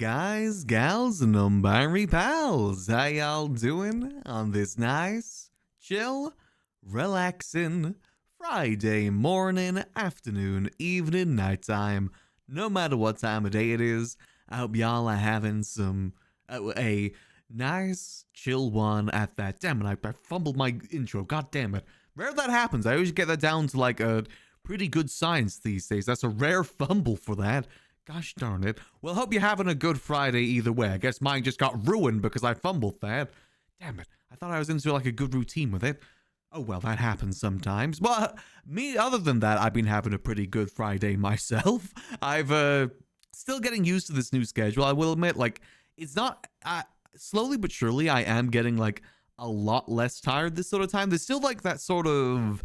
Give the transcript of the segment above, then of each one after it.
guys, gals, and non-binary pals. How y'all doing on this nice, chill, relaxing Friday morning, afternoon, evening, nighttime, no matter what time of day it is? I hope y'all are having a nice, chill one at that. Damn it, I fumbled my intro. God damn it. Rare that happens. I always get that down to like a pretty good science these days. That's a rare fumble for that. Gosh darn it. Well, hope you're having a good Friday either way. I guess mine just got ruined because I fumbled that. Damn it. I thought I was into like a good routine with it. Oh well, that happens sometimes. But other than that, I've been having a pretty good Friday myself. I've still getting used to this new schedule. I will admit, like, it's not slowly but surely I am getting like a lot less tired this sort of time. There's still like that sort of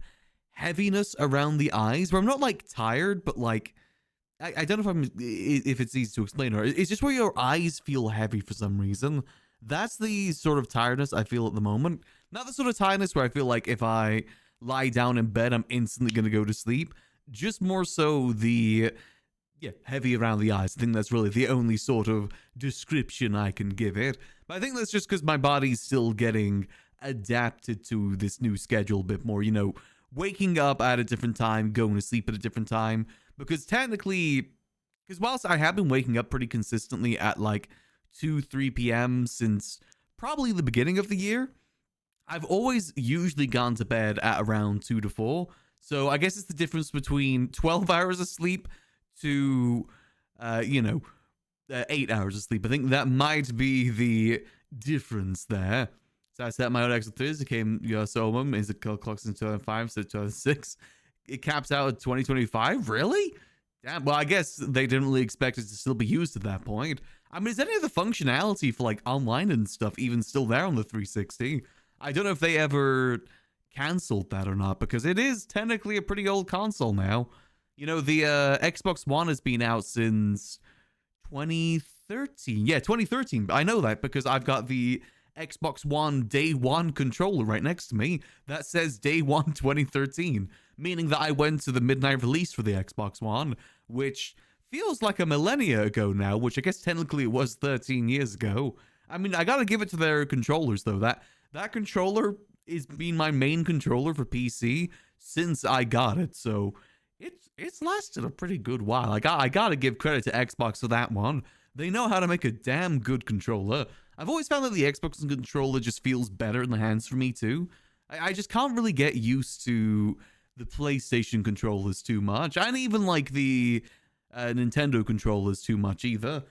heaviness around the eyes where I'm not like tired, but like I don't know if it's easy to explain, or it's just where your eyes feel heavy for some reason. That's the sort of tiredness I feel at the moment. Not the sort of tiredness where I feel like if I lie down in bed, I'm instantly going to go to sleep. Just more so the, heavy around the eyes. I think that's really the only sort of description I can give it. But I think that's just because my body's still getting adapted to this new schedule a bit more. You know, waking up at a different time, going to sleep at a different time. Because technically, whilst I have been waking up pretty consistently at like 2-3 p.m. since probably the beginning of the year, I've always usually gone to bed at around 2 to 4. So I guess it's the difference between 12 hours of sleep to, 8 hours of sleep. I think that might be the difference there. So I set my own exit Thursday, came your Solomon, is it clocks in 2005, so 2006. It caps out at 2025? Really? Damn, well, I guess they didn't really expect it to still be used at that point. I mean, is any of the functionality for like online and stuff even still there on the 360? I don't know if they ever canceled that or not, because it is technically a pretty old console now. You know, the Xbox One has been out since 2013. Yeah, 2013. I know that because I've got the Xbox One Day 1 controller right next to me that says Day 1 2013, meaning that I went to the midnight release for the Xbox One, which feels like a millennia ago now, which I guess technically it was 13 years ago. I mean, I gotta give it to their controllers though. That controller has been my main controller for PC since I got it, so it's lasted a pretty good while. I gotta give credit to Xbox for that one. They know how to make a damn good controller. I've always found that the Xbox controller just feels better in the hands for me too. I just can't really get used to the PlayStation controllers too much. I don't even like the Nintendo controllers too much either.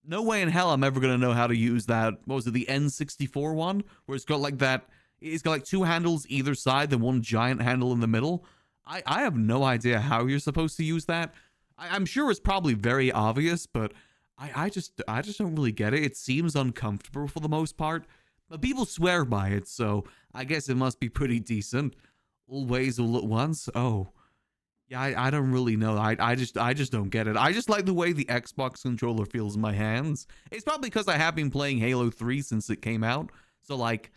No way in hell I'm ever going to know how to use that, what was it, the N64 one? Where it's got like that, it's got like two handles either side, then one giant handle in the middle. I have no idea how you're supposed to use that. I'm sure it's probably very obvious, but I just don't really get it. It seems uncomfortable for the most part, but people swear by it, so I guess it must be pretty decent. All ways all at once. Oh, yeah, I don't really know. I just don't get it. I just like the way the Xbox controller feels in my hands. It's probably because I have been playing Halo 3 since it came out. So like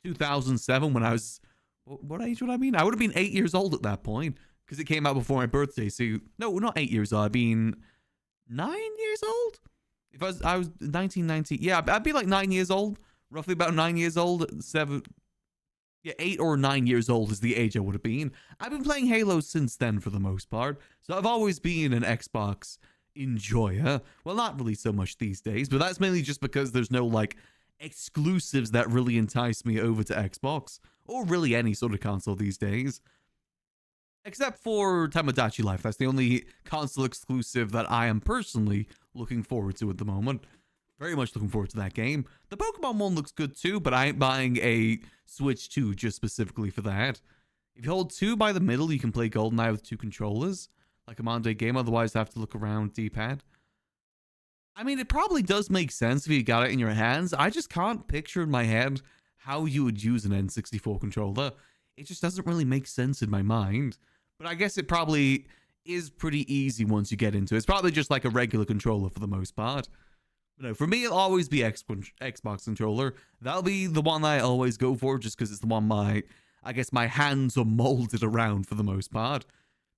2007 when I was, what age would I mean? I would have been 8 years old at that point because it came out before my birthday. So no, not 8 years old. I've been 9 years old. If I was 1990, yeah, I'd be like 9 years old, roughly about 9 years old. 8 or 9 years old is the age I would have been. I've been playing Halo since then for the most part, so I've always been an Xbox enjoyer. Well, not really so much these days, but that's mainly just because there's no like exclusives that really entice me over to Xbox, or really any sort of console these days. Except for Tamagotchi Life. That's the only console exclusive that I am personally looking forward to at the moment. Very much looking forward to that game. The Pokemon one looks good too, but I ain't buying a Switch 2 just specifically for that. If you hold 2 by the middle, you can play GoldenEye with 2 controllers, like a modern day game, otherwise I have to look around D-pad. I mean, it probably does make sense if you got it in your hands. I just can't picture in my head how you would use an N64 controller. It just doesn't really make sense in my mind. But I guess it probably is pretty easy once you get into it. It's probably just like a regular controller for the most part. But no, for me, it'll always be Xbox controller. That'll be the one that I always go for, just because it's the one my hands are molded around for the most part.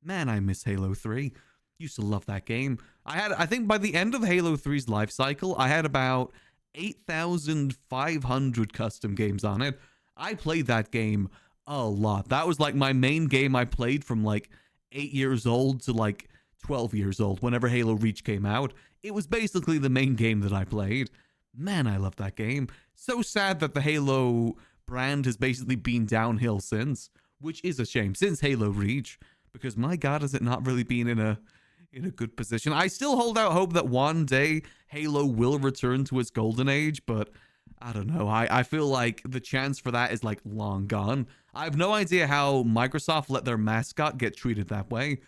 Man, I miss Halo 3. Used to love that game. I think by the end of Halo 3's life cycle, I had about 8,500 custom games on it. I played that game a lot. That was like my main game I played from like 8 years old to like 12 years old whenever Halo Reach came out. It was basically the main game that I played. Man, I love that game. So sad that the Halo brand has basically been downhill since, which is a shame, since Halo Reach, because my god, has it not really been in a good position. I still hold out hope that one day Halo will return to its golden age, but I don't know. I feel like the chance for that is like long gone. I have no idea how Microsoft let their mascot get treated that way.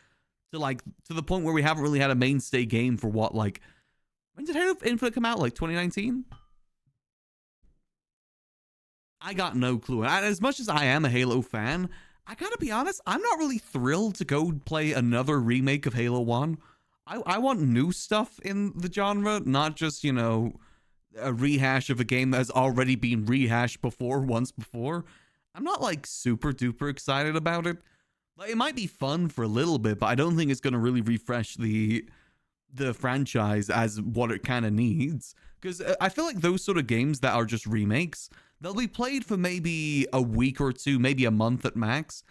To the point where we haven't really had a mainstay game for what, like, when did Halo Infinite come out? Like 2019? I got no clue. And as much as I am a Halo fan, I gotta be honest, I'm not really thrilled to go play another remake of Halo 1. I want new stuff in the genre, not just, you know, a rehash of a game that has already been rehashed once before. I'm not like super duper excited about it. Like, it might be fun for a little bit, but I don't think it's gonna really refresh the franchise as what it kind of needs. Because I feel like those sort of games that are just remakes, they'll be played for maybe a week or two, maybe a month at max,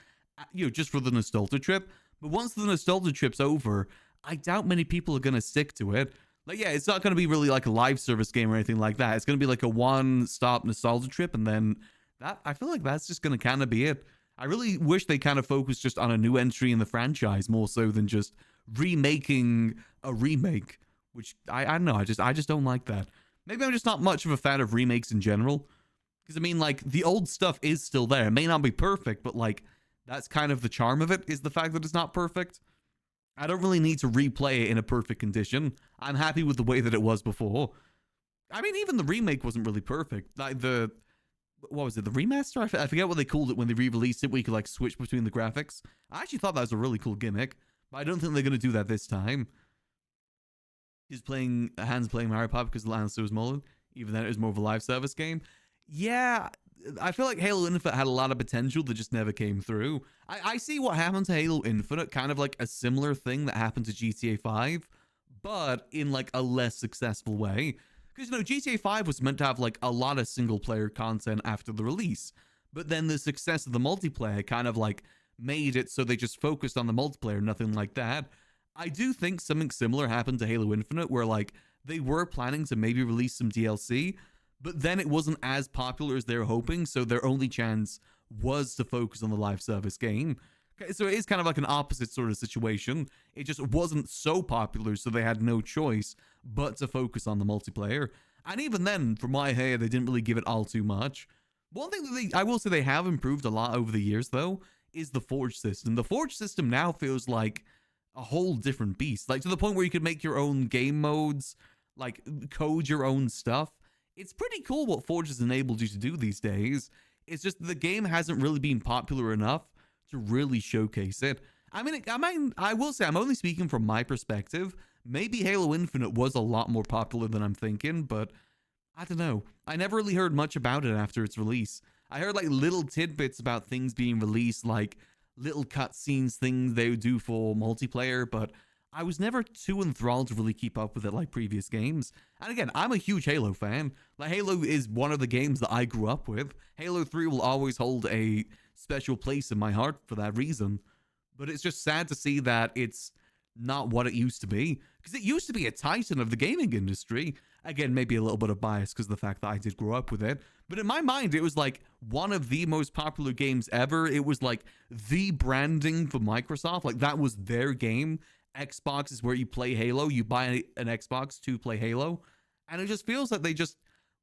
you know, just for the nostalgia trip. But once the nostalgia trip's over, I doubt many people are going to stick to it. Like, yeah, it's not going to be really like a live service game or anything like that. It's going to be like a one-stop nostalgia trip, and then that, I feel like that's just going to kind of be it. I really wish they kind of focused just on a new entry in the franchise more so than just remaking a remake, which I don't know. I just don't like that. Maybe I'm just not much of a fan of remakes in general. Because I mean, like, the old stuff is still there. It may not be perfect, but like, that's kind of the charm of it, is the fact that it's not perfect. I don't really need to replay it in a perfect condition. I'm happy with the way that it was before. I mean, even the remake wasn't really perfect. Like what was it, the remaster? I forget what they called it when they re-released it, where you could like switch between the graphics. I actually thought that was a really cool gimmick, but I don't think they're going to do that this time. Hans playing Mario Party because Lannister was Mullen, even though it was more of a live service game. Yeah, I feel like Halo Infinite had a lot of potential that just never came through. I see what happened to Halo Infinite, kind of like a similar thing that happened to GTA 5, but in like a less successful way. Because, you know, GTA 5 was meant to have like a lot of single player content after the release, but then the success of the multiplayer kind of like made it so they just focused on the multiplayer, nothing like that. I do think something similar happened to Halo Infinite, where like they were planning to maybe release some DLC, but then it wasn't as popular as they were hoping, so their only chance was to focus on the live service game. Okay, so it is kind of like an opposite sort of situation. It just wasn't so popular, so they had no choice but to focus on the multiplayer. And even then, from what I hear, they didn't really give it all too much. One thing that I will say they have improved a lot over the years, though, is the Forge system. The Forge system now feels like a whole different beast. Like, to the point where you could make your own game modes, like, code your own stuff. It's pretty cool what Forge has enabled you to do these days. It's just the game hasn't really been popular enough to really showcase it. I mean, I will say, I'm only speaking from my perspective. Maybe Halo Infinite was a lot more popular than I'm thinking, but I don't know. I never really heard much about it after its release. I heard like little tidbits about things being released, like little cutscenes, things they would do for multiplayer, but I was never too enthralled to really keep up with it like previous games. And again, I'm a huge Halo fan. Like, Halo is one of the games that I grew up with. Halo 3 will always hold a special place in my heart for that reason. But it's just sad to see that it's not what it used to be. Because it used to be a titan of the gaming industry. Again, maybe a little bit of bias because of the fact that I did grow up with it. But in my mind, it was like one of the most popular games ever. It was like the branding for Microsoft. Like, that was their game. Xbox is where you play Halo. You buy an Xbox to play Halo. And it just feels like they just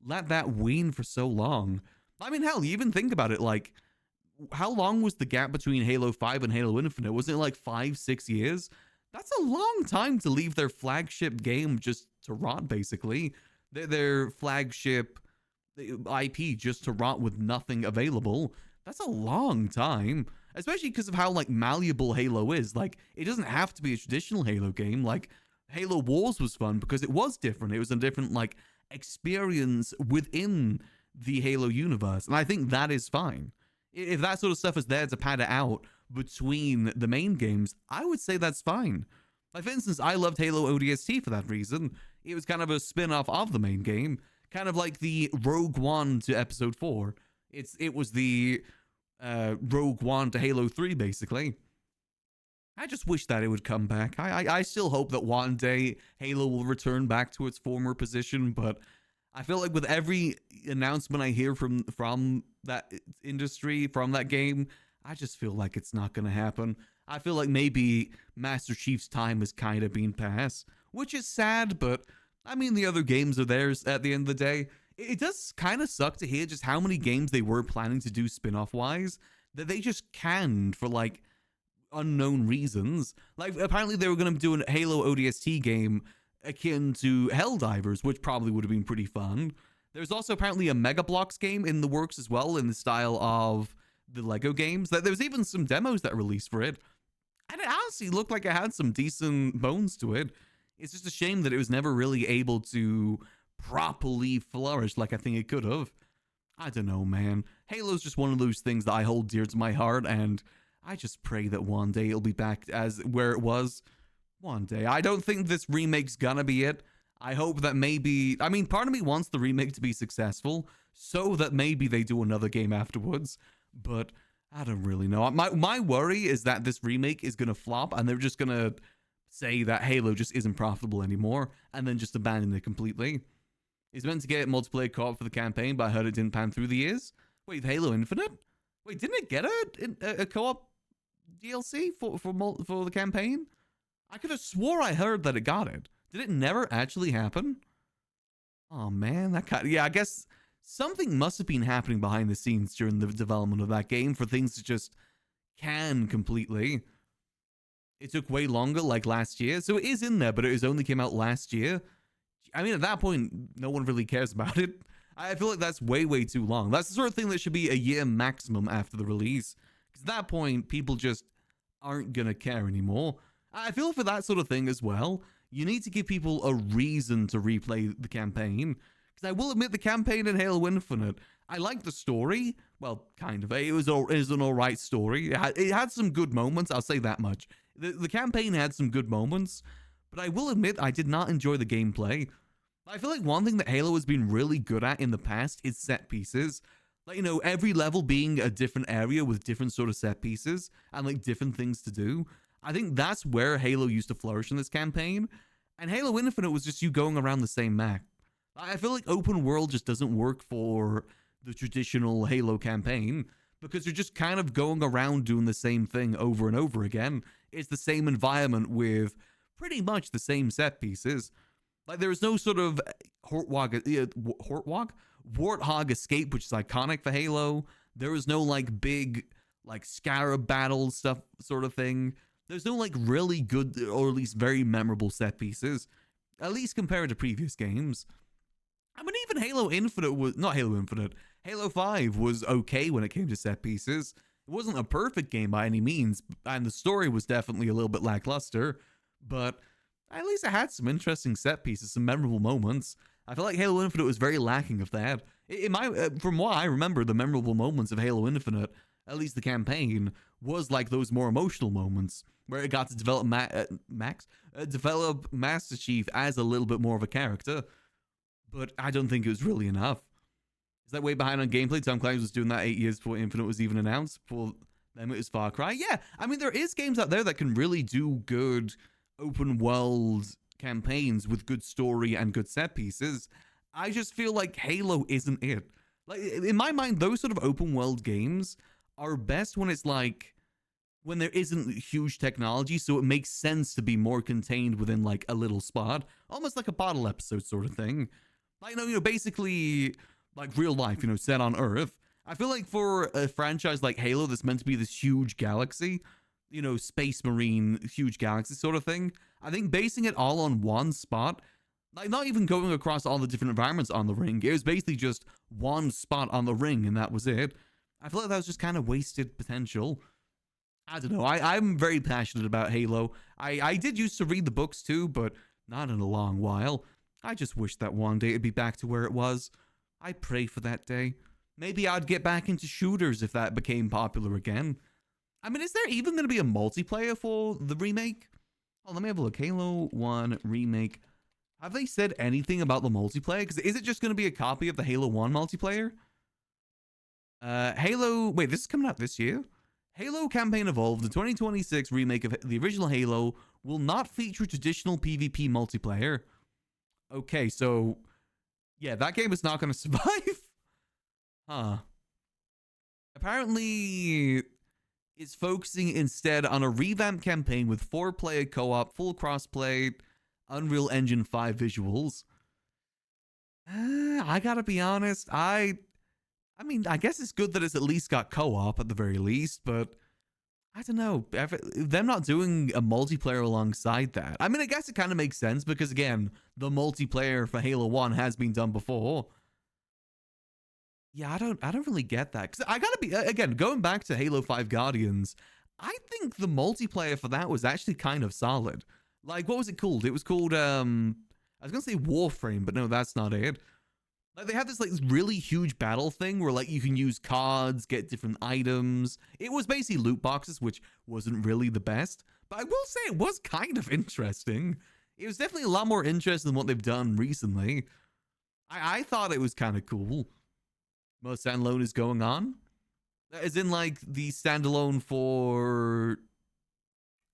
let that wane for so long. I mean, hell, you even think about it, like, how long was the gap between Halo 5 and Halo Infinite? Wasn't it like 5-6 years? That's a long time to leave their flagship game just to rot, basically. Their flagship IP just to rot with nothing available. That's a long time. Especially because of how, like, malleable Halo is. Like, it doesn't have to be a traditional Halo game. Like, Halo Wars was fun because it was different. It was a different, like, experience within the Halo universe. And I think that is fine. If that sort of stuff is there to pad it out between the main games, I would say that's fine. Like, for instance, I loved Halo ODST for that reason. It was kind of a spin-off of the main game, kind of like the Rogue One to Episode 4. It was the Rogue One to Halo 3, basically. I just wish that it would come back. I still hope that one day Halo will return back to its former position, but I feel like with every announcement I hear from that industry, from that game, I just feel like it's not going to happen. I feel like maybe Master Chief's time has kind of been passed, which is sad, but I mean, the other games are theirs at the end of the day. It does kind of suck to hear just how many games they were planning to do spin-off wise that they just canned for like unknown reasons. Like, apparently they were going to do a Halo ODST game akin to Helldivers, which probably would have been pretty fun. There's also apparently a Mega Bloks game in the works as well, in the style of the Lego games. There was even some demos that released for it, and it honestly looked like it had some decent bones to it. It's just a shame that it was never really able to properly flourish like I think it could have. I don't know, man. Halo's just one of those things that I hold dear to my heart, and I just pray that one day it'll be back as where it was. One day. I don't think this remake's gonna be it. I hope that maybe... I mean, part of me wants the remake to be successful so that maybe they do another game afterwards, but I don't really know. My worry is that this remake is gonna flop and they're just gonna say that Halo just isn't profitable anymore and then just abandon it completely. It's meant to get multiplayer co-op for the campaign, but I heard it didn't pan through the years. Wait, Halo Infinite? Wait, didn't it get a co-op DLC for the campaign? I could have swore I heard that it got it. Did it never actually happen? Oh man, yeah, I guess something must have been happening behind the scenes during the development of that game for things to just can completely. It took way longer, like last year. So it is in there, but it only came out last year. I mean, at that point, no one really cares about it. I feel like that's way, way too long. That's the sort of thing that should be a year maximum after the release. Because at that point, people just aren't going to care anymore. I feel for that sort of thing as well, you need to give people a reason to replay the campaign. Because I will admit, the campaign in Halo Infinite, I like the story. Well, kind of. It was an alright story. It had some good moments, I'll say that much. The campaign had some good moments, but I will admit I did not enjoy the gameplay. I feel like one thing that Halo has been really good at in the past is set pieces. Like, you know, every level being a different area with different sort of set pieces and like different things to do. I think that's where Halo used to flourish in this campaign. And Halo Infinite was just you going around the same map. I feel like open world just doesn't work for the traditional Halo campaign because you're just kind of going around doing the same thing over and over again. It's the same environment with pretty much the same set pieces. Like, there is no sort of Warthog escape, which is iconic for Halo. There is no, like, big, like, Scarab battle stuff sort of thing. There's no, like, really good, or at least very memorable set pieces. At least compared to previous games. I mean, even Halo Infinite was... Not Halo Infinite. Halo 5 was okay when it came to set pieces. It wasn't a perfect game by any means, and the story was definitely a little bit lackluster, but at least it had some interesting set pieces, some memorable moments. I feel like Halo Infinite was very lacking of that. From what I remember, the memorable moments of Halo Infinite, at least the campaign, was like those more emotional moments where it got to develop develop Master Chief as a little bit more of a character. But I don't think it was really enough. Is that way behind on gameplay? Tom Clancy was doing that 8 years before Infinite was even announced. For them, it was Far Cry. Yeah, I mean, there is games out there that can really do good open world campaigns with good story and good set pieces. I just feel like Halo isn't it. Like, in my mind, those sort of open world games are best when it's like, when there isn't huge technology, so it makes sense to be more contained within like a little spot, almost like a bottle episode sort of thing. Like, you know, basically like real life, you know, set on Earth. I feel like for a franchise like Halo that's meant to be this huge galaxy, you know, Space Marine, huge galaxy sort of thing, I think basing it all on one spot, like not even going across all the different environments on the ring, it was basically just one spot on the ring and that was it. I feel like that was just kind of wasted potential. I don't know. I'm very passionate about Halo. I did used to read the books too, but not in a long while. I just wish that one day it'd be back to where it was. I pray for that day. Maybe I'd get back into shooters if that became popular again. I mean, is there even going to be a multiplayer for the remake? Oh, let me have a look. Halo 1 Remake. Have they said anything about the multiplayer? Because is it just going to be a copy of the Halo 1 multiplayer? Halo... Wait, this is coming out this year? Halo Campaign Evolved, the 2026 remake of the original Halo, will not feature traditional PvP multiplayer. Okay, so... Yeah, that game is not going to survive. Huh. Apparently, it's focusing instead on a revamped campaign with 4-player co-op, full crossplay, Unreal Engine 5 visuals. I gotta be honest, I mean, I guess it's good that it's at least got co-op at the very least, but I don't know. Them not doing a multiplayer alongside that. I mean, I guess it kind of makes sense because, again, the multiplayer for Halo 1 has been done before. Yeah, I don't really get that. Because I gotta be, again, going back to Halo 5 Guardians, I think the multiplayer for that was actually kind of solid. Like, what was it called? It was called, I was gonna say Warframe, but no, that's not it. Like, they had this, like, really huge battle thing where, like, you can use cards, get different items. It was basically loot boxes, which wasn't really the best. But I will say it was kind of interesting. It was definitely a lot more interesting than what they've done recently. I thought it was kind of cool. Most standalone is going on. As in, like, the standalone for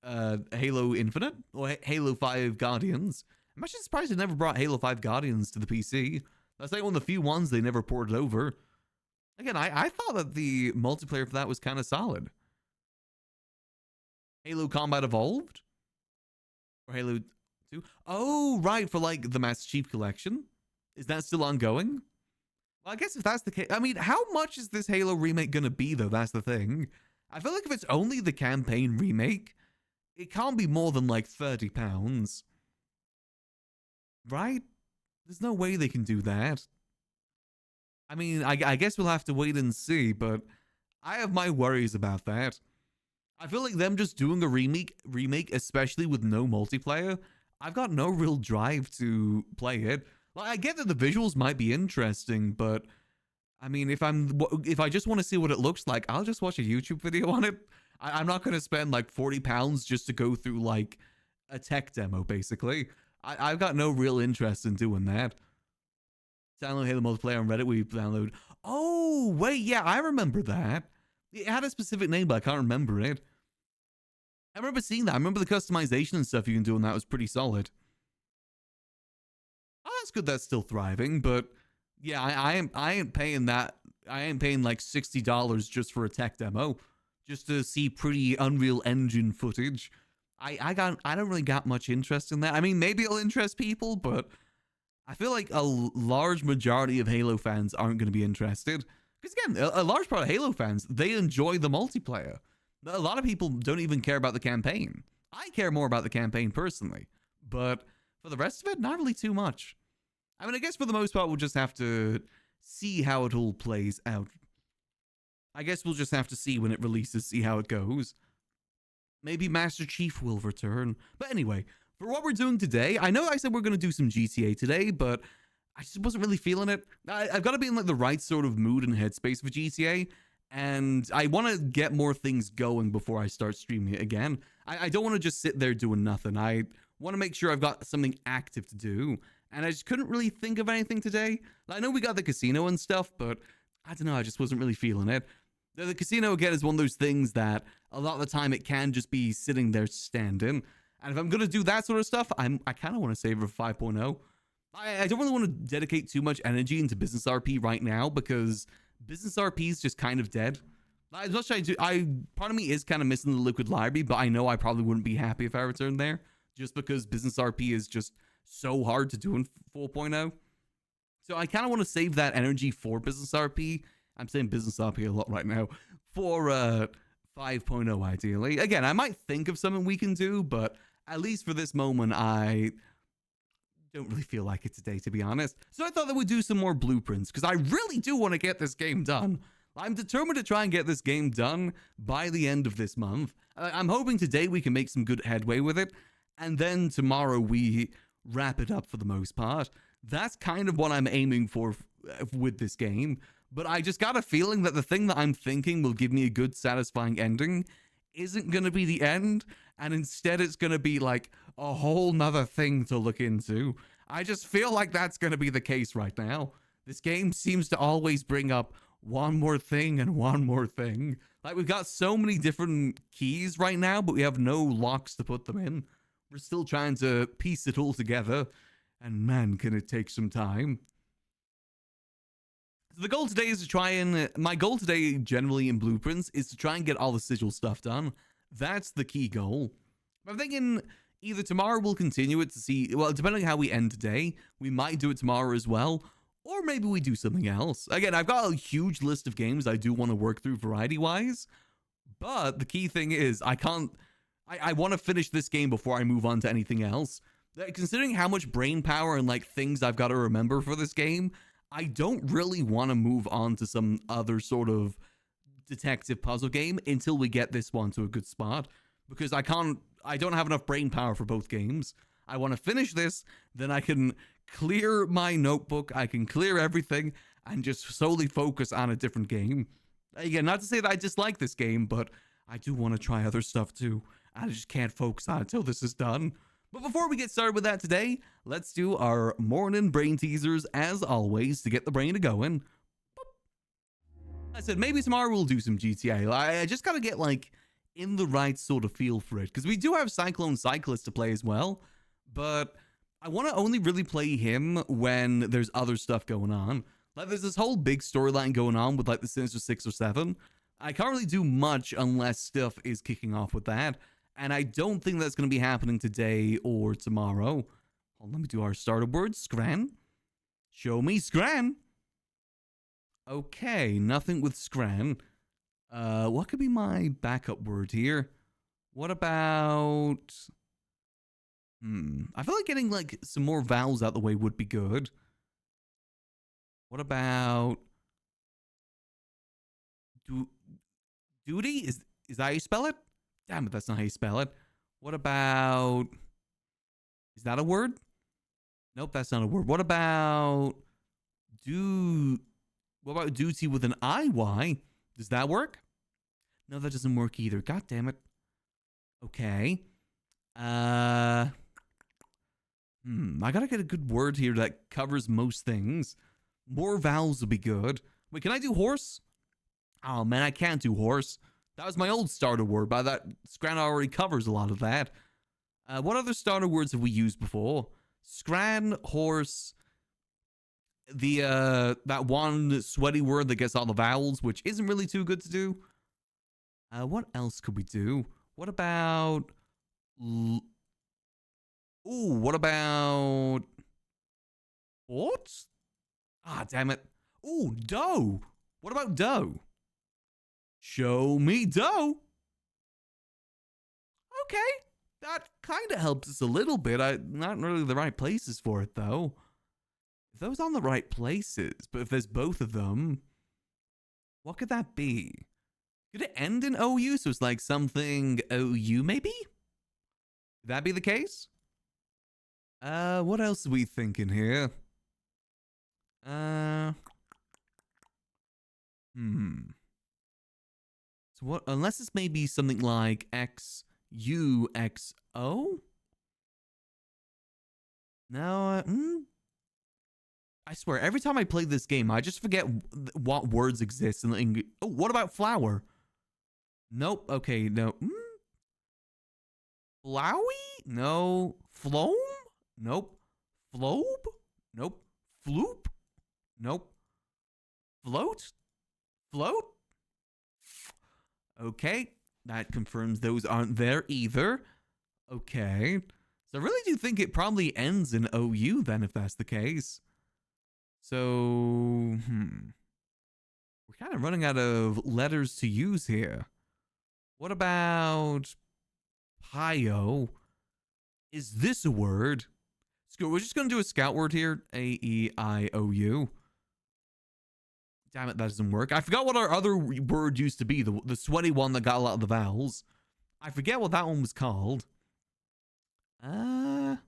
Halo Infinite or Halo 5 Guardians. I'm actually surprised they never brought Halo 5 Guardians to the PC. That's like one of the few ones they never ported over. Again, I thought that the multiplayer for that was kind of solid. Halo Combat Evolved? Or Halo 2? Oh, right, for like the Master Chief Collection? Is that still ongoing? Well, I guess if that's the case, I mean, how much is this Halo remake gonna be, though? That's the thing. I feel like if it's only the campaign remake, it can't be more than like £30. Right? There's no way they can do that. I mean, I guess we'll have to wait and see, but I have my worries about that. I feel like them just doing a remake, especially with no multiplayer, I've got no real drive to play it. Like, I get that the visuals might be interesting, but I mean, if I just want to see what it looks like, I'll just watch a YouTube video on it. I'm not going to spend like £40 just to go through like a tech demo, basically. I've got no real interest in doing that. Download Halo multiplayer on Reddit. We download. Oh, wait, yeah, I remember that. It had a specific name, but I can't remember it. I remember seeing that. I remember the customization and stuff you can do, and that was pretty solid. Oh, that's good. That's still thriving, but yeah, I ain't paying that. I ain't paying like $60 just for a tech demo, just to see pretty Unreal Engine footage. I don't really got much interest in that. I mean, maybe it'll interest people, but I feel like a large majority of Halo fans aren't going to be interested. Because again, a large part of Halo fans, they enjoy the multiplayer. A lot of people don't even care about the campaign. I care more about the campaign personally. But for the rest of it, not really too much. I mean, I guess for the most part, we'll just have to see how it all plays out. I guess we'll just have to see when it releases, see how it goes. Maybe Master Chief will return. But anyway, for what we're doing today, I know I said we're going to do some GTA today, but I just wasn't really feeling it. I've got to be in like the right sort of mood and headspace for GTA, and I want to get more things going before I start streaming it again. I don't want to just sit there doing nothing. I want to make sure I've got something active to do, and I just couldn't really think of anything today. I know we got the casino and stuff, but I don't know, I just wasn't really feeling it. The casino, again, is one of those things that a lot of the time it can just be sitting there standing. And if I'm going to do that sort of stuff, I kind of want to save it for 5.0. I don't really want to dedicate too much energy into Business RP right now because Business RP is just kind of dead. As much as part of me is kind of missing the Liquid library, but I know I probably wouldn't be happy if I returned there just because Business RP is just so hard to do in 4.0. So I kind of want to save that energy for Business RP. I'm saying Business RP a lot right now for 5.0 ideally. Again, I might think of something we can do, but at least for this moment, I don't really feel like it today, to be honest. So I thought that we'd do some more blueprints because I really do want to get this game done. I'm determined to try and get this game done by the end of this month. I'm hoping today we can make some good headway with it, and then tomorrow we wrap it up for the most part. That's kind of what I'm aiming for with this game. But I just got a feeling that the thing that I'm thinking will give me a good, satisfying ending isn't going to be the end, and instead it's going to be like a whole nother thing to look into. I just feel like that's going to be the case right now. This game seems to always bring up one more thing and one more thing. Like, we've got so many different keys right now, but we have no locks to put them in. We're still trying to piece it all together, and man, can it take some time. So the goal today is to try and... my goal today, generally in Blueprints, is to try and get all the sigil stuff done. That's the key goal. I'm thinking either tomorrow we'll continue it to see... well, depending on how we end today, we might do it tomorrow as well. Or maybe we do something else. Again, I've got a huge list of games I do want to work through variety-wise. But the key thing is, I can't... I want to finish this game before I move on to anything else. Considering how much brain power and, like, things I've got to remember for this game, I don't really want to move on to some other sort of detective puzzle game until we get this one to a good spot. Because I don't have enough brain power for both games. I want to finish this, then I can clear my notebook, I can clear everything, and just solely focus on a different game. Again, not to say that I dislike this game, but I do want to try other stuff too. I just can't focus on it until this is done. But before we get started with that today, let's do our morning brain teasers as always to get the brain going. I said maybe tomorrow we'll do some GTA. I just gotta get like in the right sort of feel for it, because we do have Cyclone Cyclist to play as well, but I want to only really play him when there's other stuff going on. Like, there's this whole big storyline going on with like the Sinister 6 or 7. I can't really do much unless stuff is kicking off with that. And I don't think that's going to be happening today or tomorrow. Hold on, let me do our starter word. Scran. Show me Scran. Okay, nothing with Scran. What could be my backup word here? What about... I feel like getting like some more vowels out the way would be good. What about... duty? Is that how you spell it? Damn it, that's not how you spell it. What about... is that a word? Nope, that's not a word. What about... what about duty with an IY? Does that work? No, that doesn't work either. God damn it. Okay. I gotta get a good word here that covers most things. More vowels would be good. Wait, can I do horse? Oh man, I can't do horse. That was my old starter word, but that Scran already covers a lot of that. What other starter words have we used before? Scran, horse, the that one sweaty word that gets all the vowels, which isn't really too good to do. What else could we do? What about... ooh, what about... what? Ah, damn it. Ooh, dough. What about dough? Show me dough. Okay, that kind of helps us a little bit. Not really the right places for it, though. If those aren't the right places, but if there's both of them, what could that be? Could it end in OU? So it's like something OU, maybe? Could that be the case? What else are we thinking here? So what, unless it's maybe something like XUXO? No, I swear, every time I play this game, I just forget what words exist in English. Oh, what about flower? Nope, okay, no. Flowy? No. Floam? Nope. Flobe? Nope. Floop? Nope. Float? Float? Okay, that confirms those aren't there either. Okay. So I really do think it probably ends in OU then, if that's the case. So, we're kind of running out of letters to use here. What about Pio? Is this a word? We're just going to do a scout word here. A-E-I-O-U. Damn it, that doesn't work. I forgot what our other word used to be. The sweaty one that got a lot of the vowels. I forget what that one was called. Damn,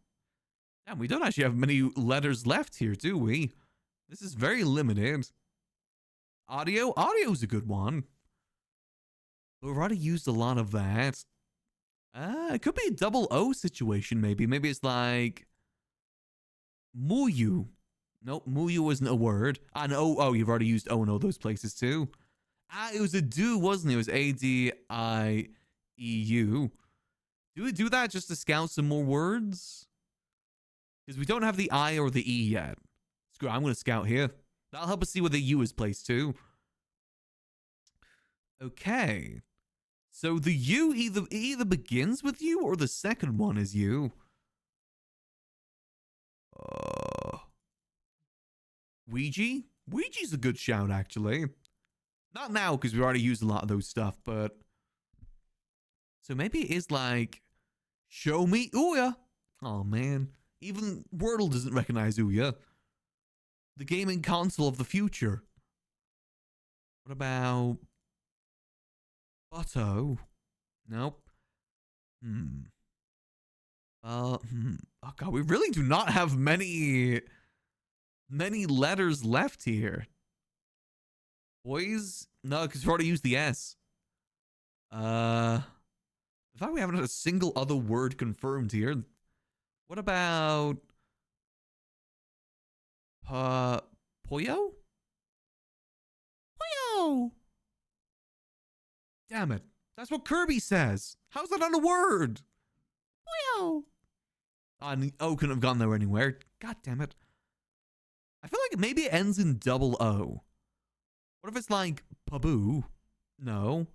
we don't actually have many letters left here, do we? This is very limited. Audio? Audio's a good one. But we've already used a lot of that. It could be a double O situation, maybe. Maybe it's like Muyu. Nope, Muyu isn't a word. And oh, you've already used O in all those places too. It was a do, wasn't it? It was ADIEU. Do we do that just to scout some more words? Because we don't have the I or the E yet. Screw it, I'm going to scout here. That'll help us see where the U is placed too. Okay. So the U either begins with U or the second one is U. Ouija? Ouija's a good shout, actually. Not now, because we already used a lot of those stuff, but... So maybe it is like... Show me Ouya. Oh, man. Even Wordle doesn't recognize Ouya. The gaming console of the future. What about... Butto? Nope. Oh, God, we really do not have many letters left here. Boys? No, because we've already used the S. In fact, we haven't had a single other word confirmed here. What about... Poyo? Poyo! Damn it. That's what Kirby says. How's that not a word? Poyo! And O couldn't have gone there anywhere. God damn it. I feel like maybe it ends in double O. What if it's like Paboo? No.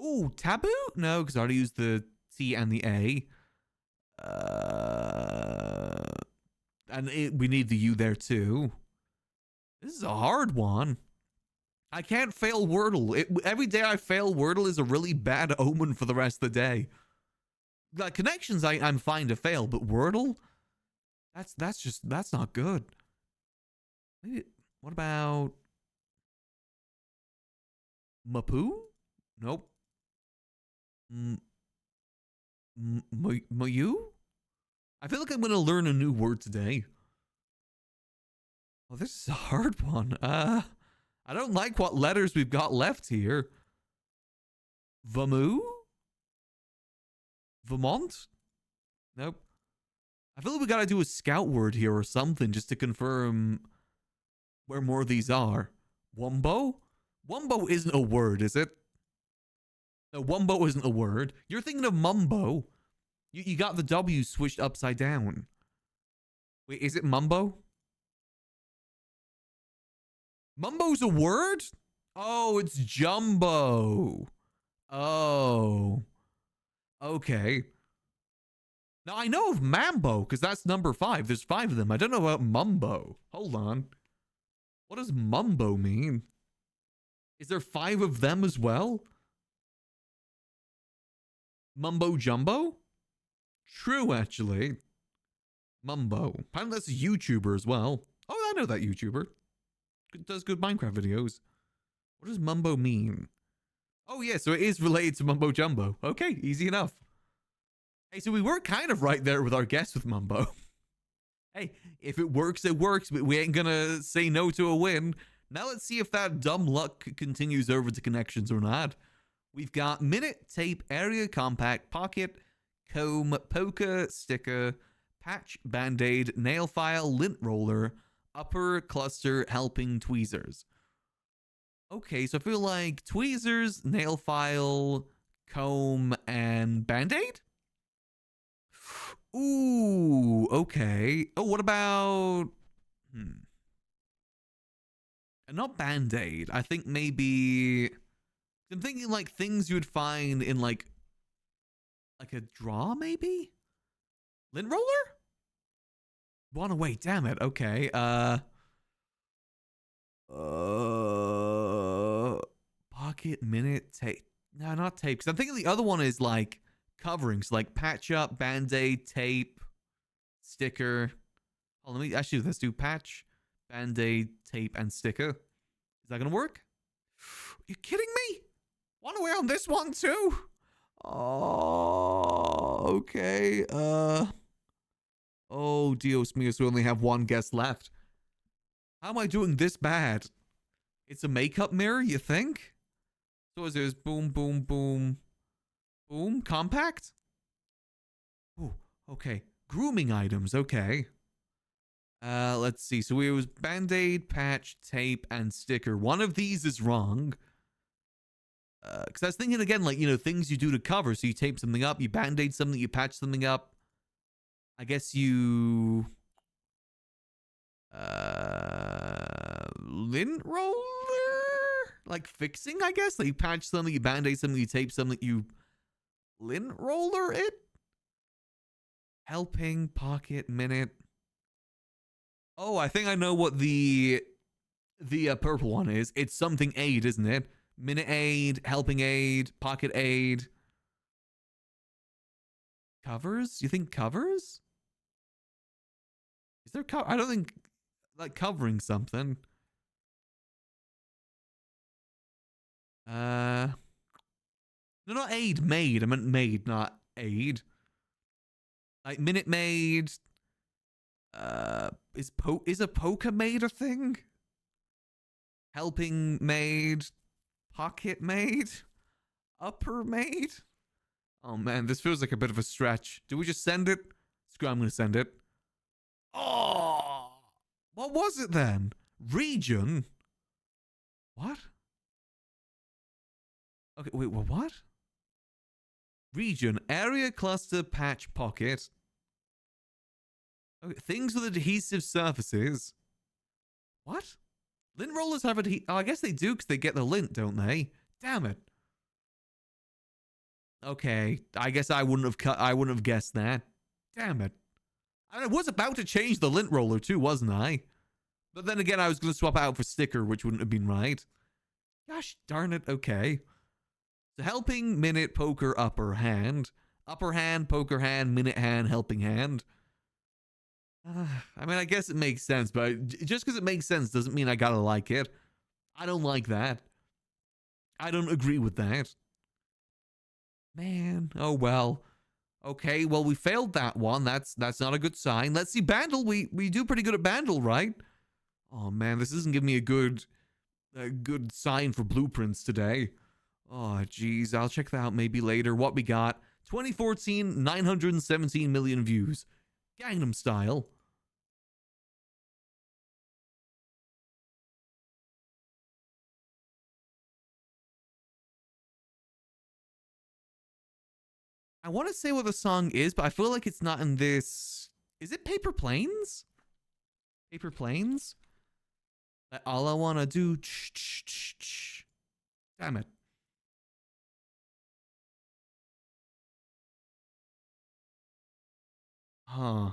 Ooh, taboo? No, because I already used the T and the A. And we need the U there too. This is a hard one. I can't fail Wordle. Every day I fail Wordle is a really bad omen for the rest of the day. Like connections, I'm fine to fail, but Wordle, that's not good. Maybe, what about Mapu? Nope. Mayu? I feel like I'm gonna learn a new word today. Well, this is a hard one. I don't like what letters we've got left here. Vamu? Vermont? Nope. I feel like we gotta do a scout word here or something just to confirm where more of these are. Wumbo? Wumbo isn't a word, is it? No, Wumbo isn't a word. You're thinking of Mumbo. You got the W switched upside down. Wait, is it Mumbo? Mumbo's a word? Oh, it's Jumbo. Oh. Okay. Now, I know of Mambo, because that's number 5. There's 5 of them. I don't know about Mumbo. Hold on. What does Mumbo mean? Is there 5 of them as well? Mumbo Jumbo? True, actually. Mumbo. Apparently that's a YouTuber as well. Oh, I know that YouTuber. Does good Minecraft videos. What does Mumbo mean? Oh, yeah, so it is related to Mumbo Jumbo. Okay, easy enough. Hey, so we were kind of right there with our guess with Mumbo. Hey, if it works, it works, but we ain't gonna say no to a win. Now let's see if that dumb luck continues over to connections or not. We've got Minute, Tape, Area, Compact, Pocket, Comb, Poker, Sticker, Patch, Band-Aid, Nail File, Lint Roller, Upper, Cluster, Helping, Tweezers. Okay, so I feel like Tweezers, Nail File, Comb, and Band-Aid? Ooh, okay. Oh, what about... And not Band-Aid. I think maybe... I'm thinking like things you would find in like a draw, maybe? Lint roller? One away, damn it. Okay. Pocket, minute, tape. No, not tape. Because I'm thinking the other one is like coverings, like patch up, band-aid, tape, sticker. Oh, let's do patch, band-aid, tape, and sticker. Is that gonna work? Are you kidding me? One away on this one too? Oh, okay. Oh, Dios míos, we only have one guess left. How am I doing this bad? It's a makeup mirror, you think? So is it boom, boom, boom, boom, compact? Oh, okay. Grooming items, okay. Let's see. So it was Band-Aid, patch, tape, and sticker. One of these is wrong. Because I was thinking again, like, things you do to cover. So you tape something up, you Band-Aid something, you patch something up. I guess you... lint roller? Like fixing, I guess? Like you patch something, you Band-Aid something, you tape something, you lint roller it? Helping, pocket, minute. Oh, I think I know what the purple one is. It's something aid, isn't it? Minute aid, helping aid, pocket aid. Covers? You think covers? Is there I don't think like covering something. No, not aid, maid. I meant maid, not aid. Like Minute Maid. Is a poker maid a thing? Helping maid, pocket maid, upper maid. Oh man, this feels like a bit of a stretch. Do we just send it? Screw, I'm gonna send it. Oh, what was it then? Region? What? Okay, wait, what? Region, area, cluster, patch, pocket. Okay, things with adhesive surfaces. What? Lint rollers have adhesive. Oh, I guess they do because they get the lint, don't they? Damn it. Okay, I guess I wouldn't have guessed that. Damn it. I was about to change the lint roller too, wasn't I? But then again, I was going to swap out for sticker, which wouldn't have been right. Gosh darn it. Okay. So helping, minute, poker, upper hand. Upper hand, poker hand, minute hand, helping hand. I mean, I guess it makes sense, but just because it makes sense doesn't mean I gotta like it. I don't like that. I don't agree with that. Man, oh well. Okay, well, we failed that one. That's not a good sign. Let's see, Bandle. We do pretty good at Bandle, right? Oh man, this isn't giving me a good sign for blueprints today. Oh geez, I'll check that out maybe later. What we got? 2014, 917 million views. Gangnam Style. I want to say what the song is, but I feel like it's not in this. Is it Paper Planes? Paper Planes? All I want to do. Damn it. Huh.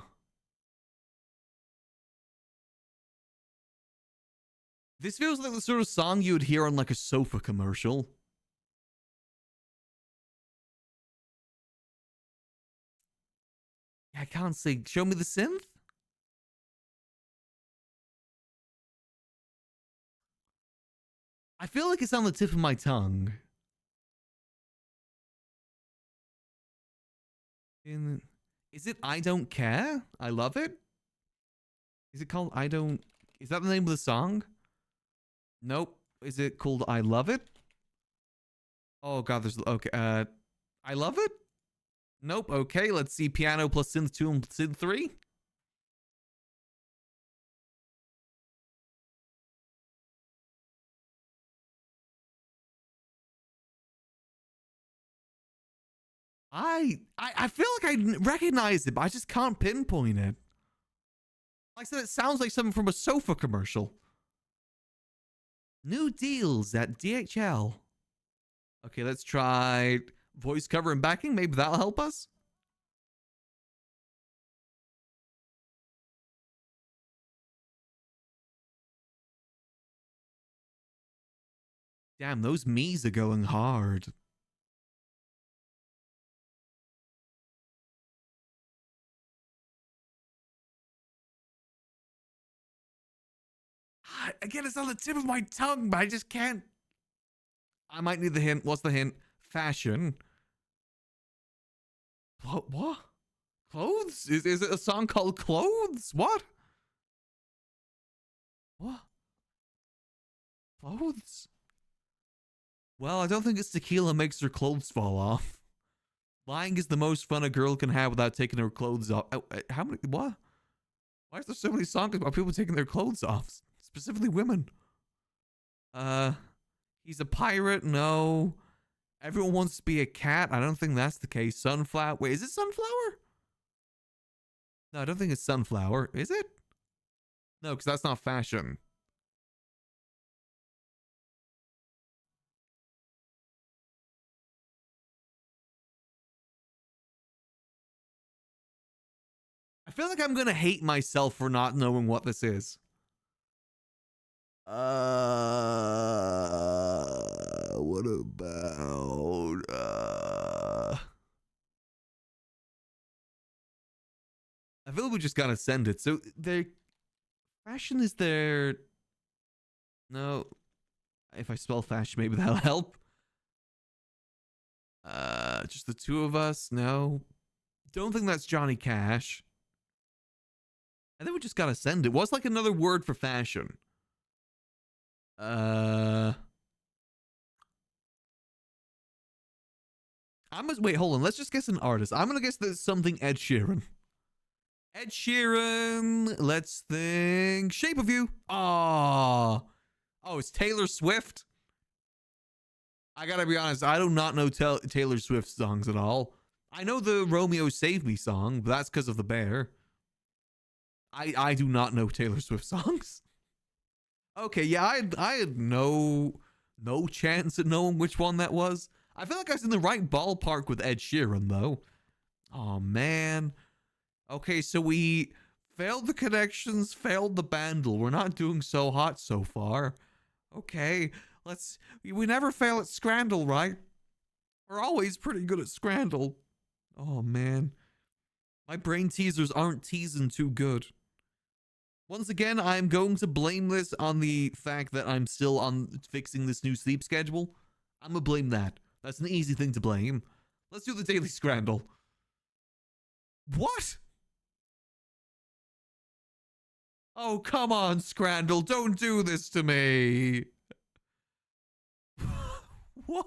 This feels like the sort of song you would hear on like a sofa commercial. I can't say. Show me the synth? I feel like it's on the tip of my tongue. Is it I Don't Care? I Love It? Is it called I Don't... Is that the name of the song? Nope. Is it called I Love It? Oh god, there's... Okay, I Love It? Nope. Okay, let's see. Piano plus synth 2 and synth 3. I feel like I recognize it, but I just can't pinpoint it. Like I said, it sounds like something from a sofa commercial. New deals at DHL. Okay, let's try voice cover and backing. Maybe that'll help us. Damn, those me's are going hard. Again, it's on the tip of my tongue, but I just can't. I might need the hint. What's the hint? Fashion. What? Clothes? Is it a song called Clothes? What? What? Clothes? Well, I don't think it's tequila makes her clothes fall off. Lying is the most fun a girl can have without taking her clothes off. How many? What? Why is there so many songs about people taking their clothes off? Specifically women. He's a pirate? No. Everyone wants to be a cat? I don't think that's the case. Sunflower? Wait, is it sunflower? No, I don't think it's sunflower. Is it? No, because that's not fashion. I feel like I'm gonna hate myself for not knowing what this is. What about I feel like we just gotta send it. So their fashion is their no. If I spell fashion, maybe that'll help. Just the two of us. No, don't think that's Johnny Cash. I think we just gotta send it. What's like another word for fashion? Wait, hold on. Let's just guess an artist. I'm gonna guess there's something Ed Sheeran. Ed Sheeran. Let's think. Shape of You. Oh, it's Taylor Swift. I gotta be honest. I do not know Taylor Swift songs at all. I know the Romeo Save Me song, but that's because of the bear. I do not know Taylor Swift songs. Okay, yeah, I had no chance at knowing which one that was. I feel like I was in the right ballpark with Ed Sheeran though. Oh man. Okay, so we failed the connections, failed the bandle. We're not doing so hot so far. Okay, we never fail at Scrandle, right? We're always pretty good at Scrandle. Oh man. My brain teasers aren't teasing too good. Once again, I'm going to blame this on the fact that I'm still on fixing this new sleep schedule. I'm gonna blame that. That's an easy thing to blame. Let's do the daily Scrandle. What? Oh, come on, Scrandle. Don't do this to me. What?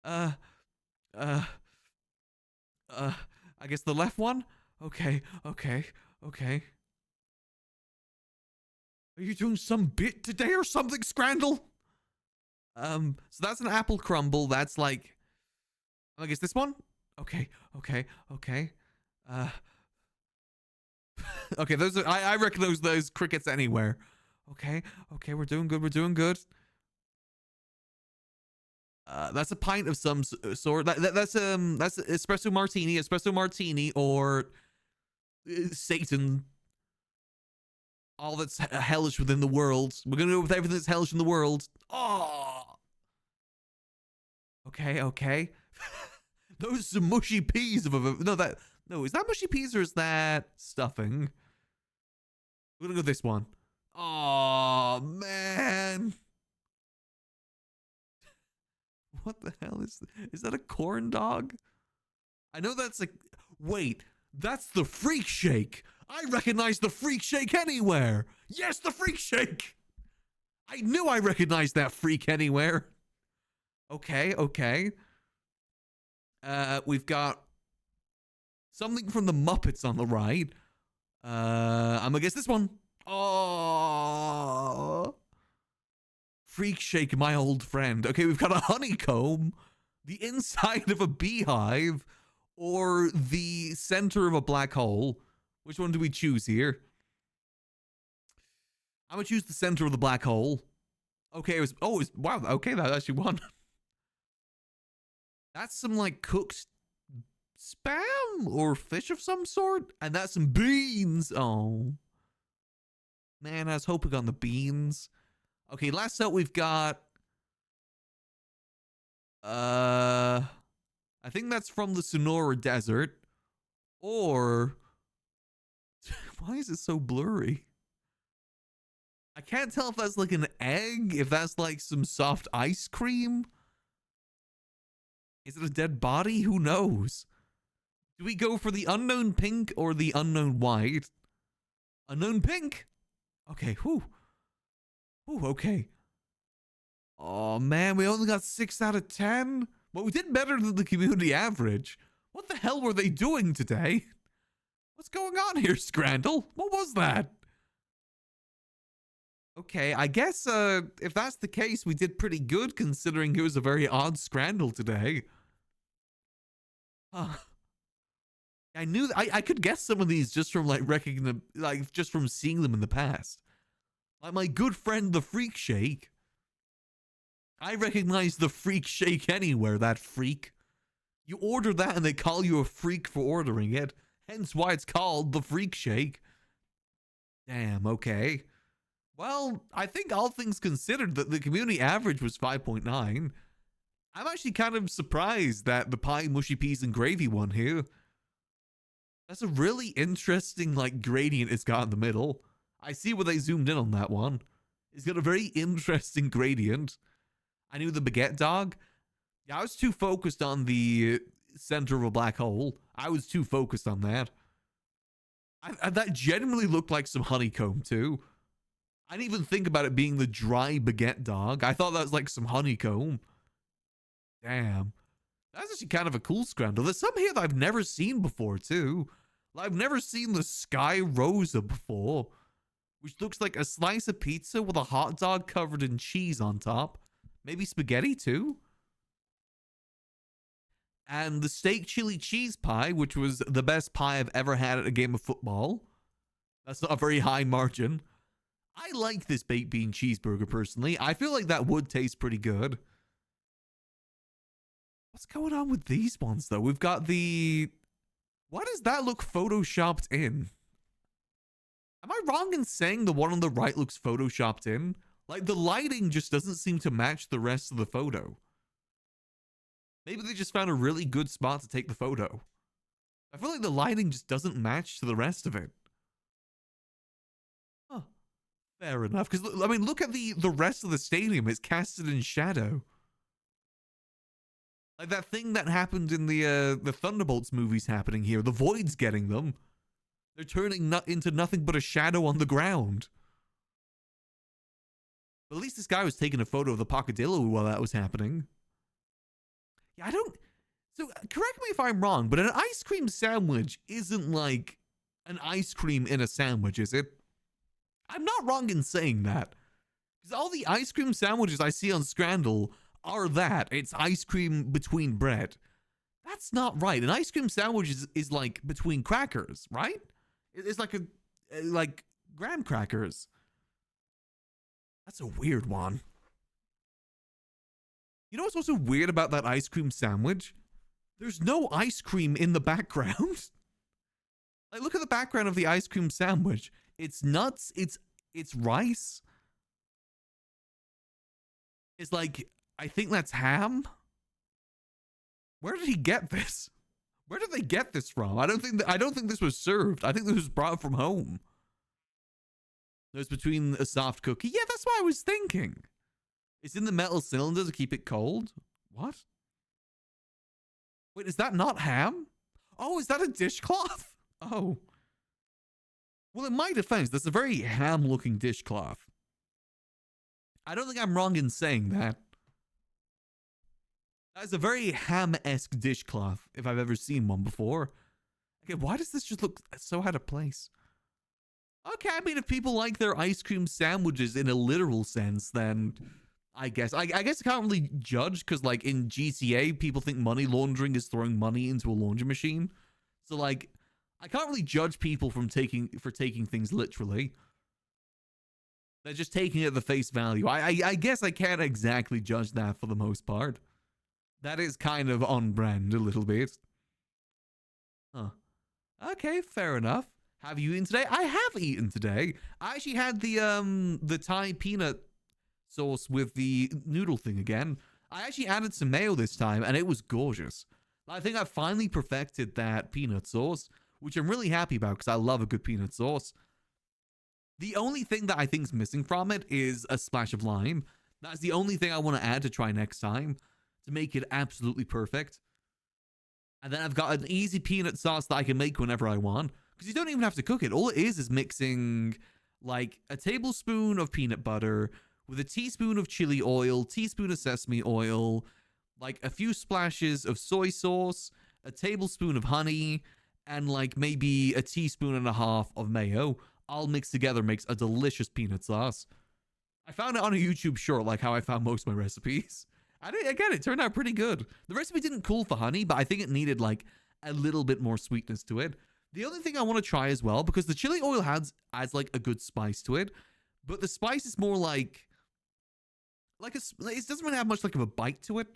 I guess the left one? Okay. Are you doing some bit today or something, Scrandle? So that's an apple crumble. That's like, I guess this one? Okay. Okay, those are, I recognize those crickets anywhere. Okay, we're doing good. That's a pint of some sort. That's espresso martini, or Satan. All that's hellish within the world. We're gonna go with everything that's hellish in the world. Oh. Okay. Those are mushy peas of a no. Is that mushy peas or is that stuffing? We're gonna go this one. Oh man. What the hell is that a corn dog? I know that's a wait, that's the Freak Shake. I recognize the Freak Shake anywhere. Yes, the Freak Shake. I knew I recognized that freak anywhere. Okay. We've got something from the Muppets on the right. I'm gonna guess this one. Oh. Freak Shake, my old friend. Okay, we've got a honeycomb, the inside of a beehive, or the center of a black hole. Which one do we choose here? I'm gonna choose the center of the black hole. Okay, wow, okay, that actually won. That's some like cooked spam or fish of some sort, and that's some beans. Oh man, I was hoping on the beans. Okay, last up we've got I think that's from the Sonora Desert. Or why is it so blurry? I can't tell if that's like an egg, if that's like some soft ice cream. Is it a dead body? Who knows? Do we go for the unknown pink or the unknown white? Unknown pink. Okay, okay. Oh man, we only got 6 out of 10. But we did better than the community average. What the hell were they doing today? What's going on here, Scrandle? What was that? Okay, I guess if that's the case, we did pretty good considering it was a very odd Scrandle today. Huh. I knew I could guess some of these just from like just from seeing them in the past. Like my good friend the Freak Shake. I recognize the Freak Shake anywhere, that freak. You order that and they call you a freak for ordering it. Hence why it's called the Freak Shake. Damn, okay. Well, I think all things considered that the community average was 5.9. I'm actually kind of surprised that the pie, mushy peas, and gravy one here. That's a really interesting like gradient it's got in the middle. I see where they zoomed in on that one. It's got a very interesting gradient. I knew the baguette dog. Yeah, I was too focused on the center of a black hole. I was too focused on that. That genuinely looked like some honeycomb too. I didn't even think about it being the dry baguette dog. I thought that was like some honeycomb. Damn. That's actually kind of a cool Scrandle. There's some here that I've never seen before too. I've never seen the Sky Rosa before, which looks like a slice of pizza with a hot dog covered in cheese on top. Maybe spaghetti too? And the steak chili cheese pie, which was the best pie I've ever had at a game of football. That's not a very high margin. I like this baked bean cheeseburger personally. I feel like that would taste pretty good. What's going on with these ones though? We've got the... Why does that look photoshopped in? Am I wrong in saying the one on the right looks photoshopped in? Like the lighting just doesn't seem to match the rest of the photo. Maybe they just found a really good spot to take the photo. I feel like the lighting just doesn't match to the rest of it. Huh. Fair enough. Because, I mean, look at the rest of the stadium. It's casted in shadow. Like that thing that happened in the Thunderbolts movies happening here. The Void's getting them. They're turning into nothing but a shadow on the ground. But at least this guy was taking a photo of the Pocadillo while that was happening. Yeah, I don't... So, correct me if I'm wrong, but an ice cream sandwich isn't like an ice cream in a sandwich, is it? I'm not wrong in saying that. Because all the ice cream sandwiches I see on Scrandle are that. It's ice cream between bread. That's not right. An ice cream sandwich is like between crackers, right? It's like like graham crackers. That's a weird one. You know what's also weird about that ice cream sandwich? There's no ice cream in the background. Like, look at the background of the ice cream sandwich. It's nuts. It's rice. It's like, I think that's ham. Where did he get this? Where did they get this from? I don't think this was served. I think this was brought from home. There's between a soft cookie. Yeah, that's what I was thinking. It's in the metal cylinder to keep it cold. What? Wait, is that not ham? Oh, is that a dishcloth? Oh. Well, in my defense, that's a very ham-looking dishcloth. I don't think I'm wrong in saying that. That is a very ham-esque dishcloth, if I've ever seen one before. Okay, why does this just look so out of place? Okay, I mean, if people like their ice cream sandwiches in a literal sense, then I guess I can't really judge, because like in GTA, people think money laundering is throwing money into a laundry machine. So like, I can't really judge people for taking things literally. They're just taking it at the face value. I guess I can't exactly judge that for the most part. That is kind of on brand a little bit. Huh. Okay, fair enough. Have you eaten today? I have eaten today. I actually had the Thai peanut sauce with the noodle thing again. I actually added some mayo this time, and it was gorgeous. I think I finally perfected that peanut sauce, which I'm really happy about because I love a good peanut sauce. The only thing that I think is missing from it is a splash of lime. That's the only thing I want to add to try next time to make it absolutely perfect. And then I've got an easy peanut sauce that I can make whenever I want, because you don't even have to cook it. All it is mixing like a tablespoon of peanut butter with a teaspoon of chili oil, teaspoon of sesame oil, like a few splashes of soy sauce, a tablespoon of honey, and like maybe a teaspoon and a half of mayo, all mixed together makes a delicious peanut sauce. I found it on a YouTube short, like how I found most of my recipes. Again, it turned out pretty good. The recipe didn't call for honey, but I think it needed like a little bit more sweetness to it. The other thing I want to try as well, because the chili oil adds like a good spice to it, but the spice is more like it doesn't really have much like of a bite to it.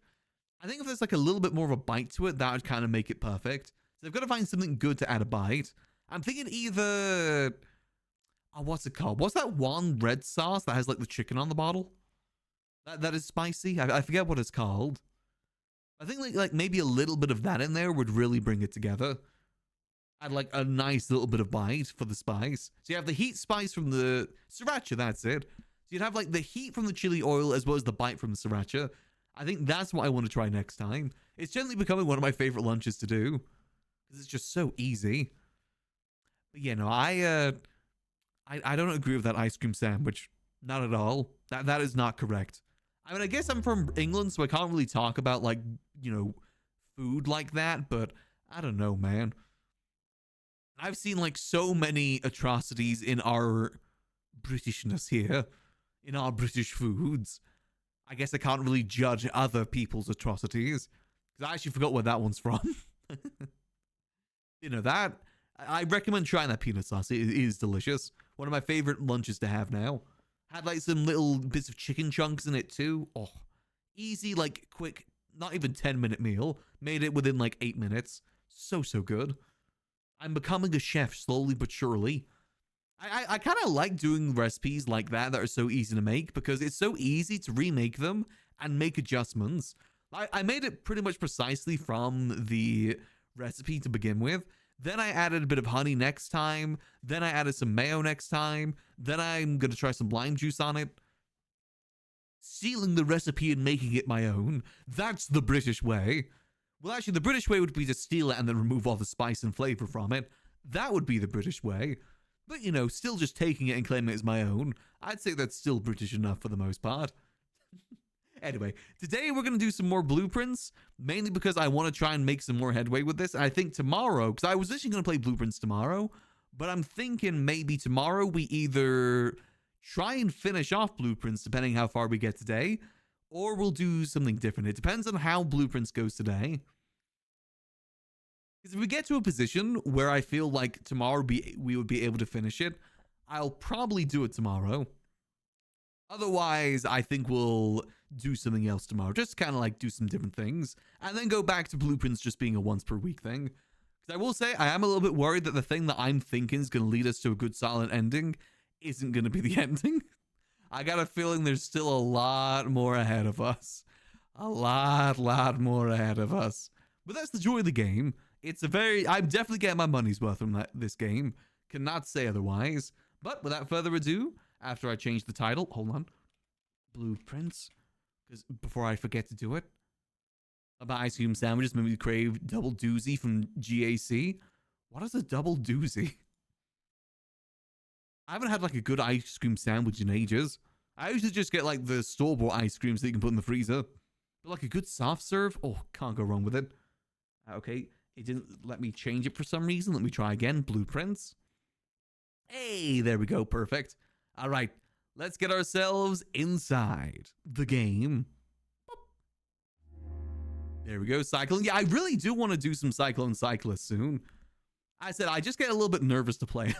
I think if there's like a little bit more of a bite to it, that would kind of make it perfect. So I've got to find something good to add a bite. I'm thinking either, oh, what's it called? What's that one red sauce that has like the chicken on the bottle? That is spicy. I forget what it's called. I think like maybe a little bit of that in there would really bring it together. Add like a nice little bit of bite for the spice. So you have the heat spice from the sriracha, that's it. So you'd have like the heat from the chili oil as well as the bite from the sriracha. I think that's what I want to try next time. It's generally becoming one of my favorite lunches to do because it's just so easy. But yeah, no, I don't agree with that ice cream sandwich. Not at all. That is not correct. I mean, I guess I'm from England, so I can't really talk about like, you know, food like that, but I don't know, man. I've seen like so many atrocities in our Britishness here, in our British foods. I guess I can't really judge other people's atrocities because I actually forgot where that one's from. You know, that I recommend trying that peanut sauce. It is delicious. One of my favorite lunches to have now. Had like some little bits of chicken chunks in it too. Oh, easy, like quick, not even 10-minute meal. Made it within like 8 minutes. So good. I'm becoming a chef slowly but surely. I kind of like doing recipes like that are so easy to make because it's so easy to remake them and make adjustments. I made it pretty much precisely from the recipe to begin with. Then I added a bit of honey next time. Then I added some mayo next time. Then I'm going to try some lime juice on it. Stealing the recipe and making it my own. That's the British way. Well, actually, the British way would be to steal it and then remove all the spice and flavor from it. That would be the British way. But, you know, still just taking it and claiming it as my own. I'd say that's still British enough for the most part. Anyway, today we're going to do some more blueprints, mainly because I want to try and make some more headway with this. And I think tomorrow, because I was actually going to play blueprints tomorrow, but I'm thinking maybe tomorrow we either try and finish off blueprints, depending how far we get today, or we'll do something different. It depends on how blueprints goes today. Because if we get to a position where I feel like tomorrow we would be able to finish it, I'll probably do it tomorrow. Otherwise, I think we'll do something else tomorrow. Just kind of like do some different things. And then go back to blueprints just being a once per week thing. Because I will say, I am a little bit worried that the thing that I'm thinking is going to lead us to a good solid ending isn't going to be the ending. I got a feeling there's still a lot more ahead of us. A lot more ahead of us. But that's the joy of the game. It's a very... I'm definitely getting my money's worth from this game. Cannot say otherwise. But without further ado... After I change the title, hold on. Blueprints. Because before I forget to do it. About ice cream sandwiches, maybe crave double doozy from GAC. What is a double doozy? I haven't had like a good ice cream sandwich in ages. I usually just get like the store-bought ice creams that you can put in the freezer. But like a good soft serve, oh, can't go wrong with it. Okay, it didn't let me change it for some reason. Let me try again. Blueprints. Hey, there we go. Perfect. All right, let's get ourselves inside the game. There we go, cycling. Yeah, I really do want to do some Cyclone Cyclist soon. I said I just get a little bit nervous to play.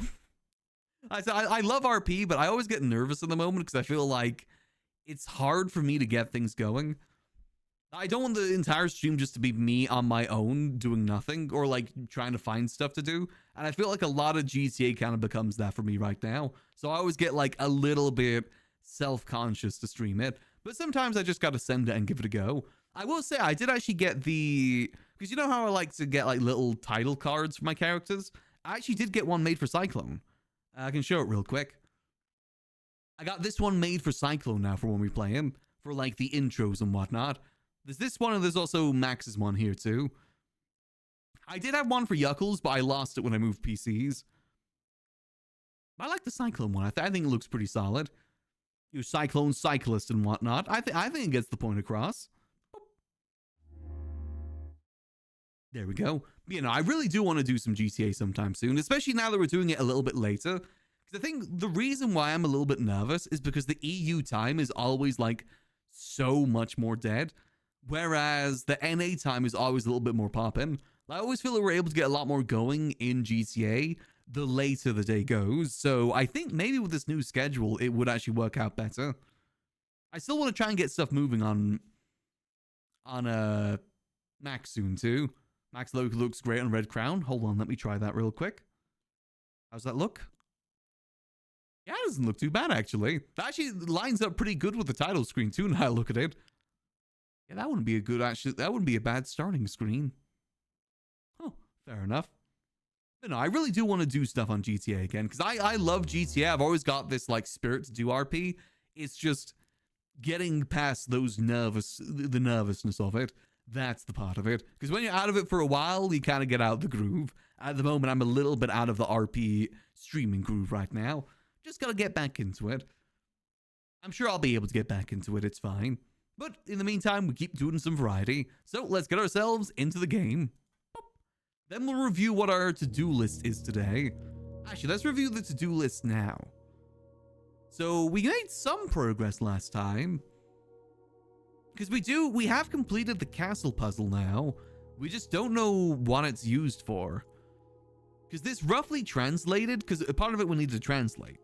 I said I love RP, but I always get nervous in the moment because I feel like it's hard for me to get things going. I don't want the entire stream just to be me on my own doing nothing or like trying to find stuff to do. And I feel like a lot of GTA kind of becomes that for me right now. So I always get like a little bit self-conscious to stream it. But sometimes I just got to send it and give it a go. I will say I did actually get the... Because you know how I like to get like little title cards for my characters? I actually did get one made for Cyclone. I can show it real quick. I got this one made for Cyclone now for when we play him. For like the intros and whatnot. There's this one and there's also Max's one here too. I did have one for Yuckles, but I lost it when I moved PCs. I like the Cyclone one. I think it looks pretty solid. you Cyclone Cyclist and whatnot. I think it gets the point across. There we go. You know, I really do want to do some GTA sometime soon, especially now that we're doing it a little bit later. Because I think the reason why I'm a little bit nervous is because the EU time is always like so much more dead, whereas the NA time is always a little bit more popping. I always feel that we're able to get a lot more going in GTA the later the day goes. So I think maybe with this new schedule, it would actually work out better. I still want to try and get stuff moving on Max soon too. Max looks great on Red Crown. Hold on, let me try that real quick. How's that look? Yeah, it doesn't look too bad, actually. That actually lines up pretty good with the title screen, too, now I look at it. Yeah, that wouldn't be that wouldn't be a bad starting screen. Oh, fair enough. But no, I really do want to do stuff on GTA again, because I love GTA. I've always got this, like, spirit to do RP. It's just getting past the nervousness of it. That's the part of it. Because when you're out of it for a while, you kind of get out of the groove. At the moment, I'm a little bit out of the RP streaming groove right now. Just gotta get back into it. I'm sure I'll be able to get back into it. It's fine. But in the meantime, we keep doing some variety. So let's get ourselves into the game. Then we'll review what our to-do list is today. Actually, let's review the to-do list now. So we made some progress last time. Because we have completed the castle puzzle now. We just don't know what it's used for. Because this roughly translated, because a part of it we need to translate.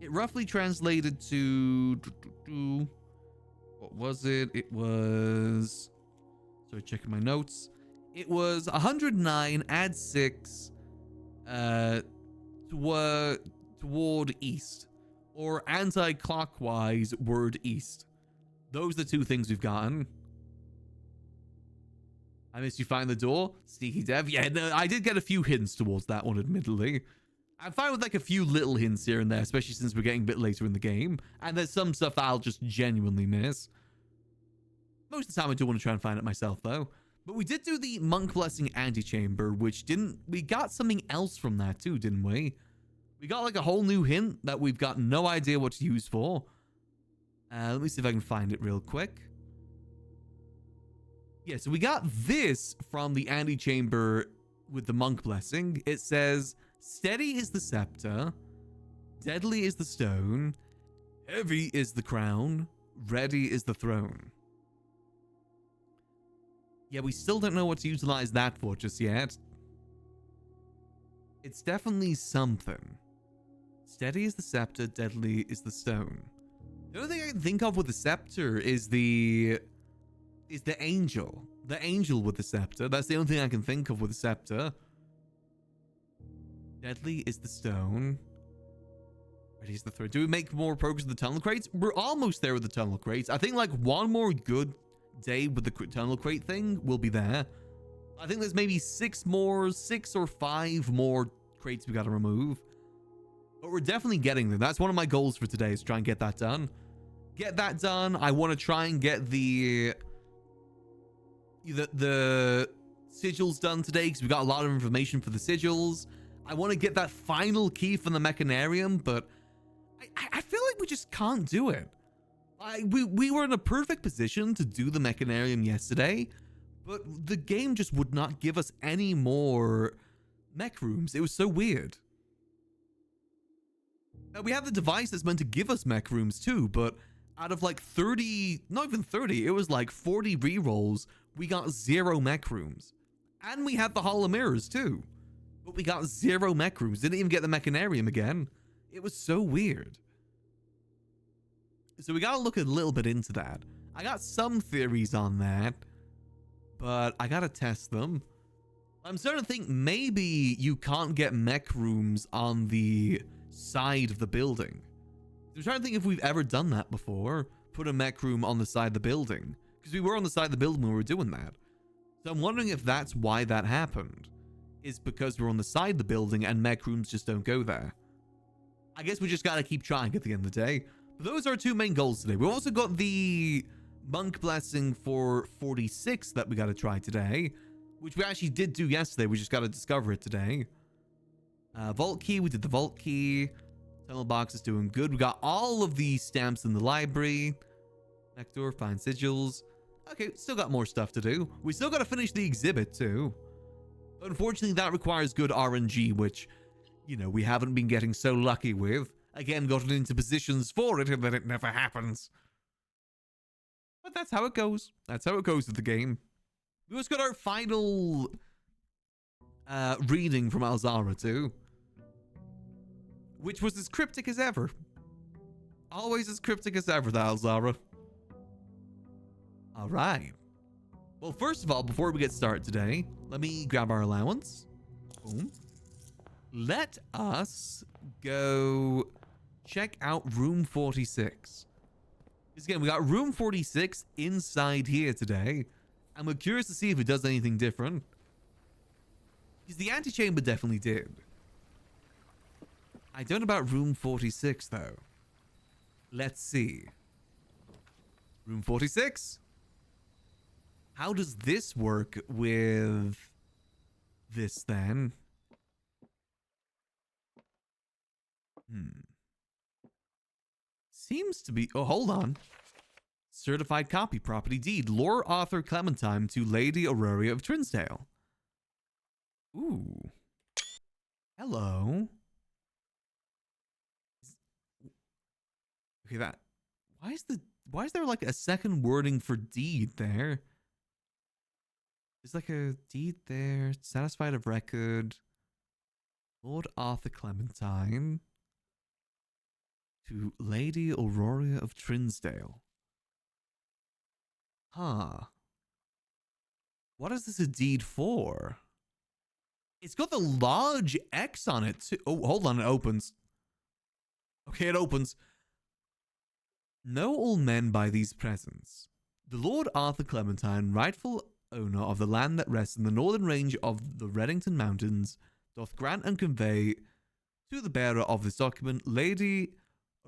It roughly translated to... What was it? It was... Sorry, checking my notes. It was 109, add 6, toward east. Or anti-clockwise word east. Those are the two things we've gotten. I missed you find the door. Sneaky dev. Yeah, no, I did get a few hints towards that one, admittedly. I'm fine with like a few little hints here and there, especially since we're getting a bit later in the game. And there's some stuff I'll just genuinely miss. Most of the time I do want to try and find it myself, though. But we did do the Monk Blessing Antechamber, which we got something else from that too, didn't we? We got like a whole new hint that we've got no idea what to use for. Let me see if I can find it real quick. Yeah, so we got this from the Antechamber with the Monk Blessing. It says, steady is the scepter, deadly is the stone, heavy is the crown, ready is the throne. Yeah, we still don't know what to utilize that for just yet. It's definitely something. Steady is the scepter, deadly is the stone. The only thing I can think of with the scepter is the angel. The angel with the scepter. That's the only thing I can think of with the scepter. Deadly is the stone. Ready is the throne. Do we make more progress with the tunnel crates? We're almost there with the tunnel crates. I think like one more good day with the tunnel crate thing will be there. I think there's maybe 6 or 5 more crates we got to remove. But we're definitely getting there. That's one of my goals for today, is try and get that done. Get that done. I want to try and get the sigils done today, because we got a lot of information for the sigils. I want to get that final key from the Mechanarium, but I feel like we just can't do it. We were in a perfect position to do the Mechanarium yesterday, but the game just would not give us any more mech rooms. It was so weird. Now, we have the device that's meant to give us mech rooms too, but out of like 30, not even 30, it was like 40 rerolls, we got 0 mech rooms. And we had the Hall of Mirrors too, but we got 0 mech rooms. Didn't even get the Mechanarium again. It was so weird. So we gotta look a little bit into that. I got some theories on that, but I gotta test them. I'm starting to think maybe you can't get mech rooms on the side of the building. I'm trying to think if we've ever done that before. Put a mech room on the side of the building. Because we were on the side of the building when we were doing that. So I'm wondering if that's why that happened. Is because we're on the side of the building and mech rooms just don't go there. I guess we just gotta keep trying at the end of the day. But those are our 2 main goals today. We've also got the Monk Blessing for 46 that we gotta try today. Which we actually did do yesterday. We just gotta discover it today. Vault Key, we did the Vault Key. Tunnel box is doing good. We got all of the stamps in the library. Nectar, fine sigils. Okay, still got more stuff to do. We still got to finish the exhibit too. Unfortunately, that requires good RNG, which, you know, we haven't been getting so lucky with. Again, gotten into positions for it and then it never happens. But that's how it goes. That's how it goes with the game. We just got our final reading from Alzara too, which was as cryptic as ever. Always as cryptic as ever, the Alzara. All right. Well, first of all, before we get started today, let me grab our allowance. Boom. Let us go check out room 46. Because again, we got room 46 inside here today. And we're curious to see if it does anything different. Because the antechamber definitely did. I don't know about room 46, though. Let's see. Room 46? How does this work with this, then? Seems to be... Oh, hold on. Certified copy property deed. Lore Arthur Clementine to Lady Auroria of Trinsdale. Ooh. Hello. Okay, that... Why is there like a second wording for deed there? There's like a deed there. Satisfied of record. Lord Arthur Clementine to Lady Auroria of Trinsdale. Huh. What is this a deed for? It's got the large X on it too. Oh, hold on. It opens. Okay, it opens. Know all men by these presents. The Lord Arthur Clementine, rightful owner of the land that rests in the northern range of the Reddington Mountains, doth grant and convey to the bearer of this document, Lady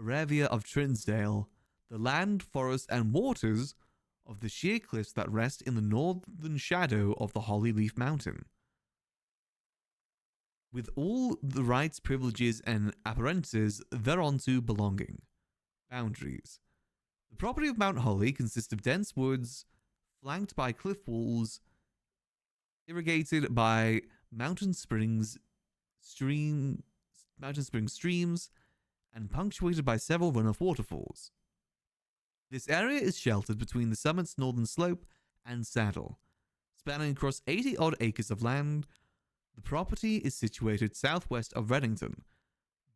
Aurelia of Trinsdale, the land, forest, and waters of the sheer cliffs that rest in the northern shadow of the Hollyleaf Mountain, with all the rights, privileges, and appurtenances thereunto belonging. Boundaries. The property of Mount Holly consists of dense woods, flanked by cliff walls, irrigated by mountain springs streams, and punctuated by several runoff waterfalls. This area is sheltered between the summit's northern slope and saddle, spanning across 80-odd acres of land. The property is situated southwest of Reddington,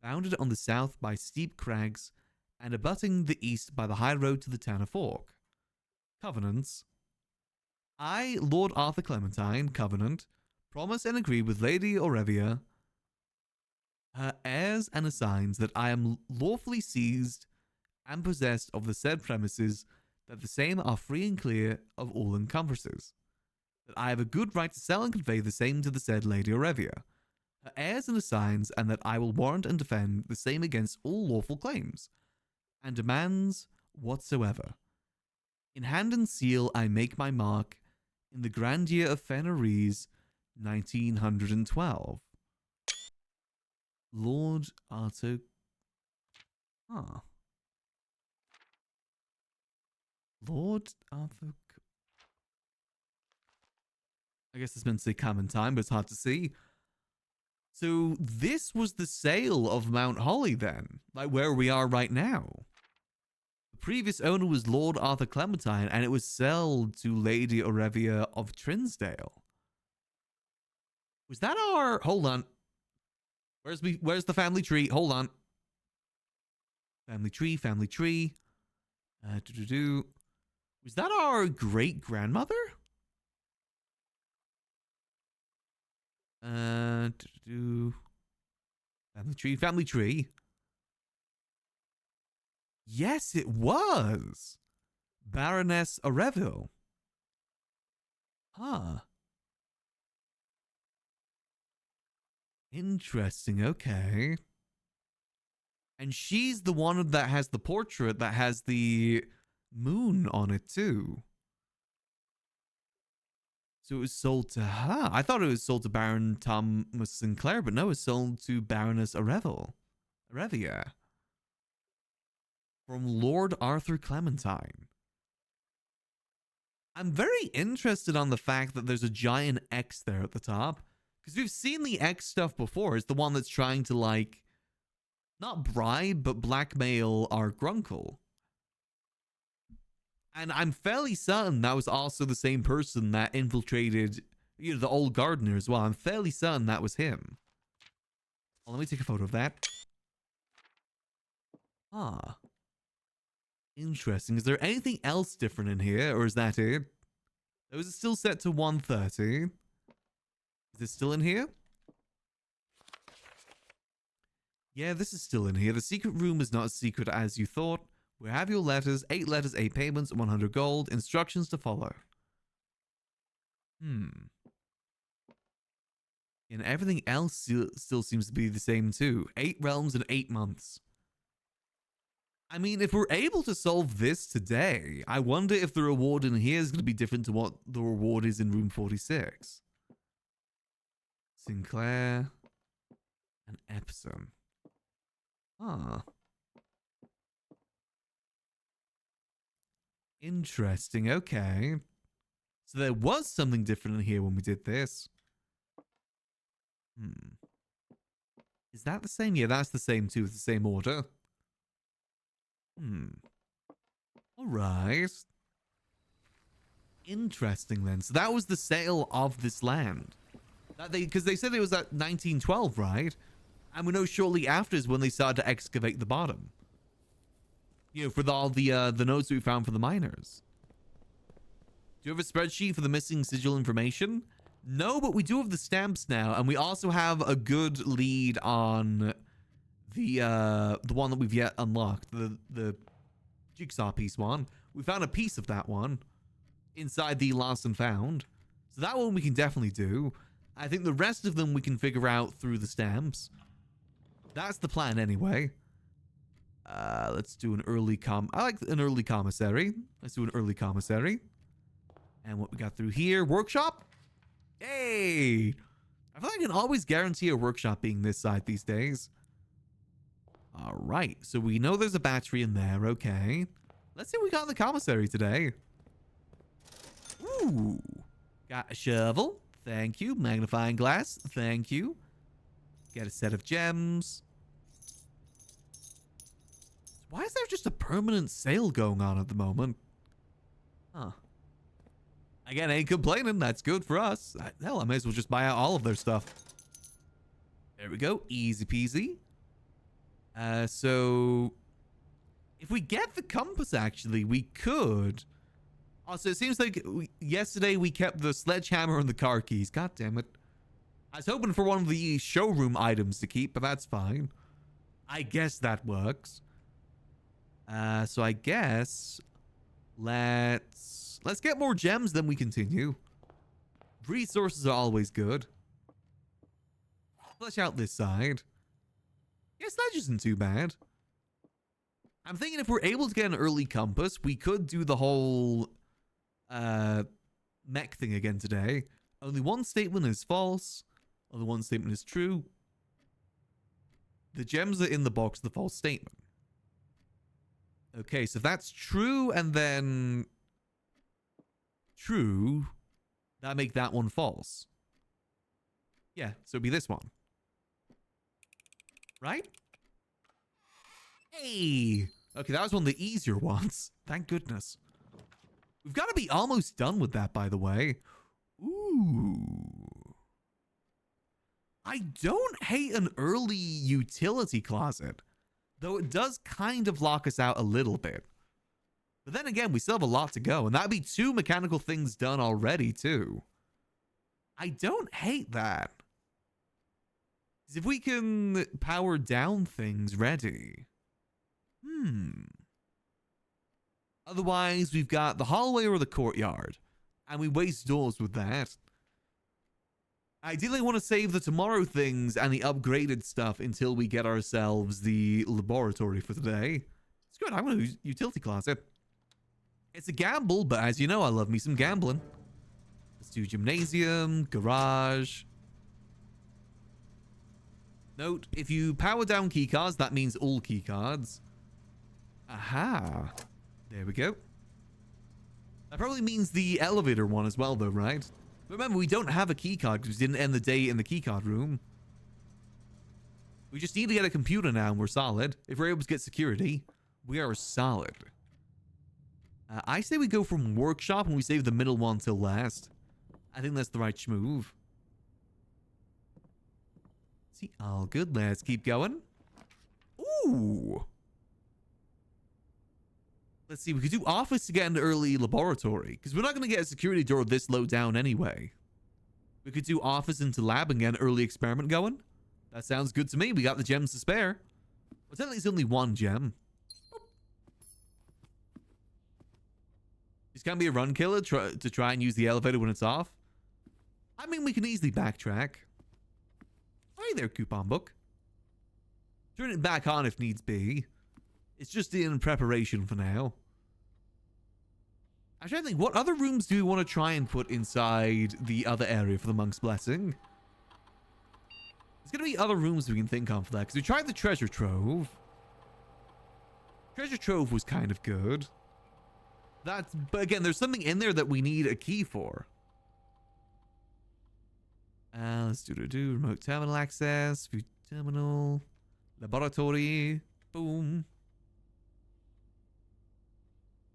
bounded on the south by steep crags, and abutting the east by the high road to the town of Fork. Covenants. I, Lord Arthur Clementine, Covenant, promise and agree with Lady Aurelia, her heirs and assigns that I am lawfully seized and possessed of the said premises, that the same are free and clear of all encumbrances, that I have a good right to sell and convey the same to the said Lady Aurelia, her heirs and assigns, and that I will warrant and defend the same against all lawful claims and demands whatsoever. In hand and seal I make my mark in the grand year of Fenris, 1912. Lord Arthur... Huh. Lord Arthur... I guess it's meant to say common time, but it's hard to see. So this was the sale of Mount Holly then, like where we are right now. The previous owner was Lord Arthur Clementine, and it was sold to Lady Aurelia of Trinsdale. Was that our... Hold on. Where's the family tree? Hold on. Family tree, family tree. Was that our great-grandmother? Family tree, family tree. Yes, it was. Baroness Areville. Huh. Interesting, okay. And she's the one that has the portrait that has the moon on it too. So it was sold to her. I thought it was sold to Baron Thomas Sinclair, but no, it's sold to Baroness Areville. Arevia. From Lord Arthur Clementine. I'm very interested on the fact that there's a giant X there at the top. Because we've seen the X stuff before. It's the one that's trying to, like, not bribe, but blackmail our Grunkle. And I'm fairly certain that was also the same person that infiltrated, you know, the old gardener as well. I'm fairly certain that was him. Well, let me take a photo of that. Ah. Interesting. Is there anything else different in here, or is that it? Those are still set to 130. Is this still in here? Yeah, this is still in here. The secret room is not as secret as you thought. We have your letters, 8 letters, 8 payments, 100 gold, instructions to follow. And everything else still seems to be the same too. 8 realms and 8 months. I mean, if we're able to solve this today, I wonder if the reward in here is going to be different to what the reward is in room 46. Sinclair and Epsom. Ah. Interesting, okay. So there was something different in here when we did this. Is that the same? Yeah, that's the same too. It's the same order. Alright. Interesting then. So that was the sale of this land. Because they said it was at 1912, right? And we know shortly after is when they started to excavate the bottom. You know, for all the notes we found for the miners. Do you have a spreadsheet for the missing sigil information? No, but we do have the stamps now, and we also have a good lead on the one that we've yet unlocked, the jigsaw piece one. We found a piece of that one inside the lost and found, so that one we can definitely do. I think the rest of them we can figure out through the stamps. That's the plan anyway. Let's do an early I like an early commissary. Let's do an early commissary. And what we got through here, workshop. Hey, I feel like I can always guarantee a workshop being this side these days. All right, so we know there's a battery in there. Okay, let's see what we got in the commissary today. Ooh, got a shovel. Thank you. Magnifying glass. Thank you. Get a set of gems. Why is there just a permanent sale going on at the moment? Huh. Again, ain't complaining. That's good for us. Hell, I may as well just buy out all of their stuff. There we go. Easy peasy. So if we get the compass, actually, we could. Also, it seems like yesterday we kept the sledgehammer and the car keys. God damn it. I was hoping for one of the showroom items to keep, but that's fine. I guess that works. So I guess let's get more gems, then we continue. Resources are always good. Flesh out this side. Yes, that isn't too bad. I'm thinking if we're able to get an early compass, we could do the whole mech thing again today. Only one statement is false. Only one statement is true. The gems are in the box, the false statement. Okay, so if that's true and then true, that make that one false. Yeah, so it'd be this one. Right? Hey! Okay, that was one of the easier ones. Thank goodness. We've got to be almost done with that, by the way. Ooh. I don't hate an early utility closet, though it does kind of lock us out a little bit. But then again, we still have a lot to go, and that'd be 2 mechanical things done already, too. I don't hate that. If we can power down things ready. Otherwise, we've got the hallway or the courtyard, and we waste doors with that. Ideally, I want to save the tomorrow things and the upgraded stuff until we get ourselves the laboratory for today. It's good. I'm going to use utility closet. It's a gamble, but as you know, I love me some gambling. Let's do gymnasium, garage. Note, if you power down keycards, that means all keycards. Aha. There we go. That probably means the elevator one as well, though, right? Remember, we don't have a keycard because we didn't end the day in the keycard room. We just need to get a computer now and we're solid. If we're able to get security, we are solid. I say we go from workshop and we save the middle one till last. I think that's the right move. See, all good. Let's keep going. Ooh. Let's see, we could do office to get into early laboratory, because we're not going to get a security door this low down anyway. We could do office into lab and get an early experiment going. That sounds good to me. We got the gems to spare. Well, technically it's only one gem. This can be a run killer to try and use the elevator when it's off. I mean, we can easily backtrack. Hi there, coupon book. Turn it back on if needs be. It's just in preparation for now. I'm trying to think, what other rooms do we want to try and put inside the other area for the Monk's Blessing? There's going to be other rooms we can think of for that, because we tried the Treasure Trove. Treasure Trove was kind of good. But again, there's something in there that we need a key for. Let's do remote terminal access, food terminal, laboratory, boom.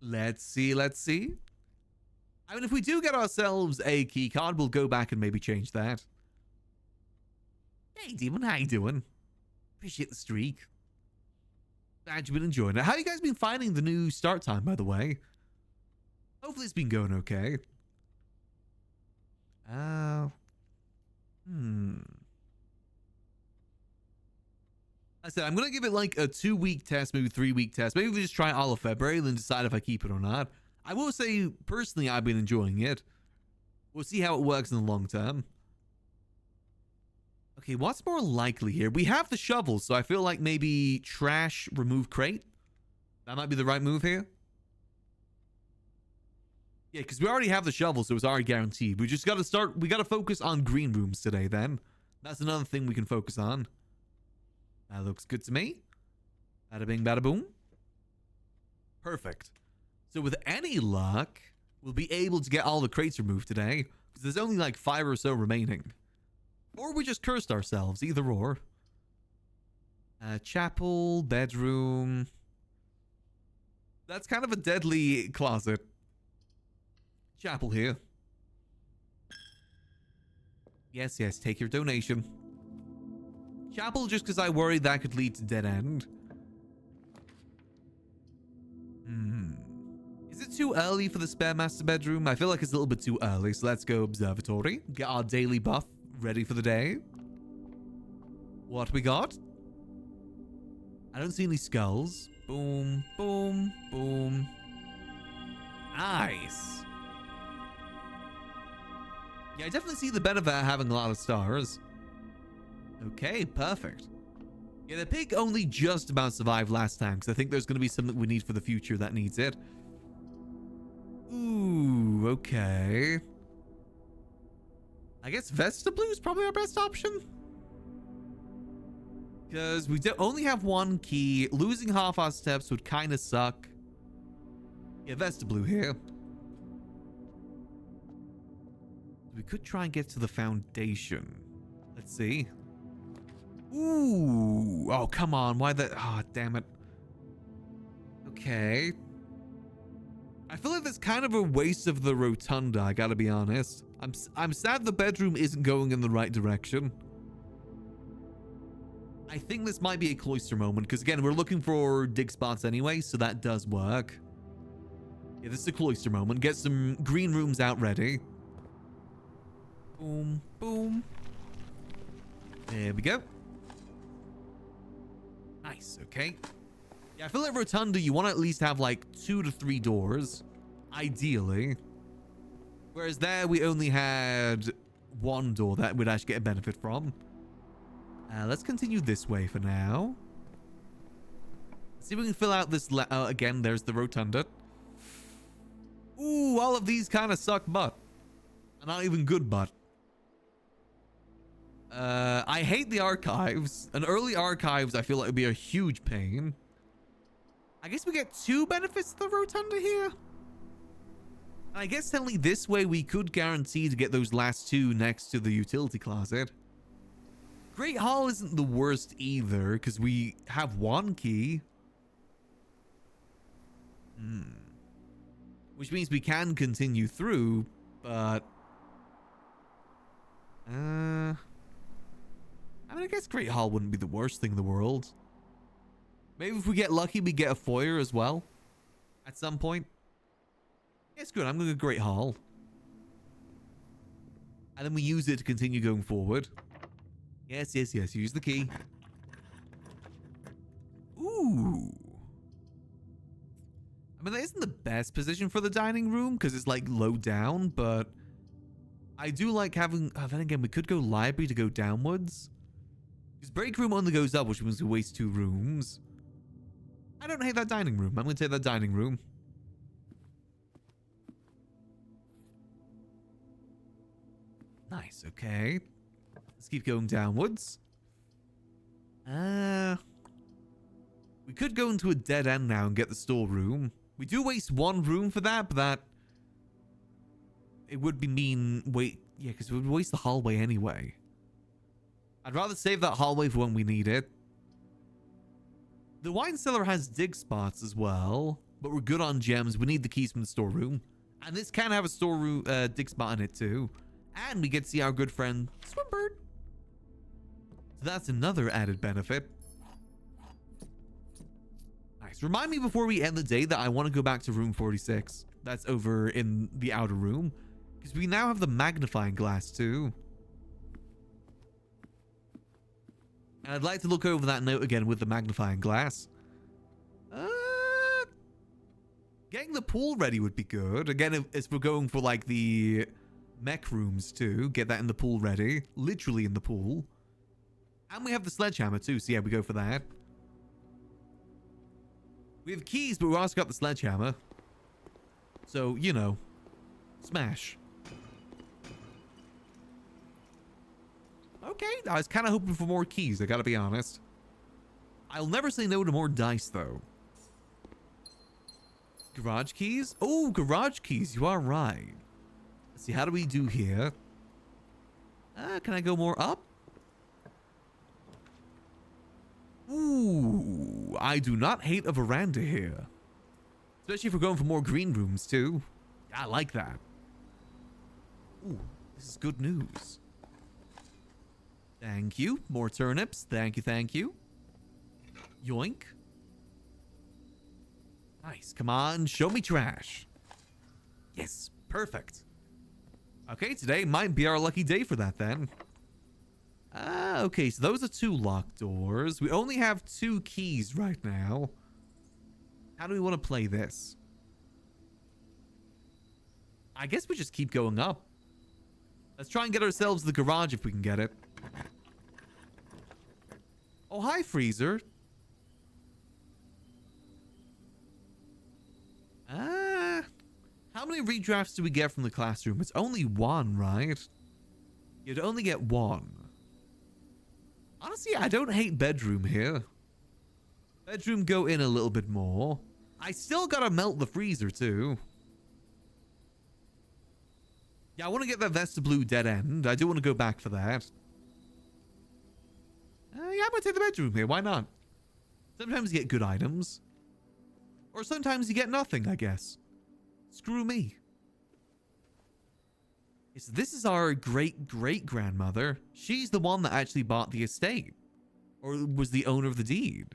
Let's see. I mean, if we do get ourselves a key card, we'll go back and maybe change that. Hey, Demon, how you doing? Appreciate the streak. Glad you've been enjoying it. How you guys been finding the new start time, by the way? Hopefully it's been going okay. I said I'm going to give it like a 2-week test, maybe 3-week test. Maybe we just try all of February and then decide if I keep it or not. I will say, personally, I've been enjoying it. We'll see how it works in the long term. Okay, what's more likely here? We have the shovel, so I feel like maybe trash, remove crate. That might be the right move here. Yeah, because we already have the shovel, so it's already guaranteed. We just got to start. We got to focus on green rooms today, then. That's another thing we can focus on. That looks good to me. Bada bing, bada boom. Perfect. So with any luck, we'll be able to get all the crates removed today, because there's only like 5 or so remaining. Or we just cursed ourselves, either or. Chapel, bedroom. That's kind of a deadly closet. Chapel here. Yes, take your donation. Chapel just because I worry that could lead to dead end. Is it too early for the spare master bedroom? I feel like it's a little bit too early, so let's go observatory. Get our daily buff ready for the day. What we got? I don't see any skulls. Boom, boom, boom. Nice. Yeah, I definitely see the benefit of having a lot of stars. Okay, perfect. Yeah, the pig only just about survived last time, because I think there's going to be something we need for the future that needs it. Ooh, okay. I guess Vesta Blue is probably our best option. Because we only have one key. Losing half our steps would kind of suck. Yeah, Vesta Blue here. We could try and get to the foundation. Let's see. Ooh. Oh, come on. Why the... Oh, damn it. Okay. I feel like that's kind of a waste of the rotunda, I gotta be honest. I'm sad the bedroom isn't going in the right direction. I think this might be a cloister moment, because again, we're looking for dig spots anyway, so that does work. Yeah, this is a cloister moment. Get some green rooms out ready. Boom, boom. There we go. Nice, okay. Yeah, I feel like Rotunda, you want to at least have like 2 to 3 doors, ideally. Whereas there, we only had 1 door that we'd actually get a benefit from. Let's continue this way for now. Let's see if we can fill out this... again, there's the Rotunda. Ooh, all of these kind of suck butt. Not even good butt. I hate the archives. An early archives, I feel like would be a huge pain. I guess we get 2 benefits to the rotunda here. I guess technically this way we could guarantee to get those last 2 next to the utility closet. Great Hall isn't the worst either, because we have 1 key. Which means we can continue through, but... I mean, I guess Great Hall wouldn't be the worst thing in the world. Maybe if we get lucky, we get a foyer as well. At some point. Yeah, it's good. I'm going to go Great Hall. And then we use it to continue going forward. Yes, yes, yes. Use the key. Ooh. I mean, that isn't the best position for the dining room because it's like low down, but I do like having... Oh, then again, we could go library to go downwards. Because break room only goes up, which means we waste 2 rooms. I don't hate that dining room. I'm going to take that dining room. Nice, okay. Let's keep going downwards. We could go into a dead end now and get the storeroom. We do waste 1 room for that, but that... It would be mean... Wait, yeah, because we would waste the hallway anyway. I'd rather save that hallway for when we need it. The wine cellar has dig spots as well, but we're good on gems. We need the keys from the storeroom. And this can have a storeroom dig spot in it too. And we get to see our good friend Swimbird. So that's another added benefit. Nice. Remind me before we end the day that I want to go back to room 46. That's over in the outer room. Because we now have the magnifying glass too. And I'd like to look over that note again with the magnifying glass. Getting the pool ready would be good. Again, if we're going for like the mech rooms too, get that in the pool ready. Literally in the pool. And we have the sledgehammer too, so yeah, we go for that. We have keys, but we also got the sledgehammer. So, you know, smash. Okay, I was kind of hoping for more keys, I gotta be honest. I'll never say no to more dice, though. Garage keys? Oh, garage keys, you are right. Let's see, how do we do here? Can I go more up? Ooh, I do not hate a veranda here. Especially if we're going for more green rooms, too. I like that. Ooh, this is good news. Thank you. More turnips. Thank you, thank you. Yoink. Nice. Come on, show me trash. Yes, perfect. Okay, today might be our lucky day for that, then. Okay, so those are 2 locked doors. We only have 2 keys right now. How do we want to play this? I guess we just keep going up. Let's try and get ourselves the garage if we can get it. Oh, hi, Freezer. How many redrafts do we get from the classroom? It's only 1, right? You'd only get 1. Honestly, I don't hate bedroom here. Bedroom go in a little bit more. I still gotta melt the freezer too. Yeah, I want to get that Vesta Blue dead end. I do want to go back for that. Yeah, I'm gonna take the bedroom here. Why not? Sometimes you get good items. Or sometimes you get nothing, I guess. Screw me. So this is our great-great-grandmother. She's the one that actually bought the estate. Or was the owner of the deed.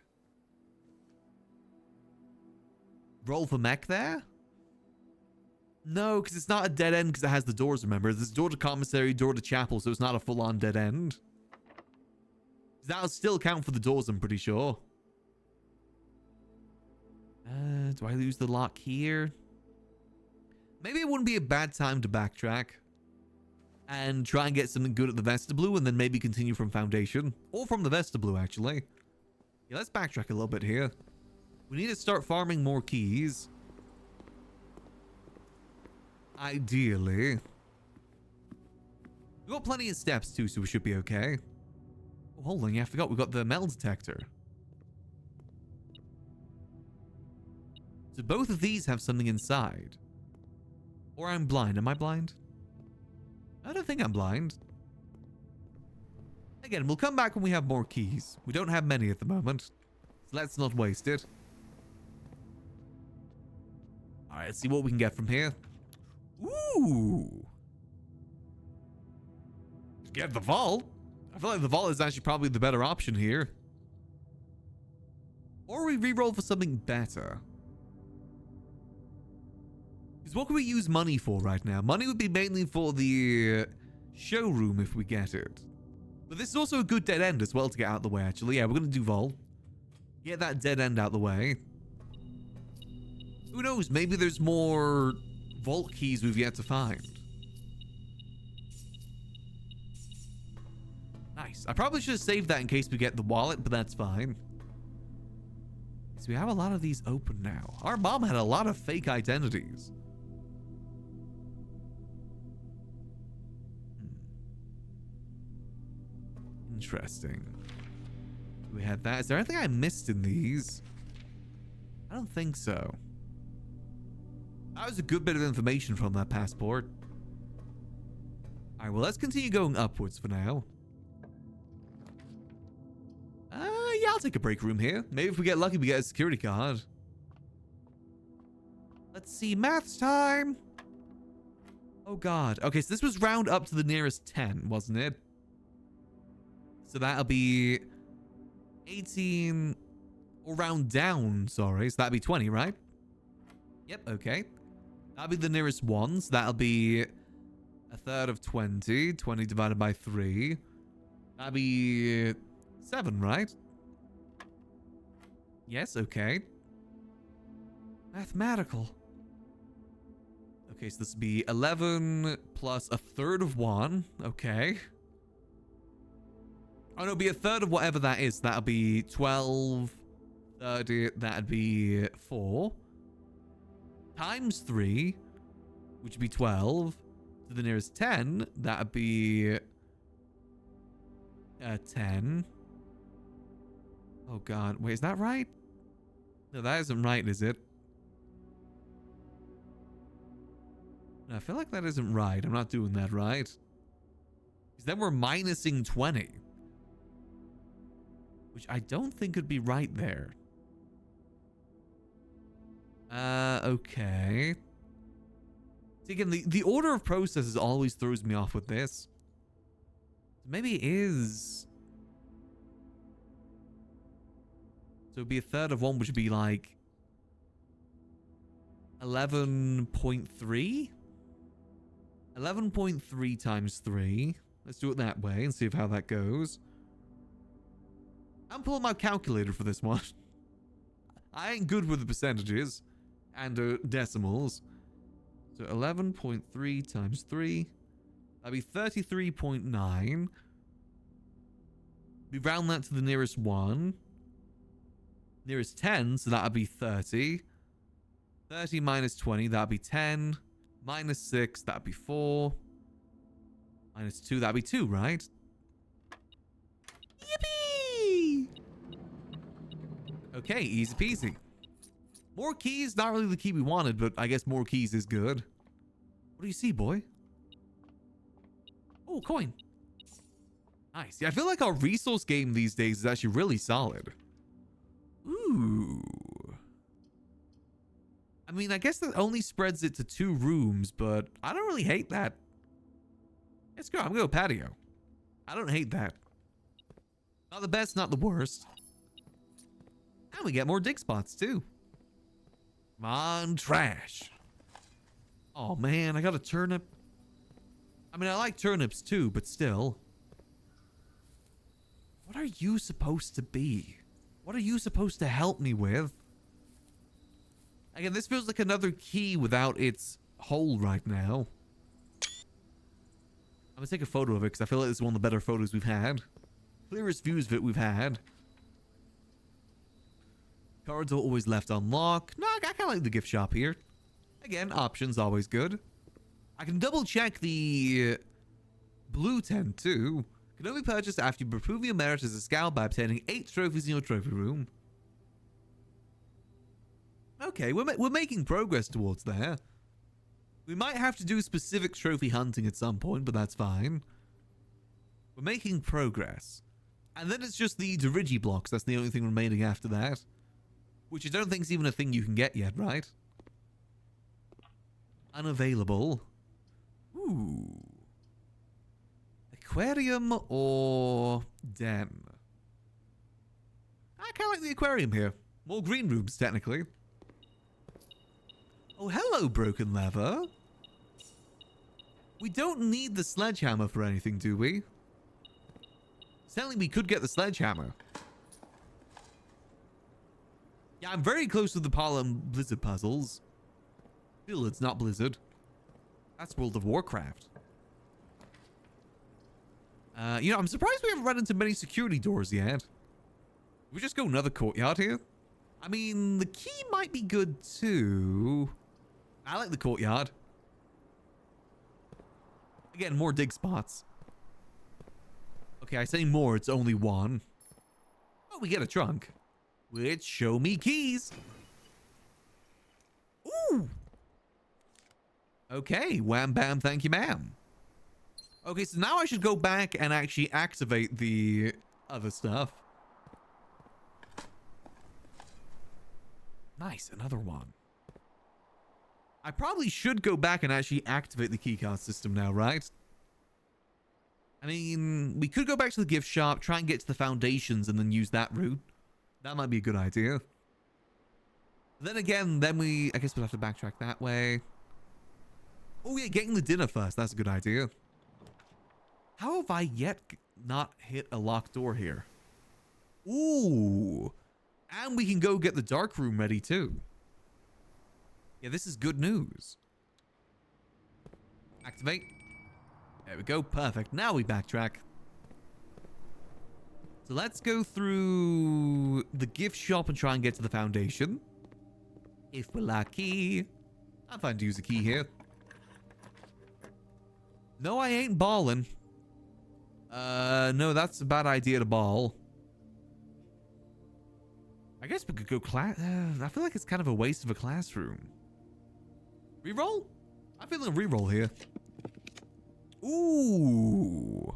Roll for mech there? No, because it's not a dead end because it has the doors, remember? There's door to commissary, door to chapel, so it's not a full-on dead end. That'll still count for the doors, I'm pretty sure. Do I lose the lock here? Maybe it wouldn't be a bad time to backtrack. And try and get something good at the Vesta Blue and then maybe continue from Foundation. Or from the Vesta Blue, actually. Yeah, let's backtrack a little bit here. We need to start farming more keys. Ideally. We've got plenty of steps too, so we should be okay. Oh, hold on, yeah, I forgot we've got the metal detector. So both of these have something inside. Or I'm blind. Am I blind? I don't think I'm blind. Again, we'll come back when we have more keys. We don't have many at the moment. So let's not waste it. Alright, let's see what we can get from here. Ooh! Get the vault. I feel like the vault is actually probably the better option here. Or we reroll for something better. Because what can we use money for right now? Money would be mainly for the showroom if we get it. But this is also a good dead end as well to get out of the way, actually. Yeah, we're going to do vault. Get that dead end out of the way. Who knows? Maybe there's more vault keys we've yet to find. Nice. I probably should have saved that in case we get the wallet, but that's fine. So we have a lot of these open now. Our mom had a lot of fake identities. Interesting. We had that. Is there anything I missed in these? I don't think so. That was a good bit of information from that passport. Alright, well, let's continue going upwards for now. Yeah, I'll take a break room here. Maybe if we get lucky, we get a security card. Let's see, maths time. Oh, God. Okay, so this was round up to the nearest 10, wasn't it? So that'll be 18, or round down, sorry. So that'll be 20, right? Yep, okay. That'll be the nearest ones. That'll be a third of 20. 20 divided by 3. That'll be 7, right? Yes, okay. Mathematical. Okay, so this would be 11 plus a third of 1. Okay. Oh, no, it'll be a third of whatever that is. That'll be 12, 30, that'd be 4. Times 3, which would be 12. To the nearest 10, that'd be 10. Oh, God. Wait, is that right? No, that isn't right, is it? No, I feel like that isn't right. I'm not doing that right. Because then we're minusing 20. Which I don't think could be right there. Okay. See, again, the order of processes always throws me off with this. Maybe it is... So it'd be a third of 1, which would be like 11.3? 11.3 times 3. Let's do it that way and see how that goes. I'm pulling my calculator for this one. I ain't good with the percentages and decimals. So 11.3 times 3. That'd be 33.9. We round that to the nearest 1. Nearest 10, so that'd be 30. 30 minus 20, that'd be 10. Minus 6, that'd be 4. Minus 2, that'd be 2, right? Yippee! Okay, easy peasy. More keys, not really the key we wanted, but I guess more keys is good. What do you see, boy? Oh, coin. Nice. Yeah, I feel like our resource game these days is actually really solid. Ooh. I mean, I guess that only spreads it to 2 rooms, but I don't really hate that. Let's go. I'm going to go patio. I don't hate that. Not the best, not the worst. And we get more dig spots, too. Come on, trash. Oh, man, I got a turnip. I mean, I like turnips, too, but still. What are you supposed to be? What are you supposed to help me with? Again, this feels like another key without its hole right now. I'm gonna take a photo of it because I feel like this is one of the better photos we've had. Clearest views of it we've had. Cards are always left unlocked. No, I kind of like the gift shop here. Again, options always good. I can double check the blue tent too. Can only purchase after you prove your merit as a scout by obtaining 8 trophies in your trophy room. Okay, Okay, we're making progress towards there. We might have to do specific trophy hunting at some point, but that's fine. We're making progress. And then it's just the Dirigi blocks. That's the only thing remaining after that. Which I don't think is even a thing you can get yet, right? Unavailable. Ooh. Aquarium or den? I kind of like the aquarium here. More green rooms, technically. Oh, hello, broken lever. We don't need the sledgehammer for anything, do we? Certainly we could get the sledgehammer. Yeah, I'm very close to the Pollen Blizzard puzzles. Still, it's not Blizzard. That's World of Warcraft. You know, I'm surprised we haven't run into many security doors yet. We just go another courtyard here? I mean, the key might be good too. I like the courtyard. Again, more dig spots. Okay, I say more, it's only one. Oh, we get a trunk. Which show me keys. Ooh. Okay, wham bam, thank you ma'am. Okay, so now I should go back and actually activate the other stuff. Nice, another one. I probably should go back and actually activate the keycard system now, right? I mean, we could go back to the gift shop, try and get to the foundations, and then use that route. That might be a good idea. Then again, I guess we'll have to backtrack that way. Oh yeah, getting the dinner first. That's a good idea. How have I yet not hit a locked door here? Ooh. And we can go get the dark room ready too. Yeah, this is good news. Activate. There we go. Perfect. Now we backtrack. So let's go through the gift shop and try and get to the foundation. If we're lucky. I'm fine to use a key here. No, I ain't balling. No, that's a bad idea to ball. I guess we could go class. I feel like it's kind of a waste of a classroom. Reroll? I'm feeling a reroll here. Ooh.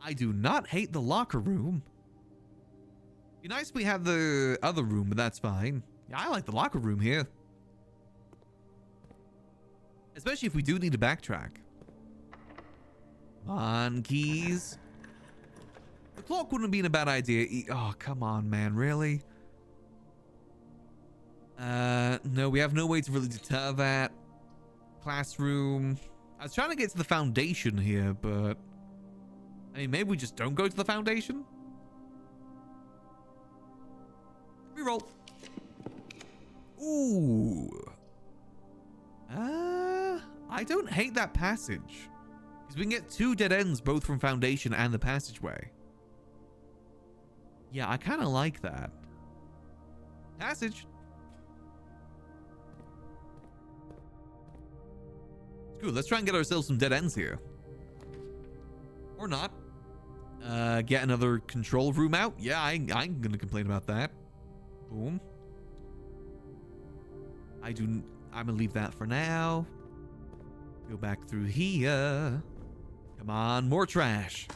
I do not hate the locker room. Be nice if we had the other room, but that's fine. Yeah, I like the locker room here. Especially if we do need to backtrack. Come on, keys. The clock wouldn't have been a bad idea. Oh, come on, man. Really? No, we have no way to really deter that. Classroom. I was trying to get to the foundation here, but... I mean, maybe we just don't go to the foundation? Reroll. Ooh. I don't hate that passage. Because we can get 2 dead ends, both from foundation and the passageway. Yeah, I kind of like that. Passage. Good, let's try and get ourselves some dead ends here. Or not. Get another control room out. Yeah, I ain't gonna complain about that. Boom. I'm gonna leave that for now. Go back through here. Come on, more trash.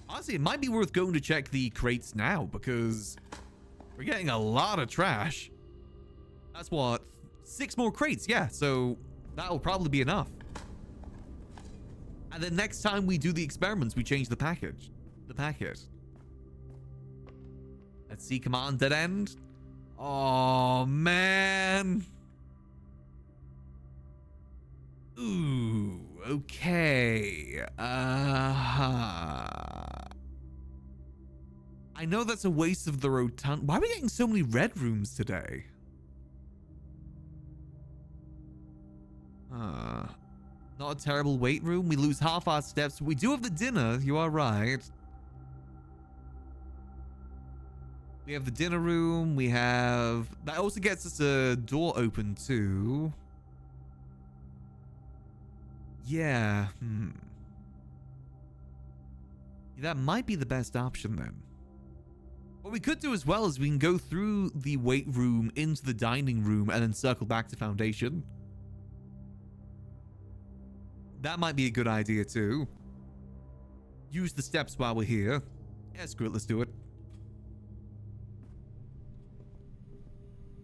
Honestly, it might be worth going to check the crates now because we're getting a lot of trash. That's what? 6 more crates. Yeah, so that'll probably be enough. And then next time we do the experiments, we change the package. The packet. Let's see. Come on, dead end. Oh, man. Ooh, okay. I know that's a waste of the rotund. Why are we getting so many red rooms today? Not a terrible weight room. We lose half our steps. We do have the dinner. You are right. We have the dinner room. We have... That also gets us a door open too. Yeah. That might be the best option then. What we could do as well is we can go through the weight room into the dining room and then circle back to Foundation. That might be a good idea too. Use the steps while we're here. Yeah, screw it, let's do it.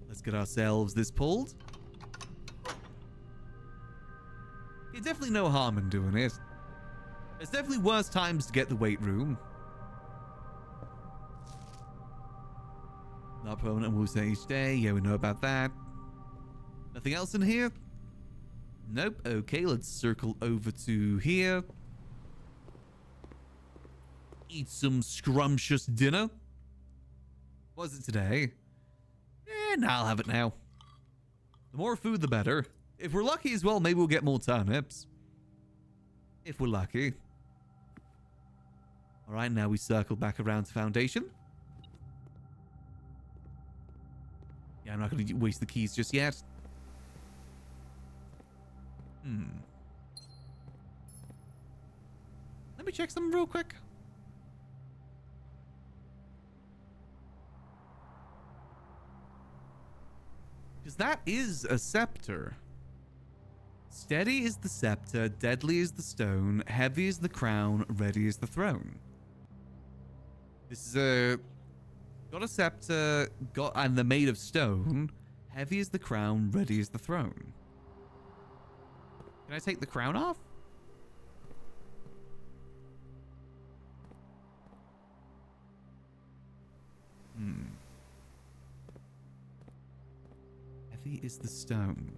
Let's get ourselves this pulled. Yeah, definitely no harm in doing it. There's definitely worse times to get the weight room. Not permanent moves each day. Yeah, we know about that. Nothing else in here? Nope. Okay, let's circle over to here. Eat some scrumptious dinner. Was it today? Nah, I'll have it now. The more food, the better. If we're lucky as well, maybe we'll get more turnips. If we're lucky. Alright, now we circle back around to Foundation. Yeah, I'm not going to waste the keys just yet. Let me check something real quick. Because that is a scepter. Steady is the scepter, deadly is the stone, heavy is the crown, ready is the throne. This is a... Got a scepter, and they're made of stone. Heavy is the crown, ready is the throne. Can I take the crown off? Heavy is the stone.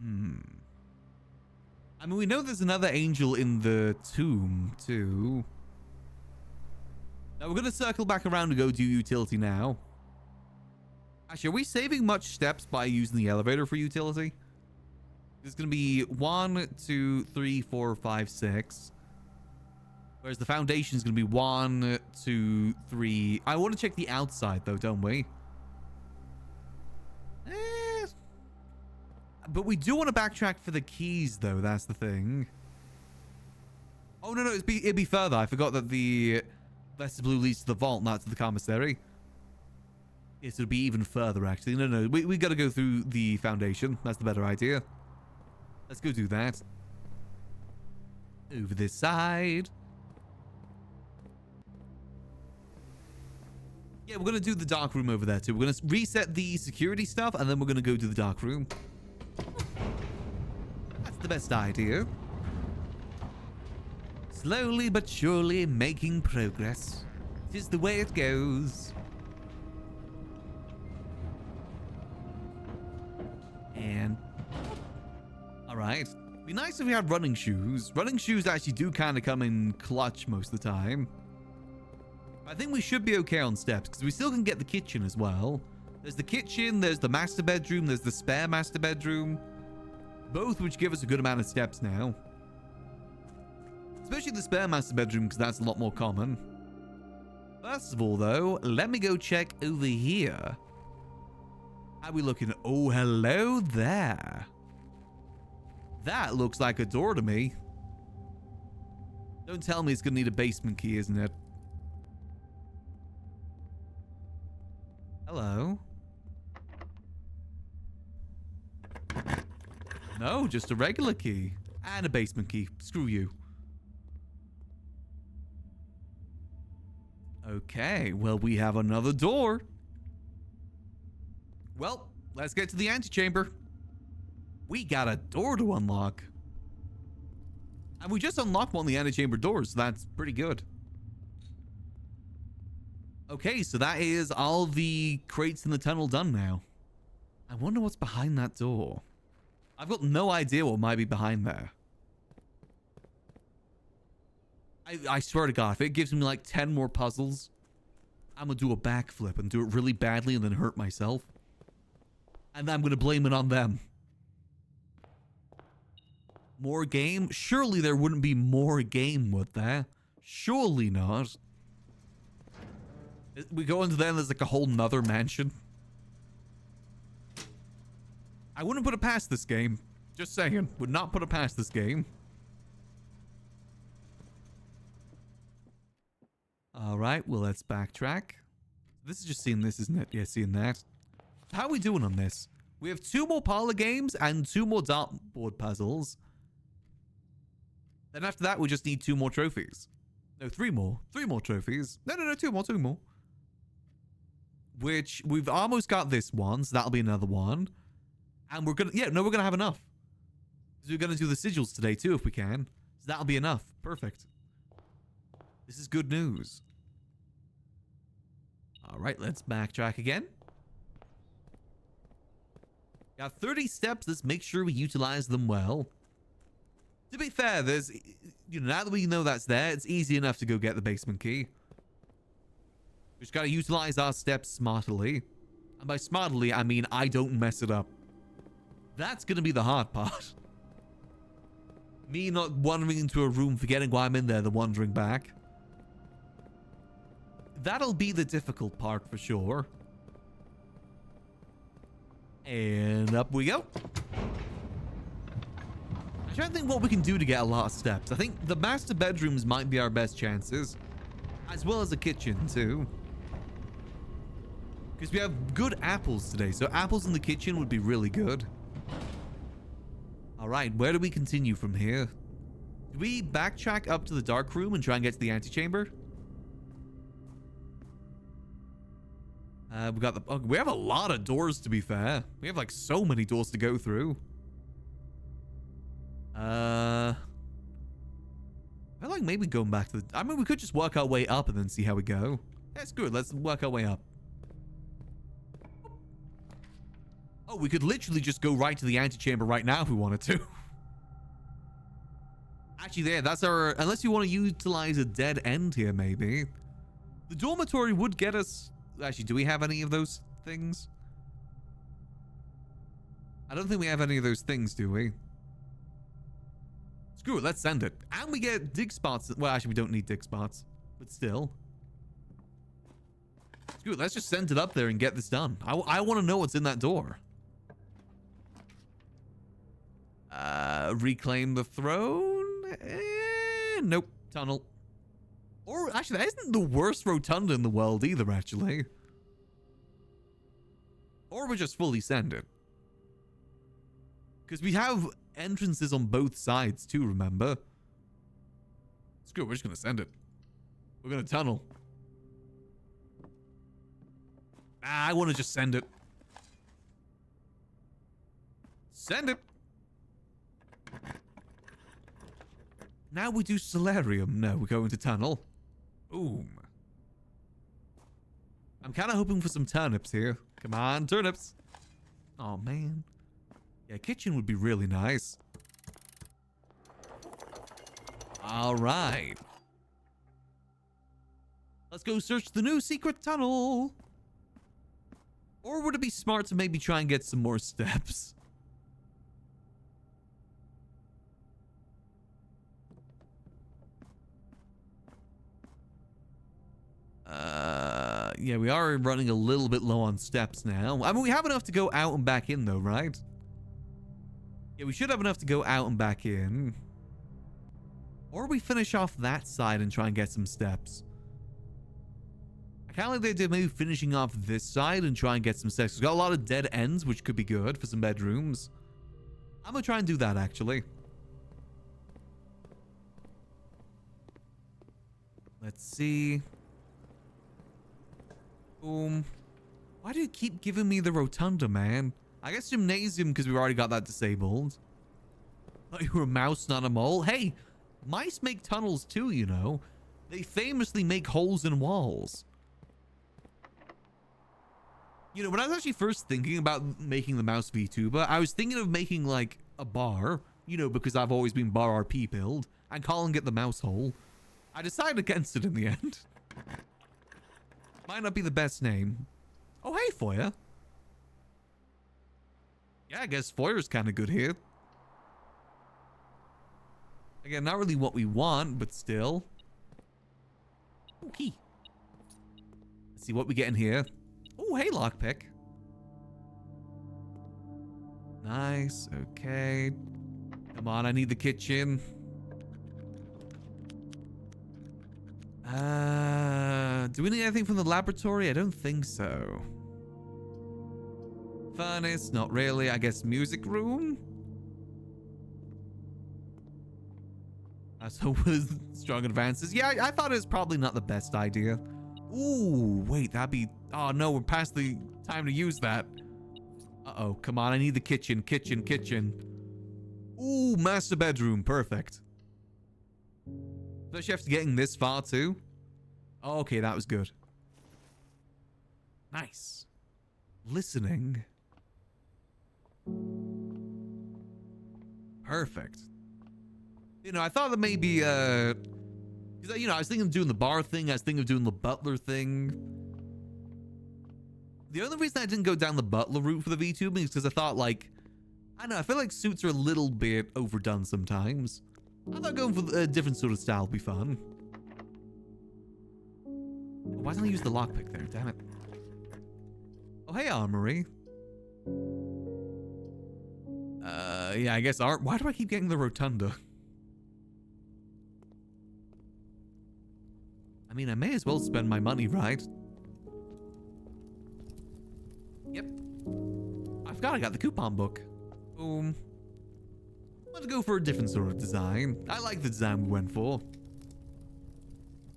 I mean, we know there's another angel in the tomb, too. Now, we're going to circle back around and go do utility now. Actually, are we saving much steps by using the elevator for utility? There's going to be 1, 2, 3, 4, 5, 6. Whereas the foundation is going to be 1, 2, 3. I want to check the outside, though, don't we? But we do want to backtrack for the keys, though. That's the thing. Oh, no, it'd be further. I forgot that the vestibule leads to the vault, not to the commissary. Yes, it'll be even further, actually. No. We got to go through the foundation. That's the better idea. Let's go do that. Over this side. Yeah, we're going to do the dark room over there, too. We're going to reset the security stuff, and then we're going to go to the dark room. That's the best idea. Slowly but surely making progress. It is the way it goes. And... Alright. Be nice if we had running shoes. Running shoes actually do kind of come in clutch most of the time. I think we should be okay on steps, because we still can get the kitchen as well. There's the kitchen, there's the master bedroom, there's the spare master bedroom. Both which give us a good amount of steps now. Especially the spare master bedroom, because that's a lot more common. First of all, though, let me go check over here. How are we looking? Oh, hello there. That looks like a door to me. Don't tell me it's going to need a basement key, isn't it? Hello? No, just a regular key. And a basement key. Screw you. Okay, well, we have another door. Well, let's get to the antechamber. We got a door to unlock. And we just unlocked one of the antechamber doors, so that's pretty good. Okay, so that is all the crates in the tunnel done now. I wonder what's behind that door. I've got no idea what might be behind there. I swear to God, if it gives me like 10 more puzzles, I'm going to do a backflip and do it really badly and then hurt myself. And I'm going to blame it on them. More game? Surely there wouldn't be more game with that. Surely not. We go into there and there's like a whole nother mansion. I wouldn't put it past this game. Just saying. Would not put it past this game. All right, well, let's backtrack. This is just seeing this, isn't it? Yeah, seeing that. How are we doing on this? We have 2 more parlor games and 2 more dartboard puzzles. Then after that, we just need 2 more trophies. No, 3 more. 3 more trophies. No, 2 more, 2 more. Which, we've almost got this one, so that'll be another one. And we're gonna, we're gonna have enough. Because we're gonna do the sigils today too, if we can. So that'll be enough. Perfect. This is good news. All right, let's backtrack again. Got 30 steps. Let's make sure we utilize them well. To be fair, there's, now that we know that's there, it's easy enough to go get the basement key. Just gotta utilize our steps smartly. And by smartly, I mean I don't mess it up. That's gonna be the hard part. Me not wandering into a room, forgetting why I'm in there, then wandering back. That'll be the difficult part for sure. And up we go. I'm trying to think what we can do to get a lot of steps. I think the master bedrooms might be our best chances. As well as the kitchen too. Because we have good apples today. So apples in the kitchen would be really good. Alright, where do we continue from here? Do we backtrack up to the dark room and try and get to the antechamber? We got the... Oh, we have a lot of doors, to be fair. We have, like, so many doors to go through. I feel like maybe going back to the... I mean, we could just work our way up and then see how we go. That's good. Let's work our way up. Oh, we could literally just go right to the antechamber right now if we wanted to. Actually, there, that's our... Unless you want to utilize a dead end here, maybe. The dormitory would get us... Actually, do we have any of those things? I don't think we have any of those things, do we? Screw it, let's send it. And we get dig spots. Well, actually, we don't need dig spots. But still. Screw it, let's just send it up there and get this done. I want to know what's in that door. Reclaim the throne? Nope. Tunnel. Or, actually, that isn't the worst rotunda in the world either, actually. Or we just fully send it. Because we have entrances on both sides, too, remember? Screw it, we're just going to send it. We're going to tunnel. I want to just send it. Send it. Now we do solarium. No, we're going to tunnel. Boom. I'm kind of hoping for some turnips here. Come on, turnips. Oh, man. Yeah, kitchen would be really nice. All right. Let's go search the new secret tunnel. Or would it be smart to maybe try and get some more steps? Yeah, we are running a little bit low on steps now. I mean, we have enough to go out and back in, though, right? Yeah, we should have enough to go out and back in. Or we finish off that side and try and get some steps. I kind of like the idea of maybe finishing off this side and try and get some steps. We've got a lot of dead ends, which could be good for some bedrooms. I'm going to try and do that, actually. Let's see. Boom. Why do you keep giving me the rotunda, man? I guess gymnasium because we've already got that disabled. Thought you were a mouse, not a mole. Hey, mice make tunnels too, you know. They famously make holes in walls. You know, when I was actually first thinking about making the mouse VTuber, I was thinking of making like a bar, you know, because I've always been bar RP build, and calling it the mouse hole. I decided against it in the end. Might not be the best name. Oh, hey, Foyer. Yeah, I guess Foyer's kind of good here. Again, not really what we want, but still. Okay. Let's see what we get in here. Oh, hey, lockpick. Nice. Okay. Come on, I need the kitchen. Do we need anything from the laboratory? I don't think so. Furnace, not really. I guess music room? So with strong advances. Yeah, I thought it was probably not the best idea. Ooh, wait, that'd be... Oh, no, we're past the time to use that. Uh-oh, come on, I need the kitchen. Ooh, master bedroom, perfect. Especially after getting this far, too. Oh, okay, that was good. Nice. Listening. Perfect. You know, I thought that maybe, because, you know, I was thinking of doing the bar thing. I was thinking of doing the butler thing. The only reason I didn't go down the butler route for the VTubing is because I thought, like, I don't know, I feel like suits are a little bit overdone sometimes. I thought going for a different sort of style would be fun. Why didn't I use the lockpick there? Damn it. Oh, hey, Armory. Yeah, I guess why do I keep getting the rotunda? I mean, I may as well spend my money, right? Yep. I forgot I got the coupon book. Boom. Let's go for a different sort of design. I like the design we went for.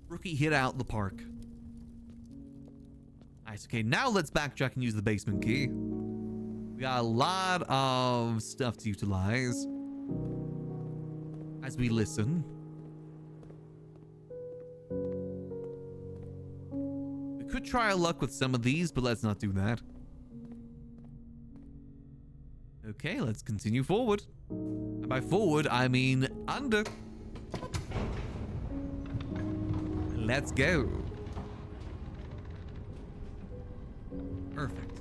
Rookie hit out the park. Nice. Okay, now let's backtrack and use the basement key. We got a lot of stuff to utilize as we listen. We could try our luck with some of these, but let's not do that. Okay, let's continue forward. And by forward, I mean under. Let's go. Perfect.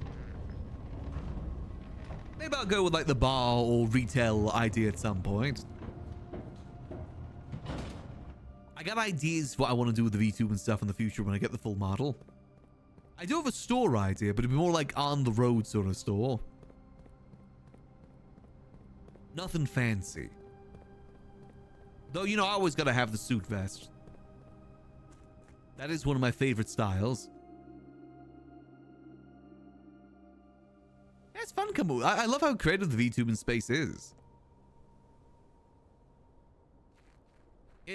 Maybe I'll go with like the bar or retail idea at some point. I got ideas for what I want to do with the VTube and stuff in the future when I get the full model. I do have a store idea, but it'd be more like on the road sort of store. Nothing fancy. Though, you know, I always gotta have the suit vest. That is one of my favorite styles. Yeah, it's fun, Camus. I love how creative the VTube in space is.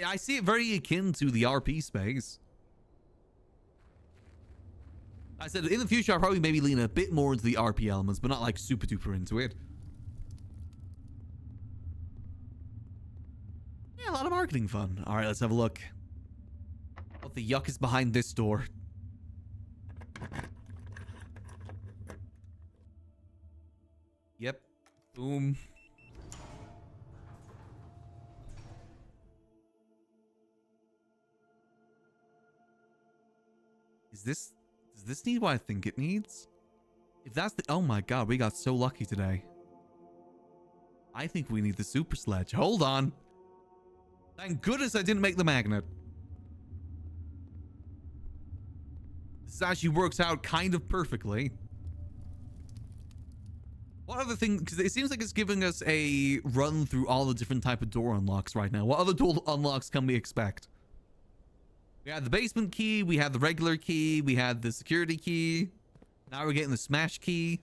I see it very akin to the RP space. I said in the future I'll probably maybe lean a bit more into the RP elements, but not like super duper into it. Yeah, a lot of marketing fun. All right, let's have a look. What the yuck is behind this door? Yep. Boom. Does this need what I think it needs? If that's the... Oh my god, we got so lucky today. I think we need the super sledge. Hold on. Thank goodness I didn't make the magnet. This actually works out kind of perfectly. What other thing... Because it seems like it's giving us a run through all the different type of door unlocks right now. What other door unlocks can we expect? We had the basement key, we had the regular key, we had the security key. Now we're getting the smash key.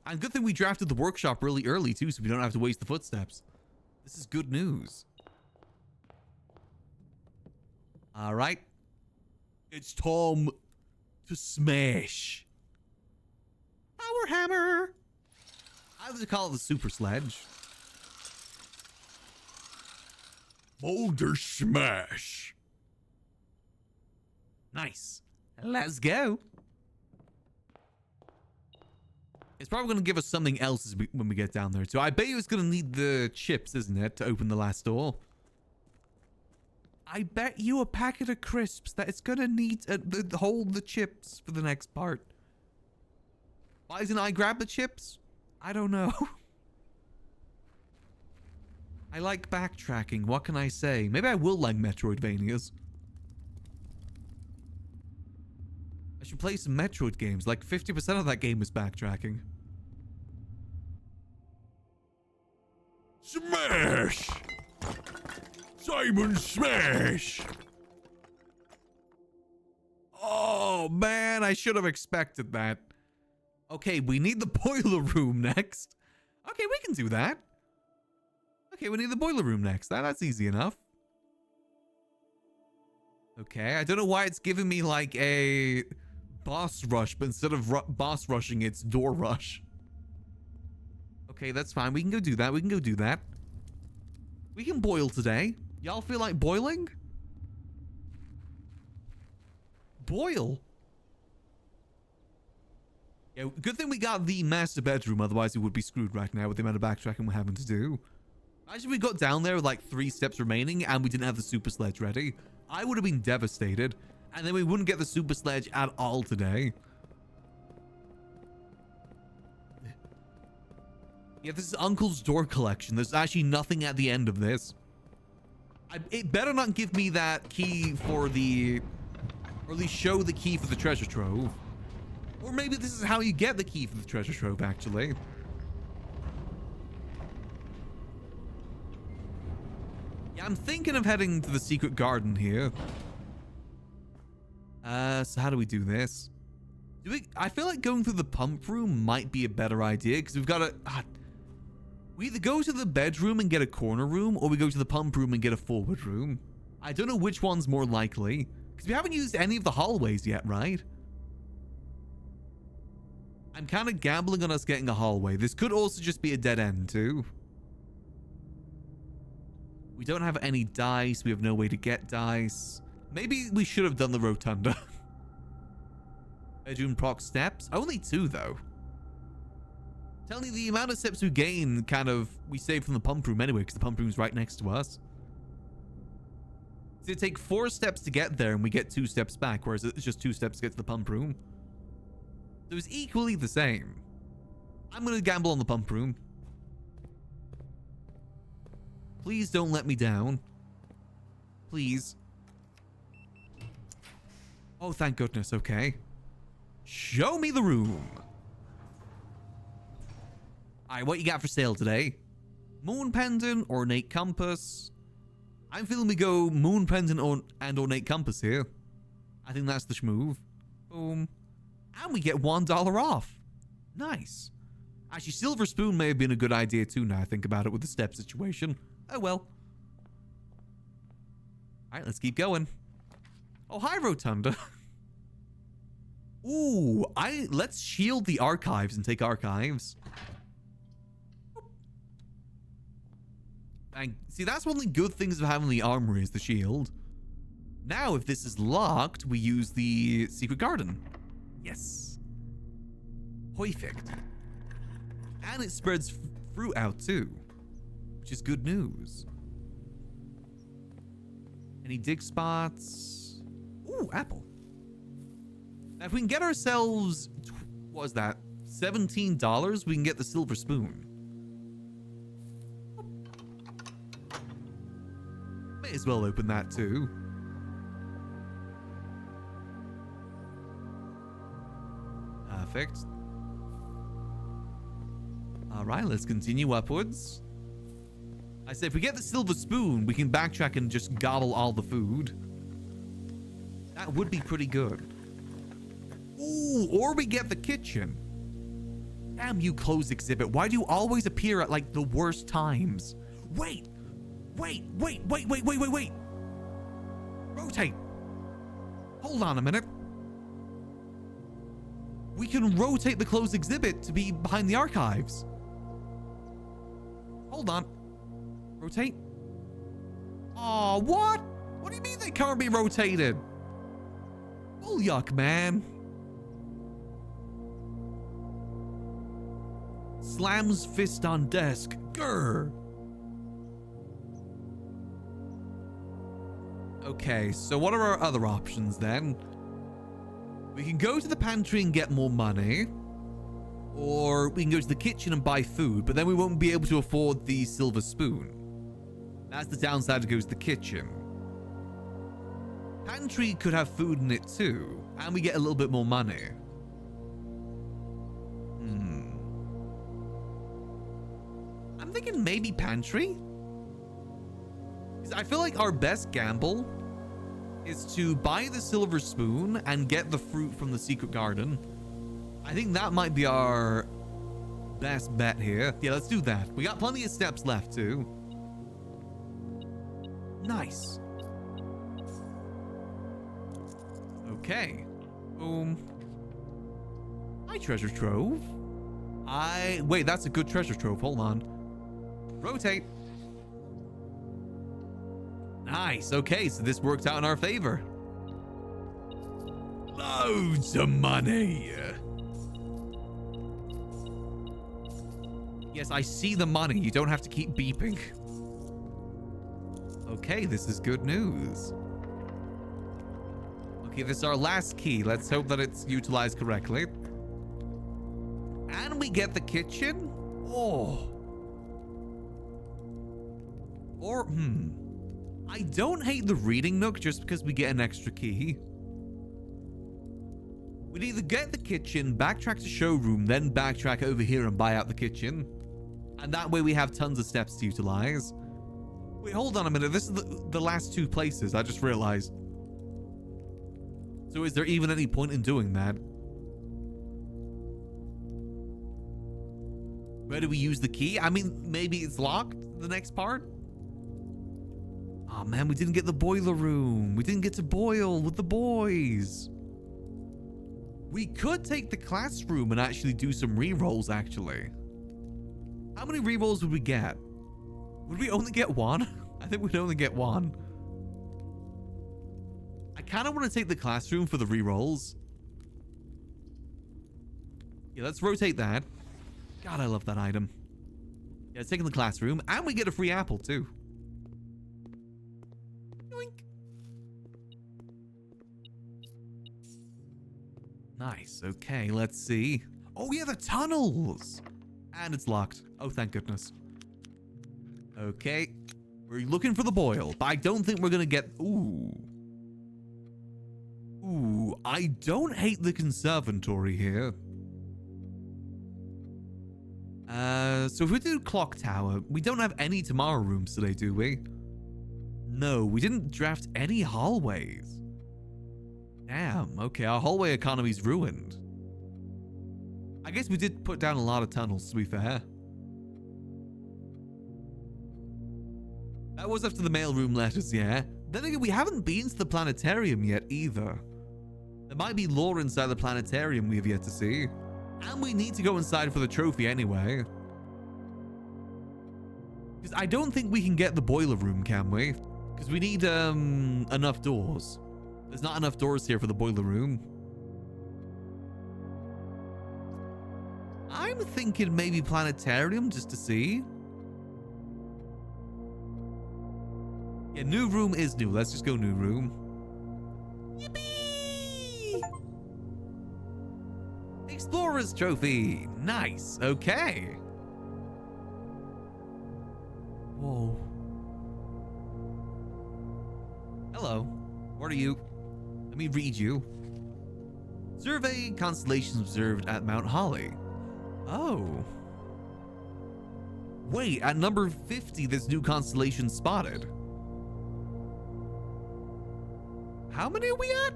And good thing we drafted the workshop really early too, so we don't have to waste the footsteps. This is good news. All right. It's time to smash. Power hammer. I like to call it the super sledge. Boulder smash. Nice. Let's go. It's probably going to give us something else when we get down there too. I bet you it's going to need the chips, isn't it, to open the last door? I bet you a packet of crisps that it's going to need to hold the chips for the next part. Why didn't I grab the chips? I don't know. I like backtracking. What can I say? Maybe I will like Metroidvanias. I should play some Metroid games. Like 50% of that game is backtracking. Smash! Simon Smash! Oh, man, I should have expected that. Okay, we need the boiler room next. Okay, we can do that. Okay, we need the boiler room next. That's easy enough. Okay, I don't know why it's giving me like a boss rush, but instead of boss rushing, it's door rush. Okay, that's fine. We can go do that. We can go do that. We can boil today. Y'all feel like boiling? Boil. Yeah, good thing we got the master bedroom, otherwise we would be screwed right now with the amount of backtracking we're having to do. Imagine we got down there with like 3 steps remaining and we didn't have the super sledge ready. I would have been devastated, and then we wouldn't get the super sledge at all today. Yeah, this is Uncle's door collection. There's actually nothing at the end of this. It better not give me that key for the... or at least show the key for the treasure trove. Or maybe this is how you get the key for the treasure trove, actually. Yeah, I'm thinking of heading to the secret garden here. So how do we do this? I feel like going through the pump room might be a better idea, because we've got to... we either go to the bedroom and get a corner room, or we go to the pump room and get a forward room. I don't know which one's more likely, because we haven't used any of the hallways yet, right? I'm kind of gambling on us getting a hallway. This could also just be a dead end, too. We don't have any dice. We have no way to get dice. Maybe we should have done the rotunda. Bedroom proc steps. Only 2, though. Tell me the amount of steps we gain, we save from the pump room anyway, because the pump room's right next to us. So it take 4 steps to get there, and we get 2 steps back, whereas it's just 2 steps to get to the pump room. So it's equally the same. I'm going to gamble on the pump room. Please don't let me down. Please. Oh, thank goodness. Okay. Show me the room. Alright, what you got for sale today? Moon pendant, ornate compass. I'm feeling we go moon pendant and ornate compass here. I think that's the schmoove. Boom. And we get $1 off. Nice. Actually, silver spoon may have been a good idea too now I think about it with the step situation. Oh well. Alright, let's keep going. Oh, hi, Rotunda. Ooh, let's shield the archives and take archives. See, that's one of the good things of having the armory is the shield. Now, if this is locked, we use the secret garden. Yes. Perfect. And it spreads fruit out too, which is good news. Any dig spots? Ooh, apple. Now, if we can get ourselves, what was that? $17, we can get the silver spoon. May as well open that too. Perfect. All right, let's continue upwards. I said if we get the silver spoon, we can backtrack and just gobble all the food. That would be pretty good. Ooh, or we get the kitchen. Damn you, closed exhibit. Why do you always appear at like the worst times? Wait. Wait. Rotate. Hold on a minute. We can rotate the closed exhibit to be behind the archives. Hold on. Rotate. Aw, what? What do you mean they can't be rotated? Bull yuck, man. Slams fist on desk. Grr. Okay, so what are our other options then? We can go to the pantry and get more money. Or we can go to the kitchen and buy food, but then we won't be able to afford the silver spoon. That's the downside to go to the kitchen. Pantry could have food in it too, and we get a little bit more money. I'm thinking maybe pantry? Because Because I feel like our best gamble is to buy the silver spoon and get the fruit from the secret garden. I think that might be our best bet here. Yeah, let's do that. We got plenty of steps left too. Nice. Okay. Boom. Hi, treasure trove. Wait, that's a good treasure trove. Hold on. Rotate. Nice. Okay, so this worked out in our favor. Loads of money. Yes, I see the money. You don't have to keep beeping. Okay, this is good news. Okay, this is our last key. Let's hope that it's utilized correctly. And we get the kitchen. Oh. Or, I don't hate the reading nook just because we get an extra key. We'd either get the kitchen, backtrack to showroom, then backtrack over here and buy out the kitchen. And that way we have tons of steps to utilize. Wait, hold on a minute. This is the last two places. I just realized. So is there even any point in doing that? Where do we use the key? I mean, maybe it's locked, the next part? Oh man, we didn't get the boiler room. We didn't get to boil with the boys. We could take the classroom and actually do some re-rolls, actually. How many re-rolls would we get? Would we only get one? I think we'd only get one. I kind of want to take the classroom for the re-rolls. Yeah, let's rotate that. God, I love that item. Yeah, it's taking the classroom, and we get a free apple, too. Yoink. Nice. Okay, let's see. Oh, yeah, the tunnels. And it's locked. Oh, thank goodness. Okay. We're looking for the boil, but I don't think we're going to get... Ooh. Ooh, I don't hate the conservatory here. So if we do clock tower, we don't have any tomorrow rooms today, do we? No, we didn't draft any hallways. Damn, okay, our hallway economy's ruined. I guess we did put down a lot of tunnels, to be fair. That was after the mailroom letters, yeah. Then again, we haven't been to the planetarium yet either. There might be lore inside the planetarium we have yet to see. And we need to go inside for the trophy anyway. Because I don't think we can get the boiler room, can we? Because we need enough doors. There's not enough doors here for the boiler room. I'm thinking maybe planetarium just to see. Yeah, new room is new. Let's just go new room. Yippee! Explorer's trophy. Nice. Okay. Whoa. Hello. What are you? Let me read you. Survey constellations observed at Mount Holly. Oh. Wait, at number 50, this new constellation spotted. How many are we at?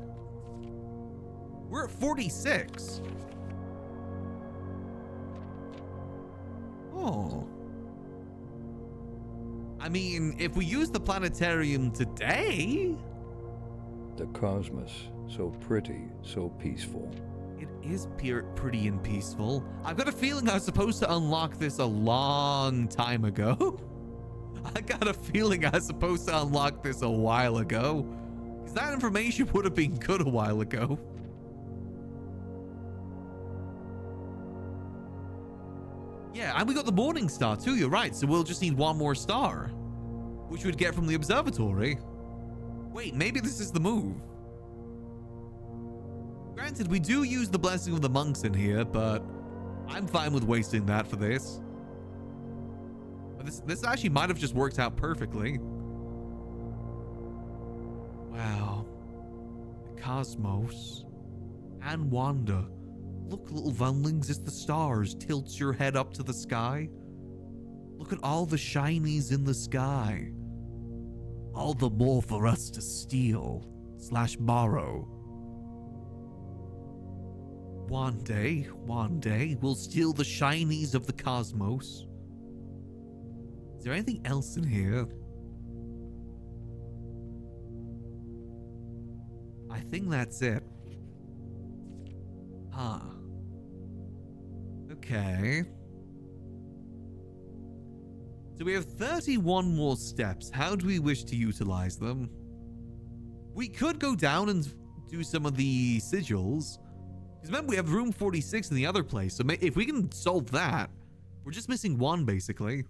We're at 46. Oh. I mean, if we use the planetarium today... The cosmos, so pretty, so peaceful. It is pretty and peaceful. I've got a feeling I was supposed to unlock this a long time ago. I got a feeling I was supposed to unlock this a while ago. Because that information would have been good a while ago. Yeah, and we got the morning star too, you're right. So we'll just need one more star, which we'd get from the observatory. Wait, maybe this is the move. Granted, we do use the blessing of the monks in here, but I'm fine with wasting that for this. But this actually might have just worked out perfectly. Wow. The cosmos. And Wanda. Look, little Vunlings, it's the stars. Tilts your head up to the sky. Look at all the shinies in the sky. All the more for us to steal / borrow. One day, we'll steal the shinies of the cosmos. Is there anything else in here? I think that's it. Huh. Okay. So we have 31 more steps. How do we wish to utilize them? We could go down and do some of the sigils. Because remember, we have room 46 in the other place. So if we can solve that, we're just missing one, basically.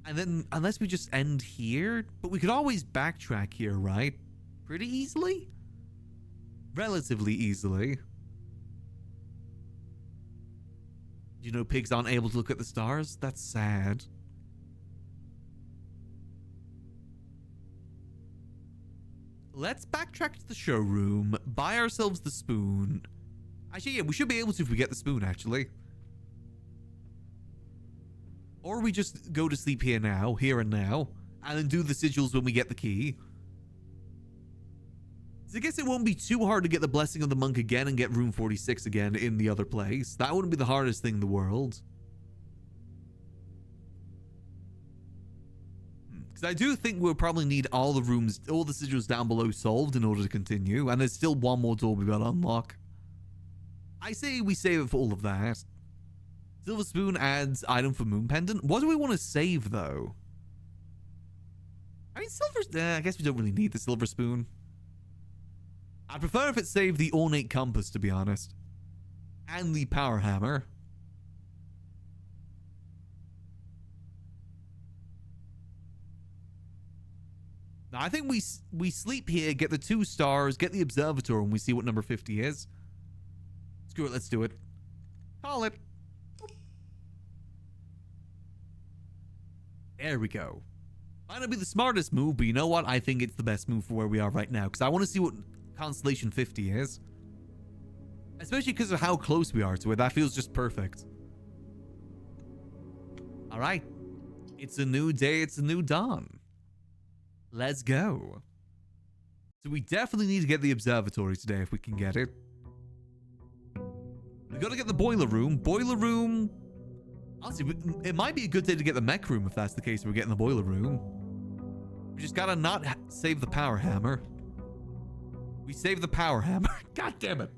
And then, unless we just end here, but we could always backtrack here, right? Pretty easily? Relatively easily. You know, pigs aren't able to look at the stars? That's sad. Let's backtrack to the showroom, buy ourselves the spoon. Actually, yeah, we should be able to if we get the spoon, actually. Or we just go to sleep here and now, and then do the sigils when we get the key. So I guess it won't be too hard to get the Blessing of the Monk again and get room 46 again in the other place. That wouldn't be the hardest thing in the world. Because I do think we'll probably need all the rooms, all the sigils down below solved in order to continue. And there's still one more door we've got to unlock. I say we save it for all of that. Silver Spoon adds item for Moon Pendant. What do we want to save, though? I mean, I guess we don't really need the Silver Spoon. I'd prefer if it saved the Ornate Compass, to be honest. And the Power Hammer. Now, I think we sleep here, get the 2 stars, get the Observatory, and we see what number 50 is. Screw it, let's do it. Call it. There we go. Might not be the smartest move, but you know what? I think it's the best move for where we are right now, because I want to see what Constellation 50 is. Especially because of how close we are to it. That feels just perfect. Alright. It's a new day, it's a new dawn. Let's go. So we definitely need to get the Observatory today if we can get it. We gotta get the Boiler Room. Boiler Room... Honestly, it might be a good day to get the Mech Room if that's the case. We're getting the Boiler Room. We just gotta not save the Power Hammer. We save the Power Hammer. God damn it.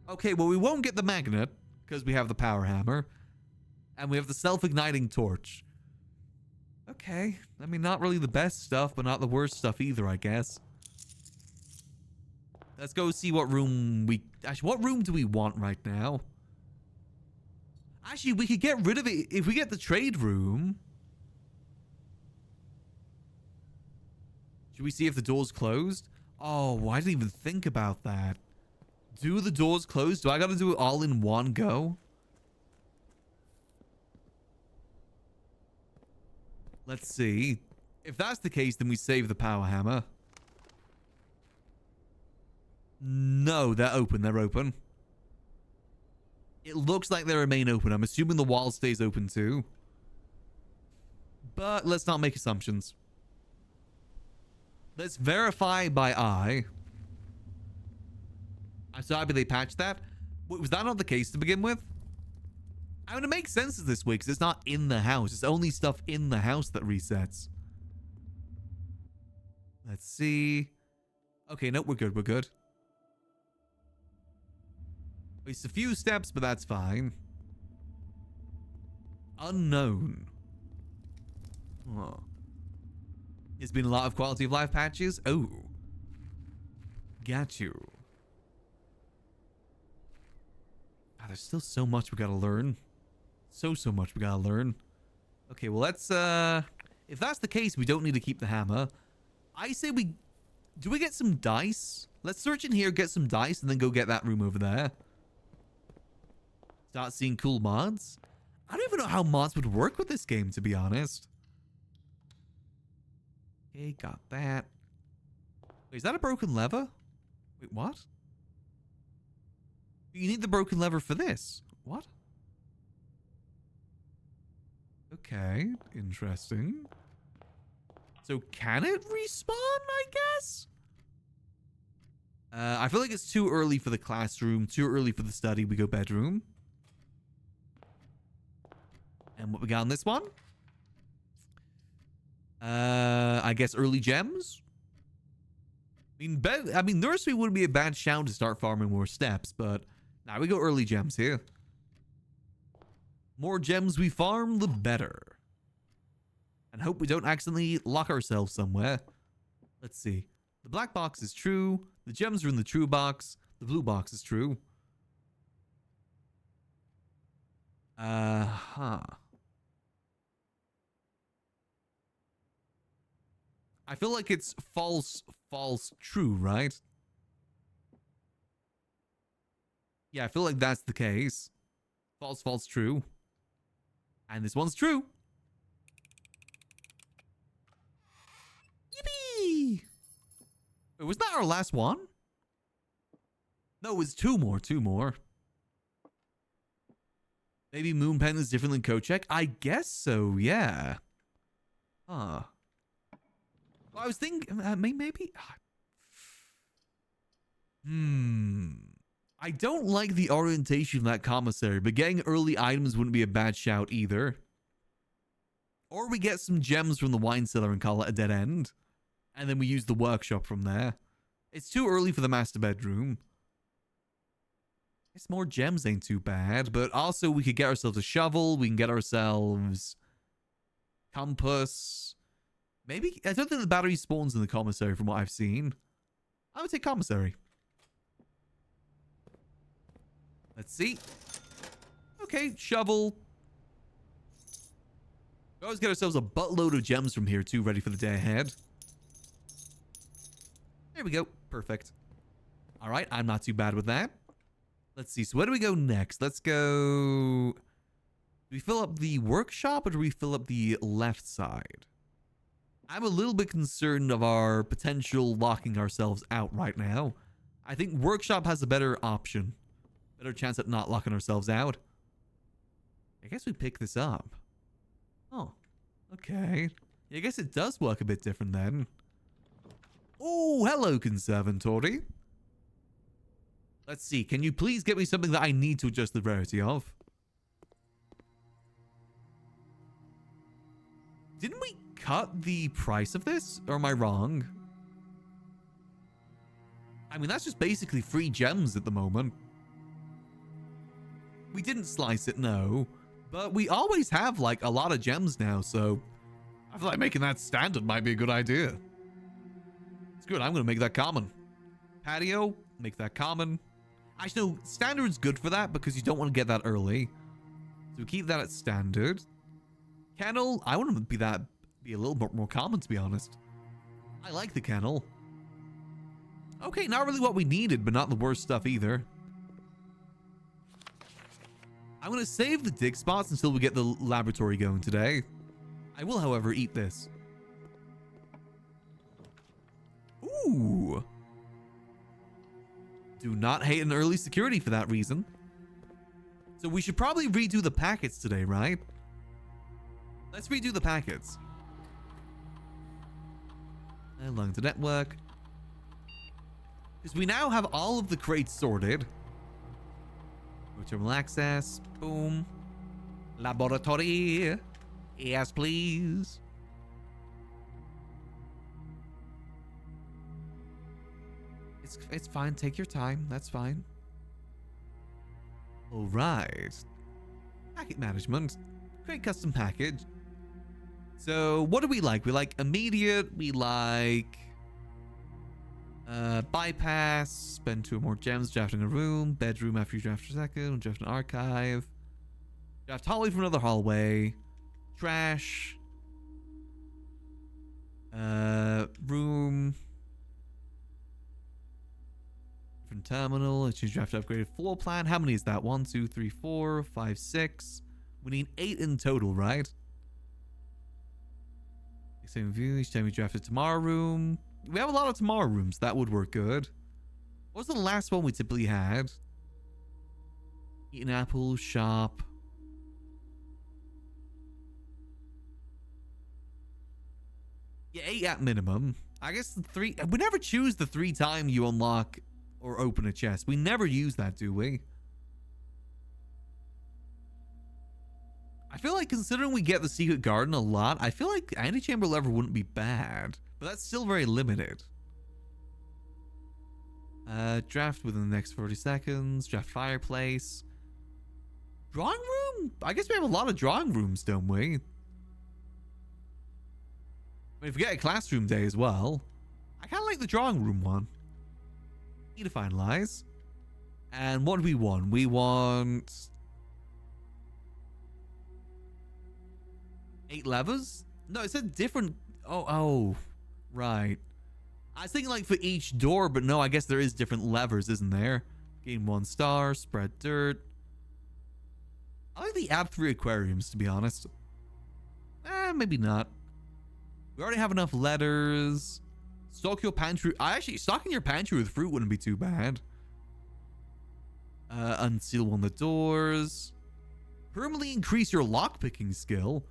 Okay, well, we won't get the Magnet because we have the Power Hammer. And we have the Self-Igniting Torch. Okay. I mean, not really the best stuff, but not the worst stuff either, I guess. Let's go see what room we... Actually, what room do we want right now? Actually, we could get rid of it if we get the trade room. Should we see if the door's closed? Oh, I didn't even think about that. Do the doors close? Do I gotta do it all in one go? Let's see. If that's the case, then we save the Power Hammer. No, they're open. They're open. It looks like they remain open. I'm assuming the wall stays open too. But let's not make assumptions. Let's verify by eye. I'm so happy they patched that. Was that not the case to begin with? I mean, it makes sense this way because it's not in the house. It's only stuff in the house that resets. Let's see. Okay, nope, we're good. We're good. It's a few steps, but that's fine. Unknown. Oh. There's been a lot of quality of life patches. Oh. Got you. Ah, there's still so much we gotta learn. So much we gotta learn. Okay, well, let's, if that's the case, we don't need to keep the hammer. I say do we get some dice? Let's search in here, get some dice, and then go get that room over there. Start seeing cool mods. I don't even know how mods would work with this game, to be honest. Okay, got that. Wait, is that a broken lever? Wait, what? You need the broken lever for this. What? Okay, interesting. So can it respawn, I guess? I feel like it's too early for the classroom, too early for the study. We go bedroom. And what we got on this one? I guess early gems? I mean, nursery wouldn't be a bad shout to start farming more steps, but now we go early gems here. More gems we farm, the better. And hope we don't accidentally lock ourselves somewhere. Let's see. The black box is true. The gems are in the true box. The blue box is true. Uh-huh. I feel like it's false, true, right? Yeah, I feel like that's the case. False, true. And this one's true. Yippee! Wait, was that our last one? No, it was two more. Maybe Moonpen is different than Kochek? I guess so, yeah. Huh. Well, I was thinking, maybe? I don't like the orientation of that commissary, but getting early items wouldn't be a bad shout either. Or we get some gems from the wine cellar and call it a dead end. And then we use the workshop from there. It's too early for the master bedroom. Guess more gems ain't too bad, but also we could get ourselves a shovel. We can get ourselves compass. Maybe, I don't think the battery spawns in the commissary from what I've seen. I would take commissary. Let's see. Okay, shovel. We always get ourselves a buttload of gems from here too, ready for the day ahead. There we go. Perfect. All right, I'm not too bad with that. Let's see. So where do we go next? Let's go... Do we fill up the workshop or do we fill up the left side? I'm a little bit concerned of our potential locking ourselves out right now. I think workshop has a better option. Better chance at not locking ourselves out. I guess we pick this up. Oh, okay. Yeah, I guess it does work a bit different then. Oh, hello, Conservatory. Let's see. Can you please get me something that I need to adjust the rarity of? Didn't we cut the price of this? Or am I wrong? I mean, that's just basically free gems at the moment. We didn't slice it, no. But we always have, like, a lot of gems now, so... I feel like making that standard might be a good idea. It's good. I'm going to make that common. Patio, make that common. Actually, no, standard's good for that because you don't want to get that early. So we keep that at standard. Kennel, I want to be a little bit more common, to be honest. I like the kennel. Okay, not really what we needed, but not the worst stuff either. I'm going to save the dig spots until we get the laboratory going today. I will, however, eat this. Ooh. Do not hate an early security for that reason. So we should probably redo the packets today, right? Let's redo the packets. Along the network. Because we now have all of the crates sorted. Terminal access. Boom. Laboratory. Yes, please. It's fine. Take your time. That's fine. All right. Packet management. Create custom package. So what do we like? We like immediate. We like bypass. Spend 2 or more gems drafting a room. Bedroom after you draft a second. Draft an archive. Draft hallway from another hallway. Trash. Room. Different terminal. Let's choose draft upgraded floor plan. How many is that? 1, 2, 3, 4, 5, 6. We need 8 in total, right? Same view. Each time we drafted tomorrow room. We have a lot of tomorrow rooms. That would work good. What was the last one we typically had? Eat an apple. Shop. Yeah, 8 at minimum. I guess the 3... We never choose the 3 time you unlock or open a chest. We never use that, do we? I feel like considering we get the secret garden a lot, I feel like antechamber lever wouldn't be bad. But that's still very limited. Draft within the next 40 seconds. Draft fireplace. Drawing room? I guess we have a lot of drawing rooms, don't we? I mean, if we get a classroom day as well. I kind of like the drawing room one. Need to finalize. And what do we want? We want 8 levers? No, it said different. Oh, right. I was thinking like for each door, but no, I guess there is different levers, isn't there? Gain 1 star, spread dirt. I like the app 3 aquariums, to be honest. Maybe not. We already have enough letters. Stock your pantry. Actually, stocking your pantry with fruit wouldn't be too bad. Unseal one of the doors. Permanently increase your lockpicking skill.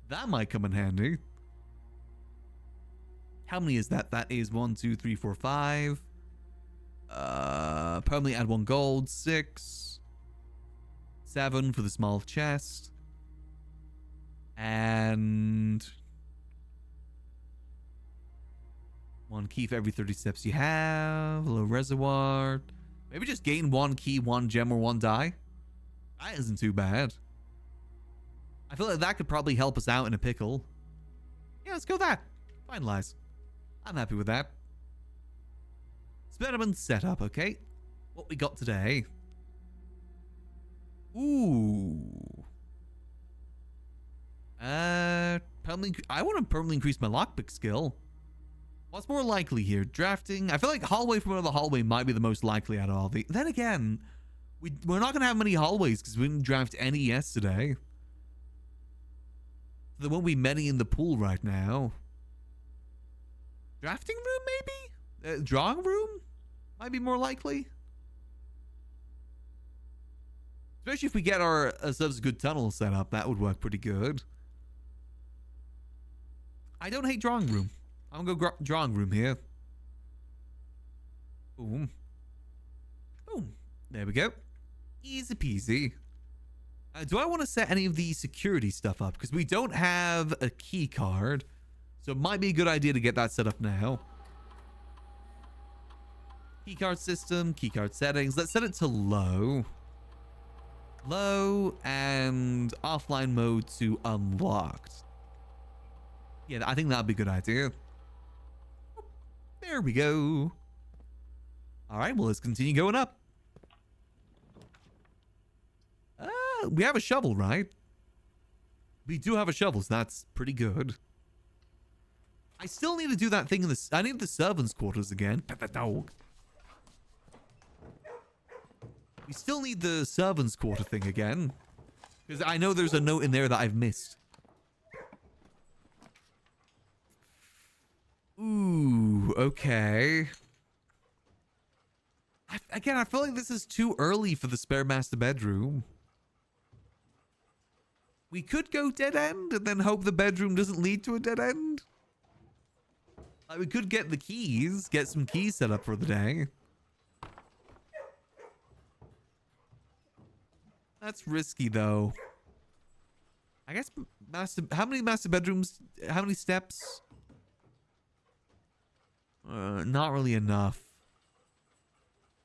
That might come in handy. How many is that? That is 1, 2, 3, 4, 5. Permanently add 1 gold. 6. 7 for the small chest. And 1 key for every 30 steps you have. A little reservoir. Maybe just gain 1 key, 1 gem, or 1 die. That isn't too bad. I feel like that could probably help us out in a pickle. Yeah, let's go with that. Finalize. I'm happy with that. Spiderman setup, okay? What we got today? Ooh. Permanently, I want to permanently increase my lockpick skill. What's more likely here? Drafting? I feel like hallway from another hallway might be the most likely out of all the... Then again, we're not going to have many hallways because we didn't draft any yesterday. There won't be many in the pool right now. Drafting room, maybe? Drawing room? Might be more likely. Especially if we get our subsequent tunnel set up, that would work pretty good. I don't hate drawing room. I'm gonna go drawing room here. Boom. Boom. There we go. Easy peasy. Do I want to set any of the security stuff up? Because we don't have a key card. So it might be a good idea to get that set up now. Keycard system, keycard settings. Let's set it to low. Low and offline mode to unlocked. Yeah, I think that'd be a good idea. There we go. All right, well, let's continue going up. We have a shovel, right? We do have a shovel, so that's pretty good. I still need to do that thing in the... I need the servants' quarters again. Pet the dog. We still need the servants' quarter thing again. Because I know there's a note in there that I've missed. Ooh, okay. Again, I feel like this is too early for the spare master bedroom. We could go dead end and then hope the bedroom doesn't lead to a dead end. Like, we could get the keys, get some keys set up for the day. That's risky, though. I guess how many master bedrooms? How many steps? Not really enough.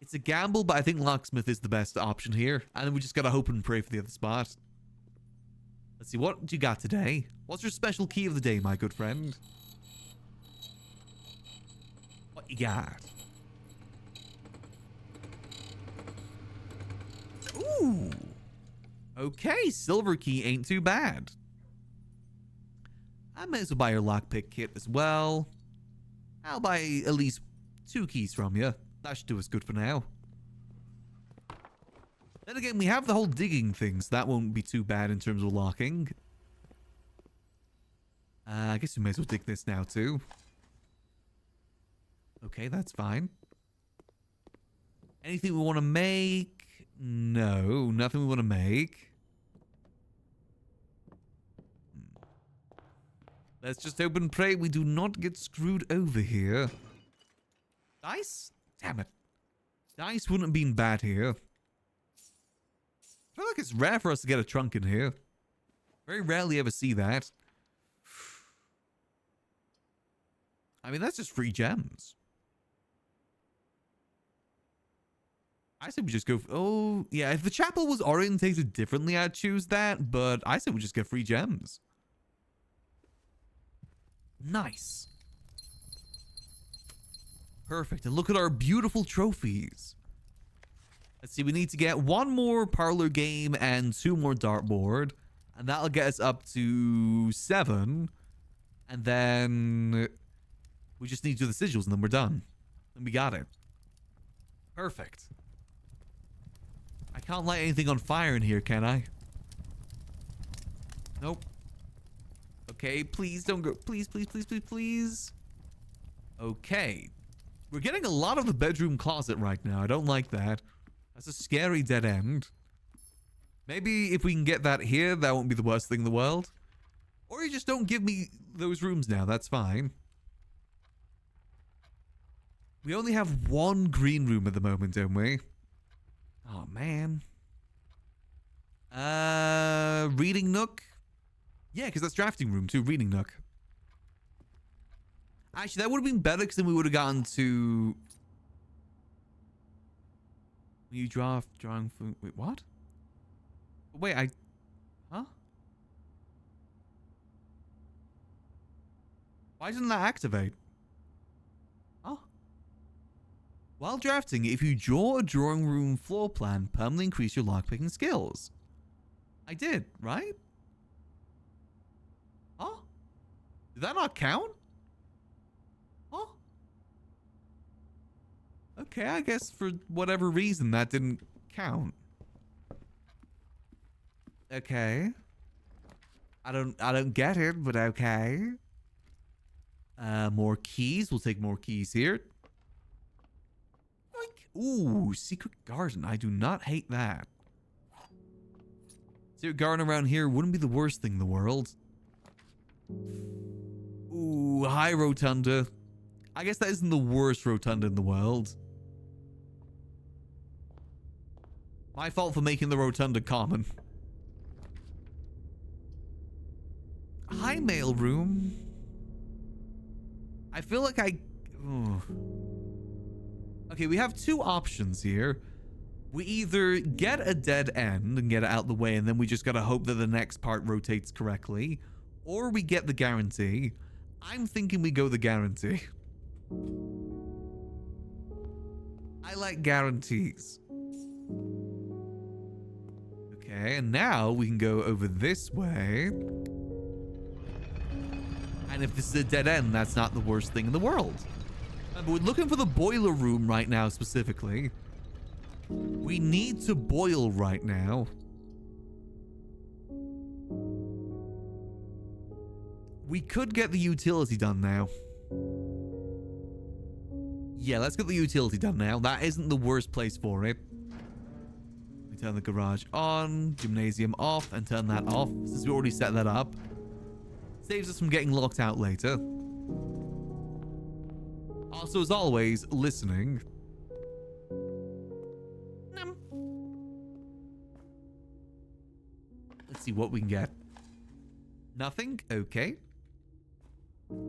It's a gamble, but I think locksmith is the best option here. And then we just gotta hope and pray for the other spot. Let's see, what you got today? What's your special key of the day, my good friend? What you got? Ooh. Okay, silver key ain't too bad. I may as well buy your lockpick kit as well. I'll buy at least 2 keys from you. That should do us good for now. Then again, we have the whole digging thing, so that won't be too bad in terms of locking. I guess we may as well dig this now too. Okay, that's fine. Anything we want to make? No, nothing we want to make. Let's just hope and pray we do not get screwed over here. Dice? Damn it. Dice wouldn't have been bad here. I feel like it's rare for us to get a trunk in here. Very rarely ever see that. I mean, that's just free gems. I said we just go... Oh, yeah. If the chapel was orientated differently, I'd choose that. But I said we just get free gems. Nice. Perfect. And look at our beautiful trophies. Let's see. We need to get one more parlor game and 2 more dartboard. And that'll get us up to 7. And then we just need to do the sigils and then we're done. And we got it. Perfect. I can't light anything on fire in here, can I? Nope. Okay, please don't go. Please, please, please, please, please. Okay. We're getting a lot of the bedroom closet right now. I don't like that. That's a scary dead end. Maybe if we can get that here, that won't be the worst thing in the world. Or you just don't give me those rooms now. That's fine. We only have 1 green room at the moment, don't we? Oh, man. Reading nook? Yeah, because that's drafting room too. Reading nook. Actually, that would have been better because then we would have gotten to... You draft, drawing food... Wait, what? Wait, Huh? Why didn't that activate? Huh? While drafting, if you draw a drawing room floor plan, permanently increase your lockpicking skills. I did, right? Huh? Did that not count? Huh? Okay, I guess for whatever reason that didn't count. Okay. I don't get it, but okay. More keys. We'll take more keys here. Ooh, secret garden. I do not hate that. Secret garden around here wouldn't be the worst thing in the world. Ooh, high rotunda. I guess that isn't the worst rotunda in the world. My fault for making the rotunda common. High mail room. I feel like Okay, we have 2 options here. We either get a dead end and get it out the way, and then we just gotta hope that the next part rotates correctly, or we get the guarantee. I'm thinking we go the guarantee. I like guarantees. Okay, and now we can go over this way. And if this is a dead end, that's not the worst thing in the world. But we're looking for the boiler room right now specifically. We need to boil right now. We could get the utility done now. Yeah, let's get the utility done now. That isn't the worst place for it. We turn the garage on, gymnasium off, and turn that off since we already set that up. Saves us from getting locked out later. Also, as always, listening. Let's see what we can get. Nothing? Okay.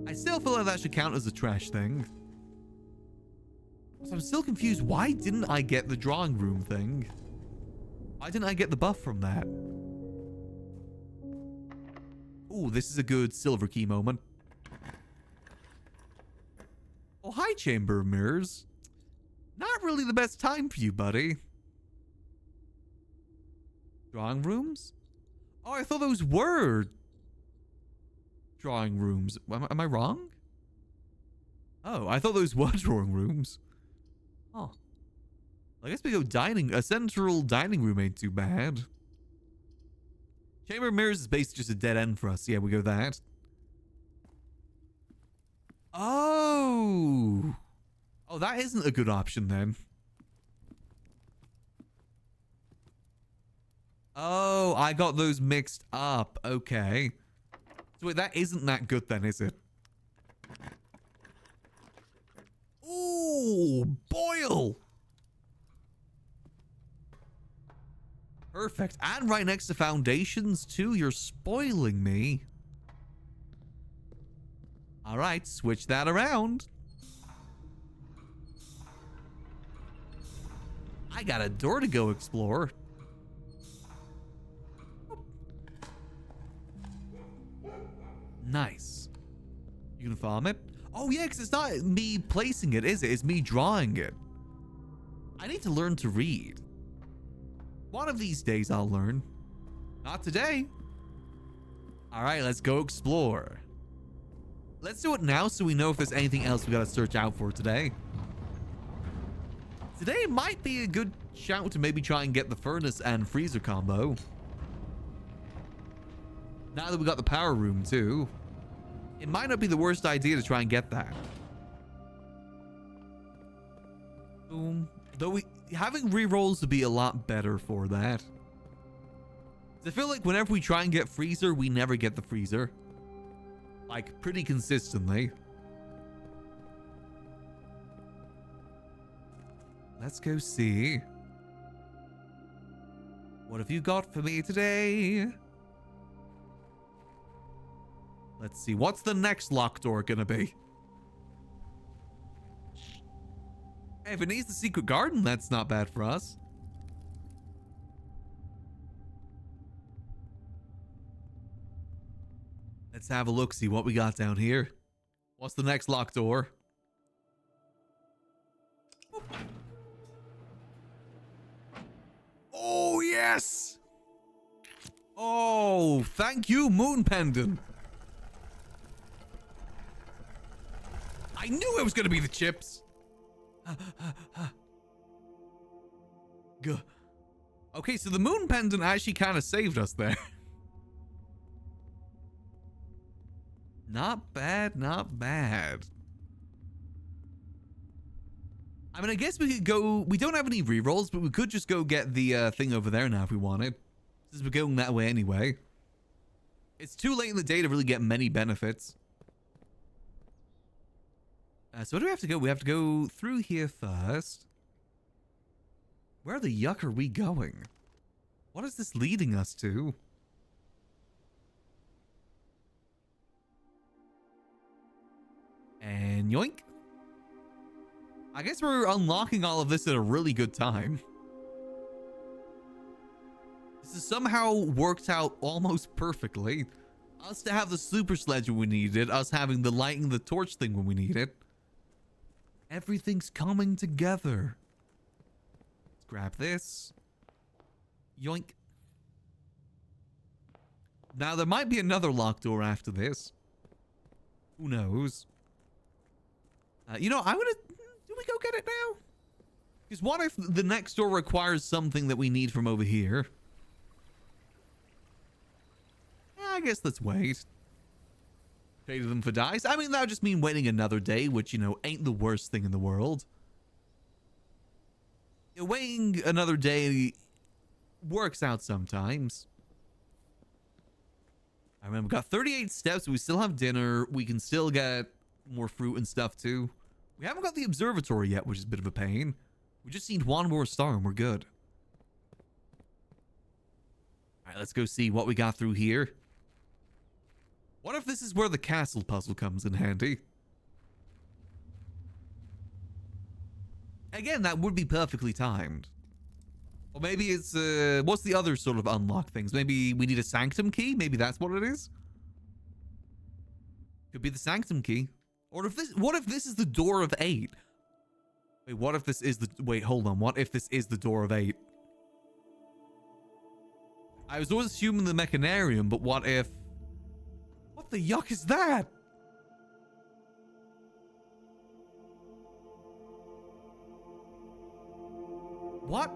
I still feel like that should count as a trash thing. So I'm still confused. Why didn't I get the drawing room thing? Why didn't I get the buff from that? Ooh, this is a good silver key moment. Oh, hi, Chamber of Mirrors. Not really the best time for you, buddy. Drawing rooms? Oh, I thought those were drawing rooms. Am I wrong? Oh, I thought those were drawing rooms. Oh. I guess we go dining. A central dining room ain't too bad. Chamber of Mirrors is basically just a dead end for us. Yeah, we go that. Oh. Oh, that isn't a good option then. Oh, I got those mixed up. Okay. So wait, that isn't that good then, is it? Ooh, boil. Perfect. And right next to foundations too. You're spoiling me. All right, switch that around. I got a door to go explore. Nice. You can farm it? Oh yeah, because it's not me placing it, is it? It's me drawing it. I need to learn to read. One of these days I'll learn. Not today. All right, let's go explore. Let's do it now so we know if there's anything else we gotta search out for today. Today might be a good shout to maybe try and get the furnace and freezer combo. Now that we got the power room too, it might not be the worst idea to try and get that. Boom. Though having rerolls would be a lot better for that. I feel like whenever we try and get freezer, we never get the freezer. Like, pretty consistently. Let's go see. What have you got for me today? Let's see. What's the next locked door gonna be? Hey, if it needs the secret garden, that's not bad for us. Let's have a look, see what we got down here. What's the next locked door? Oh, yes! Oh, thank you, Moon Pendant. I knew it was going to be the chips. Good. Okay, so the Moon Pendant actually kind of saved us there. Not bad, not bad. I mean, I guess we could go... We don't have any rerolls, but we could just go get the thing over there now if we wanted. Since we're going that way anyway. It's too late in the day to really get many benefits. So where do we have to go? We have to go through here first. Where the yuck are we going? What is this leading us to? And yoink. I guess we're unlocking all of this at a really good time. This has somehow worked out almost perfectly. Us to have the super sledge when we need it. Us having the lighting the torch thing when we need it. Everything's coming together. Let's grab this. Yoink. Now, there might be another locked door after this. Who knows? You know, I'm gonna... Do we go get it now? Because what if the next door requires something that we need from over here? I guess let's wait. Traded them for dice. I mean, that would just mean waiting another day, which, you know, ain't the worst thing in the world. You know, waiting another day works out sometimes. I remember, we got 38 steps. We still have dinner. We can still get more fruit and stuff, too. We haven't got the observatory yet, which is a bit of a pain. We just need one more star and we're good. All right, let's go see what we got through here. What if this is where the castle puzzle comes in handy? Again, that would be perfectly timed. Or maybe it's, what's the other sort of unlock things? Maybe we need a sanctum key? Maybe that's what it is? Could be the sanctum key. Or if this, what if this is the door of 8? Wait, what if this is the, wait, hold on. What if this is the door of 8? I was always assuming the mechanarium, but what if... What the yuck is that? What?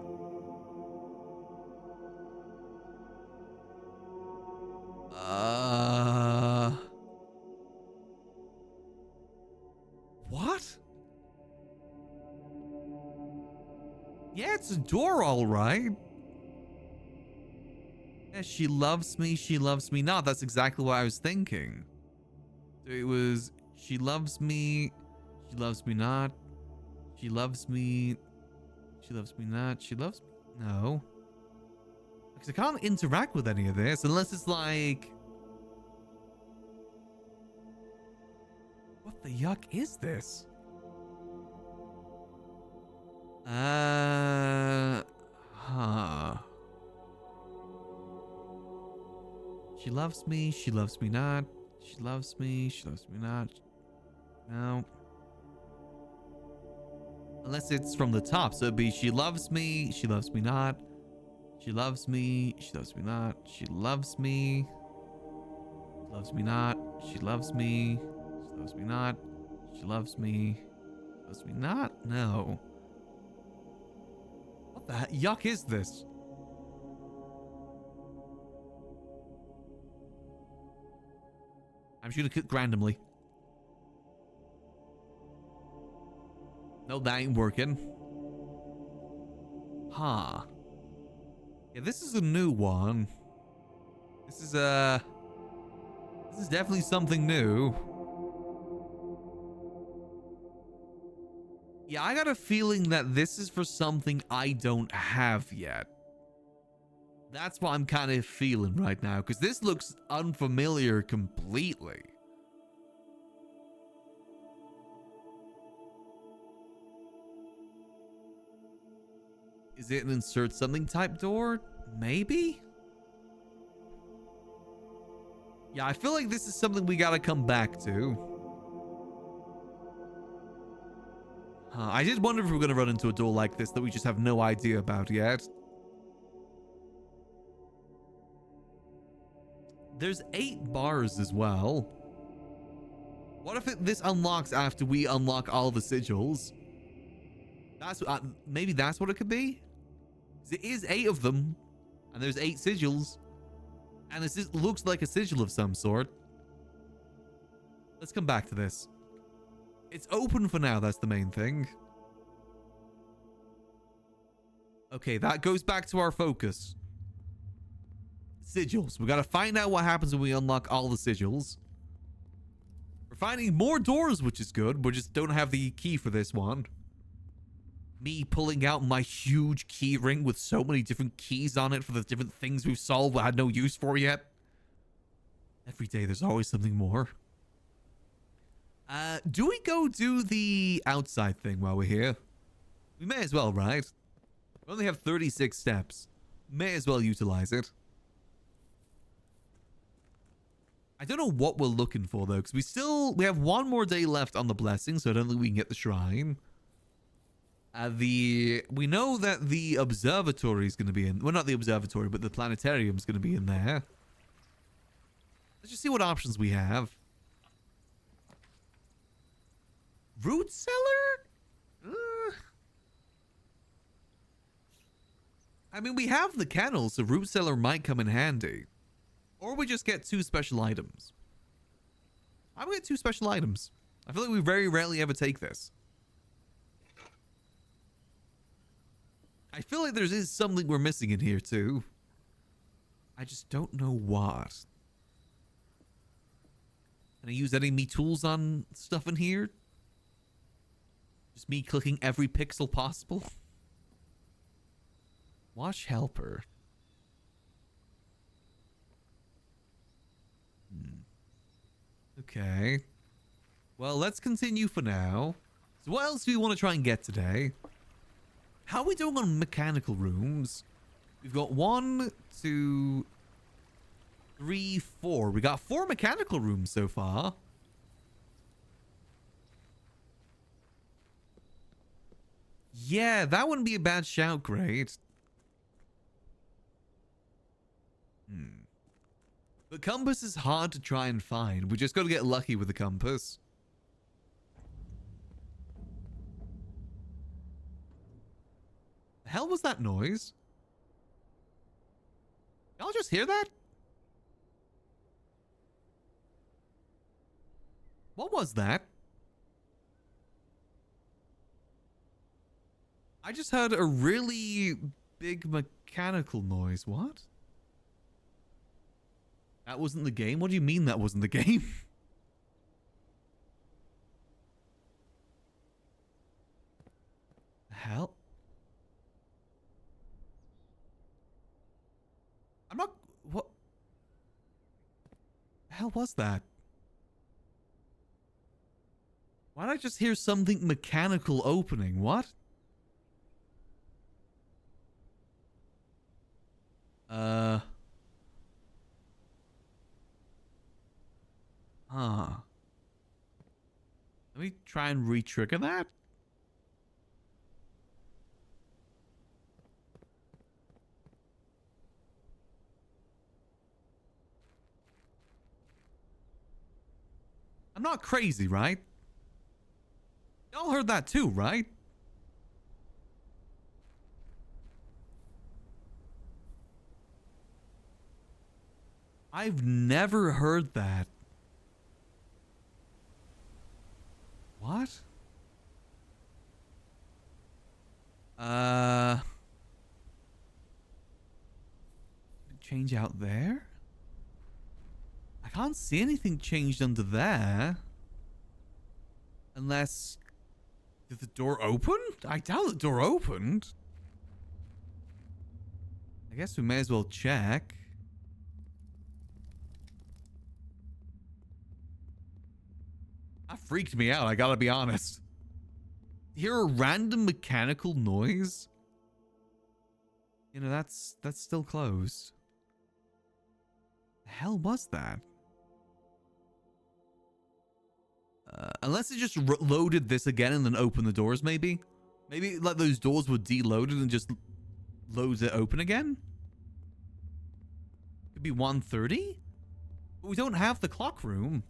What? Yeah, it's a door, all right. Yeah, she loves me. She loves me not. That's exactly what I was thinking. So it was, she loves me. She loves me not. She loves me. She loves me not. She loves me. No. Because I can't interact with any of this unless it's like... What the yuck is this? Huh. She loves me. She loves me not. She loves me. She loves me not. No. Unless it's from the top. So it'd be she loves me. She loves me not. She loves me. She loves me not. She loves me. She loves me not. She loves me. She loves me not. She loves me. She loves me not. No. What the yuck is this? I'm just gonna click randomly. No, that ain't working. Huh. Yeah, this is a new one. This is definitely something new. Yeah, I got a feeling that this is for something I don't have yet. That's what I'm kind of feeling right now, because this looks unfamiliar completely. Is it an insert something type door? Maybe? Yeah, I feel like this is something we gotta come back to. I did wonder if we were gonna run into a door like this that we just have no idea about yet. There's 8 bars as well. What if this unlocks after we unlock all the sigils? That's maybe that's what it could be. It is 8 of them, and there's 8 sigils, and this looks like a sigil of some sort. Let's come back to this. It's open for now. That's the main thing. Okay, that goes back to our focus. Sigils. We gotta find out what happens when we unlock all the sigils. We're finding more doors, which is good. We just don't have the key for this one. Me pulling out my huge key ring with so many different keys on it for the different things we've solved but had no use for yet. Every day there's always something more. Do we go do the outside thing while we're here? We may as well, right? We only have 36 steps. May as well utilize it. I don't know what we're looking for though, because we have one more day left on the blessing, so I don't think we can get the shrine. We know that the observatory is going to be in, well, not the observatory, but the planetarium is going to be in there. Let's just see what options we have. Root cellar? I mean, we have the kennel, so root cellar might come in handy. Or we just get 2 special items. I would get 2 special items. I feel like we very rarely ever take this. I feel like there is something we're missing in here too. I just don't know what. Can I use any of me tools on stuff in here? Just me clicking every pixel possible? Watch helper. Okay. Well, let's continue for now. So what else do we want to try and get today? How are we doing on mechanical rooms? We've got 1, 2, 3, 4. We got 4 mechanical rooms so far. Yeah, that wouldn't be a bad shout, great. The compass is hard to try and find. We just got to get lucky with the compass. The hell was that noise? Y'all just hear that? What was that? I just heard a really big mechanical noise. What? That wasn't the game? What do you mean that wasn't the game? The hell? I'm not... What? The hell was that? Why did I just hear something mechanical opening? What? Huh. Let me try and re-trigger that. I'm not crazy, right? Y'all heard that too, right? I've never heard that. What? Change out there? I can't see anything changed under there. Unless... Did the door open? I doubt the door opened. I guess we may as well check. That freaked me out, I gotta be honest. Hear a random mechanical noise? You know, that's still closed. The hell was that? Unless it just loaded this again and then opened the doors, maybe? Maybe like those doors were deloaded and just loads it open again? Could be 1:30? But we don't have the clock room.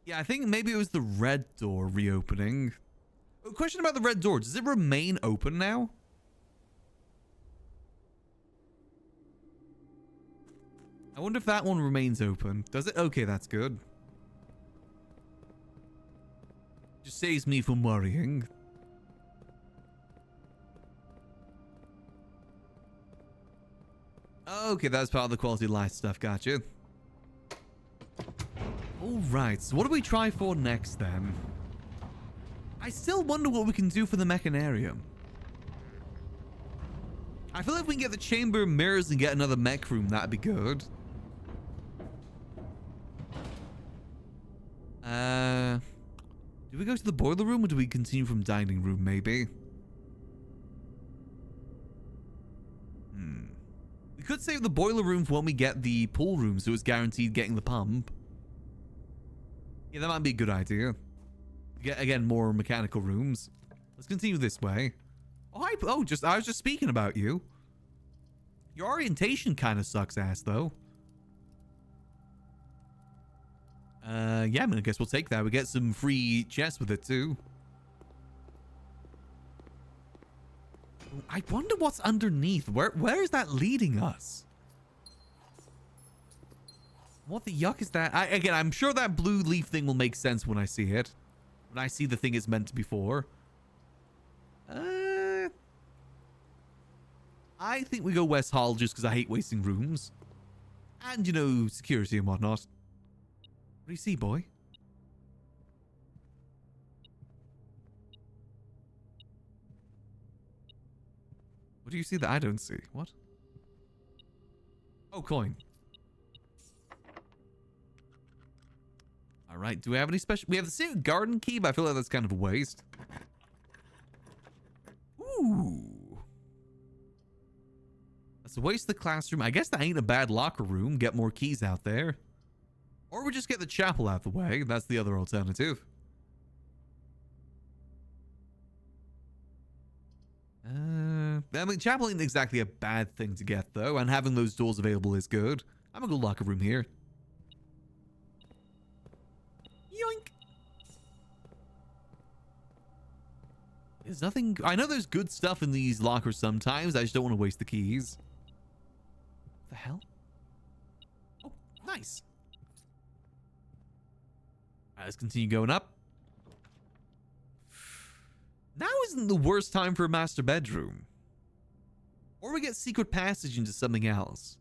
Yeah, I think maybe it was the red door reopening. A question about the red door. Does it remain open now? I wonder if that one remains open. Does it? Okay, that's good. Just saves me from worrying. Okay, that's part of the quality of life stuff. Gotcha. Alright, so what do we try for next then? I still wonder what we can do for the mechanarium. I feel like if we can get the chamber mirrors and get another mech room, that'd be good. Do we go to the boiler room or do we continue from dining room, maybe? We could save the boiler room for when we get the pool room, so it's guaranteed getting the pump. Yeah, that might be a good idea. Get, again, more mechanical rooms. Let's continue this way. Oh, I was just speaking about you. Your orientation kind of sucks ass, though. Yeah, I mean, I guess we'll take that. We get some free chests with it, too. I wonder what's underneath. Where is that leading us? What the yuck is that? Again, I'm sure that blue leaf thing will make sense when I see it. When I see the thing it's meant to be for. I think we go West Hall just because I hate wasting rooms. And, you know, security and whatnot. What do you see, boy? What do you see that I don't see? What? Oh, coin. All right. Do we have any special? We have the secret garden key, but I feel like that's kind of a waste. Ooh. That's a waste of the classroom. I guess that ain't a bad locker room. Get more keys out there. Or we just get the chapel out the way. That's the other alternative. I mean, chapel ain't exactly a bad thing to get, though. And having those doors available is good. I'm gonna go locker room here. Yoink. There's nothing... I know there's good stuff in these lockers sometimes. I just don't want to waste the keys. What the hell? Oh, nice. Alright, let's continue going up. Now isn't the worst time for a master bedroom. Or we get secret passage into something else.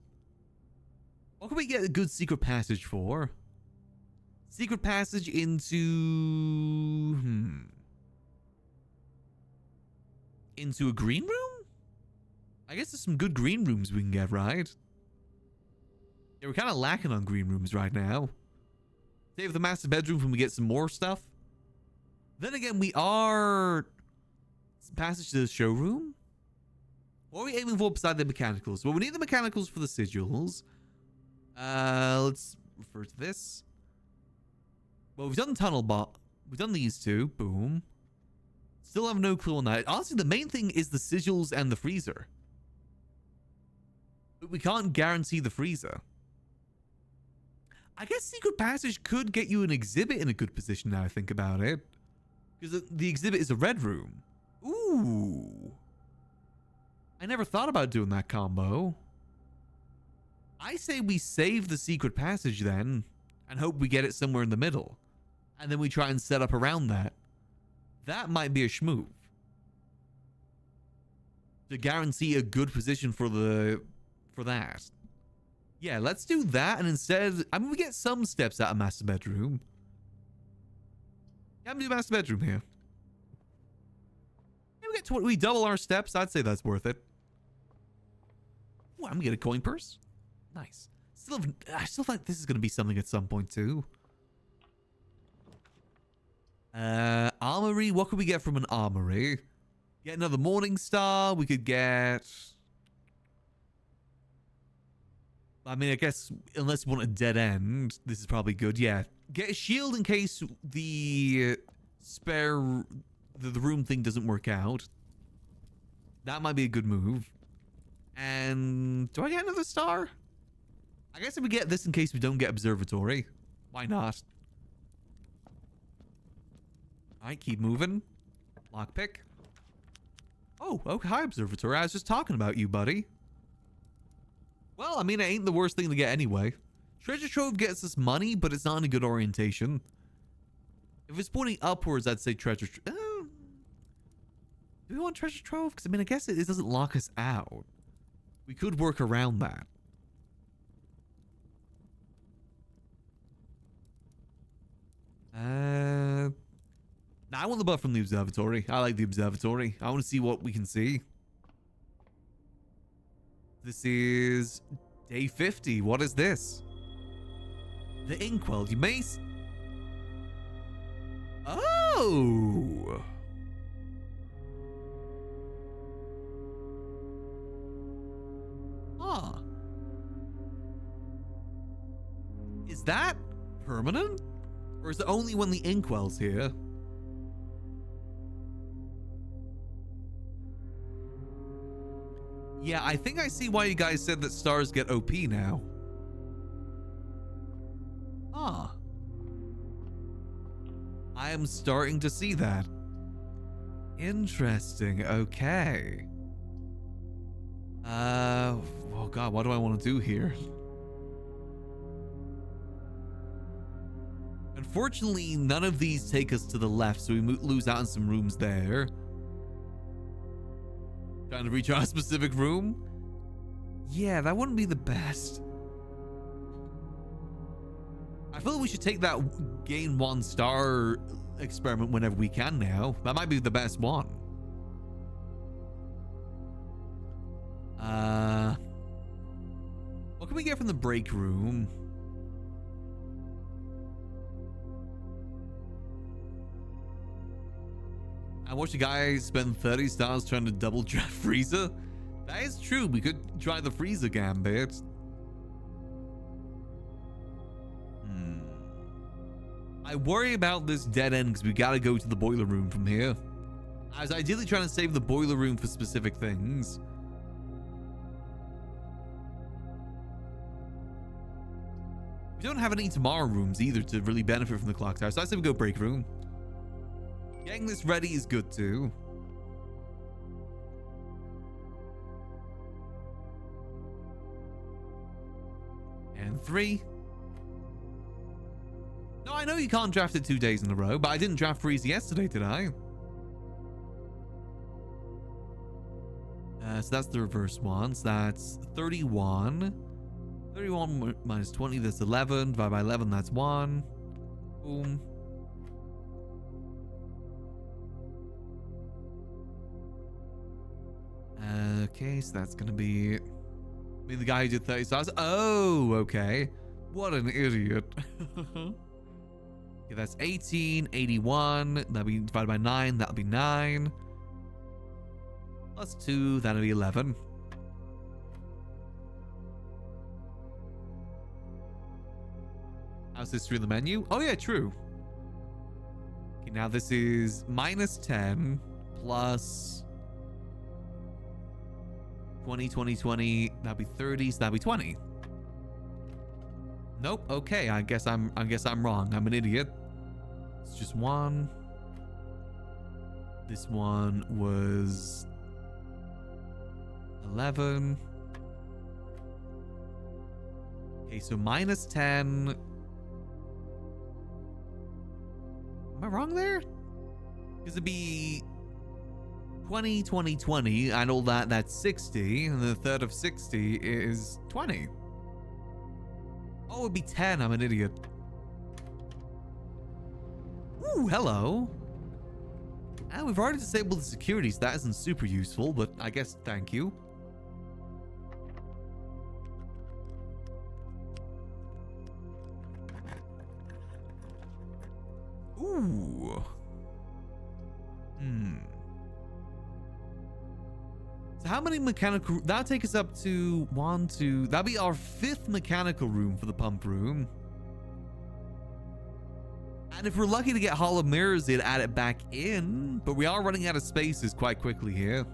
What can we get a good secret passage for? Secret passage into... Into a green room? I guess there's some good green rooms we can get, right? Yeah, we're kind of lacking on green rooms right now. Save the master bedroom when we get some more stuff. Then again, we are... Passage to the showroom? What are we aiming for beside the mechanicals? Well, we need the mechanicals for the sigils. Let's refer to this. Well, we've done tunnel bot. We've done these two. Boom. Still have no clue on that. Honestly, the main thing is the sigils and the freezer. But we can't guarantee the freezer. I guess secret passage could get you an exhibit in a good position now I think about it. Because the exhibit is a red room. Ooh. I never thought about doing that combo. I say we save the secret passage then and hope we get it somewhere in the middle. And then we try and set up around that. That might be a schmove. To guarantee a good position for that. Yeah, let's do that and instead... I mean, we get some steps out of master bedroom. Yeah, I'm gonna do master bedroom here. Yeah, we double our steps. I'd say that's worth it. Ooh, I'm gonna get a coin purse. Nice. I still think this is gonna be something at some point too. Armory. What could we get from an armory? Get another Morning Star. We could get... I mean, I guess unless we want a dead end, this is probably good. Yeah. Get a shield in case the spare... The room thing doesn't work out. That might be a good move. And... Do I get another star? I guess if we get this in case we don't get observatory. Why not? Alright, keep moving. Lockpick. Oh, hi, observatory. I was just talking about you, buddy. Well, I mean, it ain't the worst thing to get anyway. Treasure Trove gets us money, but it's not in a good orientation. If it's pointing upwards, I'd say Treasure Trove. Do we want Treasure Trove? Because, I mean, I guess it doesn't lock us out. We could work around that. Nah, I want the buff from the observatory. I like the observatory. I want to see what we can see. This is day 50. What is this? The Inkwell. You may... Oh! Huh. Is that permanent? Or is it only when the Inkwell's here? Yeah, I think I see why you guys said that stars get OP now. Ah. I am starting to see that. Interesting, okay. Oh god, what do I want to do here? Unfortunately, none of these take us to the left, so we lose out on some rooms there. Trying to reach our specific room? Yeah, that wouldn't be the best. I feel like we should take that gain 1 star experiment whenever we can now. That might be the best one. What can we get from the break room? I watched a guy spend 30 stars trying to double draft Frieza. That is true. We could try the Frieza gambit. I worry about this dead end because we gotta go to the boiler room from here. I was ideally trying to save the boiler room for specific things. We don't have any tomorrow rooms either to really benefit from the clock tower, so I say we go break room. Getting this ready is good too. And 3. No, I know you can't draft it 2 days in a row, but I didn't draft Frieza yesterday, did I? So that's the reverse one. So that's 31. 31 minus 20, that's 11. Divided by 11, that's 1. Boom. Okay, so that's gonna be the guy who did 30 stars. Oh, okay. What an idiot. Okay, that's 18, 81. That'll be divided by 9. That'll be 9. Plus 2, that'll be 11. How's history in the menu? Oh yeah, true. Okay, now this is minus 10 plus 20, 20, 20. That'll be 30, so that'll be 20. Nope. Okay, I guess I'm wrong. I'm an idiot. It's just 1. This one was 11. Okay, so minus 10. Am I wrong there? Because it'd be 20, 20, 20, and all that, that's 60, and the third of 60 is 20. Oh, it'd be 10, I'm an idiot. Ooh, hello. And we've already disabled the securities, that isn't super useful, but I guess thank you. Ooh. So how many mechanical... That'll take us up to 1, 2... That'll be our 5th mechanical room for the pump room. And if we're lucky to get hollow mirrors, it'd add it back in. But we are running out of spaces quite quickly here.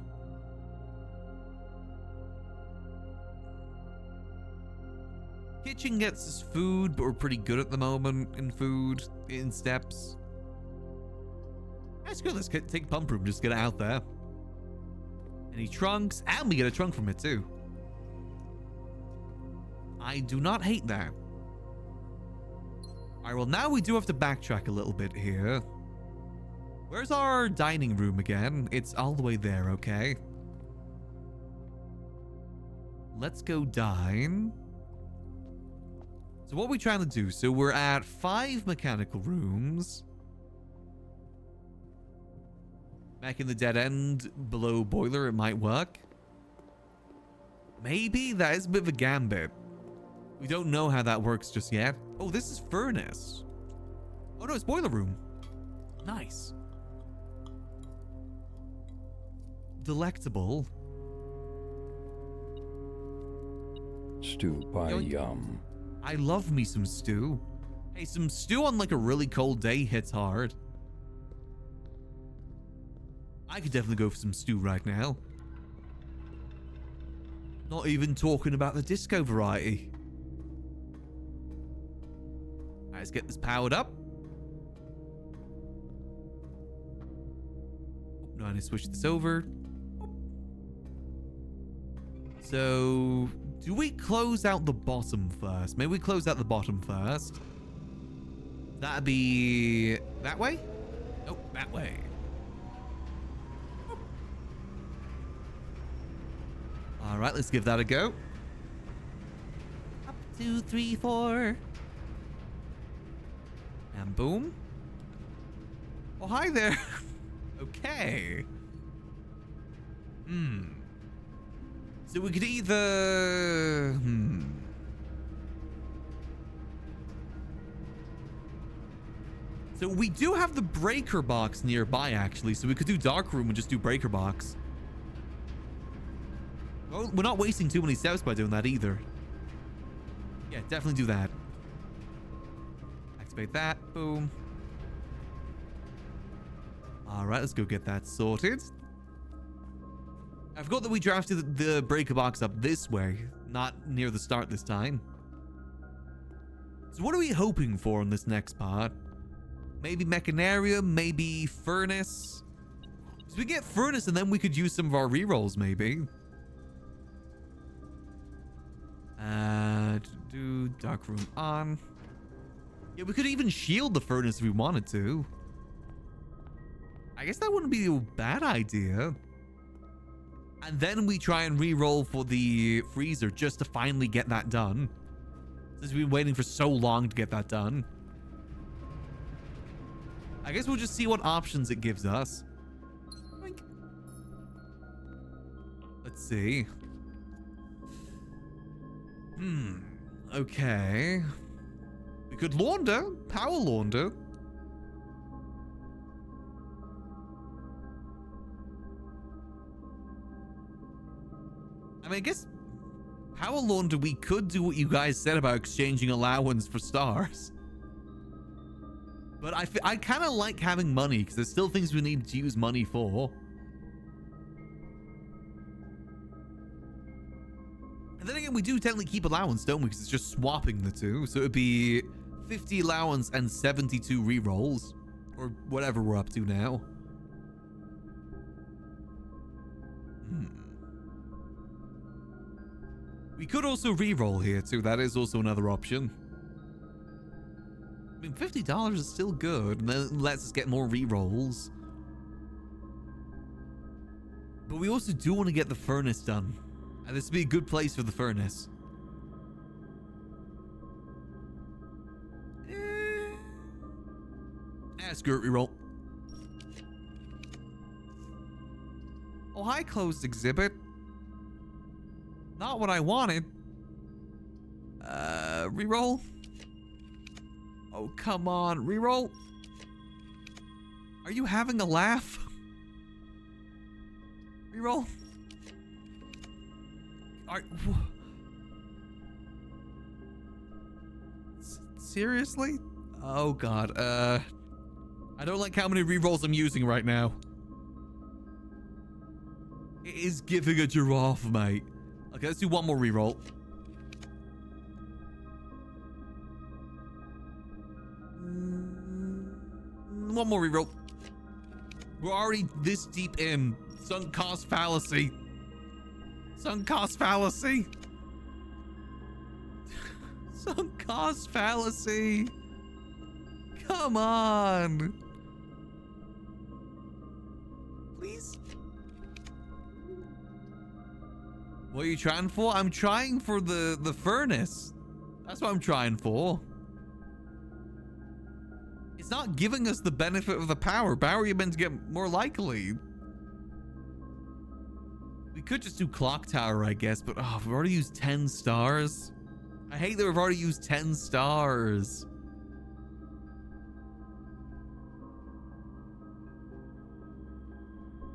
Kitchen gets us food, but we're pretty good at the moment in food, in steps. That's good. Let's take pump room. Just get it out there. Any trunks? And we get a trunk from it too. I do not hate that. All right, well, now we do have to backtrack a little bit here. Where's our dining room again? It's all the way there, okay. Let's go dine. So what are we trying to do? So we're at 5 mechanical rooms. Back in the dead end below boiler, it might work. Maybe that is a bit of a gambit. We don't know how that works just yet. Oh, this is furnace. Oh no, it's boiler room. Nice. Delectable. Stew pie yum. I love me some stew. Hey, some stew on like a really cold day hits hard. I could definitely go for some stew right now. Not even talking about the disco variety. Alright, let's get this powered up. No, I need to switch this over. So, do we close out the bottom first? Maybe we close out the bottom first. That'd be that way? Nope, that way. All right, let's give that a go. Up, 2, 3, 4. And boom. Oh, hi there. Okay. So we could either... So we do have the breaker box nearby, actually. So we could do dark room and just do breaker box. Well, we're not wasting too many steps by doing that either. Yeah, definitely do that. Activate that. Boom. All right, let's go get that sorted. I forgot that we drafted the breaker box up this way, not near the start this time. So what are we hoping for in this next part? Maybe Mechanarium, maybe Furnace. So we get Furnace and then we could use some of our rerolls, maybe. Do dark room on. Yeah, we could even shield the Furnace if we wanted to. I guess that wouldn't be a bad idea. And then we try and re-roll for the freezer just to finally get that done. Since we've been waiting for so long to get that done. I guess we'll just see what options it gives us. Boink. Let's see. Okay. We could launder. Power launder. I mean, I guess power launder, we could do what you guys said about exchanging allowance for stars. But I kind of like having money because there's still things we need to use money for. And then again, we do technically keep allowance, don't we? Because it's just swapping the two. So it'd be 50 allowance and 72 rerolls. Or whatever we're up to now. We could also re-roll here too. That is also another option. I mean, $50 is still good. And then it lets us get more re-rolls. But we also do want to get the furnace done. And this would be a good place for the furnace. Screw it, re-roll. Oh, hi, closed exhibit. Not what I wanted. Reroll. Oh, come on. Reroll. Are you having a laugh? Reroll. Seriously? Oh, God. I don't like how many rerolls I'm using right now. It is giving a giraffe, mate. Okay, let's do one more reroll. One more reroll. We're already this deep in sunk cost fallacy. Sunk cost fallacy. Sunk cost fallacy. Come on. Please. What are you trying for? I'm trying for the furnace. That's what I'm trying for. It's not giving us the benefit of the power. Power you're meant to get more likely. We could just do clock tower, I guess, but we've already used 10 stars. I hate that we've already used 10 stars.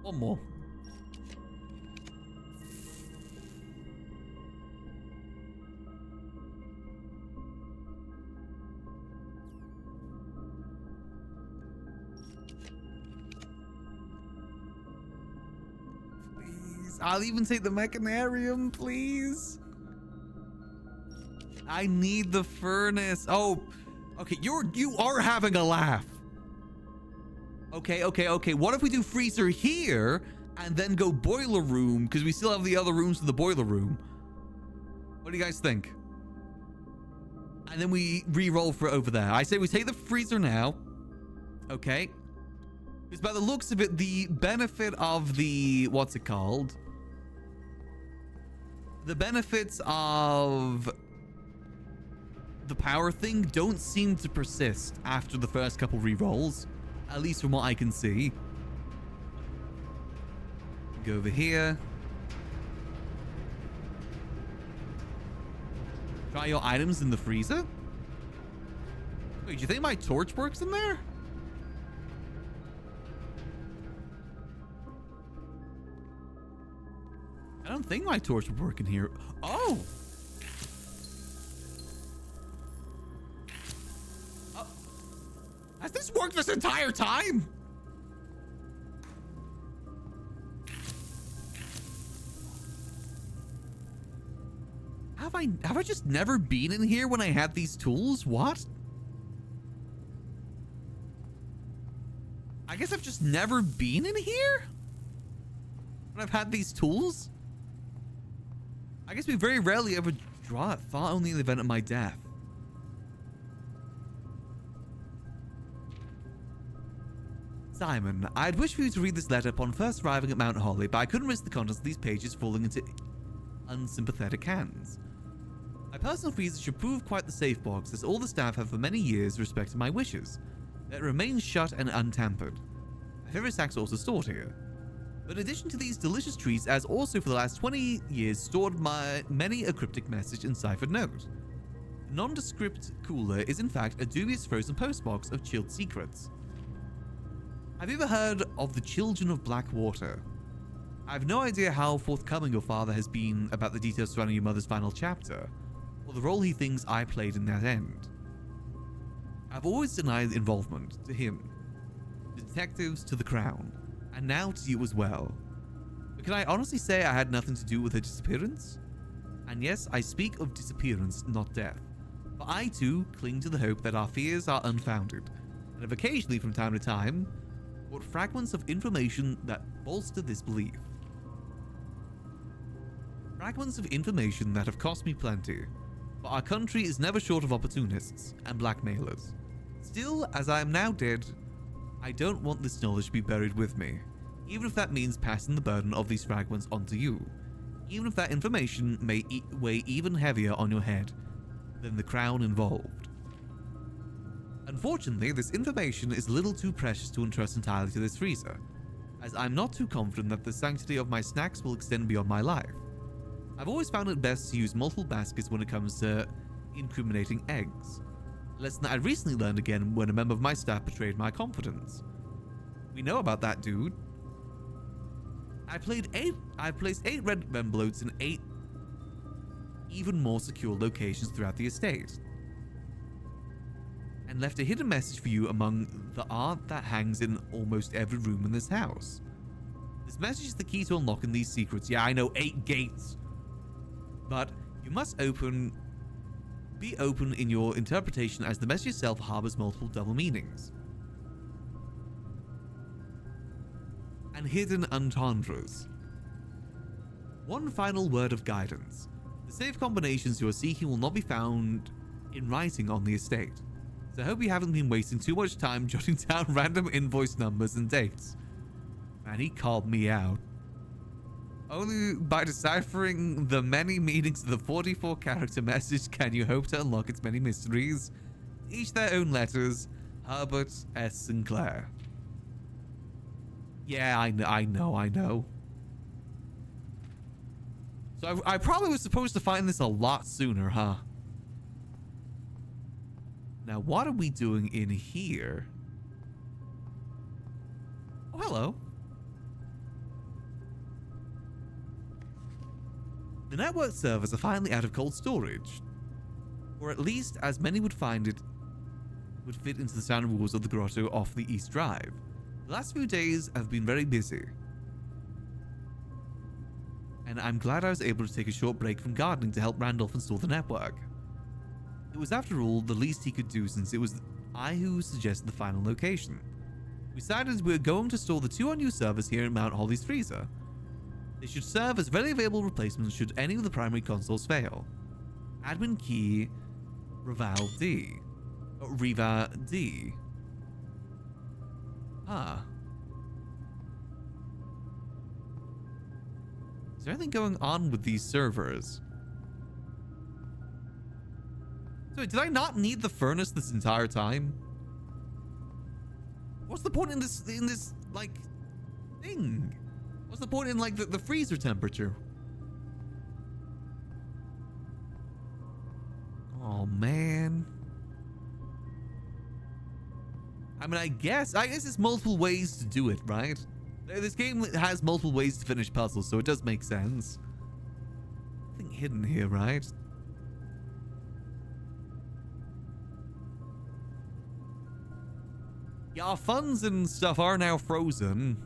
One more. I'll even take the mechanarium, please. I need the furnace. Oh, okay. You are having a laugh. Okay. What if we do freezer here and then go boiler room? Because we still have the other rooms to the boiler room. What do you guys think? And then we re-roll for over there. I say we take the freezer now. Okay. Because by the looks of it, the benefit of the... What's it called? The benefits of the power thing don't seem to persist after the first couple re-rolls. At least from what I can see. Go over here. Try your items in the freezer. Wait, do you think my torch works in there? I don't think my torch would work in here. Oh! Has this worked this entire time? Have I just never been in here when I had these tools? What? I guess I've just never been in here when I've had these tools. I guess we very rarely ever draw it. Thought only in the event of my death. Simon, I'd wish for you to read this letter upon first arriving at Mount Holly, but I couldn't risk the contents of these pages falling into unsympathetic hands. My personal freezer should prove quite the safe box, as all the staff have for many years respected my wishes. That remains shut and untampered. My favorite snacks are also stored here. But in addition to these delicious treats, as also for the last 20 years stored many a cryptic message and ciphered note. The nondescript cooler is in fact a dubious frozen postbox of chilled secrets. Have you ever heard of the Children of Blackwater? I have no idea how forthcoming your father has been about the details surrounding your mother's final chapter, or the role he thinks I played in that end. I've always denied involvement to him, to detectives, to the Crown, and now to you as well. But can I honestly say I had nothing to do with her disappearance? And yes, I speak of disappearance, not death. For I too cling to the hope that our fears are unfounded, and have occasionally from time to time brought fragments of information that bolster this belief. Fragments of information that have cost me plenty, but our country is never short of opportunists and blackmailers. Still, as I am now dead, I don't want this knowledge to be buried with me, even if that means passing the burden of these fragments onto you, even if that information may weigh even heavier on your head than the Crown involved. Unfortunately, this information is a little too precious to entrust entirely to this freezer, as I'm not too confident that the sanctity of my snacks will extend beyond my life. I've always found it best to use multiple baskets when it comes to incriminating eggs. A lesson that I recently learned again when a member of my staff betrayed my confidence. We know about that dude. I placed 8 red envelopes in 8 even more secure locations throughout the estate, and left a hidden message for you among the art that hangs in almost every room in this house. This message is the key to unlocking these secrets. Yeah, I know, 8 gates. But you must be open in your interpretation, as the message itself harbors multiple double meanings and hidden entendres. One final word of guidance. The safe combinations you are seeking will not be found in writing on the estate, so I hope you haven't been wasting too much time jotting down random invoice numbers and dates. Man, he called me out. Only by deciphering the many meanings of the 44-character message can you hope to unlock its many mysteries. Each their own letters. Herbert S. Sinclair. Yeah, I know. So I probably was supposed to find this a lot sooner, huh? Now, what are we doing in here? Oh, hello. The network servers are finally out of cold storage, or at least as many would find it would fit into the standard rules of the grotto off the East Drive. The last few days have been very busy, and I'm glad I was able to take a short break from gardening to help Randolph install the network. It was, after all, the least he could do, since it was I who suggested the final location. We decided we were going to store the 2 unused servers here in Mount Holly's freezer. They should serve as readily available replacements should any of the primary consoles fail. Admin key Riva D. Ah. Is there anything going on with these servers? So did I not need the furnace this entire time? What's the point in this like thing? What's the point in like the freezer temperature? Oh man. I mean, I guess it's multiple ways to do it, right? This game has multiple ways to finish puzzles, so it does make sense. Nothing hidden here, right? Yeah, our funds and stuff are now frozen.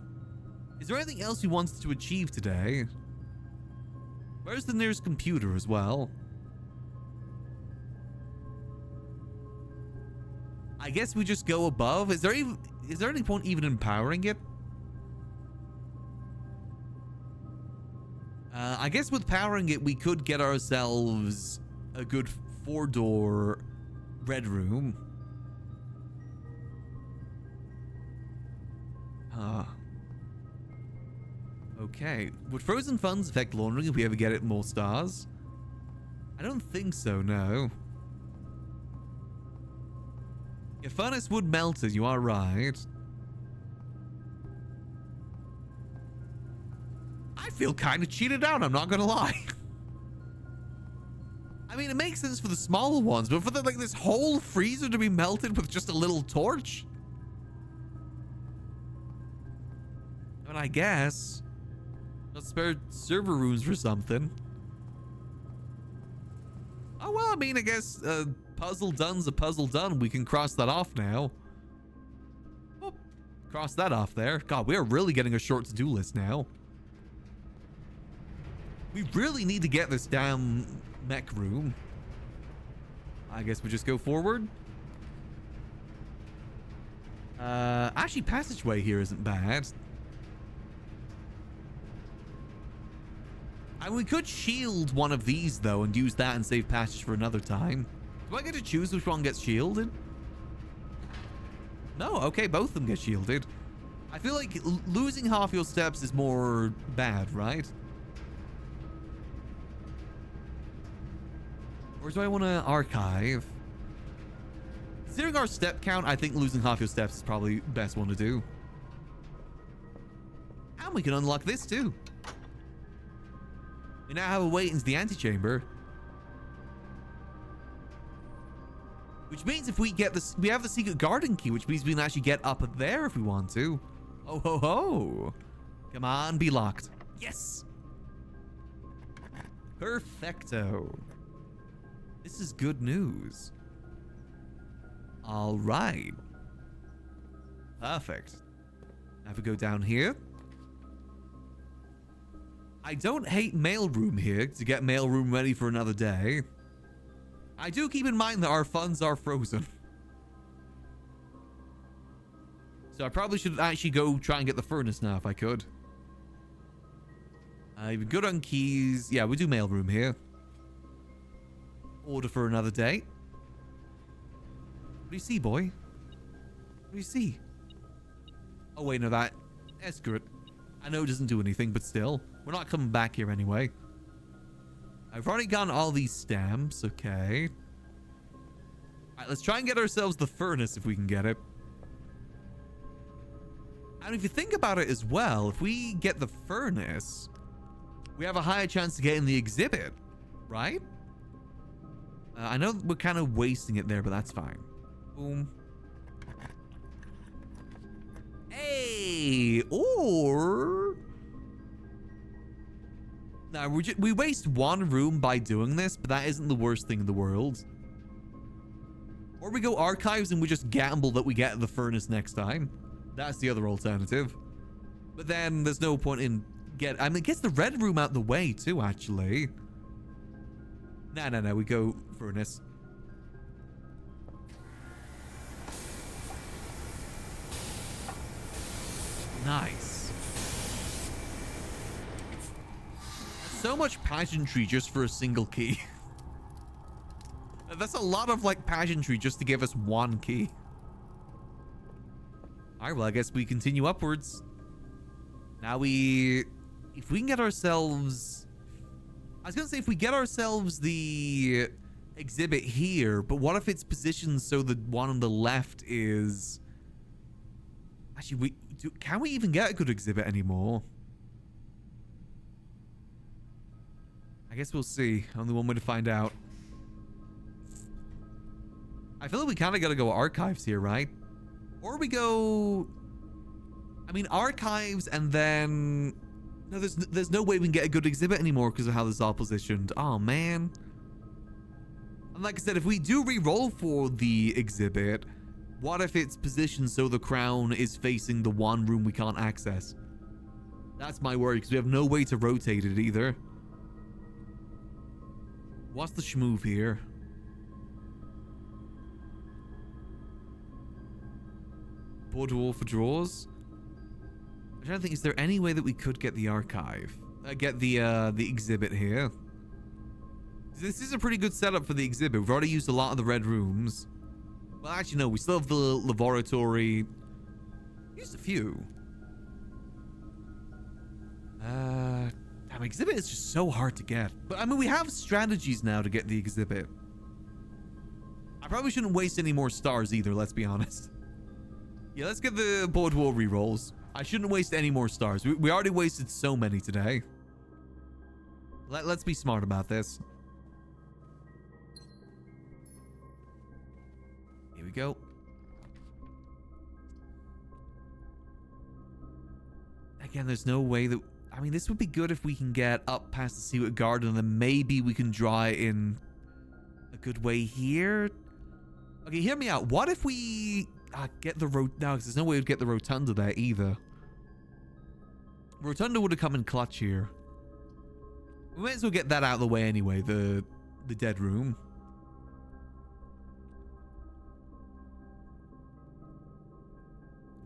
Is there anything else you wanted to achieve today? Where's the nearest computer as well? I guess we just go above. Is there any point even in powering it? I guess with powering it, we could get ourselves a good 4-door red room. Huh. Okay. Would frozen funds affect laundering if we ever get it more stars? I don't think so, no. Your furnace would melt it, you are right. I feel kind of cheated out, I'm not gonna lie. I mean, it makes sense for the smaller ones, but for the, like, this whole freezer to be melted with just a little torch? I mean, I guess. Let's spare server rooms for something. Oh, well, I mean, I guess puzzle done's a puzzle done. We can cross that off now. Oh, cross that off there. God, we're really getting a short to-do list now. We really need to get this damn mech room. I guess we just go forward. Actually, passageway here isn't bad. And we could shield one of these, though, and use that and save passage for another time. Do I get to choose which one gets shielded? No, okay, both of them get shielded. I feel like losing half your steps is more bad, right? Or do I want to archive? Considering our step count, I think losing half your steps is probably the best one to do. And we can unlock this, too. We now have a way into the antechamber. Which means if we get this, we have the secret garden key, which means we can actually get up there if we want to. Oh ho ho. Come on, be locked. Yes. Perfecto. This is good news. All right. Perfect. Now if we go down here. I don't hate mailroom here to get mailroom ready for another day. I do keep in mind that our funds are frozen. So I probably should actually go try and get the furnace now if I could. I'm good on keys. Yeah, we do mailroom here. Order for another day. What do you see, boy? What do you see? Oh, wait, no, that... Escort. I know it doesn't do anything, but still. We're not coming back here anyway. I've already gotten all these stamps. Okay. Alright, let's try and get ourselves the furnace if we can get it. And if you think about it as well, if we get the furnace, we have a higher chance to get in the exhibit, right? I know we're kind of wasting it there, but that's fine. Boom. Hey! Or... Now, we waste one room by doing this, but that isn't the worst thing in the world. Or we go archives and we just gamble that we get the furnace next time. That's the other alternative. But then there's no point in I mean, it gets the red room out the way too, actually. No, we go furnace. Nice. So much pageantry just for a single key. That's a lot of like pageantry just to give us one key. All right, well, I guess we continue upwards. Now if we can get ourselves, I was gonna say if we get ourselves the exhibit here, but what if it's positioned so the one on the left is, actually, can we even get a good exhibit anymore? I guess we'll see. Only one way to find out. I feel like we kind of got to go archives here, right? Or we go... I mean, archives and then... No, there's no way we can get a good exhibit anymore because of how this is all positioned. Oh, man. And like I said, if we do re-roll for the exhibit, what if it's positioned so the crown is facing the one room we can't access? That's my worry because we have no way to rotate it either. What's the schmoove here? Bordeaux for drawers? I'm trying to think, is there any way that we could get the archive? Get the exhibit here? This is a pretty good setup for the exhibit. We've already used a lot of the red rooms. Well, actually, no. We still have the laboratory. Used a few. Damn, exhibit is just so hard to get. But I mean, we have strategies now to get the exhibit. I probably shouldn't waste any more stars either, let's be honest. Yeah, let's get the board war rerolls. I shouldn't waste any more stars. We already wasted so many today. Let's be smart about this. Here we go. Again, there's no way that... I mean, this would be good if we can get up past the Secret Garden and then maybe we can draw it in a good way here. Okay, hear me out. What if we get the... No, because there's no way we'd get the Rotunda there either. Rotunda would have come in clutch here. We might as well get that out of the way anyway, the dead room.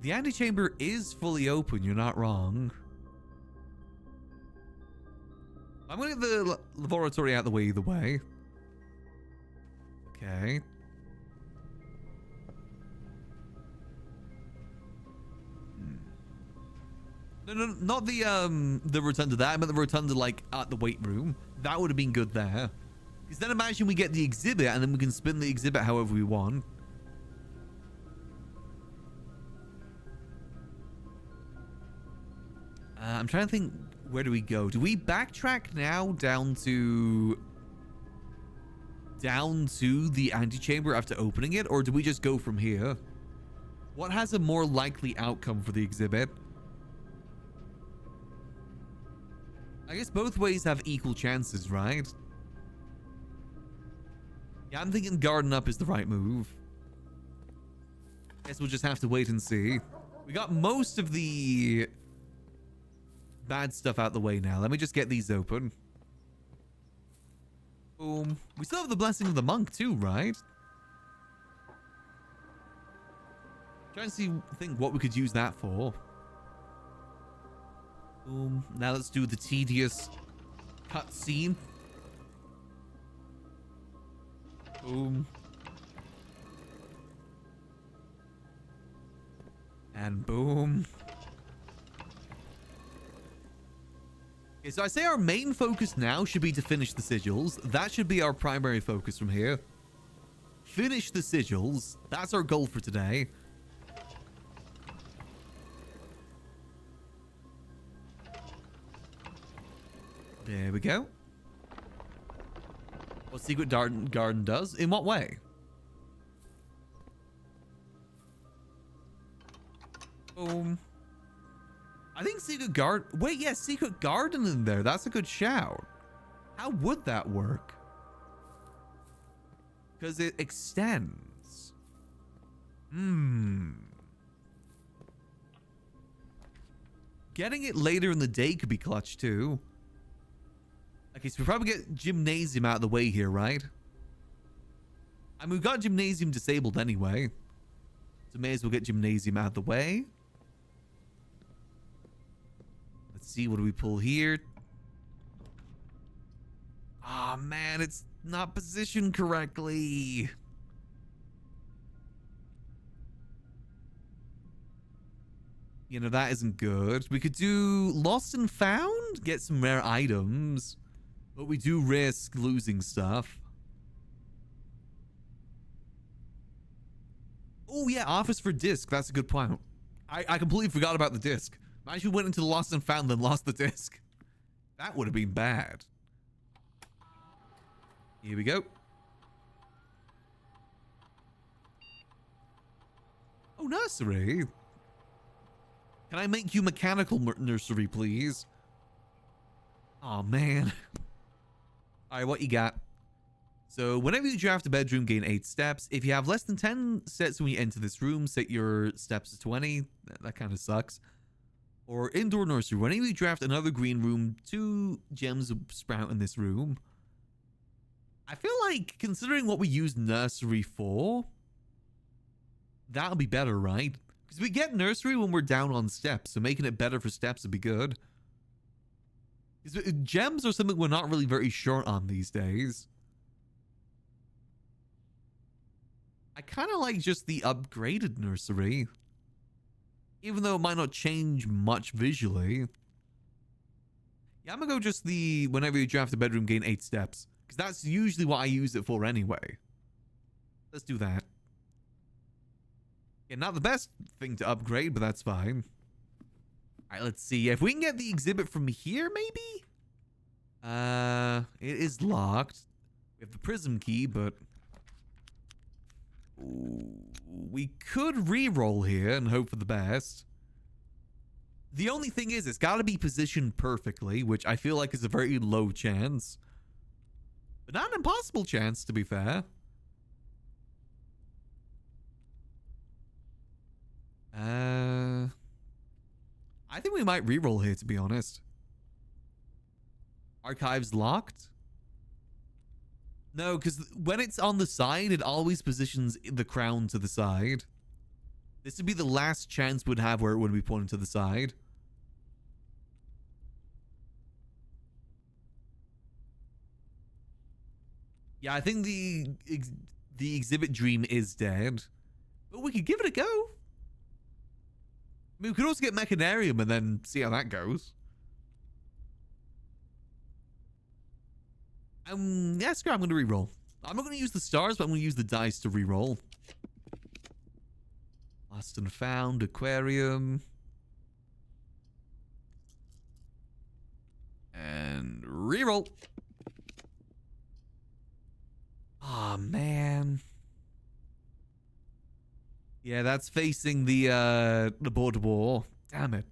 The antechamber is fully open, you're not wrong. I'm going to get the laboratory out of the way either way. Okay. No, not the rotunda there. I meant the rotunda like at the weight room. That would have been good there. Because then imagine we get the exhibit and then we can spin the exhibit however we want. I'm trying to think, where do we go? Do we backtrack now down to the antechamber after opening it? Or do we just go from here? What has a more likely outcome for the exhibit? I guess both ways have equal chances, right? Yeah, I'm thinking garden up is the right move. Guess we'll just have to wait and see. We got most of the bad stuff out the way now. Let me just get these open. Boom. We still have the blessing of the monk too, right? Trying to think what we could use that for. Boom. Now let's do the tedious cutscene. Boom. And boom. Okay, so I say our main focus now should be to finish the sigils. That should be our primary focus from here. Finish the sigils. That's our goal for today. There we go. What Secret Garden does? In what way? Boom. I think Secret Garden... Wait, yeah, Secret Garden in there. That's a good shout. How would that work? Because it extends. Getting it later in the day could be clutch too. Okay, so we probably get Gymnasium out of the way here, right? I mean, we've got Gymnasium disabled anyway. So may as well get Gymnasium out of the way. Let's see, what do we pull here? Ah, oh, man, it's not positioned correctly. You know, that isn't good. We could do Lost and Found, get some rare items. But we do risk losing stuff. Oh, yeah, Office for Disc. That's a good point. I completely forgot about the disc. Imagine we went into the Lost and Found and lost the disc. That would have been bad. Here we go. Oh, nursery. Can I make you mechanical nursery, please? Oh, man. All right, what you got? So whenever you draft a bedroom, gain 8 steps. If you have less than 10 steps when you enter this room, set your steps to 20. That kind of sucks. Or indoor nursery. Whenever you draft another green room, 2 gems sprout in this room. I feel like, considering what we use nursery for, that'll be better, right? Because we get nursery when we're down on steps, so making it better for steps would be good. Because gems are something we're not really very short on these days. I kind of like just the upgraded nursery. Even though it might not change much visually. Yeah, I'm gonna go just the whenever you draft a bedroom, gain 8 steps. Because that's usually what I use it for anyway. Let's do that. Yeah, not the best thing to upgrade, but that's fine. Alright, let's see. If we can get the exhibit from here, maybe? It is locked. We have the prism key, but... Ooh, we could re-roll here and hope for the best. The only thing is, it's got to be positioned perfectly, which I feel like is a very low chance. But not an impossible chance, to be fair. I think we might reroll here, to be honest. Archives locked? No, because when it's on the side, it always positions the crown to the side. This would be the last chance we'd have where it would be pointing to the side. Yeah, I think the exhibit dream is dead. But we could give it a go. I mean, we could also get Mechanarium and then see how that goes. Yeah, screw it, I'm going to reroll. I'm not going to use the stars, but I'm going to use the dice to reroll. Lost and found, aquarium. And reroll. Oh, man. Yeah, that's facing the board wall. Damn it.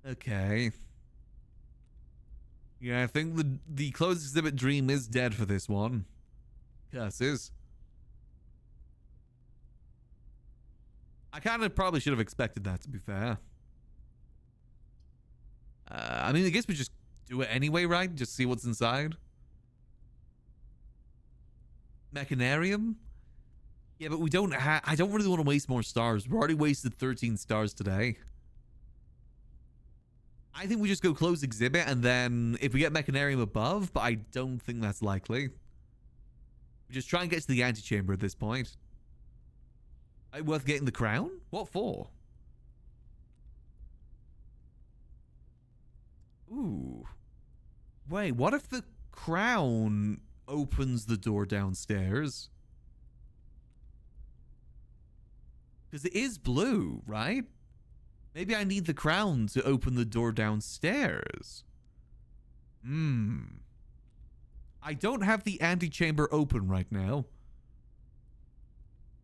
Okay. Yeah, I think the closed exhibit dream is dead for this one. Curses. I kind of probably should have expected that, to be fair. I mean, I guess we just do it anyway, right? Just see what's inside. Mechanarium? Yeah, but we don't have... I don't really want to waste more stars. We've already wasted 13 stars today. I think we just go close exhibit, and then if we get Mechanarium above, but I don't think that's likely. We just try and get to the antechamber at this point. Worth getting the crown? What for? Ooh. Wait, what if the crown opens the door downstairs? Because it is blue, right? Maybe I need the crown to open the door downstairs. I don't have the antechamber open right now.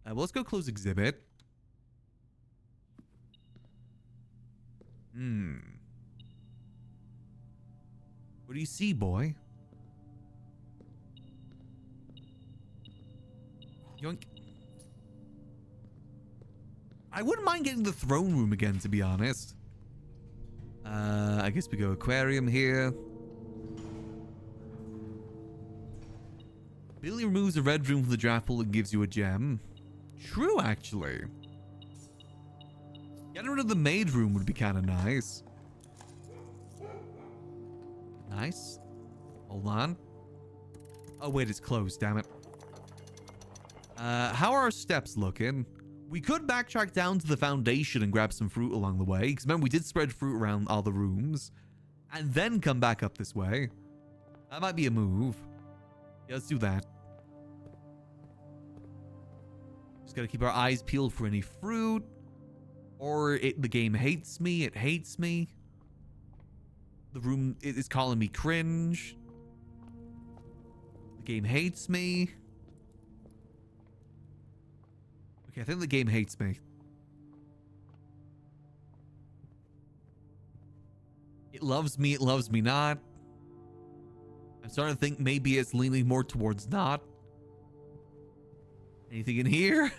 Well, let's go close exhibit. What do you see, boy? Yoink. I wouldn't mind getting the throne room again, to be honest. I guess we go aquarium here. Billy removes a red room from the draft pool and gives you a gem. True, actually. Getting rid of the maid room would be kind of nice. Nice. Hold on. Oh, wait, it's closed, damn it. How are our steps looking? We could backtrack down to the foundation and grab some fruit along the way. Because remember, we did spread fruit around all the rooms. And then come back up this way. That might be a move. Yeah, let's do that. Just gotta keep our eyes peeled for any fruit. Or the game hates me. It hates me. The room is calling me cringe. The game hates me. Okay, I think the game hates me. It loves me not. I'm starting to think maybe it's leaning more towards not. Anything in here?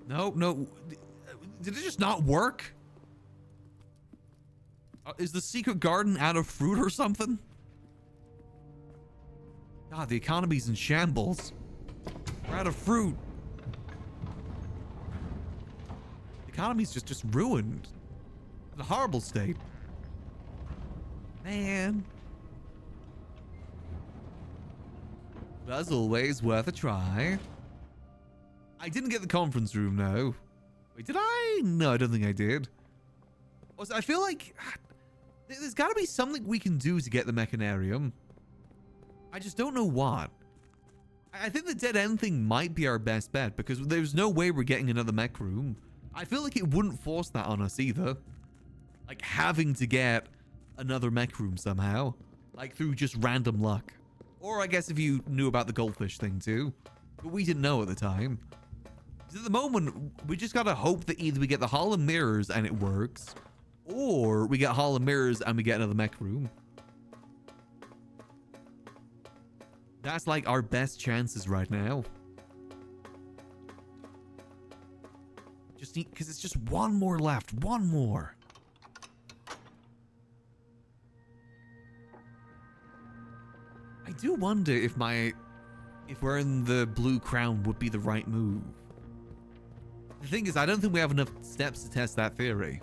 Nope, no. Did it just not work? Is the secret garden out of fruit or something? God, the economy's in shambles. We're out of fruit. The economy's just ruined. In a horrible state. Man. But as always, worth a try. I didn't get the conference room, no. Wait, did I? No, I don't think I did. Also, I feel like There's got to be something we can do to get the Mechanarium. I just don't know what. I think the dead end thing might be our best bet because there's no way we're getting another mech room. I feel like it wouldn't force that on us either. Like having to get another mech room somehow. Like through just random luck. Or I guess if you knew about the goldfish thing too. But we didn't know at the time. Because at the moment, we just gotta hope that either we get the Hall of Mirrors and it works. Or we get Hall of Mirrors and we get another mech room. That's like our best chances right now. Just need, because it's just one more left. One more. I do wonder if wearing the blue crown would be the right move. The thing is, I don't think we have enough steps to test that theory.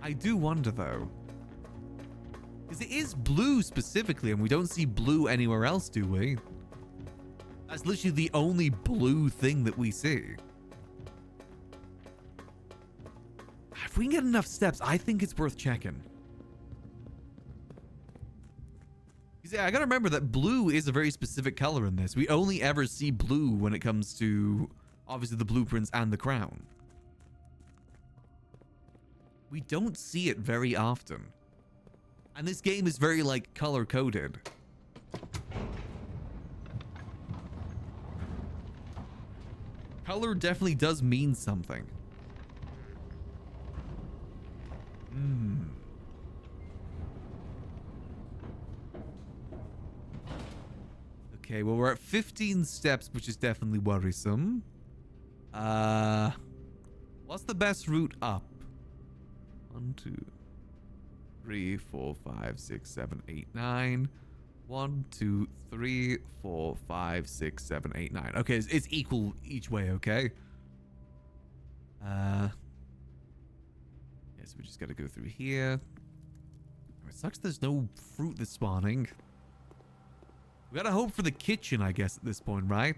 I do wonder though. Because it is blue specifically, and we don't see blue anywhere else, do we? That's literally the only blue thing that we see. If we can get enough steps, I think it's worth checking. Because yeah, I gotta remember that blue is a very specific color in this. We only ever see blue when it comes to, obviously, the blueprints and the crown. We don't see it very often. And this game is very, like, color-coded. Color definitely does mean something. Okay, well, we're at 15 steps, which is definitely worrisome. What's the best route up? 1, 2, 3, 4, 5, 6, 7, 8, 9. 1, 2, 3, 4, 5, 6, 7, 8, 9. Okay, it's equal each way, okay? Yes, we just gotta go through here. It sucks there's no fruit that's spawning. We gotta hope for the kitchen, I guess, at this point, right?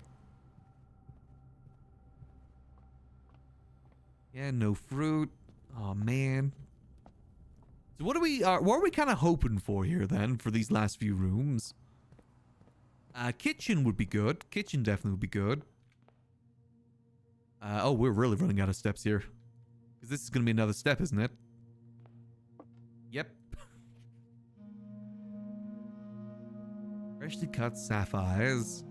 Yeah, no fruit. Oh, man. So what are we kind of hoping for here, then, for these last few rooms? Kitchen would be good. Kitchen definitely would be good. Oh, we're really running out of steps here. Because this is going to be another step, isn't it? Yep. Freshly cut sapphires.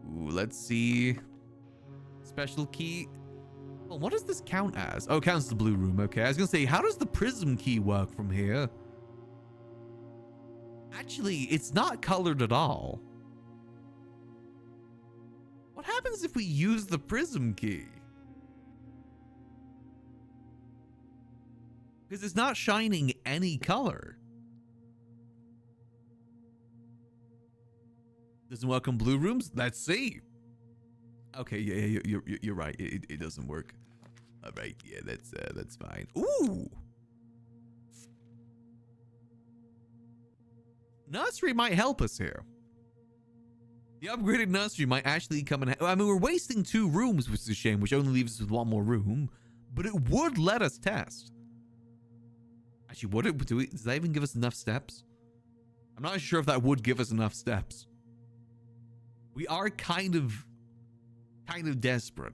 Ooh, let's see. Special key. Oh, what does this count as? Oh, it counts as the blue room. Okay, I was gonna say, how does the prism key work from here? Actually, it's not colored at all. What happens if we use the prism key? Because it's not shining any color. Doesn't work on blue rooms? Let's see. Okay, yeah, you're right. It doesn't work. All right, yeah, that's fine. Ooh. Nursery might help us here. The upgraded nursery might actually come in. I mean, we're wasting 2 rooms, which is a shame, which only leaves us with 1 more room. But it would let us test. Actually, would it? Does that even give us enough steps? I'm not sure if that would give us enough steps. We are kind of desperate.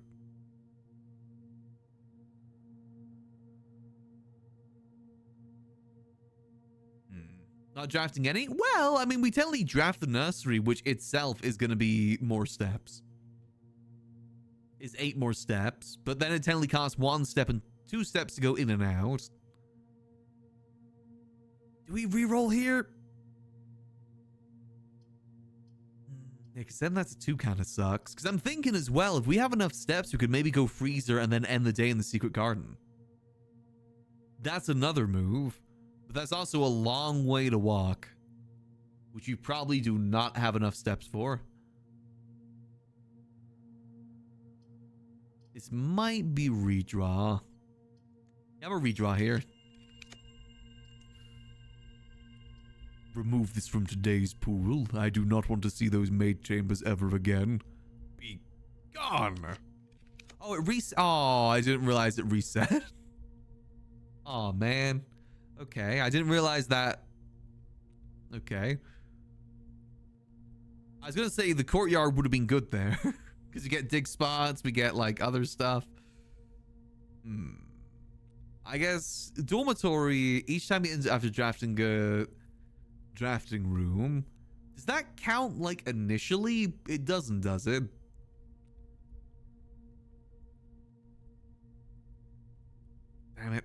Not drafting any? Well, I mean, we technically draft the nursery, which itself is going to be more steps. Is 8 more steps, but then it technically costs 1 step and 2 steps to go in and out. Do we re-roll here? Yeah, because then that's 2 kind of sucks. Because I'm thinking as well, if we have enough steps, we could maybe go freezer and then end the day in the secret garden. That's another move. But that's also a long way to walk, which you probably do not have enough steps for. This might be redraw. I have a redraw here. Remove this from today's pool. I do not want to see those maid chambers ever again. Gone. Oh, it reset. Oh, I didn't realize it reset. Oh, man. Okay, I didn't realize that. Okay. I was going to say the courtyard would have been good there. Because you get dig spots, we get, like, other stuff. I guess dormitory, each time you enter after drafting a drafting room. Does that count, like, initially? It doesn't, does it? Damn it.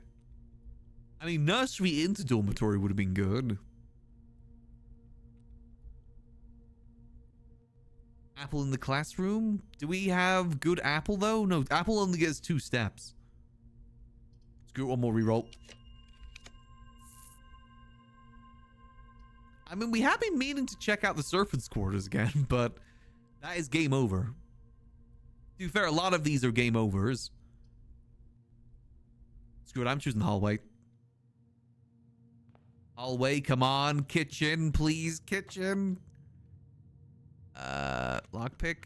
I mean, nursery into dormitory would have been good. Apple in the classroom? Do we have good apple, though? No, apple only gets 2 steps. Screw it, one more reroll. I mean, we have been meaning to check out the serpent's quarters again, but that is game over. To be fair, a lot of these are game overs. Screw it, I'm choosing the hallway. Hallway, come on. Kitchen, please. Kitchen. Lockpick.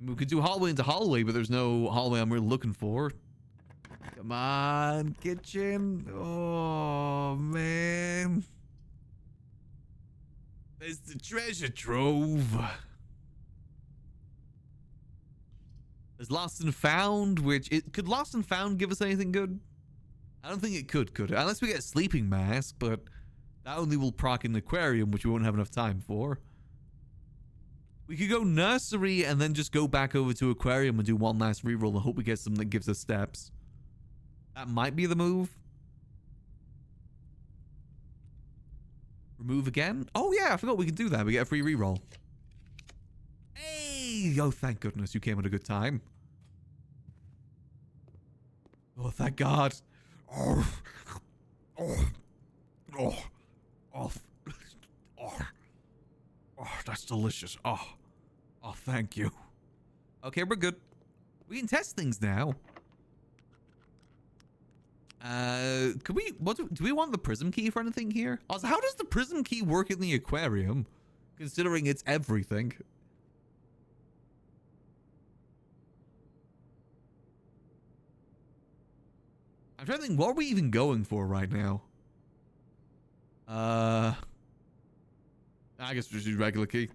We could do hallway into hallway, but there's no hallway I'm really looking for. Come on, kitchen. Oh, man. There's the treasure trove. There's Lost and Found, could Lost and Found give us anything good? I don't think it could it? Unless we get a sleeping mask, but that only will proc an aquarium, which we won't have enough time for. We could go nursery and then just go back over to aquarium and do one last reroll and hope we get something that gives us steps. That might be the move. Remove again? Oh yeah, I forgot we can do that. We get a free reroll. Hey! Oh, thank goodness you came at a good time. Oh, thank God. Oh, oh, oh, oh, oh, that's delicious. Oh, thank you. Okay, we're good. We can test things now. Could we, do we want the prism key for anything here? Also, how does the prism key work in the aquarium? Considering it's everything. I'm trying to think, what are we even going for right now? I guess we just use regular key.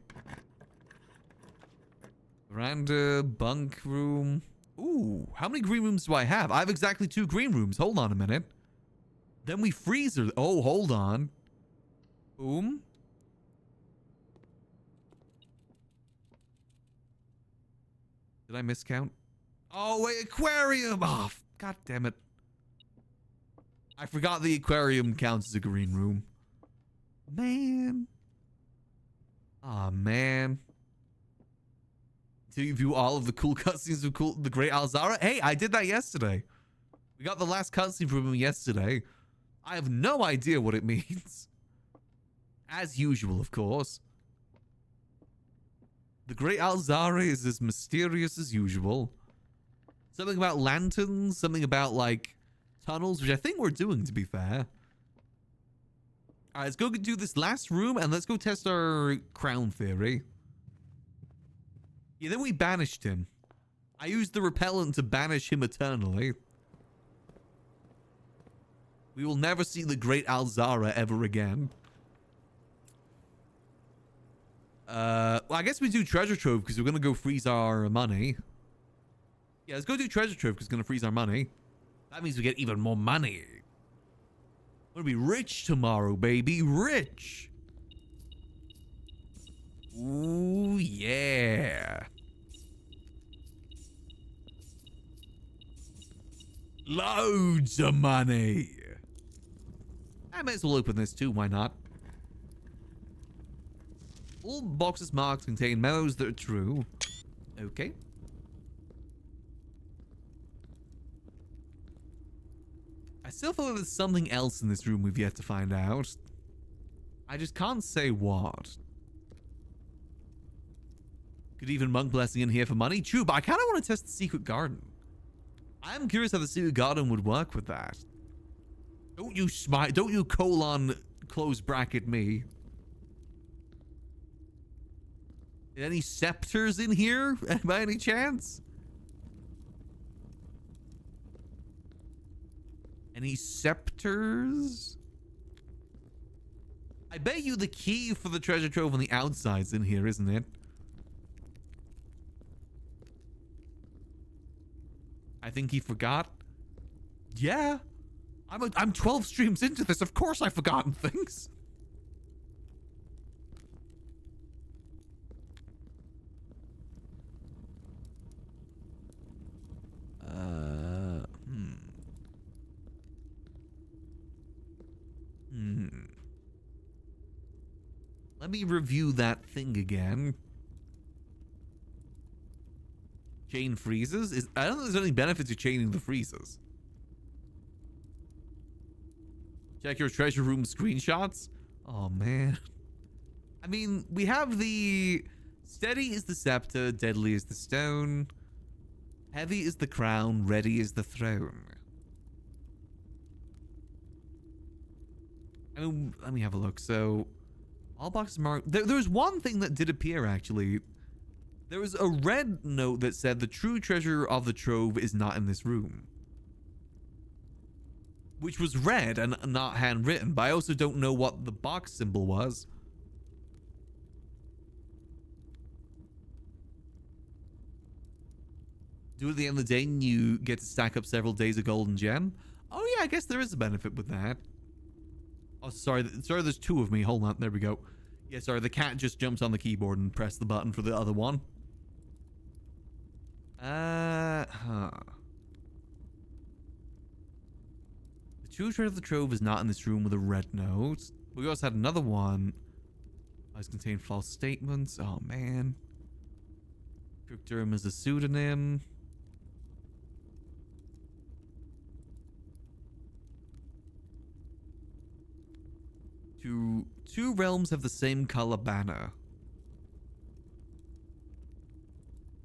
Veranda, bunk room. Ooh, how many green rooms do I have? I have exactly 2 green rooms. Hold on a minute. Then we freezer. Oh, hold on. Boom. Did I miscount? Oh, wait, aquarium. Oh, God damn it. I forgot the aquarium counts as a green room. Man. Aw, man. To view all of the cool cutscenes of the Great Alzara? Hey, I did that yesterday. We got the last cutscene from him yesterday. I have no idea what it means. As usual, of course. The Great Alzara is as mysterious as usual. Something about lanterns, something about, like, tunnels, which I think we're doing, to be fair. Alright, let's go do this last room, and let's go test our crown theory. Yeah, then we banished him. I used the repellent to banish him eternally. We will never see the Great Alzara ever again. Well, I guess we do Treasure Trove because we're going to go freeze our money. Yeah, let's go do Treasure Trove because it's going to freeze our money. That means we get even more money. We're going to be rich tomorrow, baby. Rich. Ooh, yeah. Loads of money. I might as well open this too, why not? All boxes marked contain memos that are true. Okay. I still feel like there's something else in this room we've yet to find out. I just can't say what. Could even monk blessing in here for money? True, but I kind of want to test the secret garden. I'm curious how the secret garden would work with that. Don't you smite, don't you colon close bracket me. Any scepters in here by any chance? Any scepters? I bet you the key for the treasure trove on the outside's in here, isn't it? I think he forgot. Yeah. I'm 12 streams into this. Of course I've forgotten things. Let me review that thing again. Chain freezes? I don't think there's any benefit to chaining the freezes. Check your treasure room screenshots. Oh, man. I mean, we have the... Steady is the scepter, deadly is the stone. Heavy is the crown, ready is the throne. I mean, let me have a look. So, all boxes marked... There was one thing that did appear, actually. There was a red note that said the true treasure of the trove is not in this room. Which was red and not handwritten, but I also don't know what the box symbol was. Do it at the end of the day and you get to stack up several days of golden gem. Oh yeah, I guess there is a benefit with that. Oh, sorry, there's two of me. Hold on, there we go. Yeah, sorry, the cat just jumped on the keyboard and pressed the button for the other one. The true treasure of the trove is not in this room with a red note. We also had another one. Lies contain false statements. Oh, man. Cryptorum is a pseudonym. Two realms have the same color banner.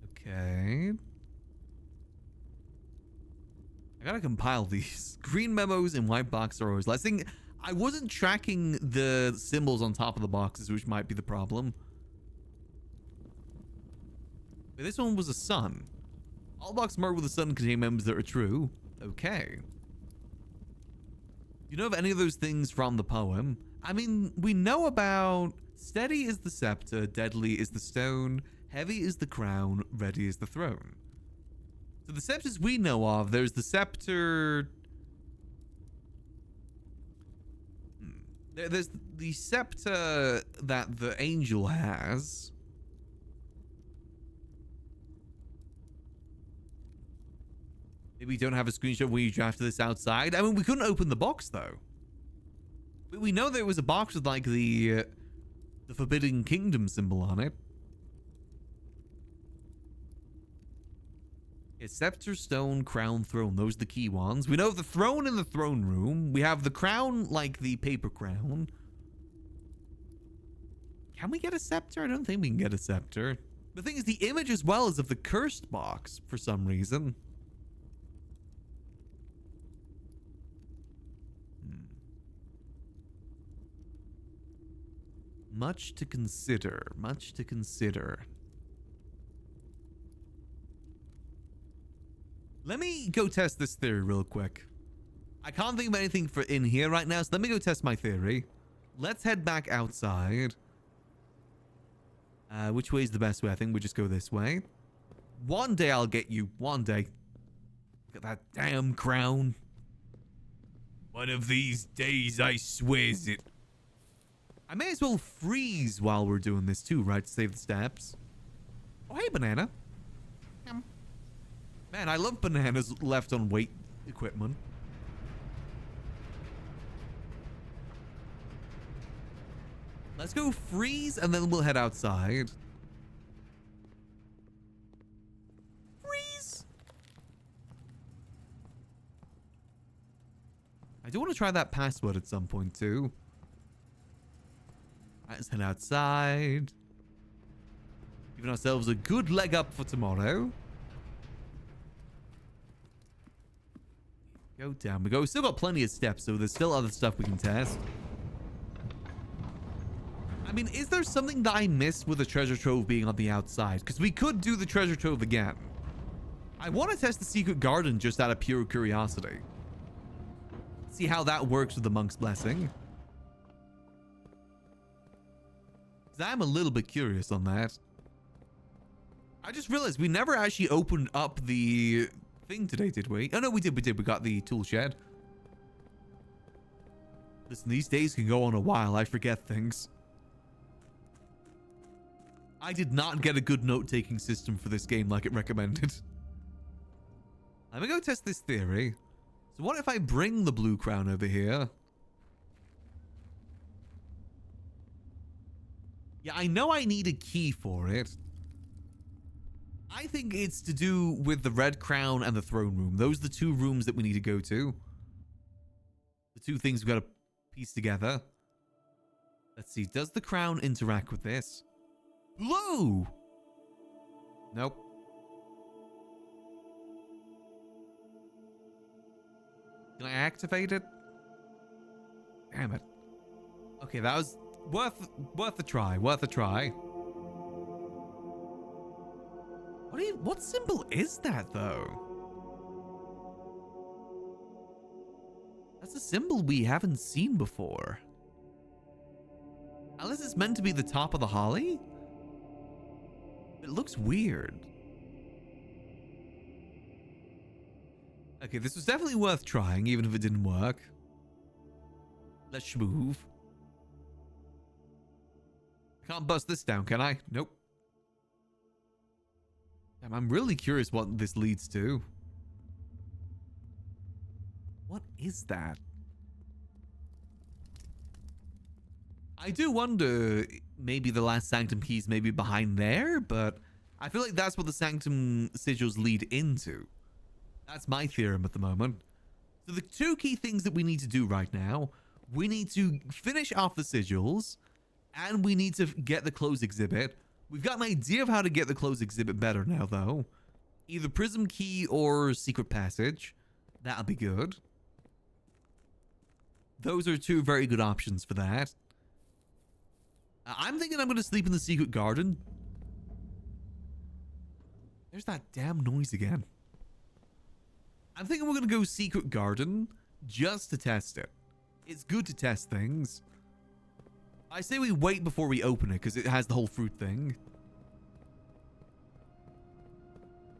Okay. I gotta compile these. Green memos in white box are always less. I wasn't tracking the symbols on top of the boxes, which might be the problem. But this one was a sun. All boxes marked with a sun contain members that are true. Okay. You know of any of those things from the poem? I mean, we know about steady is the scepter, deadly is the stone, heavy is the crown, ready is the throne. So the scepters we know of, there's the scepter... There's the scepter that the angel has. Maybe we don't have a screenshot when you drafted this outside. I mean, we couldn't open the box, though. We know there was a box with, like, the Forbidden Kingdom symbol on it. It's scepter, stone, crown, throne. Those are the key ones. We know the throne in the throne room. We have the crown, like the paper crown. Can we get a scepter? I don't think we can get a scepter. The thing is, the image as well is of the cursed box for some reason. Much to consider. Much to consider. Let me go test this theory real quick. I can't think of anything for in here right now, so let me go test my theory. Let's head back outside. Which way is the best way? I think we just go this way. One day I'll get you. One day. Look at that damn crown. One of these days, I swears it. I may as well freeze while we're doing this too, right? To save the steps. Oh, hey, banana. Man, I love bananas left on weight equipment. Let's go freeze and then we'll head outside. Freeze. I do want to try that password at some point too. Let's head outside. Giving ourselves a good leg up for tomorrow. Go down we go. We still got plenty of steps, so there's still other stuff we can test. I mean, is there something that I missed with the treasure trove being on the outside? Because we could do the treasure trove again. I want to test the secret garden just out of pure curiosity. See how that works with the monk's blessing. Because I'm a little bit curious on that. I just realized we never actually opened up the thing today, did we? Oh, no, we did. We got the tool shed. Listen, these days can go on a while. I forget things. I did not get a good note-taking system for this game like it recommended. Let me go test this theory. So what if I bring the blue crown over here? Yeah, I know I need a key for it. I think it's to do with the red crown and the throne room. Those are the two rooms that we need to go to. The two things we've got to piece together. Let's see. Does the crown interact with this? Blue! Nope. Can I activate it? Damn it. Okay, that was worth a try. Worth a try. What symbol is that, though? That's a symbol we haven't seen before. Unless it's meant to be the top of the holly? It looks weird. Okay, this was definitely worth trying, even if it didn't work. Let's move. I can't bust this down, can I? Nope. Damn, I'm really curious what this leads to. What is that? I do wonder, maybe the last sanctum keys may be behind there, but I feel like that's what the sanctum sigils lead into. That's my theorem at the moment. So the two key things that we need to do right now, we need to finish off the sigils, and we need to get the closed exhibit. We've got an idea of how to get the closed exhibit better now, though. Either prism key or secret passage. That'll be good. Those are two very good options for that. I'm thinking I'm going to sleep in the secret garden. There's that damn noise again. I'm thinking we're going to go secret garden just to test it. It's good to test things. I say we wait before we open it because it has the whole fruit thing.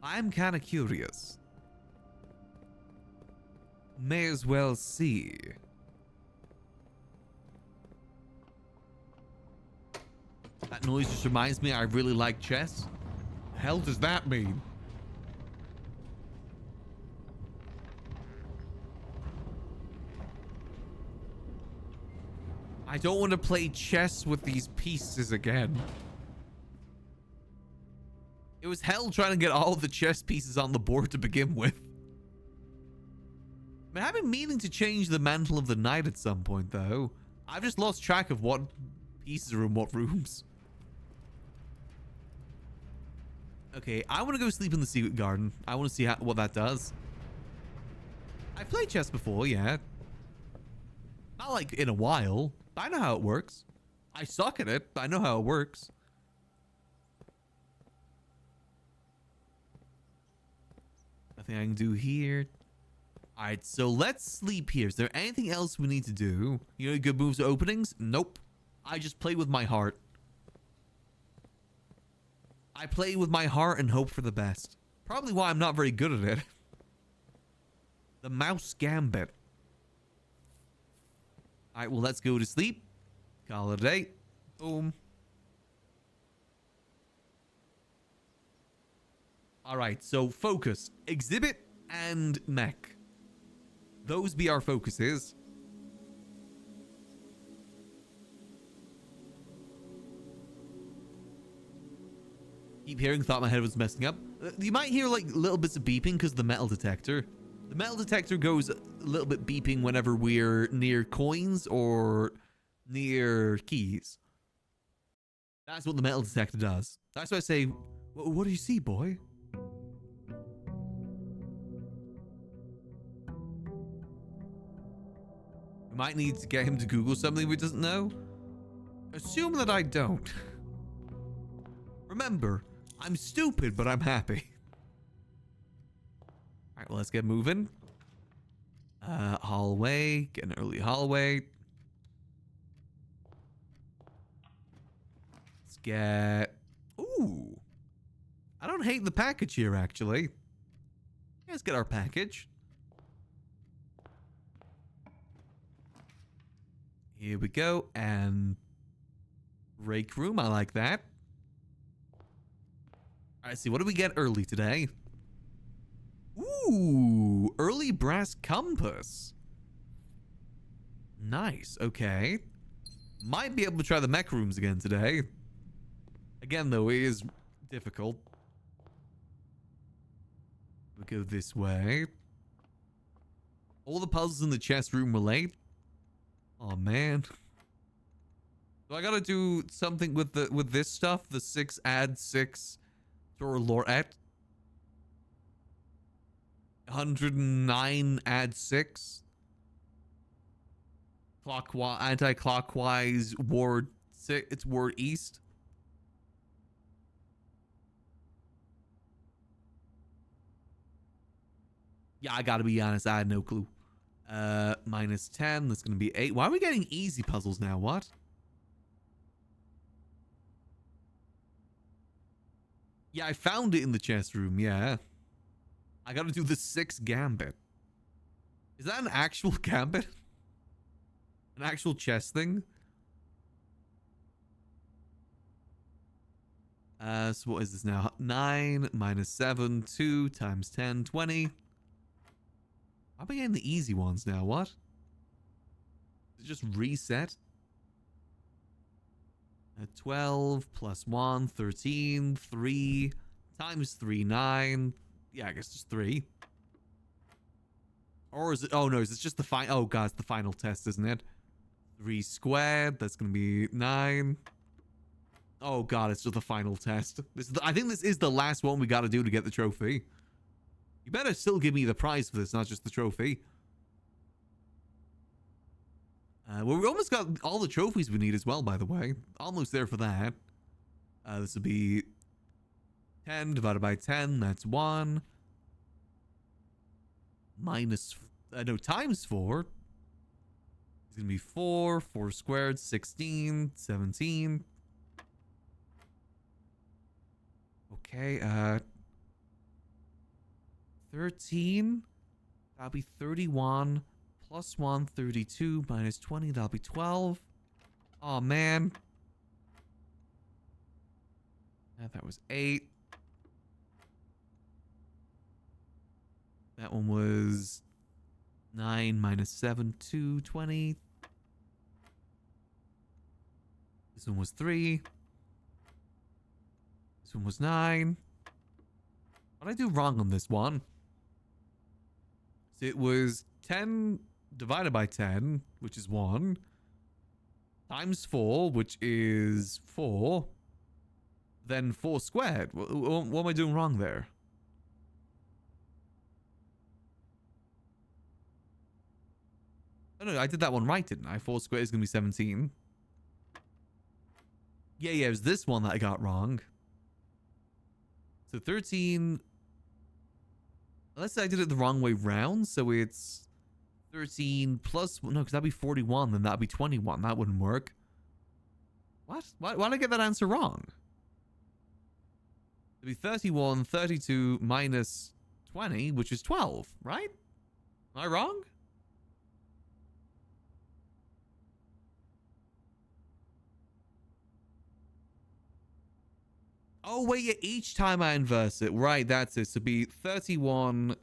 I'm kind of curious. May as well see. That noise just reminds me I really like chess. The hell does that mean? I don't want to play chess with these pieces again. It was hell trying to get all the chess pieces on the board to begin with. I mean, I've been meaning to change the mantle of the knight at some point, though. I've just lost track of what pieces are in what rooms. Okay, I want to go sleep in the secret garden. I want to see what that does. I've played chess before, yeah. Not like in a while. I know how it works. I suck at it, but I know how it works. Nothing I can do here. Alright, so let's sleep here. Is there anything else we need to do? You know, good moves to openings? Nope. I just play with my heart. I play with my heart and hope for the best. Probably why I'm not very good at it. The mouse gambit. Alright, well, let's go to sleep. Call it a day. Boom. Alright, so focus. Exhibit and mech. Those be our focuses. Keep hearing, thought my head was messing up. You might hear like little bits of beeping because of the metal detector. The metal detector goes a little bit beeping whenever we're near coins or near keys. That's what the metal detector does. That's why I say, what do you see, boy? We might need to get him to Google something we doesn't know. Assume that I don't. Remember, I'm stupid, but I'm happy. Alright, well, let's get moving. Hallway. Get an early hallway. Let's get... Ooh. I don't hate the package here, actually. Let's get our package. Here we go. And... Rake room. I like that. Alright, see. What do we get early today? Ooh. Early brass compass. Nice. Okay. Might be able to try the mech rooms again today. Again, though, it is difficult. We go this way. All the puzzles in the chest room were late. Oh man. So I gotta do something with this stuff. The 6 add 6 to our Lorette. 109 add 6. Clockwise, anti-clockwise ward 6. It's ward east. Yeah, I gotta be honest. I had no clue. Minus 10. That's gonna be 8. Why are we getting easy puzzles now? What? Yeah, I found it in the chest room. Yeah. I gotta do the 6 gambit. Is that an actual gambit? An actual chess thing? So what is this now? 9 minus 7, 2 times 10, 20. I'm getting the easy ones now. What? Is it just reset? 12 plus 1, 13, 3 times 3, 9. Yeah, I guess just 3. Or is it? Oh no, is it just the final? Oh god, it's the final test, isn't it? 3 squared. That's gonna be 9. Oh god, it's just the final test. I think this is the last one we gotta do to get the trophy. You better still give me the prize for this, not just the trophy. Well, we almost got all the trophies we need as well, by the way. Almost there for that. This would be 10 divided by 10. That's 1. Minus... no, times 4. It's going to be 4. 4 squared, 16, 17. Okay, 13. That'll be 31. Plus 1, 32. Minus 20, that'll be 12. Oh man. That was 8. That one was 9 minus 7, 2, 20. This one was 3. This one was 9. What did I do wrong on this one? So it was 10 divided by 10, which is 1. Times 4, which is 4. Then 4 squared. What am I doing wrong there? Oh no, I did that one right, didn't I? 4 squared is going to be 17. Yeah, it was this one that I got wrong. So 13... Let's say I did it the wrong way round, so it's 13 plus... No, because that'd be 41, then that'd be 21. That wouldn't work. What? Why did I get that answer wrong? It'd be 31, 32 minus 20, which is 12, right? Am I wrong? Oh, wait, yeah, each time I inverse it. Right, that's it. So it'd be 31...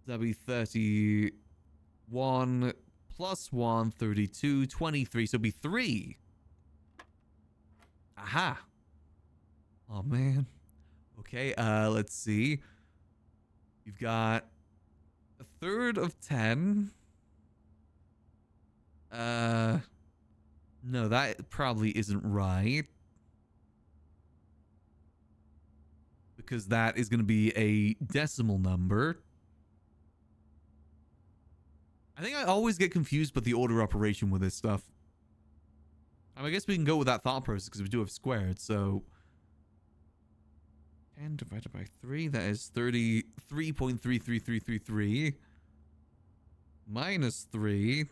That'd be 31 plus 1, 32, 23. So it'd be 3. Aha. Oh, man. Okay, let's see. You've got a third of 10. No, that probably isn't right. Because that is going to be a decimal number. I think I always get confused with the order operation with this stuff. I guess we can go with that thought process because we do have squared, so 10 divided by 3, that is 33.33333 minus 3.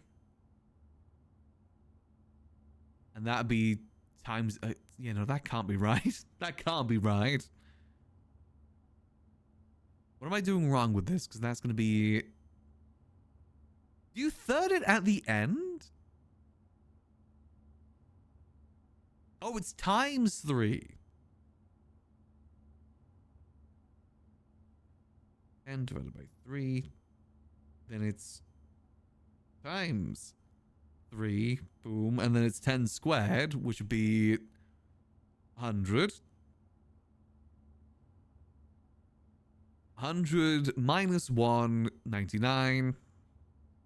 And that'd be times, that can't be right. That can't be right. What am I doing wrong with this? Because that's going to be... Do you third it at the end? Oh, it's times 3. 10 divided by 3. Then it's times 3. Boom. And then it's 10 squared, which would be 100. 100 minus 1, 99.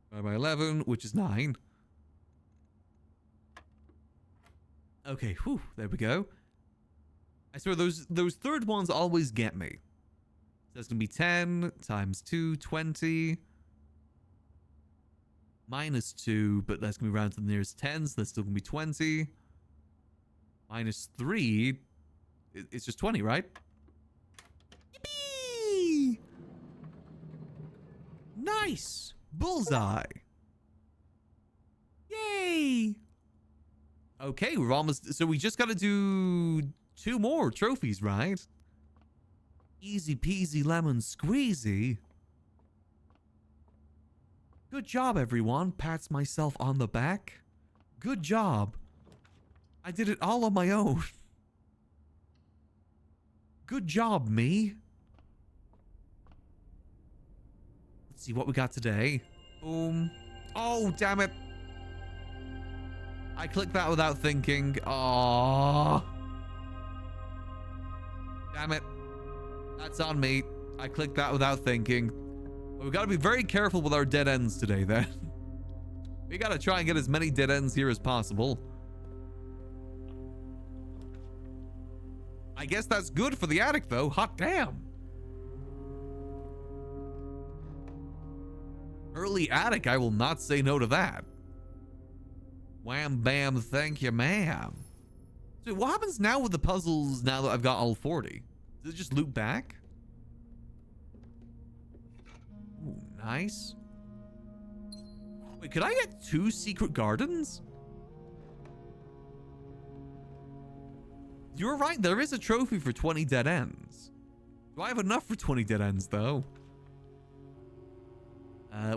Divided by 11, which is 9. Okay, whew, there we go. I swear those third ones always get me. So that's going to be 10 times 2, 20. Minus 2, but that's going to be round to the nearest 10, so that's still going to be 20. Minus 3, it's just 20, right? Yippee! Nice! Bullseye! Yay! Okay, we're almost... So we just got to do 2 more trophies, right? Easy peasy lemon squeezy. Good job, everyone. Pats myself on the back. Good job. I did it all on my own. Good job, me. Let's see what we got today. Boom. Oh, damn it. I clicked that without thinking. Oh. Damn it. That's on me. I clicked that without thinking. We've got to be very careful with our dead ends today, then. We got to try and get as many dead ends here as possible. I guess that's good for the attic, though. Hot damn. Early attic, I will not say no to that. Wham bam, thank you, ma'am. So what happens now with the puzzles now that I've got all 40? Does it just loop back? Ooh, nice. Wait, could I get 2 secret gardens? You're right, there is a trophy for 20 dead ends. Do I have enough for 20 dead ends, though?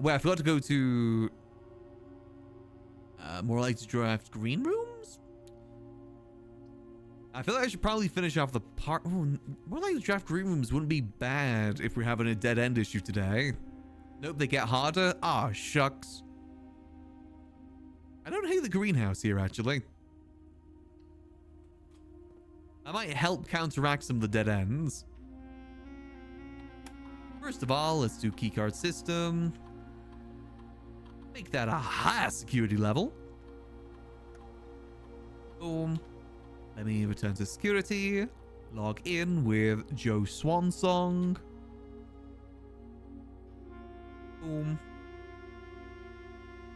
Wait, I forgot to go to... more like to draft green rooms? I feel like I should probably finish off the part... Oh, more like to draft green rooms wouldn't be bad if we're having a dead end issue today. Nope, they get harder. Ah, shucks. I don't hate the greenhouse here, actually. I might help counteract some of the dead ends. First of all, let's do keycard system. Make that a high security level. Boom. Let me return to security. Log in with Joe Swansong. Boom.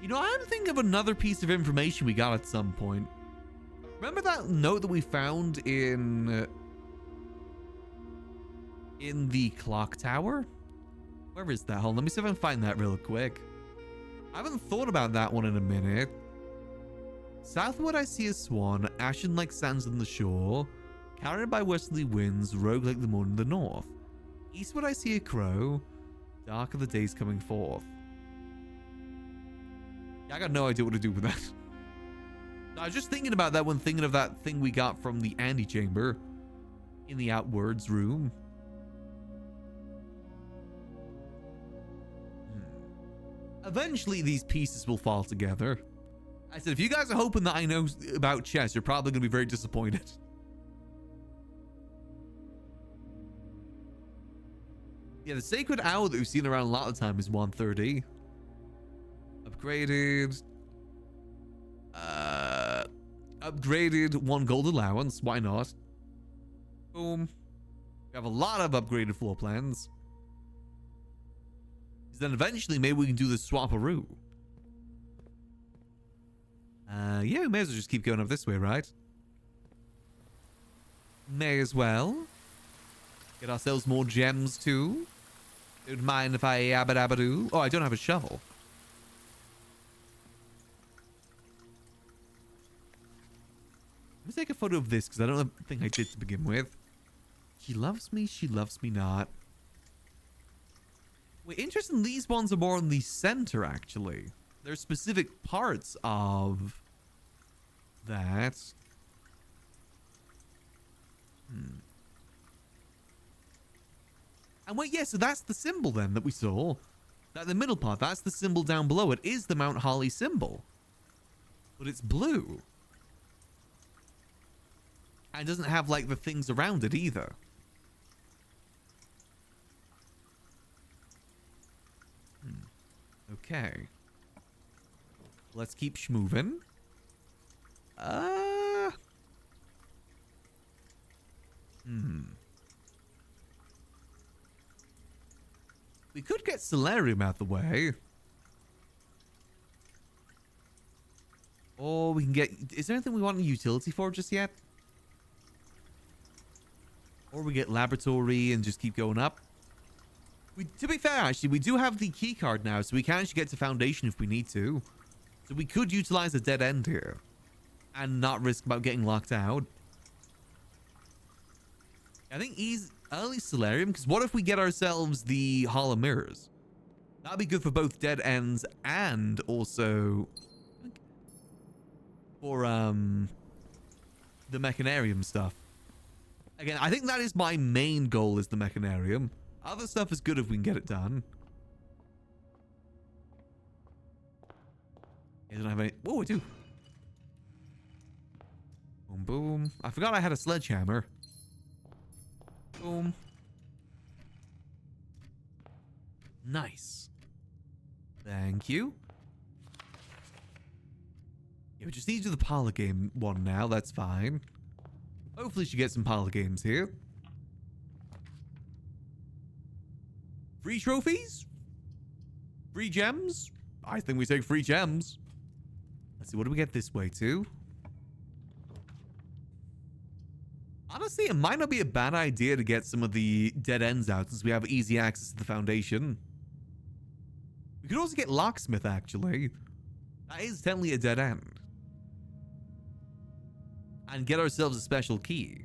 You know, I'm thinking of another piece of information we got at some point. Remember that note that we found in the clock tower? Where is that? Hold on, let me see if I can find that real quick. I haven't thought about that one in a minute. Southward I see a swan, ashen like sands on the shore, carried by westerly winds, rogue like the moon in the north. Eastward I see a crow, dark are the days coming forth. Yeah, I got no idea what to do with that. I was just thinking about that when thinking of that thing we got from the antechamber in the outwards room. Eventually, these pieces will fall together. I said, if you guys are hoping that I know about chess, you're probably going to be very disappointed. Yeah, the sacred owl that we've seen around a lot of the time is 130. Upgraded. Upgraded 1 gold allowance. Why not? Boom. We have a lot of upgraded floor plans. Then eventually maybe we can do the swap-a-roo. Yeah, we may as well just keep going up this way, right? May as well. Get ourselves more gems, too. Don't mind if I abba-dabba-doo. Oh, I don't have a shovel. Let me take a photo of this, because I don't think I did to begin with. She loves me not. Wait, interesting, these ones are more in the center, actually. There's specific parts of that. And wait, yeah, so that's the symbol then that we saw. That the middle part, that's the symbol down below. It is the Mount Holly symbol. But it's blue. And it doesn't have, like, the things around it either. Okay. Let's keep schmoving. We could get Solarium out the way. Or we can get... Is there anything we want a utility for just yet? Or we get Laboratory and just keep going up. To be fair, actually, we do have the key card now, so we can actually get to Foundation if we need to. So we could utilize a dead end here. And not risk about getting locked out. I think early Solarium, because what if we get ourselves the Hollow Mirrors? That'd be good for both dead ends and also for the Mechanarium stuff. Again, I think that is my main goal, is the Mechanarium. Other stuff is good if we can get it done. I don't have any... Whoa, I do. Boom, boom. I forgot I had a sledgehammer. Boom. Nice. Thank you. Yeah, we just need to do the parlor game one now. That's fine. Hopefully she gets some parlor games here. Free trophies? Free gems? I think we take free gems. Let's see, what do we get this way too? Honestly, it might not be a bad idea to get some of the dead ends out since we have easy access to the Foundation. We could also get Locksmith, actually. That is technically a dead end. And get ourselves a special key.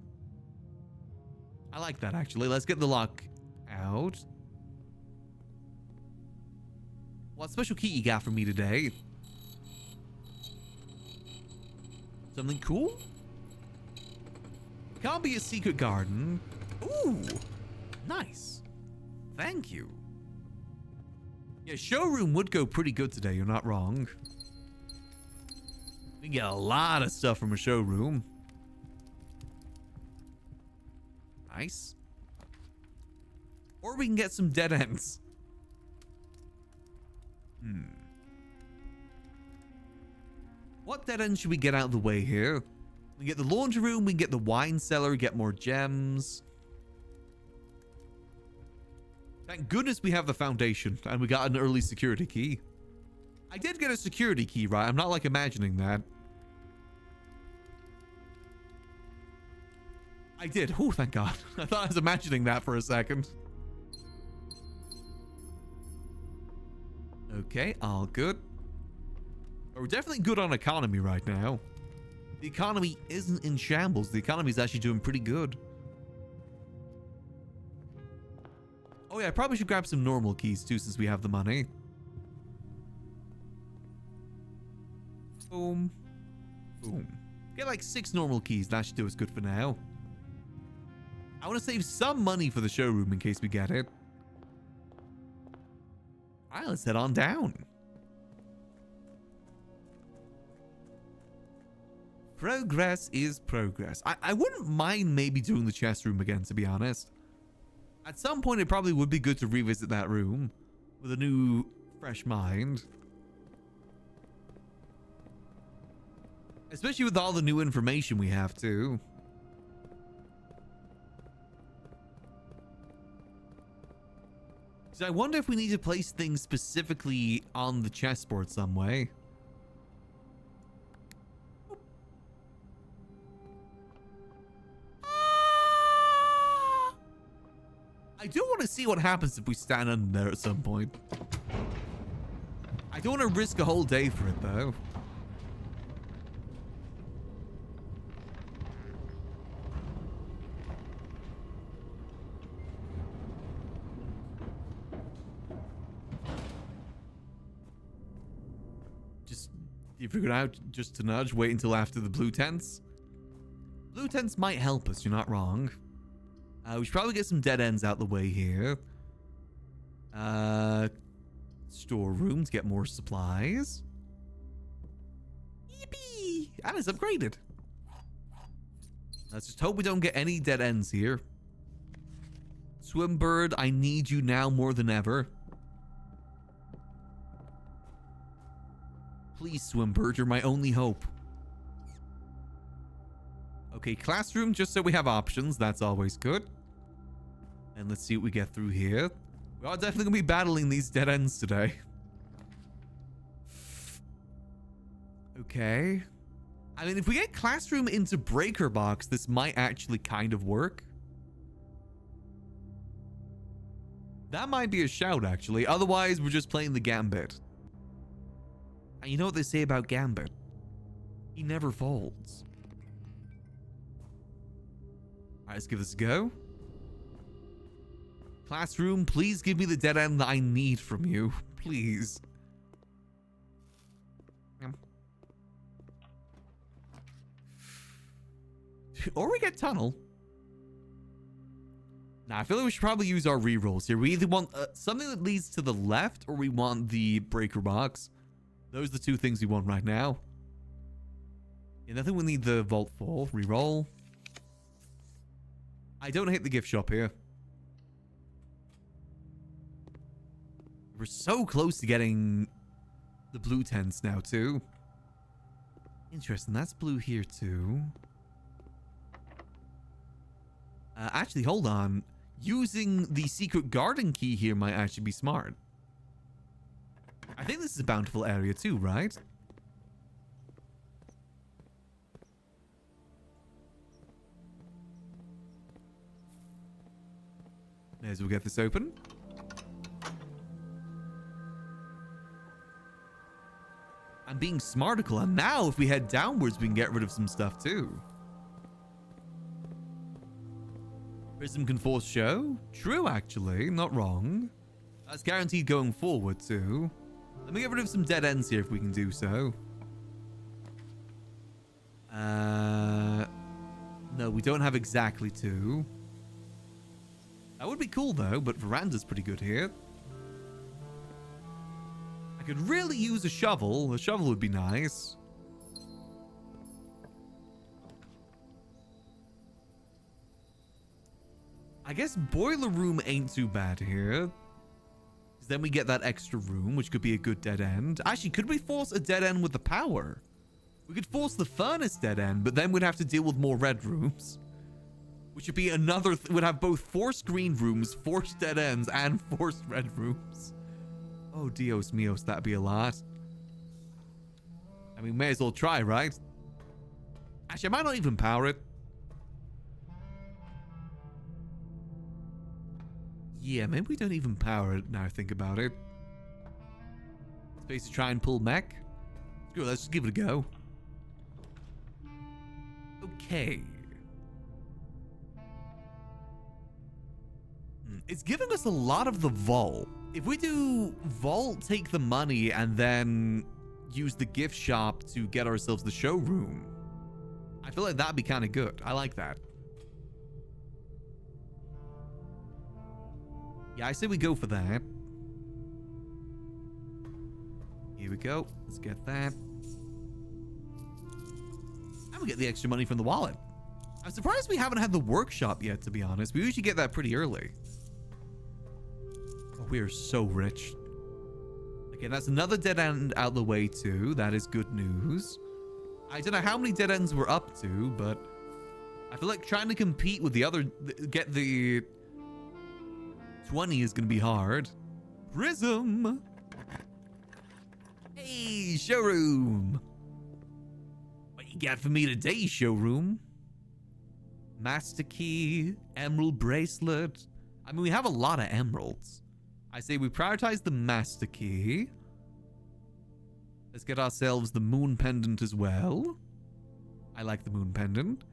I like that, actually. Let's get the lock out. What special key you got for me today? Something cool? Can't be a secret garden. Ooh, nice. Thank you. Yeah, showroom would go pretty good today. You're not wrong. We can get a lot of stuff from a showroom. Nice. Or we can get some dead ends. What dead ends should we get out of the way here? We get the laundry room, we get the wine cellar, get more gems. Thank goodness we have the Foundation and we got an early security key. I did get a security key, right? I'm not like imagining that. I did. Oh, thank God. I thought I was imagining that for a second. Okay, all good. We're definitely good on economy right now. The economy isn't in shambles. The economy is actually doing pretty good. Oh yeah, I probably should grab some normal keys too since we have the money. Boom. Boom. Get like 6 normal keys. That should do us good for now. I want to save some money for the showroom in case we get it. Alright, let's head on down. Progress is progress. I wouldn't mind maybe doing the chest room again, to be honest. At some point, it probably would be good to revisit that room with a new, fresh mind. Especially with all the new information we have, too. So I wonder if we need to place things specifically on the chessboard some way. I do want to see what happens if we stand under there at some point. I don't want to risk a whole day for it, though. You figured out just to nudge, wait until after the blue tents. Blue tents might help us, you're not wrong. We should probably get some dead ends out the way here. Storeroom to get more supplies. Yippee! And it's upgraded. Let's just hope we don't get any dead ends here. Swimbird, I need you now more than ever. Please, Swimbird, you're my only hope. Okay, classroom, just so we have options. That's always good. And let's see what we get through here. We are definitely going to be battling these dead ends today. Okay. I mean, if we get classroom into breaker box, this might actually kind of work. That might be a shout, actually. Otherwise, we're just playing the Gambit. And you know what they say about Gambit? He never folds. Alright, let's give this a go. Classroom, please give me the dead end that I need from you. Please. Or we get tunnel. Now, I feel like we should probably use our rerolls here. We either want something that leads to the left, or we want the breaker box. Those are the two things we want right now. Yeah, I think we need the vault fall. Reroll. I don't hate the gift shop here. We're so close to getting the blue tents now, too. Interesting. That's blue here, too. Actually, hold on. Using the secret garden key here might actually be smart. I think this is a bountiful area too, right? May as well get this open. I'm being smarticle, and now if we head downwards, we can get rid of some stuff too. Prism can force show? True, actually. Not wrong. That's guaranteed going forward too. Let me get rid of some dead ends here if we can do so. No, we don't have exactly two. That would be cool though, but veranda's pretty good here. I could really use a shovel. A shovel would be nice. I guess boiler room ain't too bad here. Then we get that extra room, which could be a good dead end. Actually, could we force a dead end with the power? We could force the furnace dead end, but then we'd have to deal with more red rooms. Which would be another... would have both forced green rooms, forced dead ends, and forced red rooms. Oh, Dios mios, that'd be a lot. I mean, may as well try, right? Actually, I might not even power it. Yeah, maybe we don't even power it now I think about it. Space to try and pull mech. Screw it, let's just give it a go. Okay. It's giving us a lot of the vault. If we do vault, take the money, and then use the gift shop to get ourselves the showroom, I feel like that'd be kind of good. I like that. Yeah, I say we go for that. Here we go. Let's get that. And we get the extra money from the wallet. I'm surprised we haven't had the workshop yet, to be honest. We usually get that pretty early. Oh, we are so rich. Okay, that's another dead end out the way, too. That is good news. I don't know how many dead ends we're up to, but I feel like trying to compete with the other... get the... 20 is gonna be hard. Prism. Hey, showroom. What you got for me today, showroom? Master key, emerald bracelet. I mean, we have a lot of emeralds. I say we prioritize the master key. Let's get ourselves the moon pendant as well. I like the moon pendant.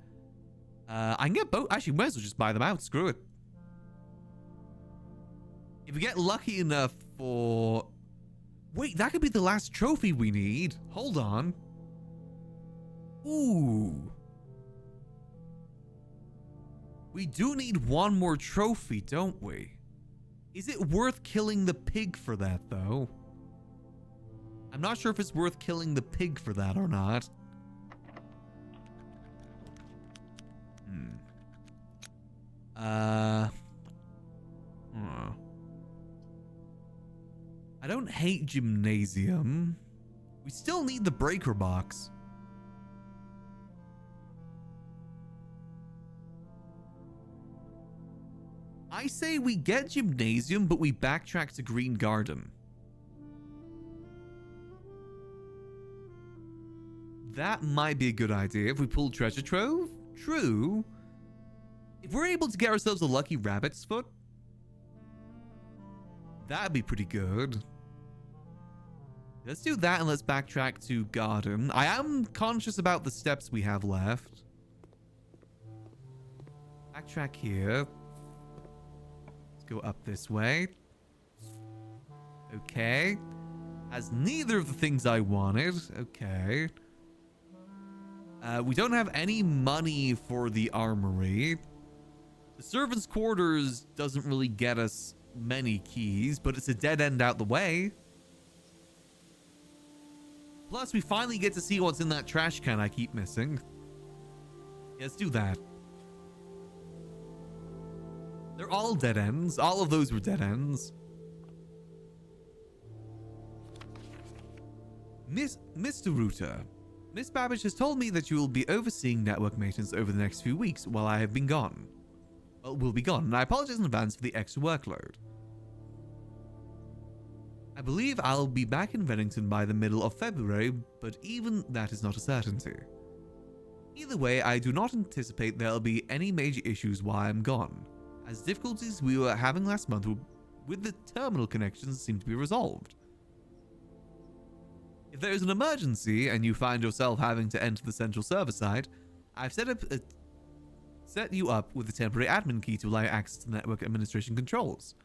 I can get both. Actually, might as well just buy them out. Screw it. If we get lucky enough for... Wait, that could be the last trophy we need. Hold on. Ooh. We do need one more trophy, don't we? Is it worth killing the pig for that, though? I'm not sure if it's worth killing the pig for that or not. I don't hate gymnasium. We still need the breaker box. I say we get gymnasium, but we backtrack to Green Garden. That might be a good idea if we pull treasure trove. True. If we're able to get ourselves a lucky rabbit's foot, that'd be pretty good. Let's do that and let's backtrack to Garden. I am conscious about the steps we have left. Backtrack here. Let's go up this way. Okay. Has neither of the things I wanted. Okay. We don't have any money for the armory. The servants' quarters doesn't really get us many keys, but it's a dead end out the way. Plus, we finally get to see what's in that trash can I keep missing. Yeah, let's do that. They're all dead ends. All of those were dead ends. Mr. Ruta, Miss Babbage has told me that you will be overseeing network maintenance over the next few weeks while I have been gone. Well, we'll be gone, and I apologize in advance for the extra workload. I believe I'll be back in Reddington by the middle of February, but even that is not a certainty. Either way, I do not anticipate there'll be any major issues while I'm gone, as difficulties we were having last month with the terminal connections seem to be resolved. If there is an emergency and you find yourself having to enter the central server site, I've set you up with a temporary admin key to allow you access to network administration controls.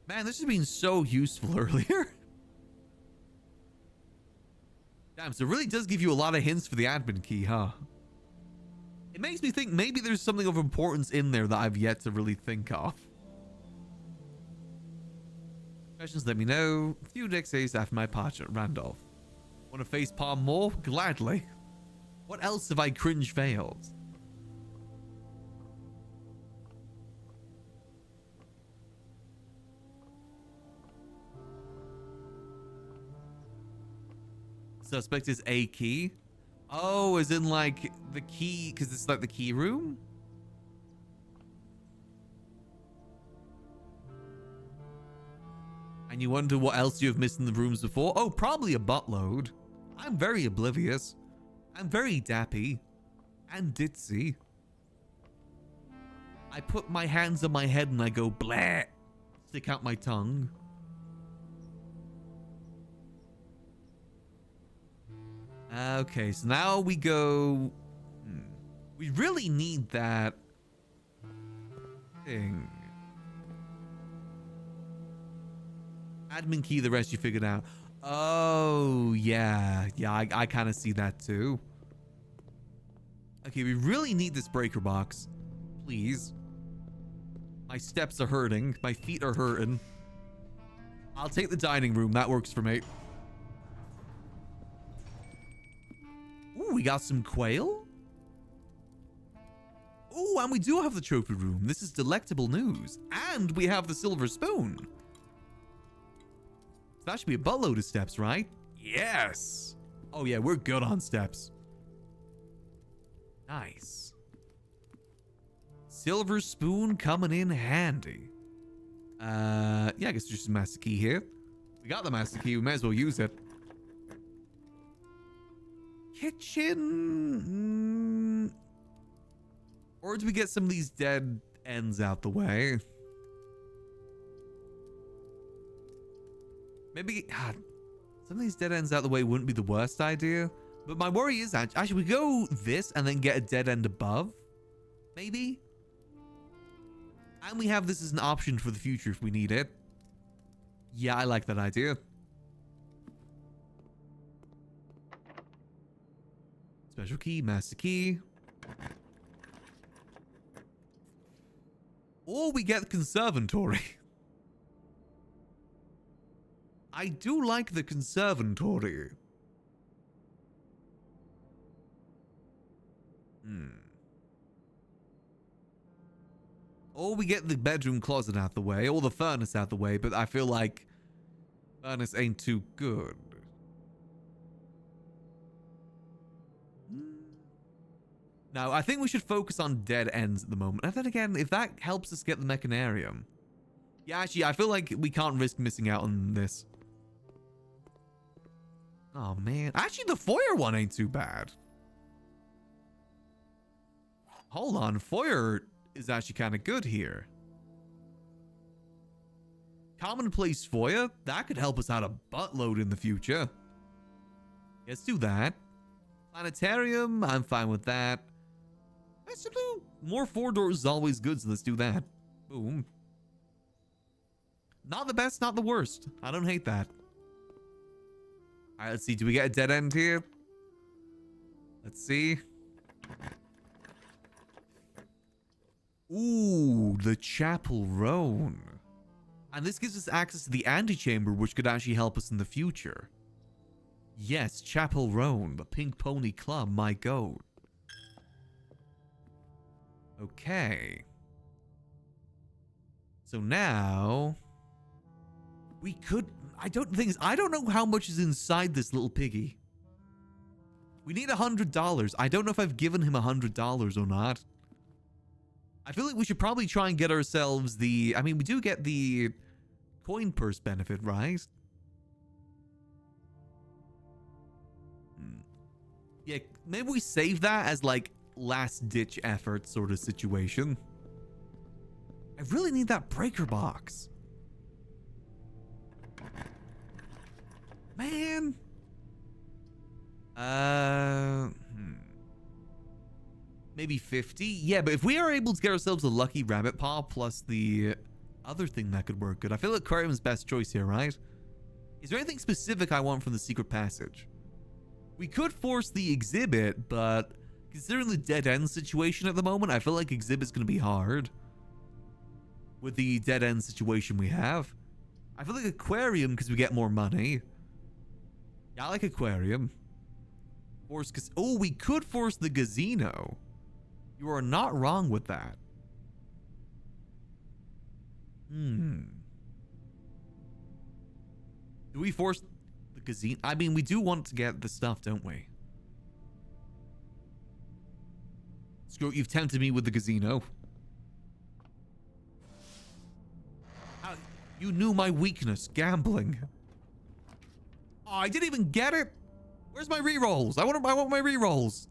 Man, this has been so useful earlier. Damn, so it really does give you a lot of hints for the admin key, huh? It makes me think maybe there's something of importance in there that I've yet to really think of. Questions, let me know. A few next days after my departure, Randolph. Want to face palm more? Gladly. What else have I cringe failed? Suspect is a key. Oh, as in like the key, because it's like the key room? And you wonder what else you've missed in the rooms before? Oh, probably a buttload. I'm very oblivious. I'm very dappy. And ditzy. I put my hands on my head and I go blah. Stick out my tongue. Okay, so now we go... We really need that thing. Admin key, the rest you figured out. Oh, yeah. Yeah, I kind of see that too. Okay, we really need this breaker box. Please. My steps are hurting. My feet are hurting. I'll take the dining room. That works for me. Ooh, we got some quail. Ooh, and we do have the trophy room. This is delectable news. And we have the silver spoon. So that should be a buttload of steps, right? Yes. Oh, yeah, we're good on steps. Nice. Silver spoon coming in handy. Yeah, I guess there's a master key here. We got the master key. We may as well use it. Kitchen. Or do we get some of these dead ends out the way. Maybe some of these dead ends out the way wouldn't be the worst idea. But my worry is actually we go this and then get a dead end above. Maybe. And we have this as an option for the future if we need it. Yeah, I like that idea. Special key, master key. Or we get the conservatory. I do like the conservatory. Or we get the bedroom closet out the way, or the furnace out the way, but I feel like furnace ain't too good. Now, I think we should focus on dead ends at the moment. And then again, if that helps us get the mechanarium. Yeah, actually, I feel like we can't risk missing out on this. Oh, man. Actually, the foyer one ain't too bad. Hold on. Foyer is actually kind of good here. Commonplace foyer? That could help us out a buttload in the future. Let's do that. Planetarium? I'm fine with that. Let's do more 4 doors is always good, so let's do that. Boom. Not the best, not the worst. I don't hate that. Alright, let's see. Do we get a dead end here? Let's see. Ooh, the Chapel Roan. And this gives us access to the antechamber, which could actually help us in the future. Yes, Chapel Roan, the Pink Pony Club, my goat. Okay. So now we could, I don't know how much is inside this little piggy. We need $100. I don't know if I've given him $100 or not. I feel like we should probably try and get ourselves the, I mean, we do get the coin purse benefit, right? Yeah, maybe we save that as like last ditch effort sort of situation. I really need that breaker box. Man. Maybe 50? Yeah, but if we are able to get ourselves a lucky rabbit paw plus the other thing that could work good. I feel like aquarium's best choice here, right? Is there anything specific I want from the secret passage? We could force the exhibit, but considering the dead end situation at the moment, I feel like exhibit's going to be hard. With the dead end situation we have. I feel like aquarium because we get more money. Yeah, I like aquarium. Force, oh, we could force the gazino. You are not wrong with that. Do we force the gazino? I mean, we do want to get the stuff, don't we? Screw it, you've tempted me with the gazino. You knew my weakness, gambling. Oh, I didn't even get it. Where's my rerolls? I want my rerolls.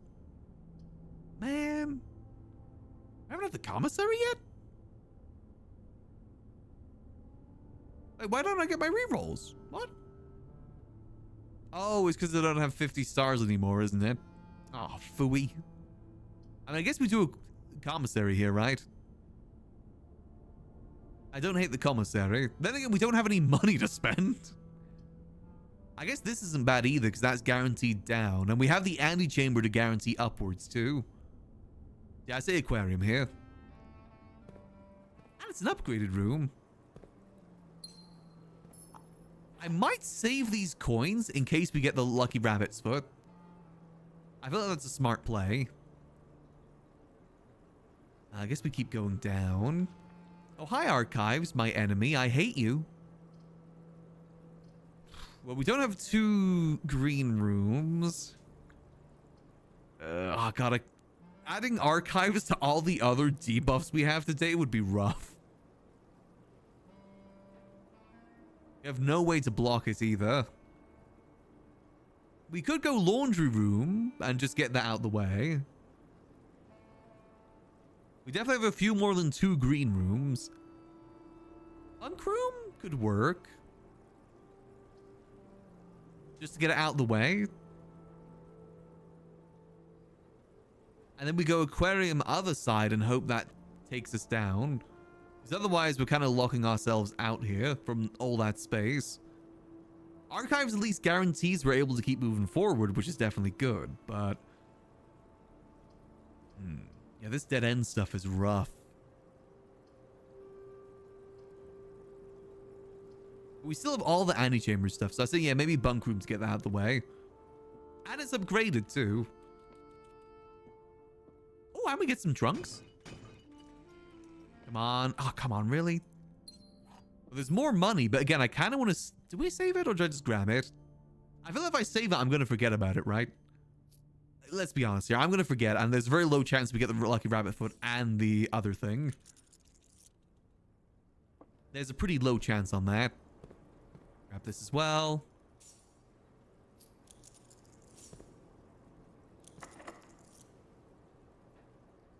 Man. I haven't had the commissary yet? Wait, why don't I get my rerolls? What? Oh, it's because I don't have 50 stars anymore, isn't it? Oh, phooey. I mean, I guess we do a commissary here, right? I don't hate the commissary. Then again, we don't have any money to spend. I guess this isn't bad either, because that's guaranteed down. And we have the antechamber to guarantee upwards, too. Yeah, I say aquarium here. And it's an upgraded room. I might save these coins in case we get the lucky rabbit's foot. I feel like that's a smart play. I guess we keep going down. Oh, hi, Archives, my enemy. I hate you. Well, we don't have 2 green rooms. Oh, God. Adding Archives to all the other debuffs we have today would be rough. We have no way to block it either. We could go laundry room and just get that out the way. We definitely have a few more than 2 green rooms. Bunk room could work. Just to get it out of the way. And then we go aquarium other side and hope that takes us down. Because otherwise we're kind of locking ourselves out here from all that space. Archives at least guarantees we're able to keep moving forward, which is definitely good, but... yeah, this dead end stuff is rough. We still have all the antechamber stuff, so I say, yeah, maybe bunk rooms get that out of the way. And it's upgraded, too. Oh, and we get some trunks. Come on. Oh, come on, really? Well, there's more money, but again, I kind of want to... Do we save it, or do I just grab it? I feel like if I save it, I'm going to forget about it, right? Let's be honest here. I'm going to forget, and there's a very low chance we get the lucky rabbit foot and the other thing. There's a pretty low chance on that. Grab this as well.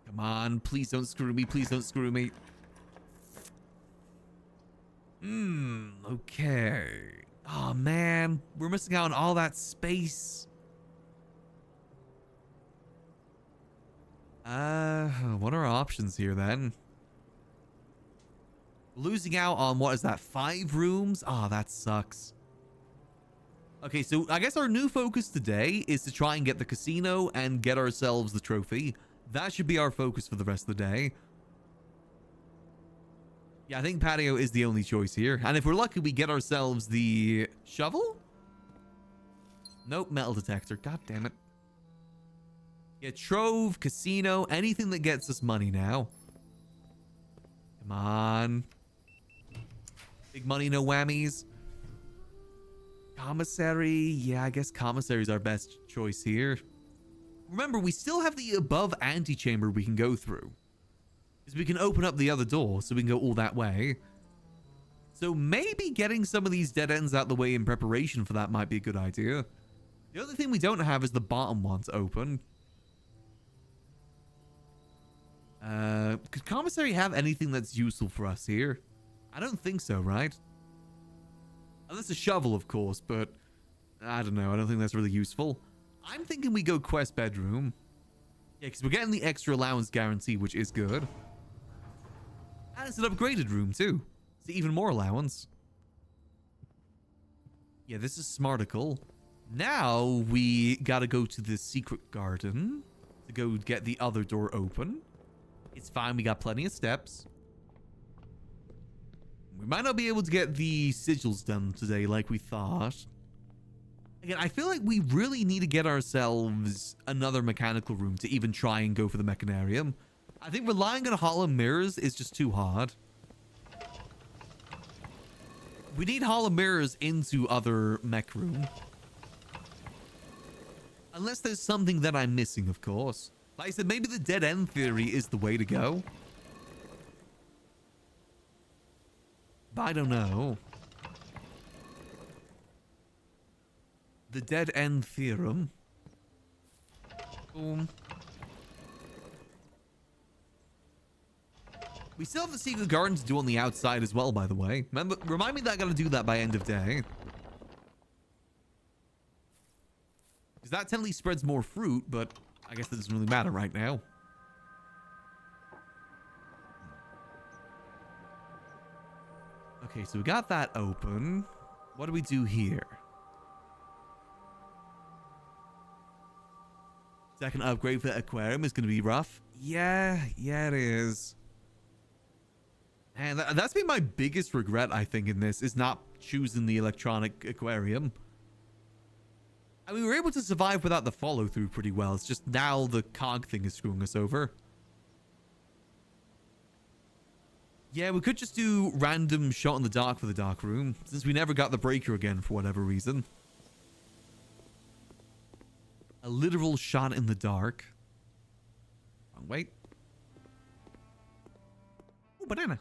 Come on. Please don't screw me. Please don't screw me. Okay. Oh, man. We're missing out on all that space. What are our options here, then? Losing out on, what is that, 5 rooms? Oh, that sucks. Okay, so I guess our new focus today is to try and get the casino and get ourselves the trophy. That should be our focus for the rest of the day. Yeah, I think patio is the only choice here. And if we're lucky, we get ourselves the shovel? Nope, metal detector. God damn it. Yeah, trove, casino, anything that gets us money now. Come on. Big money, no whammies. Commissary. Yeah, I guess commissary is our best choice here. Remember, we still have the above antechamber we can go through. Because we can open up the other door, so we can go all that way. So maybe getting some of these dead ends out the way in preparation for that might be a good idea. The other thing we don't have is the bottom one to open. Could commissary have anything that's useful for us here? I don't think so, right? Unless a shovel, of course, but I don't know. I don't think that's really useful. I'm thinking we go quest bedroom. Yeah, because we're getting the extra allowance guarantee, which is good. And it's an upgraded room, too. So even more allowance. Yeah, this is smarticle. Now we gotta go to the secret garden to go get the other door open. It's fine. We got plenty of steps. We might not be able to get the sigils done today like we thought. Again, I feel like we really need to get ourselves another mechanical room to even try and go for the mechanarium. I think relying on hollow mirrors is just too hard. We need hollow mirrors into other mech room. Unless there's something that I'm missing, of course. Like I said, maybe the dead end theory is the way to go. But I don't know. The dead end theorem. Boom. We still have the secret garden to do on the outside as well, by the way. Remember, remind me that I gotta do that by end of day. Because that technically spreads more fruit, but I guess that doesn't really matter right now. Okay, so we got that open. What do we do here? Second upgrade for the aquarium is going to be rough. Yeah, it is. And that's been my biggest regret, I think, in this, is not choosing the electronic aquarium. I mean, we were able to survive without the follow-through pretty well. It's just now the cog thing is screwing us over. Yeah, we could just do random shot in the dark for the dark room, since we never got the breaker again for whatever reason. A literal shot in the dark. Wrong way. Oh, banana.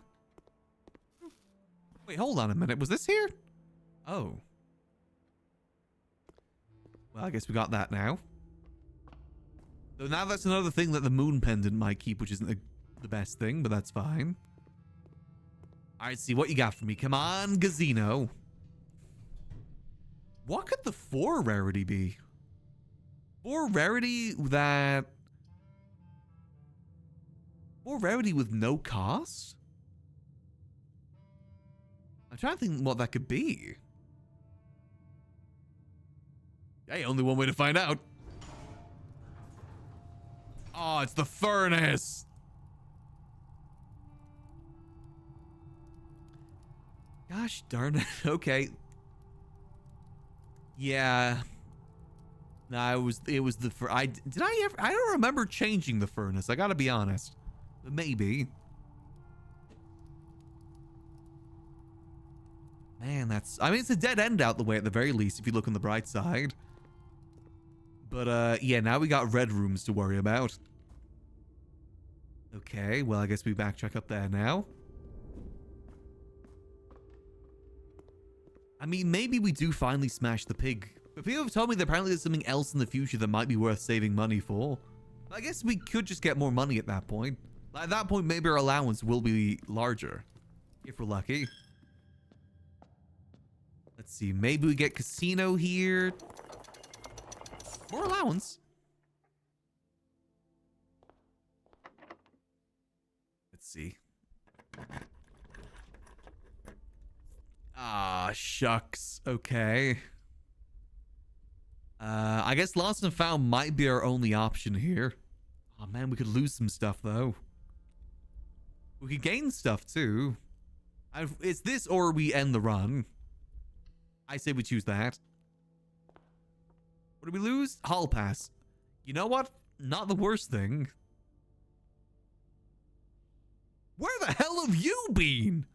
Wait, hold on a minute. Was this here? Oh. Well, I guess we got that now. So now that's another thing that the moon pendant might keep, which isn't a the best thing, but that's fine. All right, see what you got for me. Come on, Gazino. What could the 4 rarity be? 4 rarity that... 4 rarity with no cost? I'm trying to think what that could be. Hey, only one way to find out. Oh, it's the furnace. Gosh darn it. Okay. Yeah. Nah, it was the I don't remember changing the furnace. I gotta be honest. But maybe. Man, I mean, it's a dead end out the way at the very least, if you look on the bright side. But, yeah, now we got red rooms to worry about. Okay, well, I guess we backtrack up there now. I mean, maybe we do finally smash the pig. But people have told me that apparently there's something else in the future that might be worth saving money for. I guess we could just get more money at that point. At that point, maybe our allowance will be larger. If we're lucky. Let's see, maybe we get casino here. More allowance. Let's see. Ah, shucks. Okay. I guess lost and found might be our only option here. Oh man, we could lose some stuff though. We could gain stuff too. It's this or we end the run. I say we choose that. What did we lose? Hall pass. You know what? Not the worst thing. Where the hell have you been?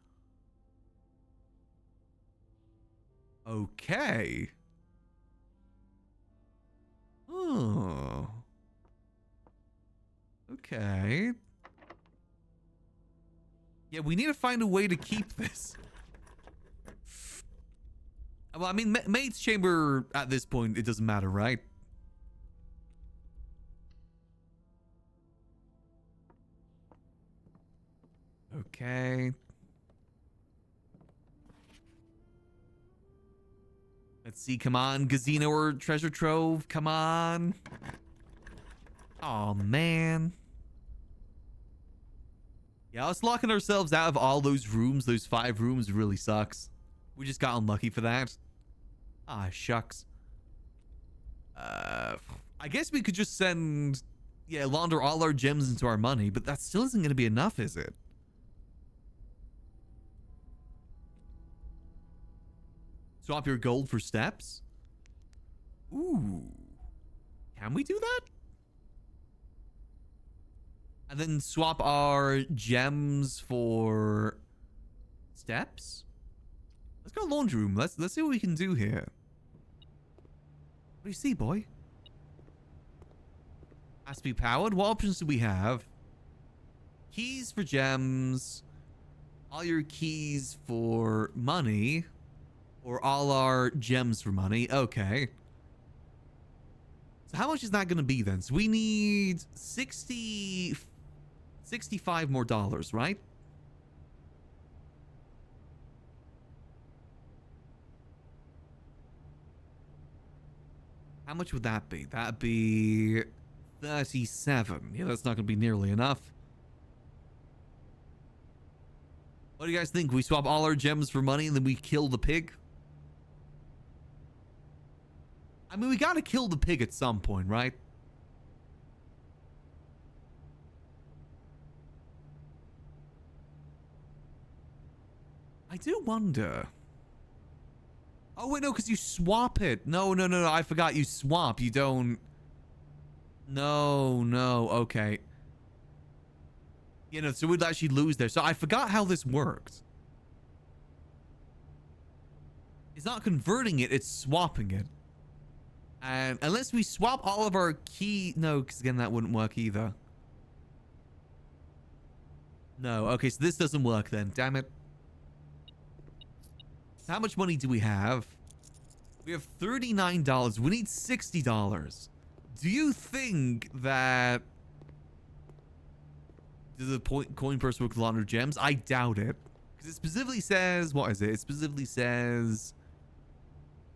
Okay. Oh. Okay. Yeah, we need to find a way to keep this. Well, I mean, Maid's Chamber, at this point, it doesn't matter, right? Okay. Let's see, come on, Gazino or Treasure Trove, come on. Oh man. Yeah, us locking ourselves out of all those rooms, those 5 rooms, really sucks. We just got unlucky for that. Ah, shucks. I guess we could just send, yeah, launder all our gems into our money, but that still isn't going to be enough, is it? Swap your gold for steps? Ooh. Can we do that? And then swap our gems for steps? Let's go laundry room. Let's see what we can do here. What do you see, boy? Has to be powered. What options do we have? Keys for gems. All your keys for money. Or all our gems for money. Okay. So how much is that going to be then? So we need 65 more dollars, right? How much would that be? That'd be 37. Yeah, that's not going to be nearly enough. What do you guys think? We swap all our gems for money and then we kill the pig? I mean, we got to kill the pig at some point, right? I do wonder. Oh, wait, no, because you swap it. No, I forgot you swap. You don't... No, okay. You know, so we'd actually lose there. So I forgot how this worked. It's not converting it, it's swapping it. And unless we swap all of our key... No, because again, that wouldn't work either. No, okay, so this doesn't work then. Damn it. How much money do we have? We have $39. We need $60. Do you think that... Does the coin purse work with 100 gems? I doubt it. Because it specifically says, what is it? It specifically says,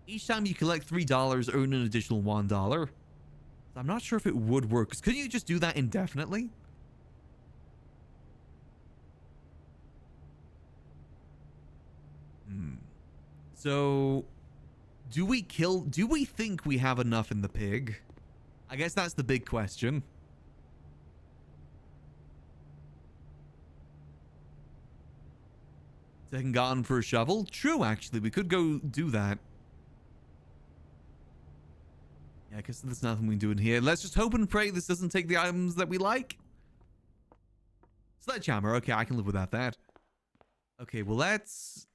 each time you collect $3, earn an additional $1. I'm not sure if it would work. Because couldn't you just do that indefinitely? So, do we think we have enough in the pig? I guess that's the big question. Second garden for a shovel? True, actually. We could go do that. Yeah, I guess there's nothing we can do in here. Let's just hope and pray this doesn't take the items that we like. Sledgehammer. Okay, I can live without that. Okay, well, let's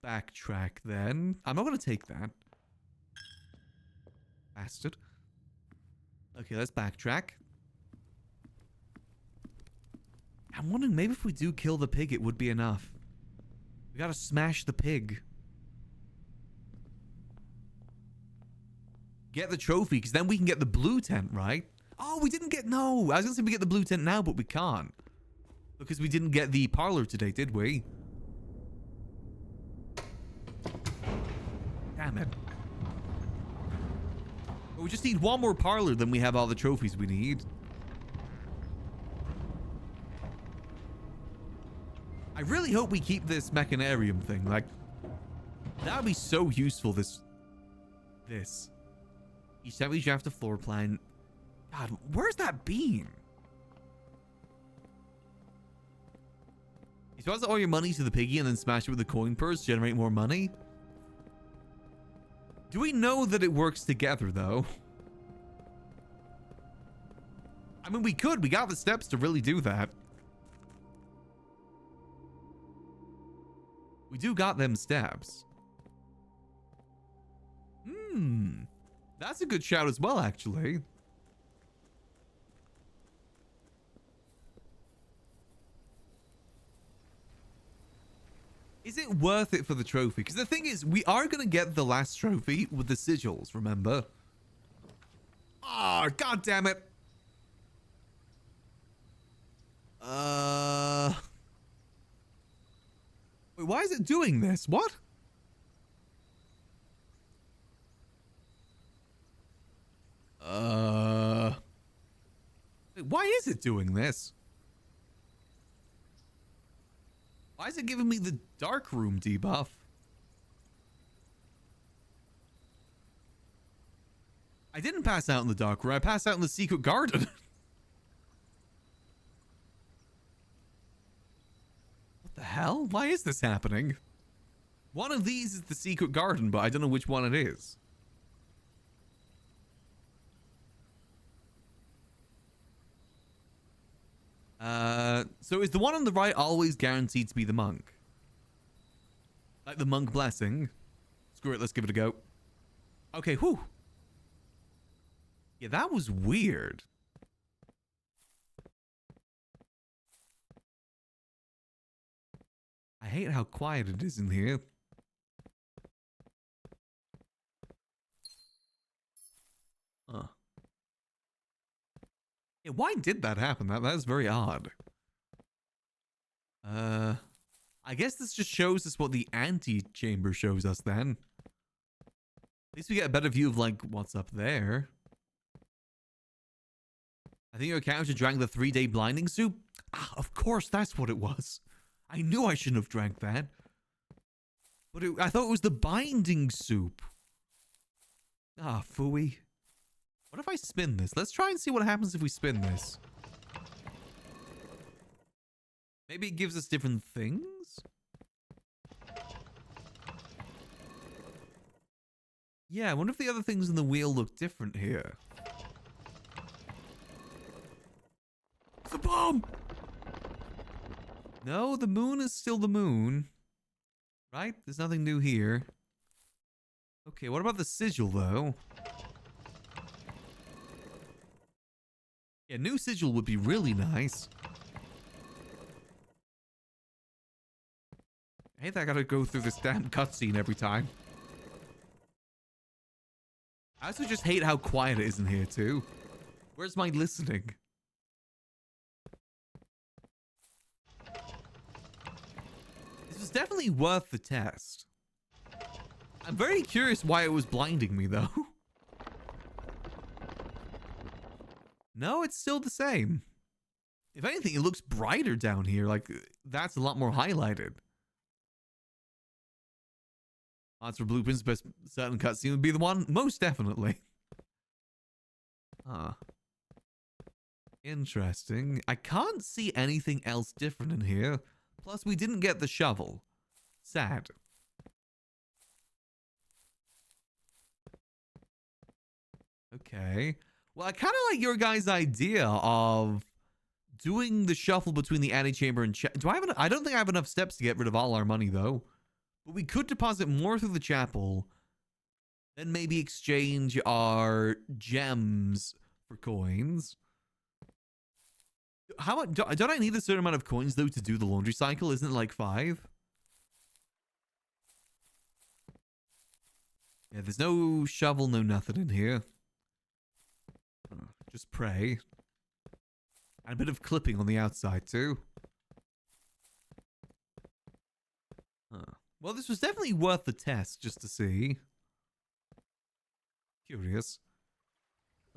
backtrack then. I'm not going to take that. Bastard. Okay, let's backtrack. I'm wondering, maybe if we do kill the pig, it would be enough. We gotta smash the pig. Get the trophy, because then we can get the blue tent, right? Oh, we didn't get... No, I was gonna say we get the blue tent now, but we can't. Because we didn't get the parlor today, did we? Damn it. But we just need one more parlor, then we have all the trophies we need. I really hope we keep this mechanarium thing. Like, that would be so useful, this. Each time we draft a floor plan. God, where's that beam? You're supposed to owe your money to the piggy and then smash it with the coin purse, generate more money? Do we know that it works together, though? I mean, we could. We got the steps to really do that. We do got them steps. That's a good shout as well, actually. Is it worth it for the trophy? Because the thing is, we are going to get the last trophy with the sigils, remember? Ah, oh, god damn it. Wait, why is it doing this? What? Wait, why is it doing this? Why is it giving me the dark room debuff? I didn't pass out in the dark room. I passed out in the secret garden. What the hell? Why is this happening? One of these is the secret garden, but I don't know which one it is. So is the one on the right always guaranteed to be the monk? Like the monk blessing? Screw it, let's give it a go. Okay, whew. Yeah, that was weird. I hate how quiet it is in here. Yeah, why did that happen? That is very odd. I guess this just shows us what the ante-chamber shows us then. At least we get a better view of, like, what's up there. I think your encounter drank the 3-day blinding soup? Ah, of course, that's what it was. I knew I shouldn't have drank that. But I thought it was the binding soup. Ah, phooey. What if I spin this? Let's try and see what happens if we spin this. Maybe it gives us different things? Yeah, I wonder if the other things in the wheel look different here. The bomb! No, the moon is still the moon. Right? There's nothing new here. Okay, what about the sigil, though? Yeah, new sigil would be really nice. I hate that I gotta go through this damn cutscene every time. I also just hate how quiet it is in here, too. Where's my listening? was definitely worth the test. I'm very curious why it was blinding me, though. No, it's still the same. If anything, it looks brighter down here. Like, that's a lot more highlighted. Odds for blueprints, best certain cutscene would be the one? Most definitely. Ah. Interesting. I can't see anything else different in here. Plus, we didn't get the shovel. Sad. Okay. Well, I kind of like your guys' idea of doing the shuffle between the antechamber and do I have I don't think I have enough steps to get rid of all our money, though. But we could deposit more through the chapel, then maybe exchange our gems for coins. How much? Don't I need a certain amount of coins, though, to do the laundry cycle? Isn't it like 5? Yeah, there's no shovel, no nothing in here. Just pray. And a bit of clipping on the outside, too. Well, this was definitely worth the test, just to see. Curious.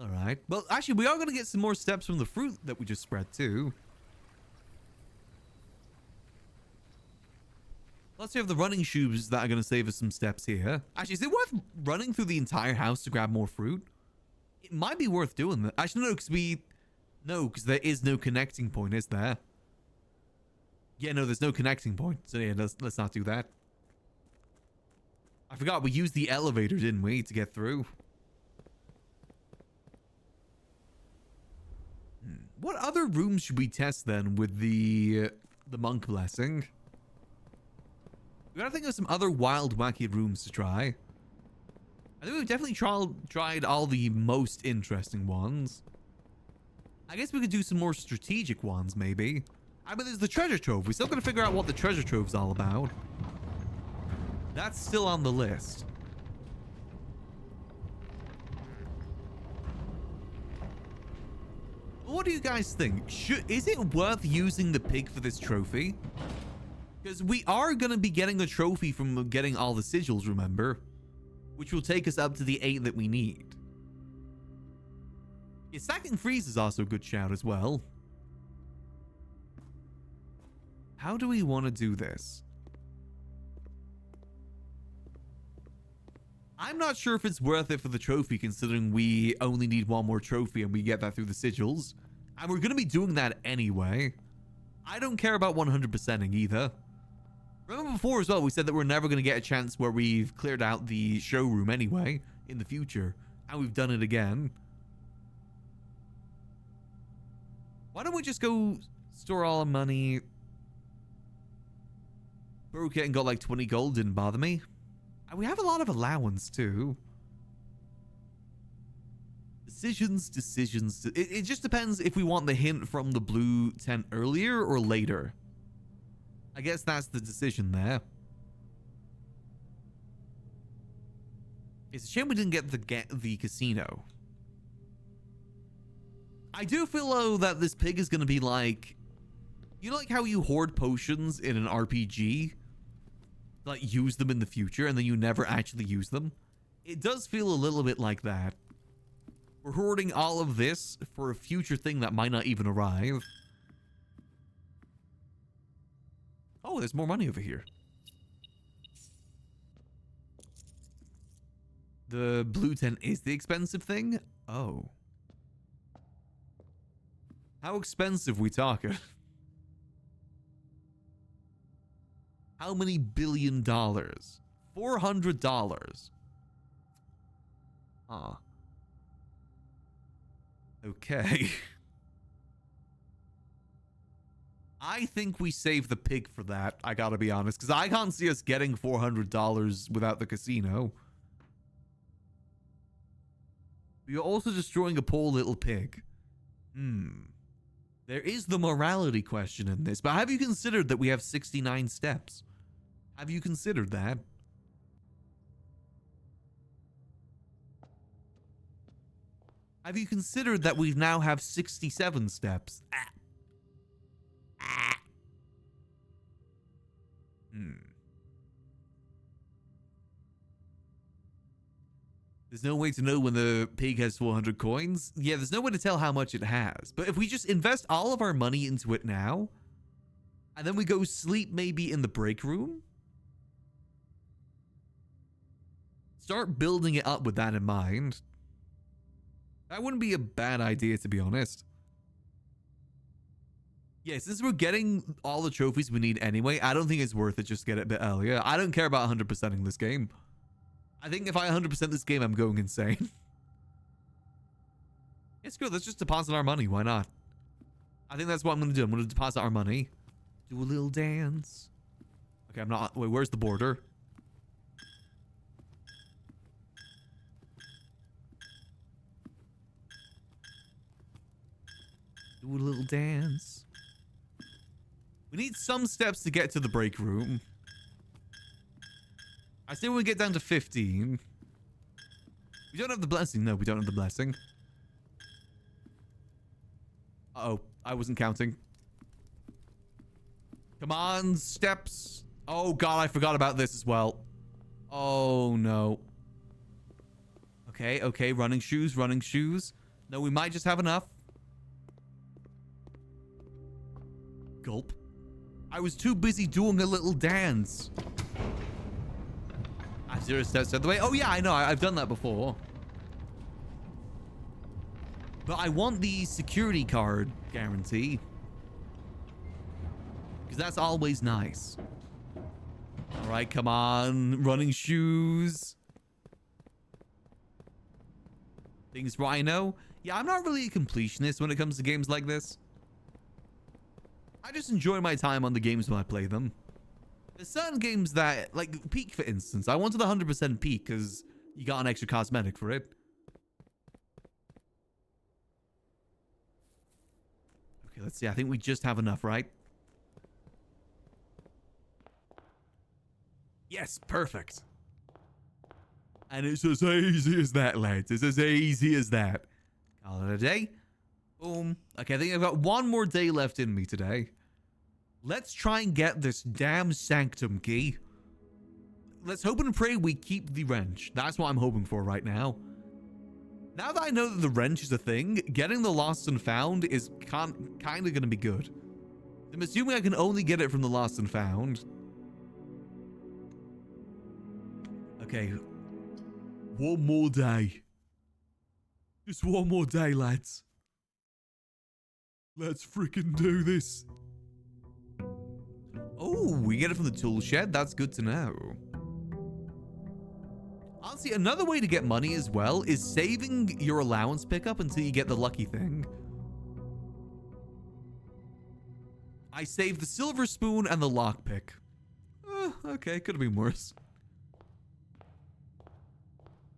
Alright. Well, actually, we are going to get some more steps from the fruit that we just spread, too. Plus, we have the running shoes that are going to save us some steps here. Actually, is it worth running through the entire house to grab more fruit? It might be worth doing that. Actually, no, because no, because there is no connecting point, is there? Yeah, no, there's no connecting point. So yeah, let's not do that. I forgot we used the elevator, didn't we, to get through? What other rooms should we test then with the monk blessing? We gotta think of some other wild, wacky rooms to try. I think we've definitely tried all the most interesting ones. I guess we could do some more strategic ones, maybe. I mean, there's the treasure trove. We still gotta figure out what the treasure trove's all about. That's still on the list. What do you guys think? Is it worth using the pig for this trophy? Because we are going to be getting a trophy from getting all the sigils, remember? Which will take us up to the 8 that we need. Yeah, stacking freeze is also a good shout as well. How do we want to do this? I'm not sure if it's worth it for the trophy, considering we only need one more trophy and we get that through the sigils. And we're going to be doing that anyway. I don't care about 100%ing either. Remember before as well, we said that we're never going to get a chance where we've cleared out the showroom anyway in the future. And we've done it again. Why don't we just go store all our money? Broke it and got like 20 gold, didn't bother me. And we have a lot of allowance too. Decisions. It just depends if we want the hint from the blue tent earlier or later. I guess that's the decision there. It's a shame we didn't get the casino. I do feel though that this pig is going to be like, you know, like how you hoard potions in an RPG, like use them in the future and then you never actually use them. It does feel a little bit like that. We're hoarding all of this for a future thing that might not even arrive. Oh, there's more money over here. The blue tent is the expensive thing? Oh. How expensive we talking? How many billion dollars? $400. Ah. Okay. I think we save the pig for that, I gotta be honest, because I can't see us getting $400 without the casino. You're also destroying a poor little pig. There is the morality question in this, but have you considered that we have 69 steps? Have you considered that? Have you considered that we now have 67 steps? There's no way to know when the pig has 400 coins. Yeah, there's no way to tell how much it has. But if we just invest all of our money into it now, and then we go sleep maybe in the break room, start building it up with that in mind. That wouldn't be a bad idea, to be honest. Yeah, since we're getting all the trophies we need anyway, I don't think it's worth it just to get it a bit earlier. I don't care about 100%ing this game. I think if I 100% this game, I'm going insane. It's good. Let's just deposit our money. Why not? I think that's what I'm going to do. I'm going to deposit our money. Do a little dance. Okay, I'm not... Wait, where's the border? Do a little dance. We need some steps to get to the break room. I say when we get down to 15. We don't have the blessing. No, we don't have the blessing. Uh-oh. I wasn't counting. Come on, steps. Oh, God, I forgot about this as well. Oh, no. Okay, okay. Running shoes, running shoes. No, we might just have enough. Gulp. I was too busy doing a little dance. I have 0 steps out of the way. Oh, yeah, I know. I've done that before. But I want the security card guarantee. Because that's always nice. All right, come on. Running shoes. Things Rhino. Yeah, I'm not really a completionist when it comes to games like this. I just enjoy my time on the games when I play them. There's certain games that, like Peak, for instance. I wanted the 100% Peak because you got an extra cosmetic for it. Okay, let's see. I think we just have enough, right? Yes, perfect. And it's as easy as that, lads. It's as easy as that. Call it a day. Boom. Okay, I think I've got one more day left in me today. Let's try and get this damn sanctum key. Let's hope and pray we keep the wrench. That's what I'm hoping for right now. Now that I know that the wrench is a thing, getting the lost and found is kind of going to be good. I'm assuming I can only get it from the lost and found. Okay. One more day. Just one more day, lads. Let's freaking do this. Oh, we get it from the tool shed. That's good to know. Honestly, another way to get money as well is saving your allowance pickup until you get the lucky thing. I saved the silver spoon and the lockpick. Okay, could have been worse.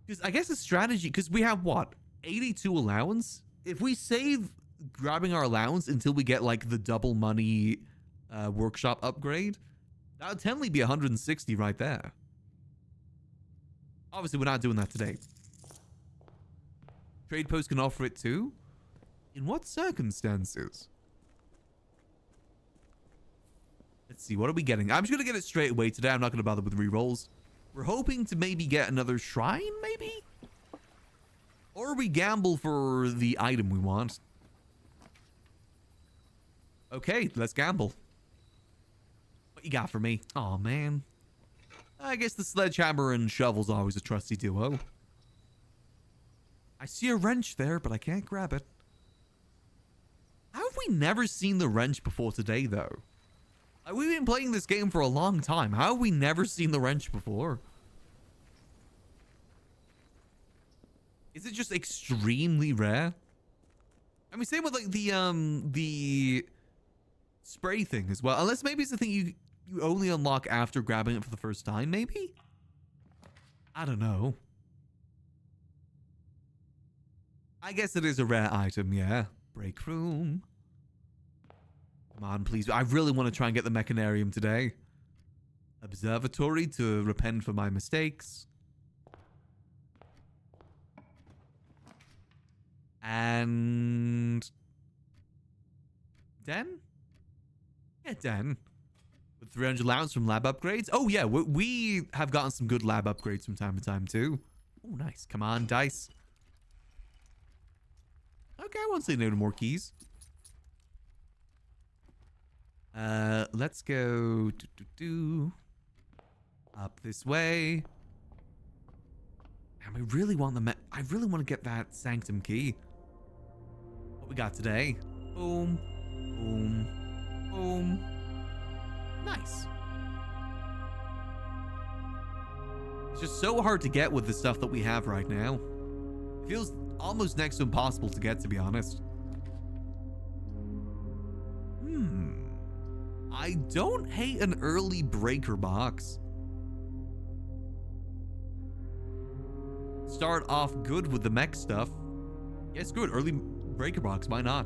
Because I guess the strategy, because we have what? 82 allowance? If we save grabbing our allowance until we get like the double money workshop upgrade, that would technically be 160 right there. Obviously, we're not doing that today. Trade post can offer it too? In what circumstances? Let's see, what are we getting? I'm just going to get it straight away today. I'm not going to bother with rerolls. We're hoping to maybe get another shrine, maybe? Or we gamble for the item we want. Okay, let's gamble. What you got for me? Oh man. I guess the sledgehammer and shovel's always a trusty duo. I see a wrench there, but I can't grab it. How have we never seen the wrench before today, though? Like, we've been playing this game for a long time. How have we never seen the wrench before? Is it just extremely rare? I mean, same with like the spray thing as well. Unless maybe it's the thing you only unlock after grabbing it for the first time, maybe? I don't know. I guess it is a rare item, yeah. Break room. Come on, please. I really want to try and get the Mechanarium today. Observatory to repent for my mistakes. And... Den? Yeah, Den. With 300 allowance from lab upgrades. Oh, yeah, we have gotten some good lab upgrades from time to time, too. Oh, nice. Come on, dice. Okay, I won't say no to more keys. Let's go up this way. And we really want I really want to get that sanctum key. What we got today? Boom, boom, boom. Nice. It's just so hard to get with the stuff that we have right now. It feels almost next to impossible to get, to be honest. I don't hate an early breaker box. Start off good with the mech stuff. Yeah, it's good. Early breaker box, why not?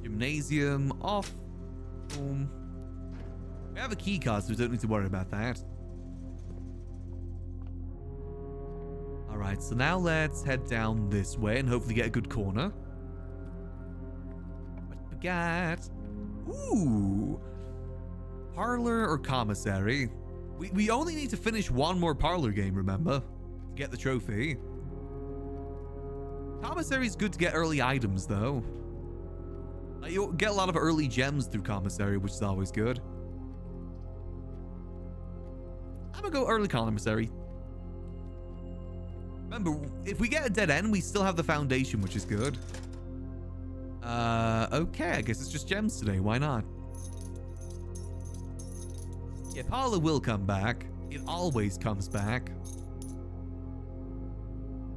Gymnasium off. Boom. We have a key card, so we don't need to worry about that. Alright, so now let's head down this way and hopefully get a good corner. What we got? Ooh. Parlor or commissary? We only need to finish one more parlor game, remember? To get the trophy. Commissary is good to get early items, though. You'll get a lot of early gems through commissary, which is always good. I'm gonna go early commissary. Remember, if we get a dead end, we still have the foundation, which is good. Okay, I guess it's just gems today. Why not? Yeah, Paula will come back. It always comes back.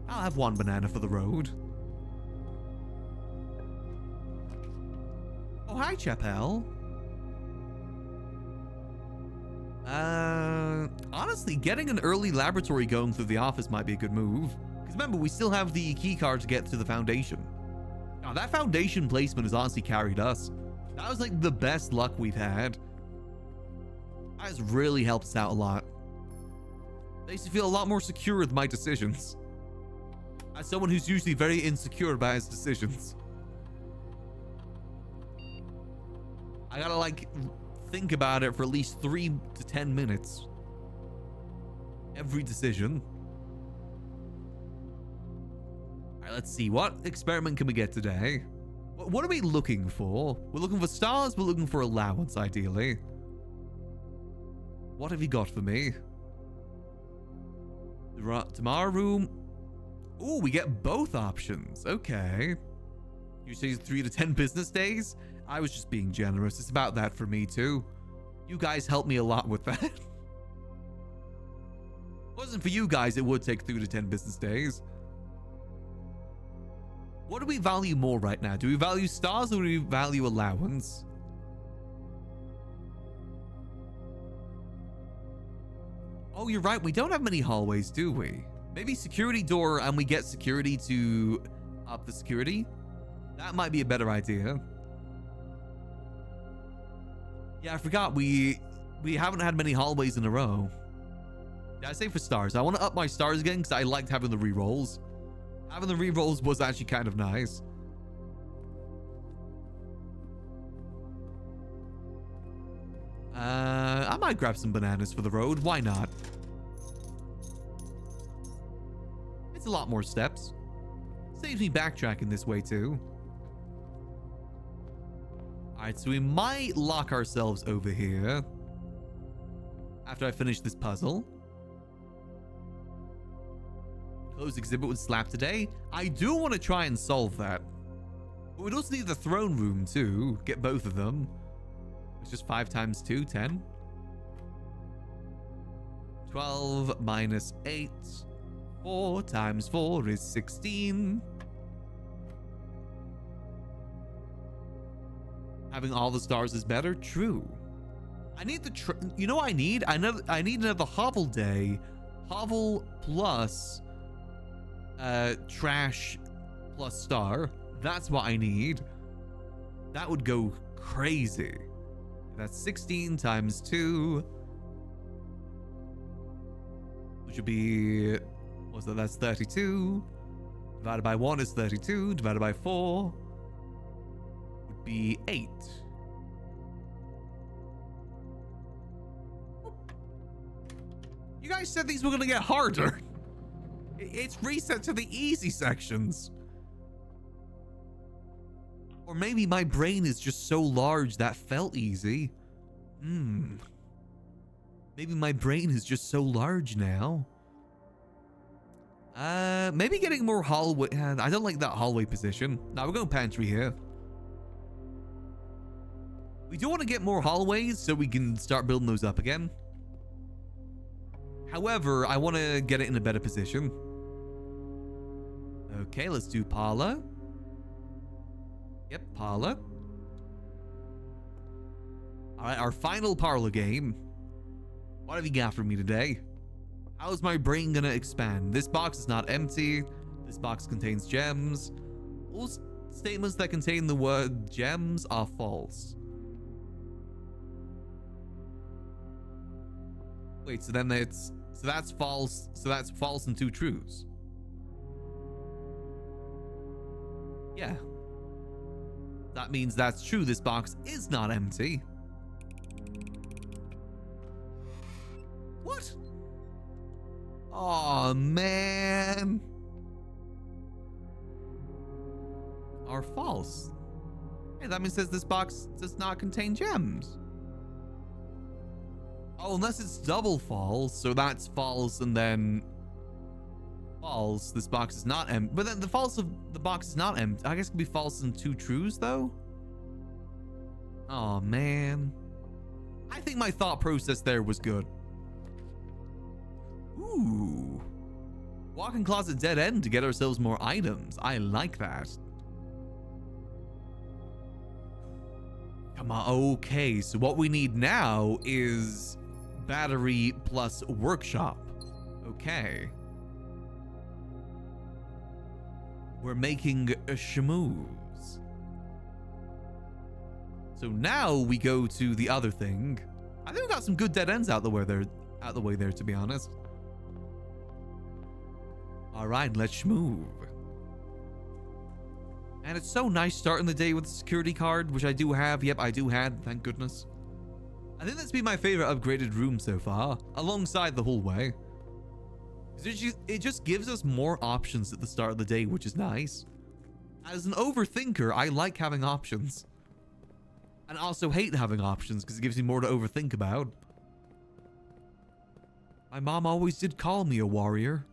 I'll have one banana for the road. Oh, hi, Chapel. Honestly, getting an early laboratory going through the office might be a good move. Because remember, we still have the key card to get to the foundation. Now, that foundation placement has honestly carried us. That was like the best luck we've had. That has really helped us out a lot. I used to feel a lot more secure with my decisions. As someone who's usually very insecure about his decisions. I gotta like think about it for at least 3 to 10 minutes. Every decision. Alright, let's see. What experiment can we get today? What are we looking for? We're looking for stars, we're looking for allowance, ideally. What have you got for me? Tomorrow room. Oh, we get both options. Okay. You say 3 to 10 business days? I was just being generous. It's about that for me too. You guys helped me a lot with that. Wasn't for you guys, it would take 3 to 10 business days. What do we value more right now? Do we value stars or do we value allowance? Oh, you're right. We don't have many hallways, do we? Maybe security door and we get security to up the security? That might be a better idea. Yeah, I forgot. We haven't had many hallways in a row. Did I say for stars? I want to up my stars again because I liked having the rerolls. Having the rerolls was actually kind of nice. I might grab some bananas for the road. Why not? It's a lot more steps. Saves me backtracking this way too. Alright, so we might lock ourselves over here after I finish this puzzle. Closed exhibit with slap today. I do want to try and solve that. But we'd also need the throne room too. Get both of them. It's just 5 times 2, 10. 12 minus 8. 4 times 4 is 16. Having all the stars is better? True. I need the you know what I need? I need another hovel day. Hovel plus trash plus star. That's what I need. That would go crazy. That's 16 times 2. Which would be, what's that? That's 32. Divided by 1 is 32. Divided by 4 would be 8. You guys said these were gonna get harder. It's reset to the easy sections. Or maybe my brain is just so large that felt easy. Maybe my brain is just so large now. Maybe getting more hallway. I don't like that hallway position. Now we're going pantry here. We do want to get more hallways so we can start building those up again. However, I want to get it in a better position. Okay, let's do parlor. Yep, parlor. All right, our final parlor game. What have you got for me today? How's my brain gonna expand? This box is not empty. This box contains gems. All statements that contain the word gems are false. Wait, so then that's false. So that's false and two truths. Yeah. That means that's true. This box is not empty. What? Oh man. Are false. Hey, that means this box does not contain gems. Oh, unless it's double false, so that's false and then false. This box is not empty. But then the false of the box is not empty. I guess it could be false and two truths though. Oh man. I think my thought process there was good. Ooh. Walk-in closet dead end to get ourselves more items. I like that. Come on. Okay, so what we need now is battery plus workshop. Okay. We're making a schmooze. So now we go to the other thing. I think we got some good dead ends out the way there, to be honest. All right, let's move. And it's so nice starting the day with a security card, which I do have. Yep, I do have, thank goodness. I think that's been my favorite upgraded room so far, alongside the hallway. It just gives us more options at the start of the day, which is nice. As an overthinker, I like having options. And also hate having options because it gives me more to overthink about. My mom always did call me a warrior.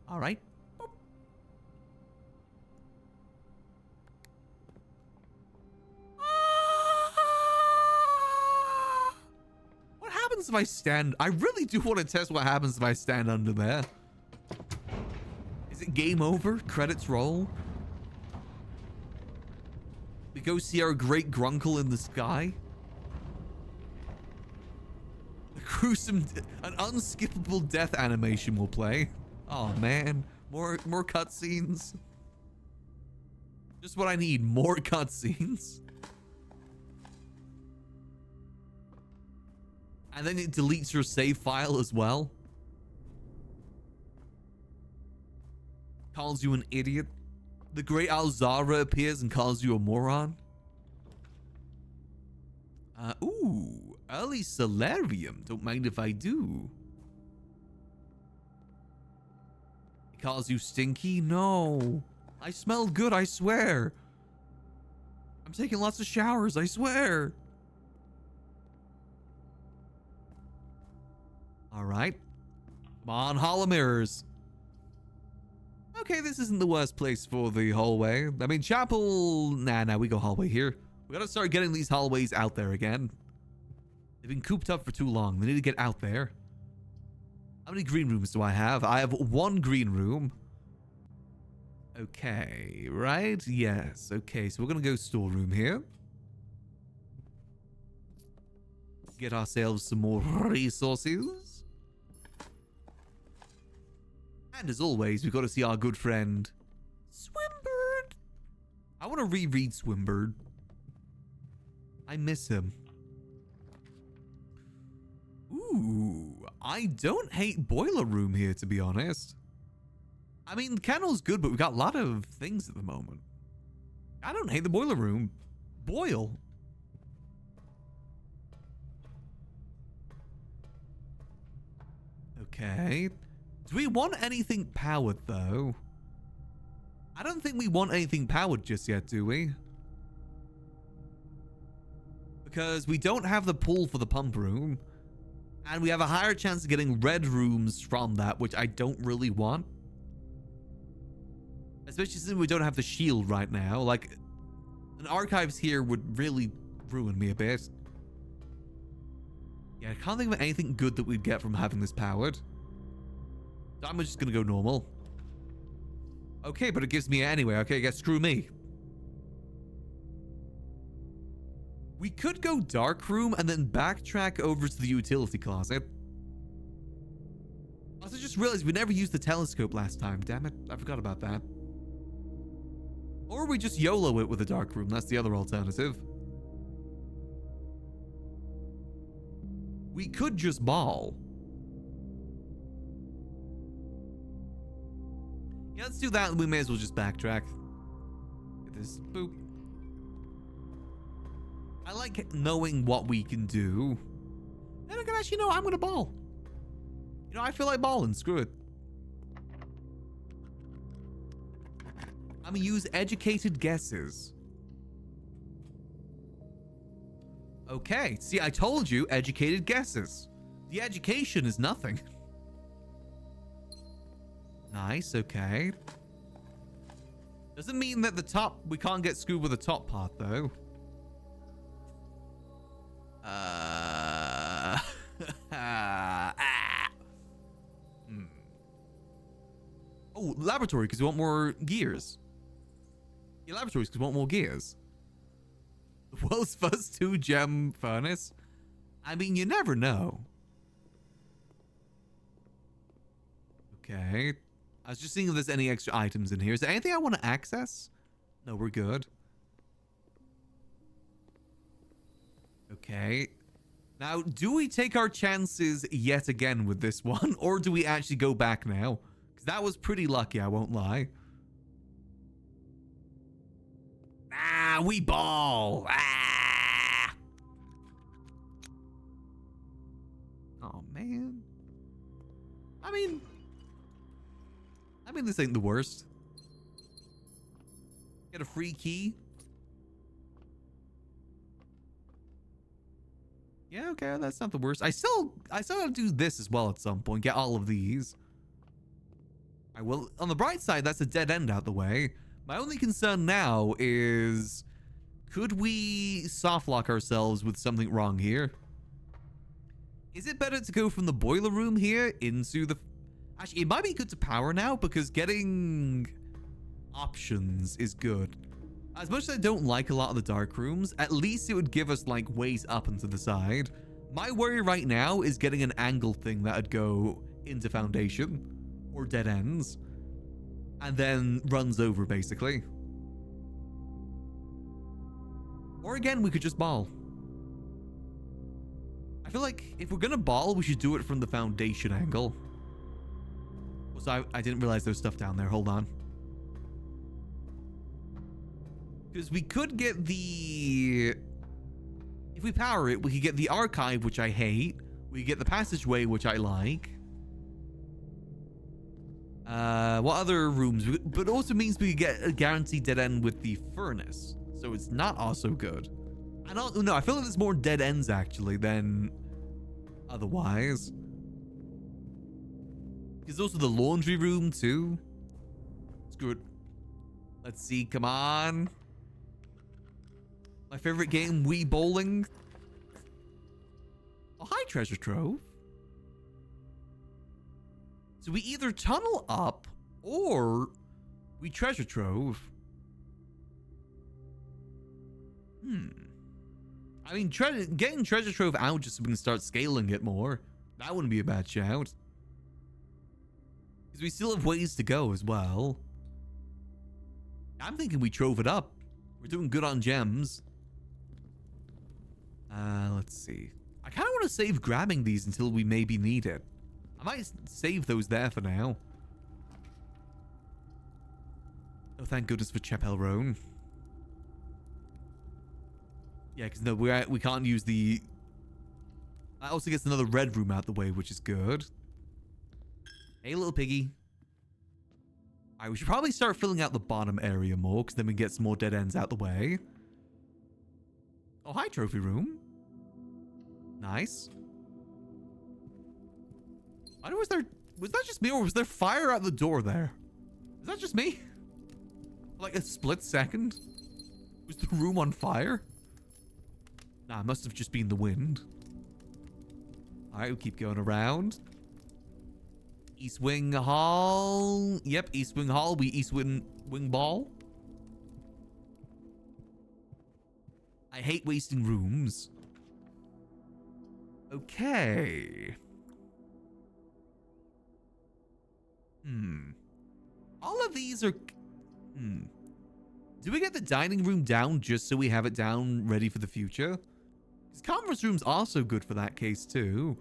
All right. What happens if I stand? I really do want to test what happens if I stand under there. Is it game over? Credits roll? We go see our great grunkle in the sky? A gruesome, an unskippable death animation will play. Oh man, more cutscenes. Just what I need, more cutscenes. And then it deletes your save file as well. Calls you an idiot. The great Alzara appears and calls you a moron. Ooh, early solarium. Don't mind if I do. He calls you stinky? No. I smell good, I swear. I'm taking lots of showers, I swear. All right. Come on, hollow mirrors. Okay, this isn't the worst place for the hallway. I mean, chapel... Nah, we go hallway here. We gotta start getting these hallways out there again. They've been cooped up for too long. They need to get out there. How many green rooms do I have? I have one green room. Okay, right? Yes. Okay, so we're gonna go storeroom here. Get ourselves some more resources. And as always, we've got to see our good friend Swimbird. I want to reread Swimbird. I miss him. Ooh, I don't hate Boiler Room here, to be honest. I mean, Kennel's good, but we've got a lot of things at the moment. I don't hate the Boiler Room. Boil. Okay. Do we want anything powered, though? I don't think we want anything powered just yet, do we? Because we don't have the pull for the pump room. And we have a higher chance of getting red rooms from that, which I don't really want. Especially since we don't have the shield right now. Like, an archives here would really ruin me a bit. Yeah, I can't think of anything good that we'd get from having this powered. So I'm just gonna go normal. Okay, but it gives me it anyway. Okay, I guess screw me. We could go dark room and then backtrack over to the utility closet. I also just realized we never used the telescope last time. Damn it, I forgot about that. Or we just YOLO it with a dark room. That's the other alternative. We could just ball. Yeah, let's do that and we may as well just backtrack. Get this. Boop. I like knowing what we can do. Then I can actually know I'm gonna ball. You know, I feel like balling. Screw it. I'm gonna use educated guesses. Okay, see, I told you, educated guesses. The education is nothing. Nice, okay. Doesn't mean that the top, we can't get screwed with the top part, though. Oh, laboratory, because we want more gears. Yeah, laboratories, because we want more gears. The world's first 2-gem furnace? I mean, you never know. Okay. I was just seeing if there's any extra items in here. Is there anything I want to access? No, we're good. Okay. Now, do we take our chances yet again with this one? Or do we actually go back now? Because that was pretty lucky, I won't lie. Ah, we ball. Ah. Oh, man. I mean, this ain't the worst. Get a free key. Yeah, okay, that's not the worst. I still gotta do this as well at some point. Get all of these. I will. On the bright side, that's a dead end out the way. My only concern now is, could we soft lock ourselves with something wrong here? Is it better to go from the boiler room here into the... Actually, it might be good to power now because getting options is good. As much as I don't like a lot of the dark rooms, at least it would give us like ways up and to the side. My worry right now is getting an angle thing that would go into foundation or dead ends and then runs over basically. Or again, we could just ball. I feel like if we're gonna ball, we should do it from the foundation angle. So I didn't realize there's stuff down there. Hold on. Because we could get the... If we power it, we could get the archive, which I hate. We could get the passageway, which I like. What other rooms? But it also means we could get a guaranteed dead end with the furnace. So it's not also good. I don't know. I feel like there's more dead ends, actually, than otherwise. There's also the laundry room, too. Screw it. Let's see. Come on. My favorite game, Wii Bowling. Oh, hi, Treasure Trove. So we either tunnel up or we Treasure Trove. I mean, getting Treasure Trove out just so we can start scaling it more. That wouldn't be a bad shout. Because we still have ways to go as well. I'm thinking we trove it up. We're doing good on gems. Let's see. I kind of want to save grabbing these until we maybe need it. I might save those there for now. Oh, thank goodness for Chapel Roan. Yeah, because no, we can't use the... That also gets another red room out the way, which is good. Hey, little piggy. All right, we should probably start filling out the bottom area more, because then we get some more dead ends out the way. Oh, hi, trophy room. Nice. I know, was that just me, or was there fire at the door there? Is that just me? Like a split second? Was the room on fire? Nah, it must have just been the wind. Alright, we'll keep going around. East Wing Hall. Yep, East Wing Hall. We East Wing Ball. I hate wasting rooms. Okay. All of these are... Do we get the dining room down just so we have it down ready for the future? Because conference room's also good for that case too.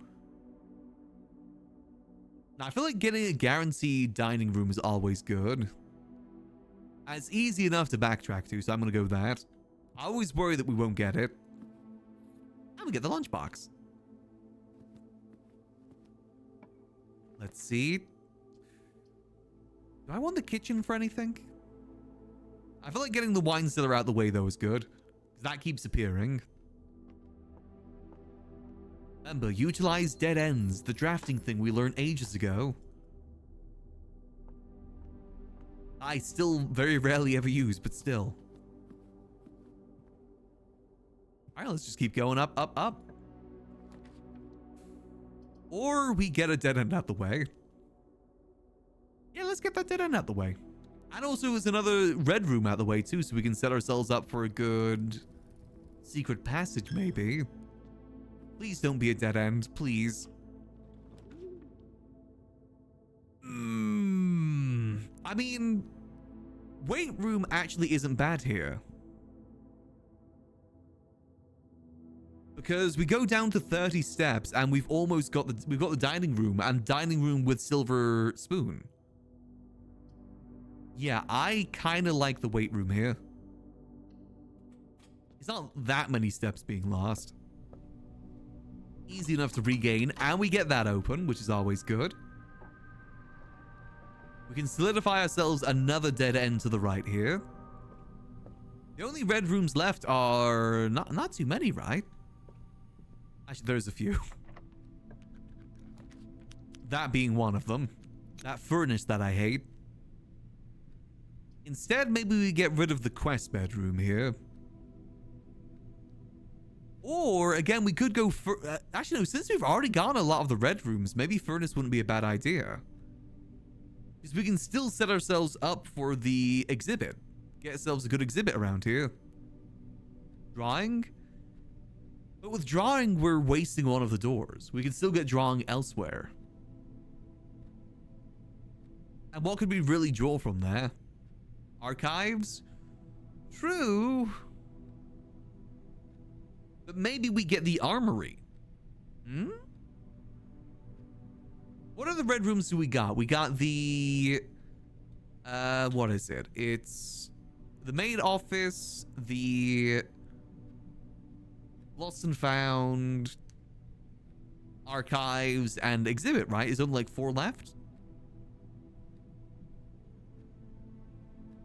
Now, I feel like getting a guaranteed dining room is always good. And it's easy enough to backtrack to, so I'm going to go with that. I always worry that we won't get it. And we get the lunchbox. Let's see. Do I want the kitchen for anything? I feel like getting the wine cellar out the way, though, is good. Because that keeps appearing. Remember, utilize dead ends. The drafting thing we learned ages ago. I still very rarely ever use, but still. Alright, let's just keep going up, up, up. Or we get a dead end out the way. Yeah, let's get that dead end out the way. And also there's another red room out the way too, so we can set ourselves up for a good secret passage maybe. Please don't be a dead end, please. I mean, weight room actually isn't bad here. Because we go down to 30 steps and we've almost got the dining room, and dining room with silver spoon. Yeah, I kind of like the weight room here. It's not that many steps being lost. Easy enough to regain, and we get that open, which is always good. We can solidify ourselves another dead end to the right here. The only red rooms left are not too many, right? Actually, there's a few. That being one of them. That furnace that I hate. Instead, maybe we get rid of the quest bedroom here. Or, again, we could go for... actually, no, since we've already gone a lot of the red rooms, maybe furnace wouldn't be a bad idea. Because we can still set ourselves up for the exhibit. Get ourselves a good exhibit around here. Drawing? But with drawing, we're wasting one of the doors. We can still get drawing elsewhere. And what could we really draw from there? Archives? True. But maybe we get the armory. What other red rooms do we got? We got the... what is it? It's the main office, the lost and found, archives, and exhibit, right? Is only like 4 left?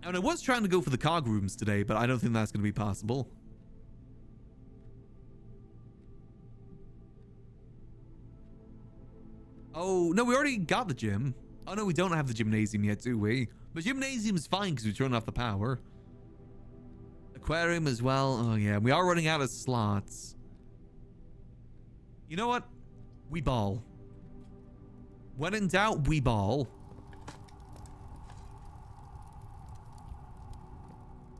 And I was trying to go for the cog rooms today, but I don't think that's going to be possible. Oh, no, we already got the gym. Oh, no, we don't have the gymnasium yet, do we? But gymnasium is fine because we turned off the power. Aquarium as well. Oh, yeah, we are running out of slots. You know what? We ball. When in doubt, we ball.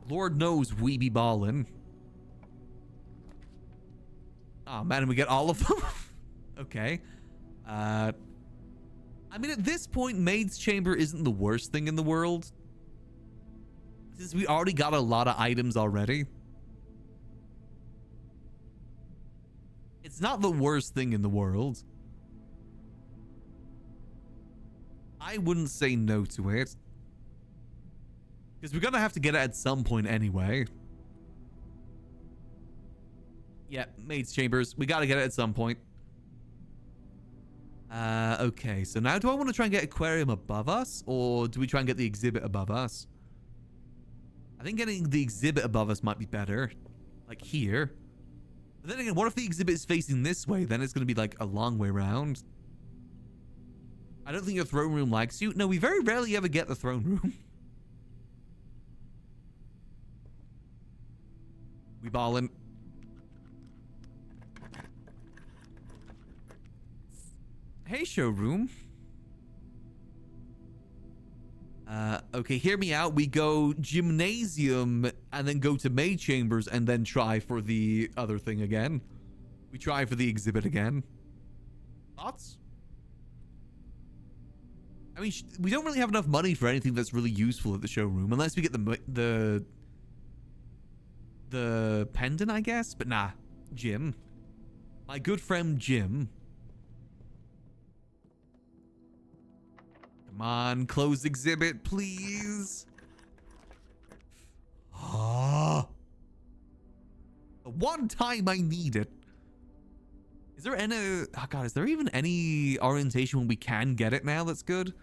Lord knows we be ballin'. Oh, man, we get all of them? Okay. I mean, at this point, Maid's Chamber isn't the worst thing in the world. Since we already got a lot of items already. It's not the worst thing in the world. I wouldn't say no to it. Because we're going to have to get it at some point anyway. Yeah, Maid's Chambers. We got to get it at some point. Okay, so now do I want to try and get aquarium above us, or do we try and get the exhibit above us? I think getting the exhibit above us might be better. Like here. But then again, what if the exhibit is facing this way? Then it's going to be like a long way around. I don't think your throne room likes you. No, we very rarely ever get the throne room. We ballin'. Hey, showroom. Okay, hear me out. We go gymnasium and then go to May Chambers and then try for the other thing again. We try for the exhibit again. Thoughts? I mean, we don't really have enough money for anything that's really useful at the showroom unless we get the pendant, I guess. But nah, Jim. My good friend Jim. Come on, close exhibit, please. Ah. The one time I need it. Is there any... Oh god, is there even any orientation when we can get it now that's good?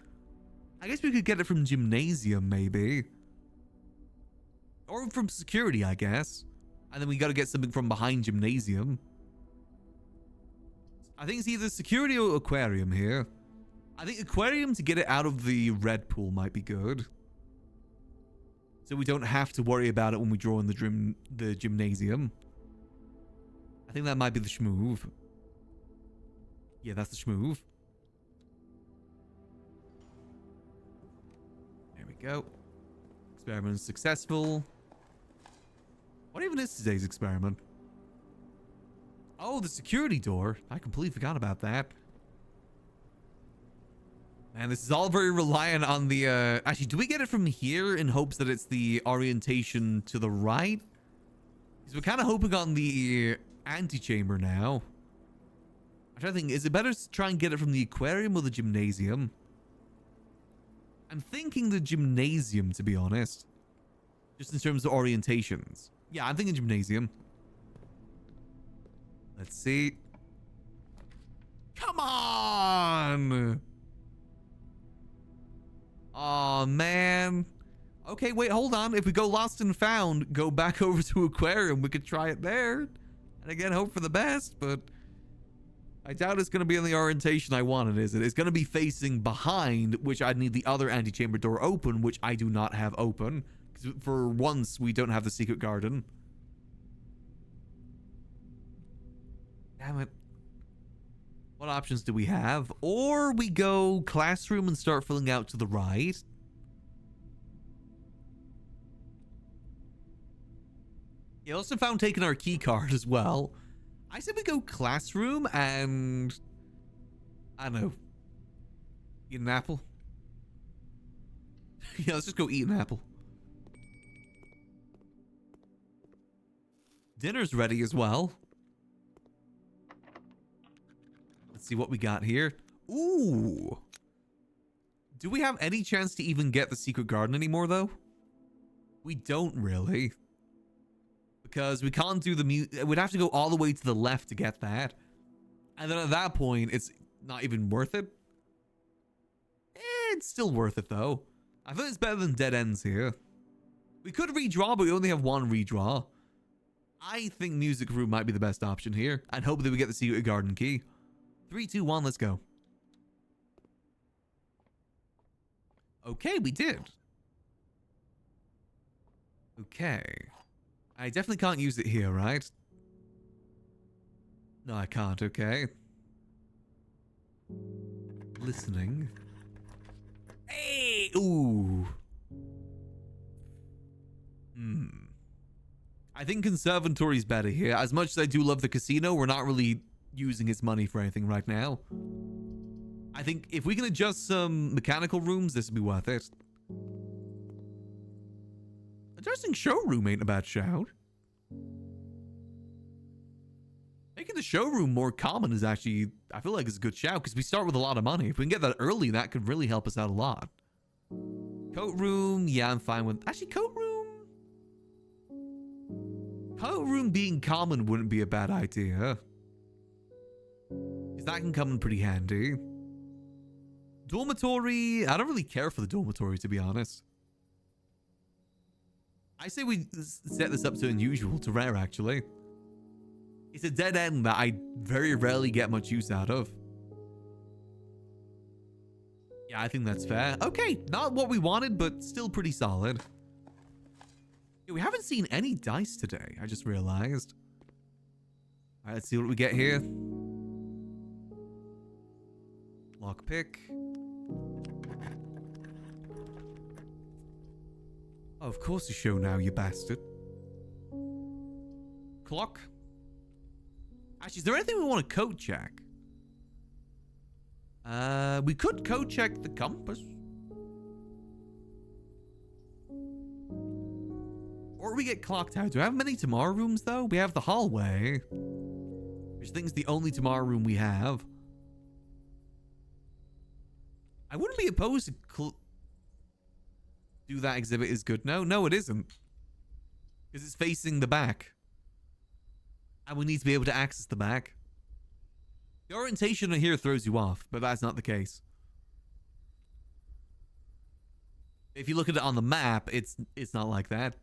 I guess we could get it from gymnasium, maybe. Or from security, I guess. And then we gotta get something from behind gymnasium. I think it's either security or aquarium here. I think aquarium to get it out of the red pool might be good. So we don't have to worry about it when we draw in the gymnasium. I think that might be the schmoove. Yeah, that's the schmoove. There we go. Experiment successful. What even is today's experiment? Oh, the security door. I completely forgot about that. And this is all very reliant on the, actually, do we get it from here in hopes that it's the orientation to the right? Because we're kind of hoping on the antechamber now. I'm trying to think, is it better to try and get it from the aquarium or the gymnasium? I'm thinking the gymnasium, to be honest. Just in terms of orientations. Yeah, I'm thinking gymnasium. Let's see. Come on! Oh man. Okay, wait, hold on. If we go lost and found, go back over to aquarium, we could try it there. And again, hope for the best, but I doubt it's going to be in the orientation I wanted, is it? It's going to be facing behind, which I'd need the other antechamber door open, which I do not have open. Because for once, we don't have the secret garden. Damn it. What options do we have? Or we go classroom and start filling out to the right. You also found taking our key card as well. I said we go classroom and... I don't know. Eat an apple? Yeah, let's just go eat an apple. Dinner's ready as well. Let's see what we got here. Ooh. Do we have any chance to even get the secret garden anymore, though? We don't really. Because we can't do the... We'd have to go all the way to the left to get that. And then at that point, it's not even worth it. It's still worth it, though. I think it's better than dead ends here. We could redraw, but we only have one redraw. I think music room might be the best option here. And hope that we get the secret garden key. 3, 2, 1, let's go. Okay, we did. Okay. I definitely can't use it here, right? No, I can't, okay. Listening. Hey! Ooh. I think conservatory's better here. As much as I do love the casino, we're not really using its money for anything right now. I think if we can adjust some mechanical rooms, this would be worth it. Adjusting showroom ain't a bad shout. Making the showroom more common is actually, I feel like it's a good shout because we start with a lot of money. If we can get that early, that could really help us out a lot. Coat room, yeah, I'm fine with... Actually, coat room... Coat room being common wouldn't be a bad idea. Because that can come in pretty handy. Dormitory. I don't really care for the dormitory, to be honest. I say we set this up to unusual, to rare, actually. It's a dead end that I very rarely get much use out of. Yeah, I think that's fair. Okay, not what we wanted, but still pretty solid. Yeah, we haven't seen any dice today, I just realized. All right, let's see what we get here. Lockpick. Oh, of course you show now, you bastard. Clock. Actually, is there anything we want to code check? We could code check the compass. Or we get clock tower. Do we have many Tomorrow rooms, though? We have the hallway, which I think is the only Tomorrow room we have. I wouldn't be opposed to do that exhibit is good. No, it isn't. Because it's facing the back. And we need to be able to access the back. The orientation here throws you off, but that's not the case. If you look at it on the map, it's not like that.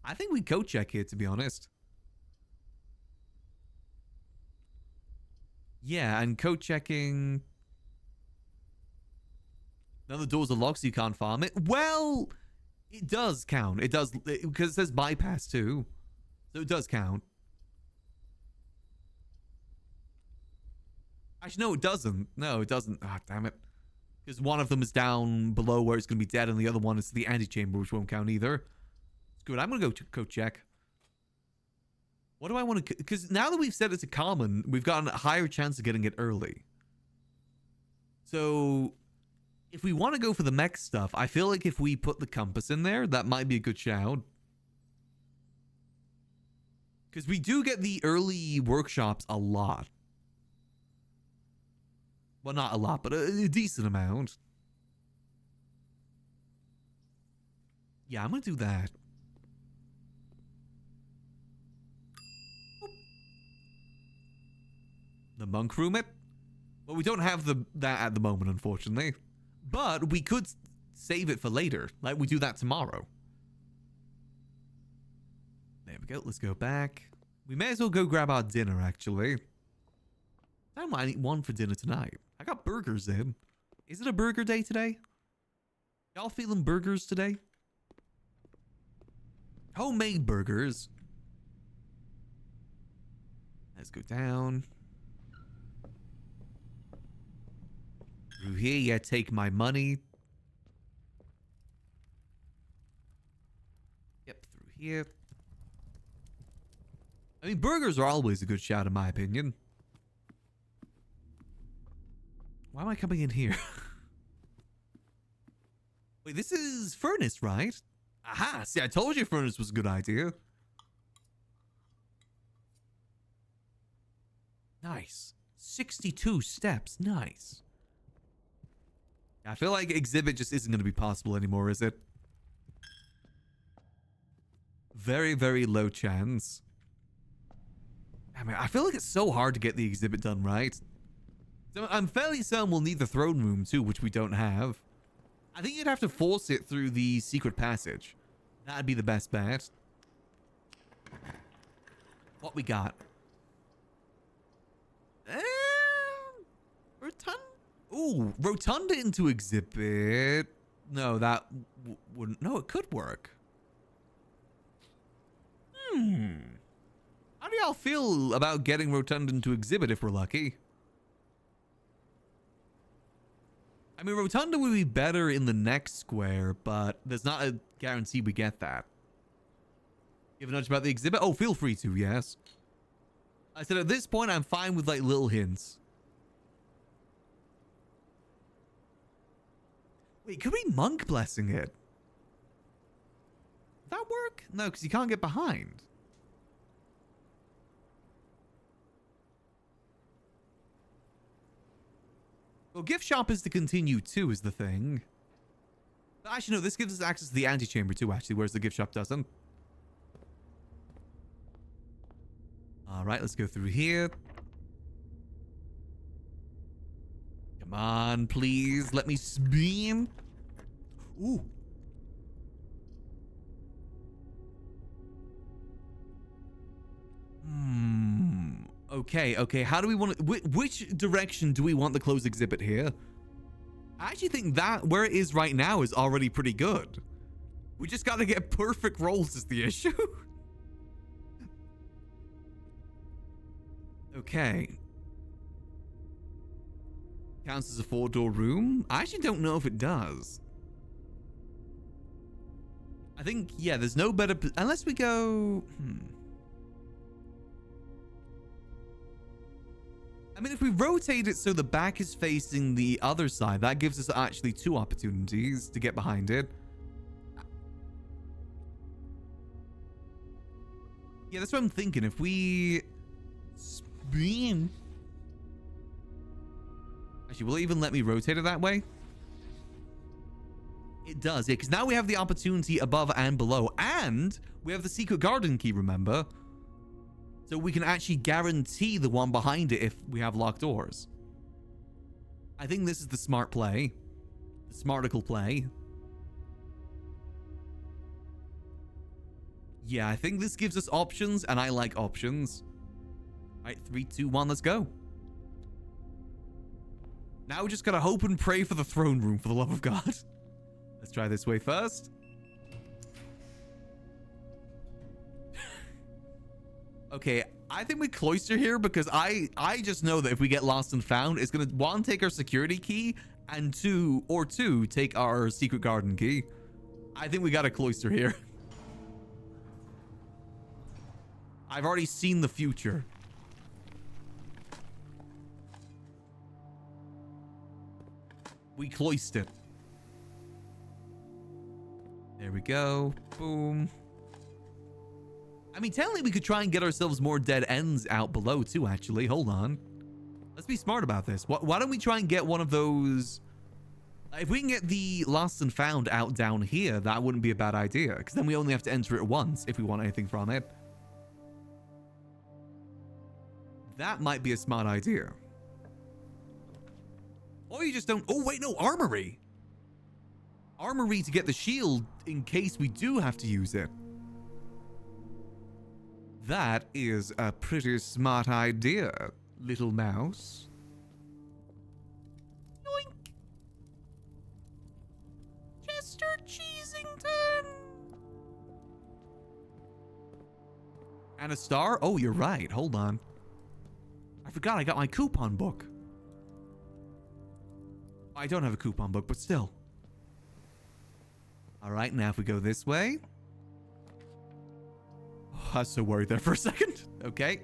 I think we code check here, to be honest. Yeah, and code checking. None of the doors are locked, so you can't farm it. Well, it does count. It does, because it says bypass too. So it does count. Actually, no, it doesn't. No, it doesn't. Ah, damn it. Because one of them is down below where it's going to be dead, and the other one is the antechamber, which won't count either. It's good. I'm going to go code check. What do I want to... Because now that we've set it to common, we've got a higher chance of getting it early. So... if we want to go for the mech stuff, I feel like if we put the compass in there, that might be a good shout. Because we do get the early workshops a lot. Well, not a lot, but a decent amount. Yeah, I'm going to do that. The monk room it? Well, we don't have that at the moment, unfortunately. But we could save it for later. Like, we do that tomorrow. There we go. Let's go back. We may as well go grab our dinner, actually. I don't mind eating one for dinner tonight. I got burgers in. Is it a burger day today? Y'all feeling burgers today? Homemade burgers. Let's go down. Through here, yeah, take my money. Yep, through here. I mean, burgers are always a good shout, in my opinion. Why am I coming in here? Wait, this is furnace, right? Aha! See, I told you furnace was a good idea. Nice. 62 steps. Nice. I feel like exhibit just isn't going to be possible anymore, is it? Very, very low chance. I mean, I feel like it's so hard to get the exhibit done right. So I'm fairly certain we'll need the throne room too, which we don't have. I think you'd have to force it through the secret passage. That'd be the best bet. What we got? Rotunda? Ooh, Rotunda into exhibit. No, that wouldn't. No, it could work. How do y'all feel about getting Rotunda into exhibit if we're lucky? I mean, Rotunda would be better in the next square, but there's not a guarantee we get that. You have a nudge about the exhibit? Oh, feel free to, yes. I said at this point, I'm fine with, like, little hints. Wait, could we monk blessing it? Would that work? No, because you can't get behind. Well, gift shop is to continue too, is the thing. But actually, no, this gives us access to the antechamber too, actually, whereas the gift shop doesn't. All right, let's go through here. Come on, please. Let me spin. Ooh. Okay. How do we want to... Which direction do we want the closed exhibit here? I actually think that where it is right now is already pretty good. We just got to get perfect rolls is the issue. Okay. Counts as a 4-door room? I actually don't know if it does. I think, yeah, there's no better... Unless we go... I mean, if we rotate it so the back is facing the other side, that gives us actually 2 opportunities to get behind it. Yeah, that's what I'm thinking. If we spin... Actually, will it even let me rotate it that way? It does, yeah, because now we have the opportunity above and below, and we have the secret garden key, remember? So we can actually guarantee the one behind it if we have locked doors. I think this is the smart play. The smartical play. Yeah, I think this gives us options, and I like options. All right, 3, 2, 1, let's go. Now we just gotta hope and pray for the throne room, for the love of God. Let's try this way first. Okay, I think we cloister here because I just know that if we get lost and found, it's gonna, 1, take our security key, and 2, take our secret garden key. I think we got a cloister here. I've already seen the future. We cloistered. There we go. Boom. I mean, technically, we could try and get ourselves more dead ends out below, too, actually. Hold on. Let's be smart about this. Why don't we try and get one of those... If we can get the lost and found out down here, that wouldn't be a bad idea. Because then we only have to enter it once if we want anything from it. That might be a smart idea. Or you just don't... Oh, wait, no. Armory. Armory to get the shield in case we do have to use it. That is a pretty smart idea, little mouse. Yoink. Chester Cheesington. And a star? Oh, you're right. Hold on. I forgot I got my coupon book. I don't have a coupon book, but still. All right, now if we go this way. Oh, I was so worried there for a second. Okay.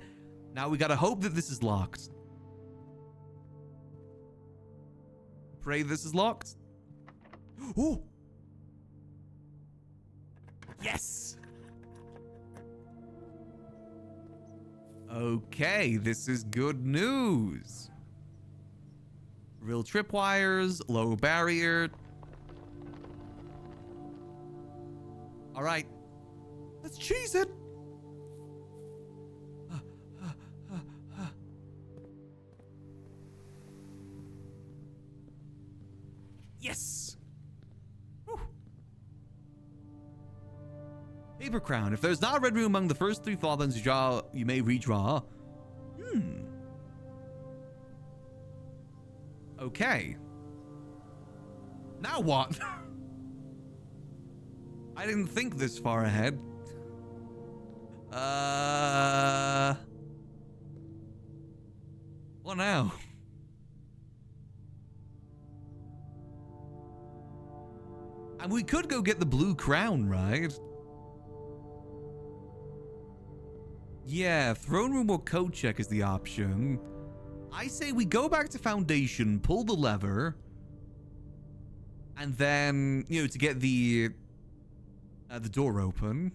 Now we gotta hope that this is locked. Pray this is locked. Oh! Yes! Okay, this is good news. Real tripwires, low barrier. All right, let's cheese it. Yes. Whew. Paper crown. If there's not a red room among the first 3 farthings you may redraw. Okay. Now what? I didn't think this far ahead. What now? And we could go get the blue crown, right? Yeah, throne room or code check is the option. I say we go back to foundation, pull the lever, and then, you know, to get the door open.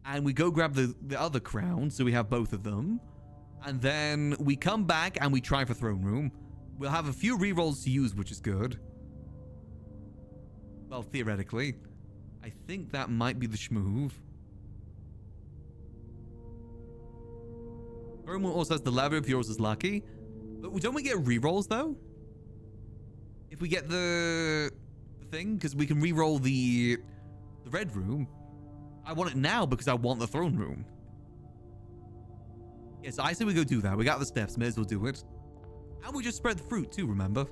And we go grab the other crown, so we have both of them. And then we come back and we try for throne room. We'll have a few rerolls to use, which is good. Well, theoretically. I think that might be the schmoove. Throne room also has the lever if yours is lucky. But don't we get rerolls, though? if we get the thing, because we can re-roll the red room. I want it now because I want the throne room. Yeah, so I say we go do that. We got the steps, may as well do it. And we just spread the fruit too, remember?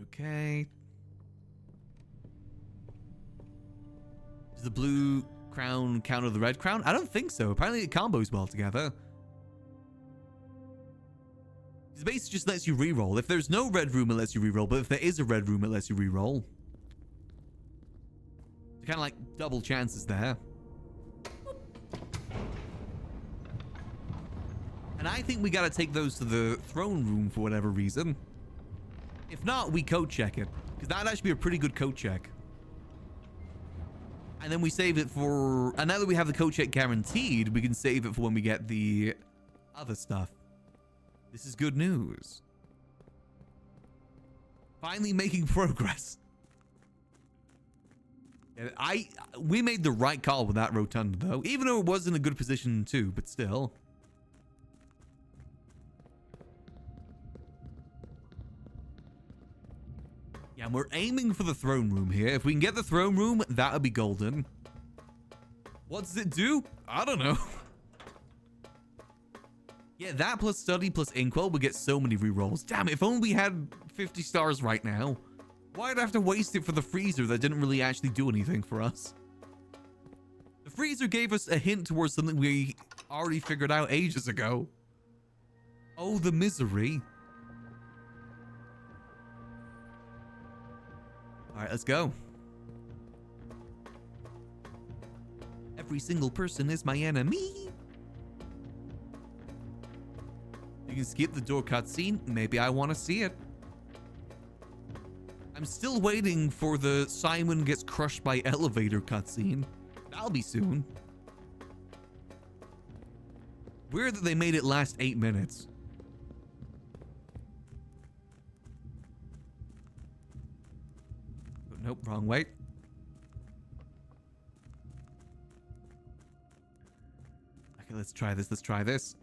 Okay. Does the blue crown counter the red crown? I don't think so. Apparently it combos well together. It basically just lets you reroll. If there's no red room, it lets you reroll. But if there is a red room, it lets you reroll. So kind of like double chances there. And I think we got to take those to the throne room for whatever reason. If not, we code check it. Because that'd actually be a pretty good code check. And then we save it for... And now that we have the code check guaranteed, we can save it for when we get the other stuff. This is good news. Finally making progress. Yeah, we made the right call with that rotunda, though. Even though it was in a good position, too. But still. Yeah, and we're aiming for the throne room here. If we can get the throne room, that would be golden. What does it do? I don't know. Yeah, that plus study plus inkwell would get so many rerolls. Damn, if only we had 50 stars right now. Why'd I have to waste it for the freezer that didn't really actually do anything for us? The freezer gave us a hint towards something we already figured out ages ago. Oh, the misery. All right, let's go. Every single person is my enemy. You can skip the door cutscene. Maybe I want to see it. I'm still waiting for the Simon gets crushed by elevator cutscene. That'll be soon. Weird that they made it last 8 minutes. Oh, nope, wrong way. Okay, let's try this. Let's try this.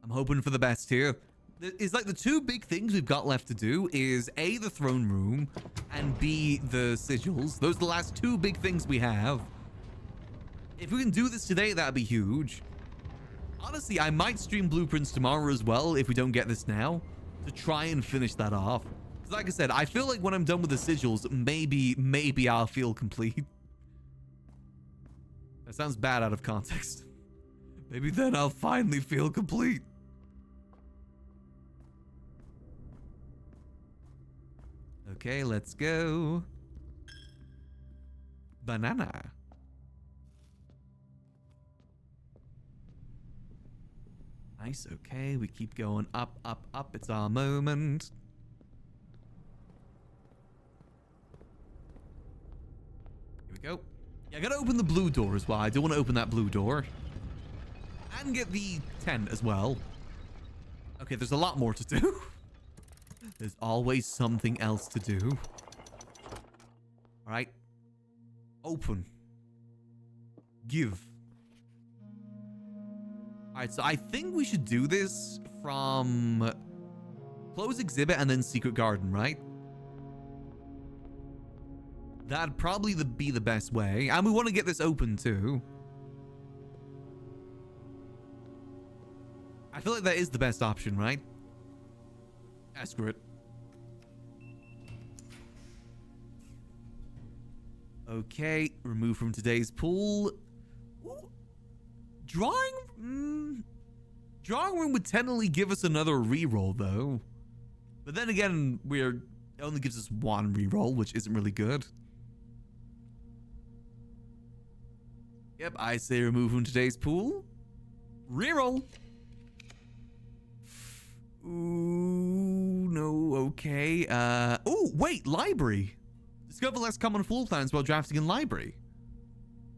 I'm hoping for the best here. It's like the two big things we've got left to do is A, the throne room, and B, the sigils. Those are the last two big things we have. If we can do this today, that'd be huge. Honestly, I might stream blueprints tomorrow as well if we don't get this now, to try and finish that off. Because like I said, I feel like when I'm done with the sigils, maybe I'll feel complete. That sounds bad out of context. Maybe then I'll finally feel complete. Okay, let's go. Banana. Nice, okay. We keep going up, up, up. It's our moment. Here we go. Yeah, I gotta open the blue door as well. I do want to open that blue door. And get the tent as well. Okay, there's a lot more to do. There's always something else to do. All right. Open. Give. All right, so I think we should do this from close exhibit and then secret garden, right? That'd probably be the best way. And we want to get this open too. I feel like that is the best option, right? Ah, screw it. Okay, remove from today's pool. Ooh. Drawing room would technically give us another reroll though. But then again, it only gives us one reroll, which isn't really good. Yep, I say remove from today's pool. Reroll. Ooh, no, okay. Oh, wait, library. Discover less common floor plans while drafting in library.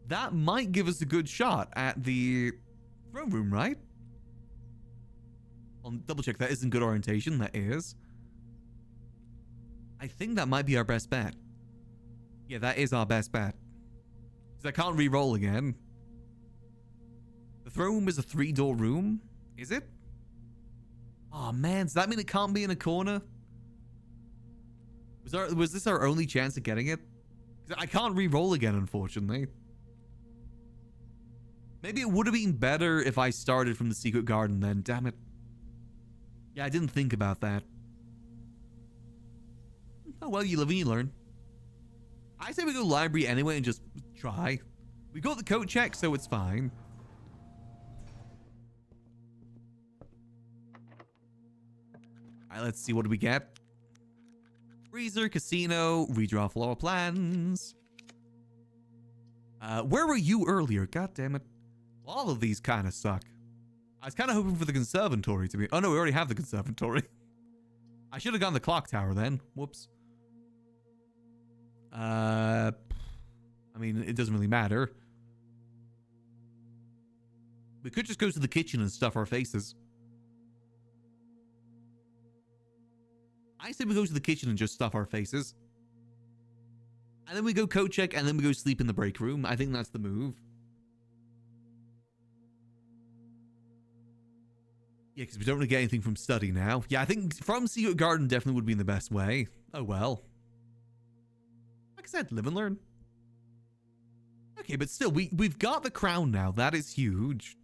That might give us a good shot at the throne room, right? I'll double check that isn't good orientation. That is. I think that might be our best bet. Yeah, that is our best bet. Because I can't re-roll again. throne room is a 3-door room. Is it? Oh man, does that mean it can't be in a corner? Was this our only chance of getting it? 'Cause I can't re-roll again, unfortunately. Maybe it would have been better if I started from the secret garden then. Damn it. Yeah, I didn't think about that. Oh well, you live and you learn. I say we go library anyway and just try. We got the coat check, so it's fine. Alright, let's see, what do we get? Freezer, casino, redraw floor plans. Where were you earlier? God damn it. All of these kind of suck. I was kind of hoping for the conservatory to be... Oh no, we already have the conservatory. I should have gone the clock tower then. Whoops. I mean, it doesn't really matter. We could just go to the kitchen and stuff our faces. I say we go to the kitchen and just stuff our faces. And then we go coat check, and then we go sleep in the break room. I think that's the move. Yeah, because we don't really get anything from study now. Yeah, I think from secret garden definitely would be in the best way. Oh well. Like I said, live and learn. Okay, but still, we've got the crown now. That is huge.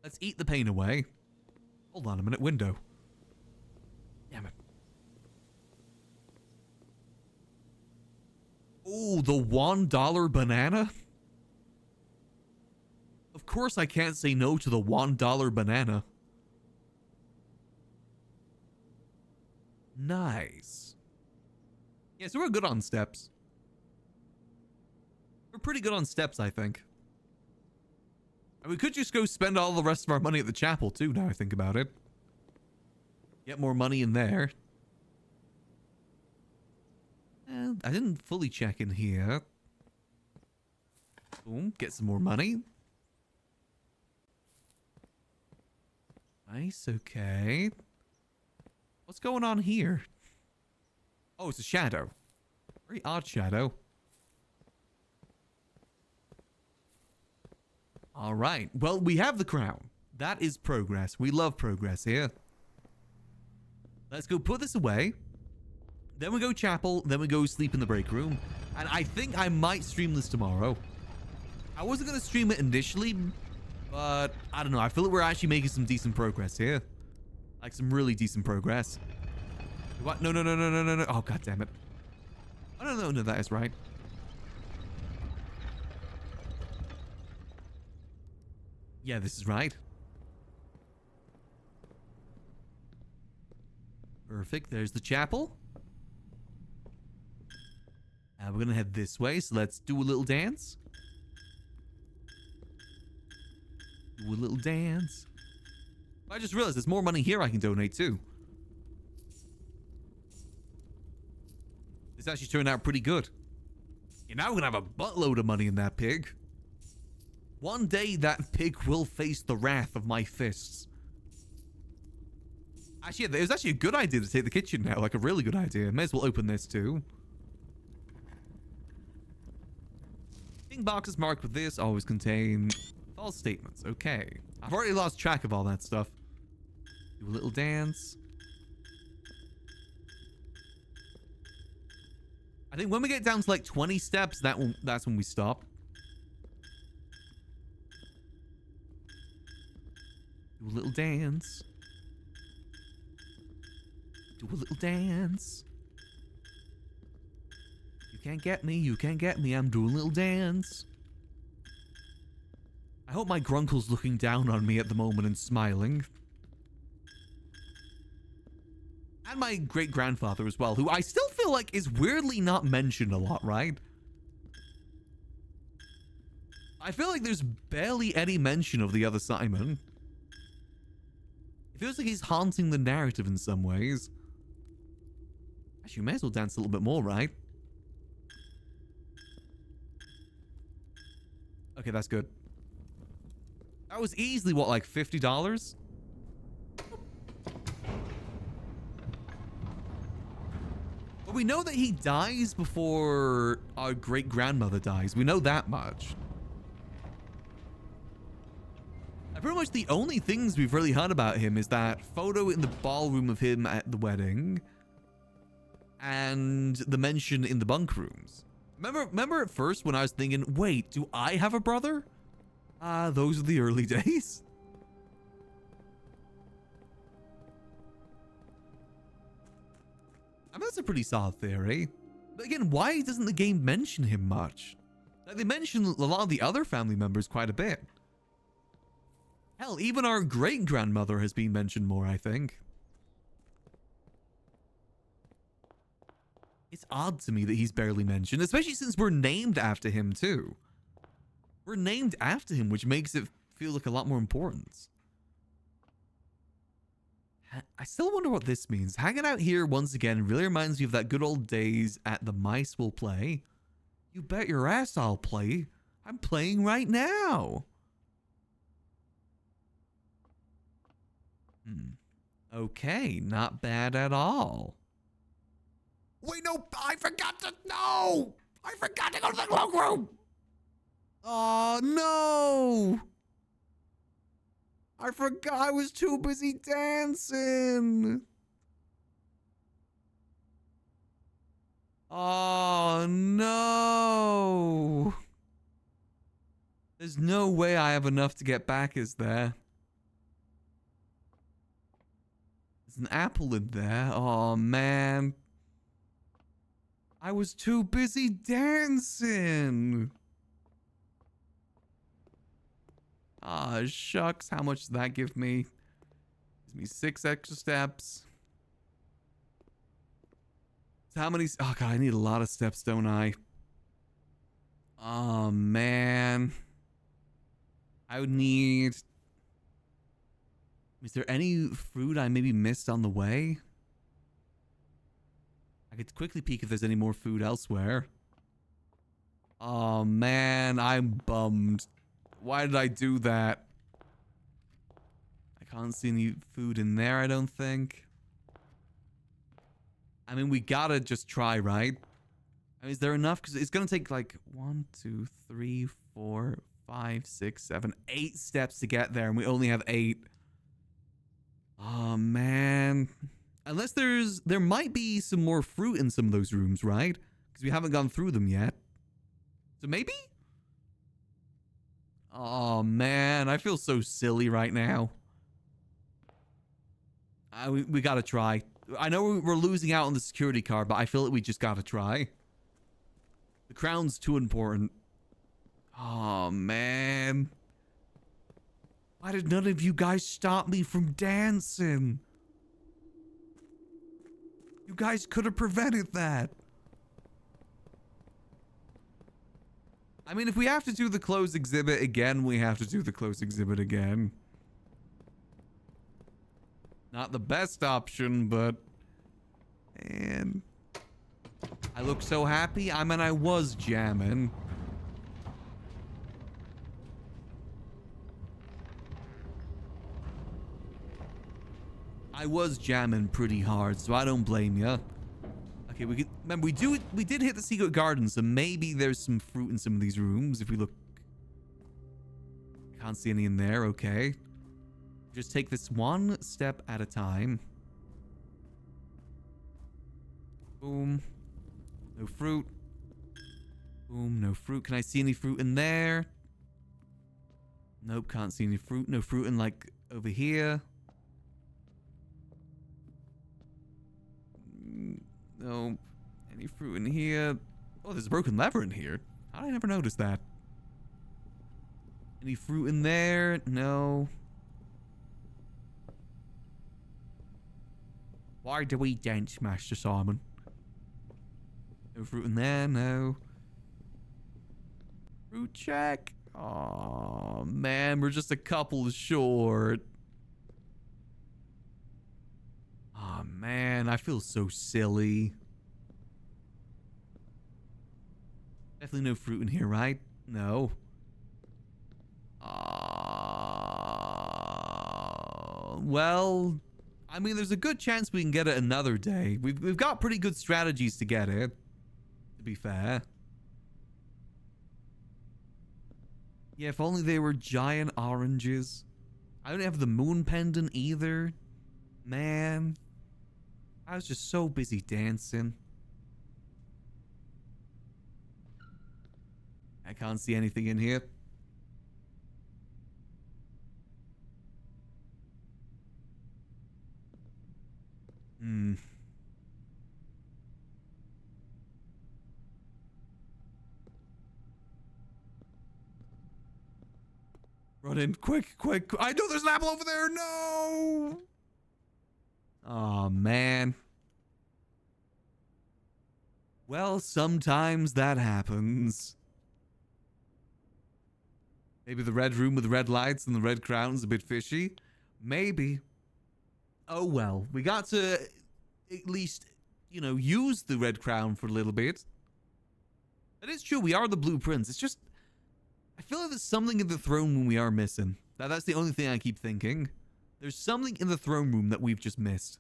Let's eat the pain away. Hold on a minute, window. Damn it. Oh, the $1 banana? Of course I can't say no to the $1 banana. Nice. Yeah, so we're good on steps. We're pretty good on steps, I think. And we could just go spend all the rest of our money at the chapel, too, now I think about it. Get more money in there. And I didn't fully check in here. Boom, get some more money. Nice, okay. What's going on here? Oh, it's a shadow. Very odd shadow. All right. Well, we have the crown. That is progress. We love progress here. Let's go put this away. Then we go chapel. Then we go sleep in the break room. And I think I might stream this tomorrow. I wasn't going to stream it initially, but I don't know. I feel like we're actually making some decent progress here. Like some really decent progress. What? No, no, no, no, no, no, no. Oh, God damn it. Oh, no, no, no, that is right. Yeah, this is right. Perfect. There's the chapel. And we're going to head this way, so let's do a little dance. Do a little dance. I just realized there's more money here I can donate too. This actually turned out pretty good. Yeah, now we're going to have a buttload of money in that pig. One day that pig will face the wrath of my fists. Actually, yeah, it was actually a good idea to take the kitchen now. Like a really good idea. May as well open this too. King boxes marked with this always contain false statements. Okay. I've already lost track of all that stuff. Do a little dance. I think when we get down to like 20 steps, that's when we stop. Do a little dance. Do a little dance. You can't get me, you can't get me, I'm doing a little dance. I hope my grunkle's looking down on me at the moment and smiling. And my great-grandfather as well, who I still feel like is weirdly not mentioned a lot, right? I feel like there's barely any mention of the other Simon. It feels like he's haunting the narrative in some ways. Actually, you may as well dance a little bit more, right? Okay, that's good. That was easily, what, like $50? But we know that he dies before our great-grandmother dies. We know that much. Pretty much the only things we've really heard about him is that photo in the ballroom of him at the wedding and the mention in the bunk rooms. Remember at first when I was thinking, wait, do I have a brother? Those are the early days. I mean, that's a pretty solid theory. But again, why doesn't the game mention him much? Like, they mention a lot of the other family members quite a bit. Hell, even our great-grandmother has been mentioned more, I think. It's odd to me that he's barely mentioned, especially since we're named after him, too. We're named after him, which makes it feel like a lot more importance. I still wonder what this means. Hanging out here once again really reminds me of that good old days at the Mice Will Play. You bet your ass I'll play. I'm playing right now. Okay, not bad at all. Wait, no, I forgot to, no! I forgot to go to the cloakroom! Oh, no! I forgot I was too busy dancing. Oh, no. There's no way I have enough to get back, is there? There's an apple in there. Oh, man. I was too busy dancing. Ah, shucks. How much does that give me? Gives me 6 extra steps. So how many? Oh, God, I need a lot of steps, don't I? Oh, man. I would need... Is there any fruit I maybe missed on the way? I could quickly peek if there's any more food elsewhere. Oh, man, I'm bummed. Why did I do that? I can't see any food in there, I don't think. I mean, we gotta just try, right? I mean, is there enough? Because it's gonna take like 1, 2, 3, 4, 5, 6, 7, 8 steps to get there, and we only have 8. Oh, man. Unless there might be some more fruit in some of those rooms, right? Because we haven't gone through them yet. So maybe? Oh, man. I feel so silly right now. We gotta try. I know we're losing out on the security card, but I feel like we just gotta try. The crown's too important. Oh, man. Why did none of you guys stop me from dancing? You guys could have prevented that. I mean, if we have to do the closed exhibit again, we have to do the closed exhibit again. Not the best option, but... Man. I look so happy. I mean, I was jamming. I was jamming pretty hard, so I don't blame you. Okay, we could remember we did hit the secret garden, so maybe there's some fruit in some of these rooms if we look. Can't see any in there. Okay, just take this one step at a time. Boom. No fruit. Boom. No fruit. Can I see any fruit in there? Nope. Can't see any fruit. No fruit in like over here. No. Any fruit in here? Oh, there's a broken lever in here. How did I never notice that? Any fruit in there? No. Why do we dance, Master Simon? No fruit in there, no. Fruit check. Oh man, we're just a couple short. Oh man, I feel so silly. Definitely no fruit in here, right? No. Well, I mean, there's a good chance we can get it another day. We've got pretty good strategies to get it, to be fair. Yeah, if only they were giant oranges. I don't have the moon pendant either. Man. I was just so busy dancing. I can't see anything in here. Run in, quick, quick. I know there's an apple over there. No. Oh, man. Well, sometimes that happens. Maybe the red room with the red lights and the red crown's a bit fishy. Maybe. Oh, well. We got to at least, you know, use the red crown for a little bit. That is true. We are the blueprints. It's just, I feel like there's something in the throne room we are missing. That's the only thing I keep thinking. There's something in the throne room that we've just missed.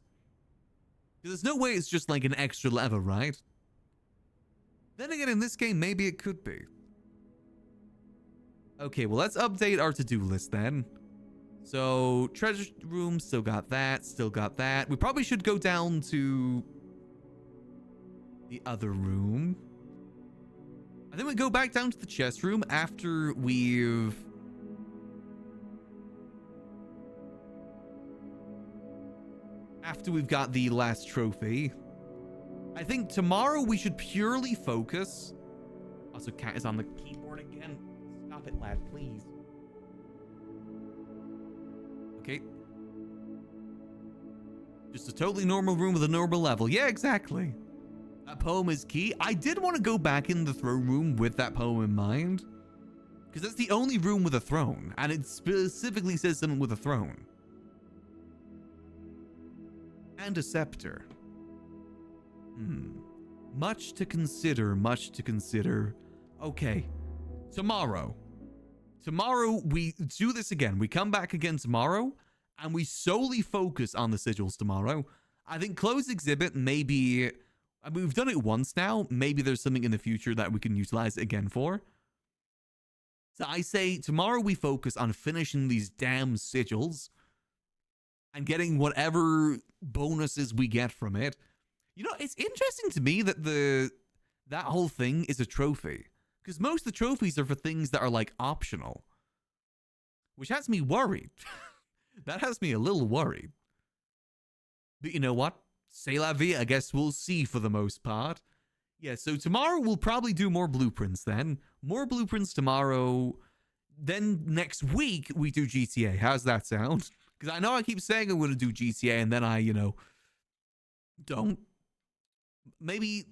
There's no way it's just like an extra lever, right? Then again, in this game, maybe it could be. Okay, well, let's update our to-do list then. So, treasure room, still got that, still got that. We probably should go down to the other room. I think we go back down to the chest room after we've... got the last trophy. I think tomorrow we should purely focus... Also, Cat is on the keyboard again. Stop it, lad, please. Okay. Just a totally normal room with a normal level. Yeah, exactly. That poem is key. I did want to go back in the throne room with that poem in mind. Because that's the only room with a throne. And it specifically says something with a throne. And a scepter. Much to consider, much to consider. Okay. Tomorrow we do this again. We come back again tomorrow, and we solely focus on the sigils tomorrow. I think closed exhibit, maybe... I mean, we've done it once now. Maybe there's something in the future that we can utilize it again for. So I say tomorrow we focus on finishing these damn sigils and getting whatever bonuses we get from it. You know, it's interesting to me that that whole thing is a trophy. Because most of the trophies are for things that are, like, optional. Which has me worried. That has me a little worried. But you know what? C'est la vie, I guess we'll see for the most part. Yeah, so tomorrow we'll probably do more blueprints then. More blueprints tomorrow. Then next week we do GTA. How's that sound? Because I know I keep saying I'm going to do GTA and then I, you know, don't. Maybe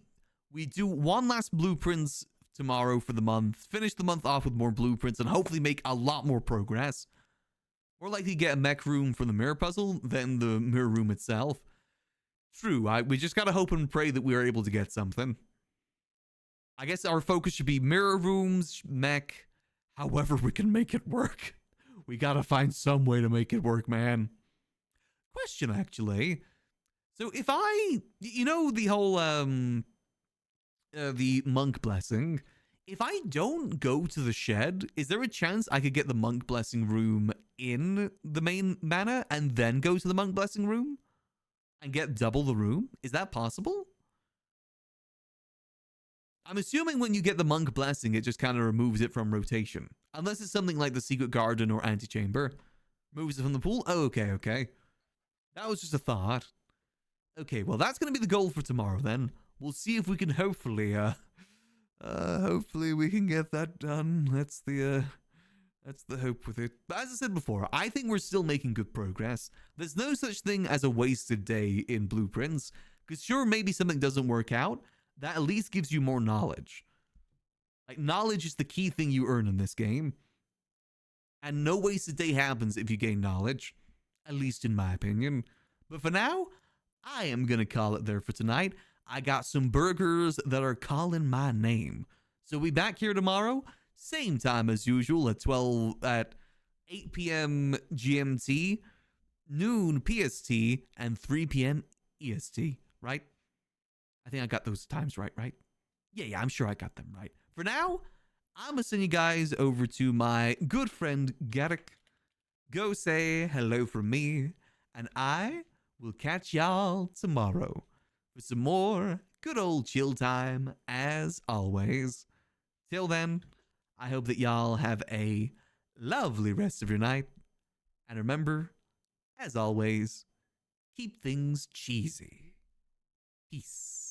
we do one last blueprints tomorrow for the month, finish the month off with more blueprints, and hopefully make a lot more progress. More likely get a mech room for the mirror puzzle than the mirror room itself. True, we just gotta hope and pray that we are able to get something. I guess our focus should be mirror rooms, mech, however we can make it work. We gotta find some way to make it work, man. Question, actually. So if you know the whole, the monk blessing. If I don't go to the shed, is there a chance I could get the monk blessing room in the main mana and then go to the monk blessing room and get double the room? Is that possible? I'm assuming when you get the monk blessing, it just kind of removes it from rotation. Unless it's something like the secret garden or antechamber. Removes it from the pool? Oh, okay, okay. That was just a thought. Okay, well, that's going to be the goal for tomorrow then. We'll see if we can hopefully we can get that done. That's the hope with it. But as I said before, I think we're still making good progress. There's no such thing as a wasted day in blueprints. Because sure, maybe something doesn't work out. That at least gives you more knowledge. Like, knowledge is the key thing you earn in this game. And no wasted day happens if you gain knowledge. At least in my opinion. But for now, I am going to call it there for tonight. I got some burgers that are calling my name. So we'll be back here tomorrow. Same time as usual at 8 p.m. GMT, noon PST, and 3 p.m. EST, right? I think I got those times right? Yeah, I'm sure I got them right. For now, I'm going to send you guys over to my good friend, Garrick. go say hello from me, and I will catch y'all tomorrow for some more good old chill time as always. Till then, I hope that y'all have a lovely rest of your night. And remember, as always, keep things cheesy. Peace.